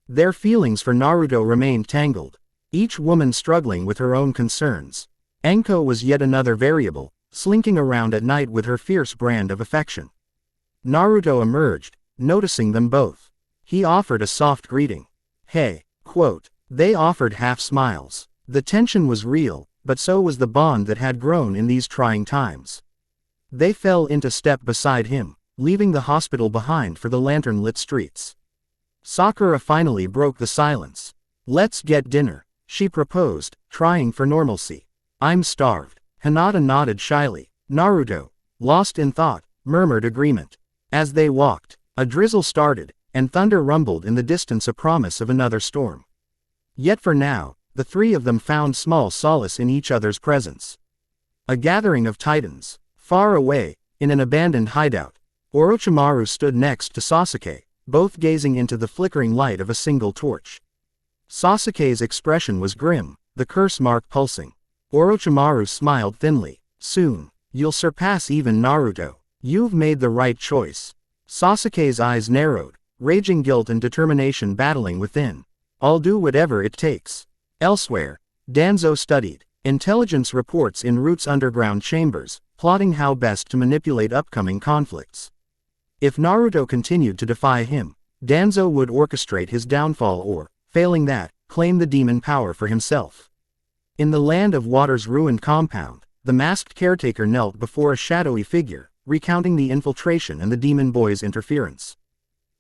Their feelings for Naruto remained tangled, each woman struggling with her own concerns. Enko was yet another variable, slinking around at night with her fierce brand of affection. Naruto emerged, noticing them both. He offered a soft greeting. Hey, quote. They offered half smiles. The tension was real, but so was the bond that had grown in these trying times. They fell into step beside him, leaving the hospital behind for the lantern-lit streets. Sakura finally broke the silence. Let's get dinner, she proposed, trying for normalcy. I'm starved. Hinata nodded shyly. Naruto, lost in thought, murmured agreement. As they walked, a drizzle started, and thunder rumbled in the distance, a promise of another storm. Yet for now, the three of them found small solace in each other's presence. A gathering of titans. Far away, in an abandoned hideout, Orochimaru stood next to Sasuke, both gazing into the flickering light of a single torch. Sasuke's expression was grim, the curse mark pulsing. Orochimaru smiled thinly. Soon, you'll surpass even Naruto. You've made the right choice. Sasuke's eyes narrowed, raging guilt and determination battling within. I'll do whatever it takes. Elsewhere, Danzo studied intelligence reports in Root's underground chambers, plotting how best to manipulate upcoming conflicts. If Naruto continued to defy him, Danzo would orchestrate his downfall or, failing that, claim the demon power for himself. In the Land of Water's ruined compound, the masked caretaker knelt before a shadowy figure, recounting the infiltration and the demon boy's interference.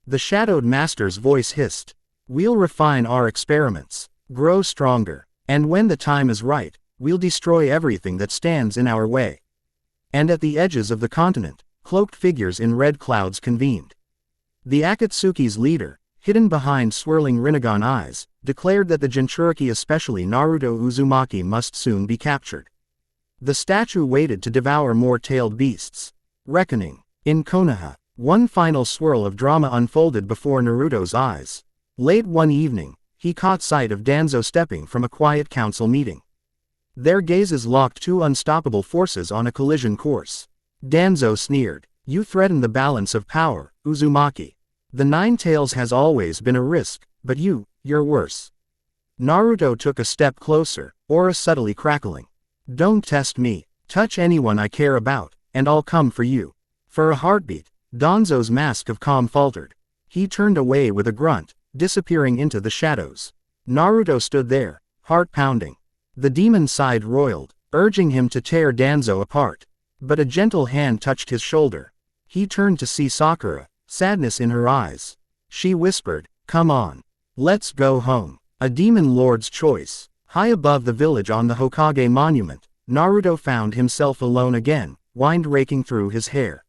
The shadowed master's voice hissed, "We'll refine our experiments, grow stronger, and when the time is right, we'll destroy everything that stands in our way." And at the edges of the continent, cloaked figures in red clouds convened. The Akatsuki's leader, hidden behind swirling Rinnegan eyes, declared that the Jinchuriki, especially Naruto Uzumaki, must soon be captured. The statue waited to devour more tailed beasts. Reckoning. In Konoha, one final swirl of drama unfolded before Naruto's eyes. Late one evening, he caught sight of Danzo stepping from a quiet council meeting. Their gazes locked, two unstoppable forces on a collision course. Danzo sneered, "You threaten the balance of power, Uzumaki. The Nine Tails has always been a risk, but you're worse." Naruto took a step closer, aura subtly crackling. "Don't test me. Touch anyone I care about, and I'll come for you." For a heartbeat, Danzo's mask of calm faltered. He turned away with a grunt, disappearing into the shadows. Naruto stood there, heart pounding. The demon side roiled, urging him to tear Danzo apart. But a gentle hand touched his shoulder. He turned to see Sakura, sadness in her eyes. She whispered, "Come on. Let's go home." A demon lord's choice. High above the village on the Hokage monument, Naruto found himself alone again, wind raking through his hair.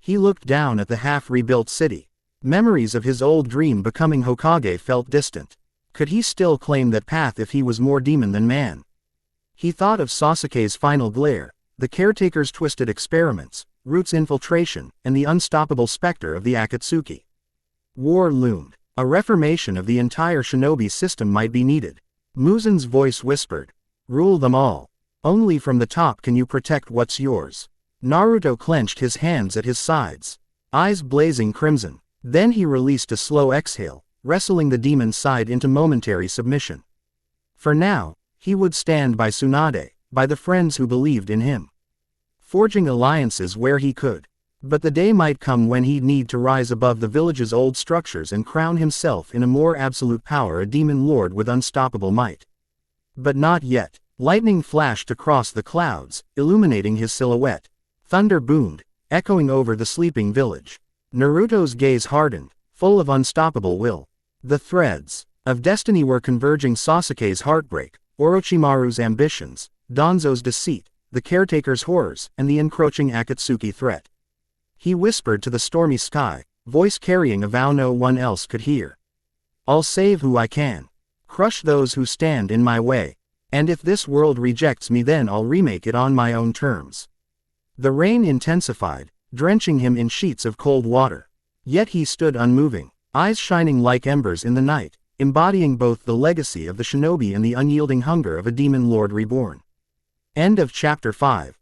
He looked down at the half-rebuilt city. Memories of his old dream becoming Hokage felt distant. Could he still claim that path if he was more demon than man? He thought of Sasuke's final glare, the caretaker's twisted experiments, Root's infiltration, and the unstoppable specter of the Akatsuki. War loomed. A reformation of the entire shinobi system might be needed. Muzan's voice whispered, "Rule them all. Only from the top can you protect what's yours." Naruto clenched his hands at his sides, eyes blazing crimson. Then he released a slow exhale, wrestling the demon's side into momentary submission. For now, he would stand by Tsunade, by the friends who believed in him. Forging alliances where he could. But the day might come when he'd need to rise above the village's old structures and crown himself in a more absolute power, a demon lord with unstoppable might. But not yet. Lightning flashed across the clouds, illuminating his silhouette. Thunder boomed, echoing over the sleeping village. Naruto's gaze hardened, full of unstoppable will. The threads of destiny were converging: Sasuke's heartbreak, Orochimaru's ambitions, Danzo's deceit, the caretaker's horrors, and the encroaching Akatsuki threat. He whispered to the stormy sky, voice carrying a vow no one else could hear. I'll save who I can. Crush those who stand in my way. And if this world rejects me, then I'll remake it on my own terms. The rain intensified, drenching him in sheets of cold water. Yet he stood unmoving, eyes shining like embers in the night, embodying both the legacy of the shinobi and the unyielding hunger of a demon lord reborn. End of chapter 5.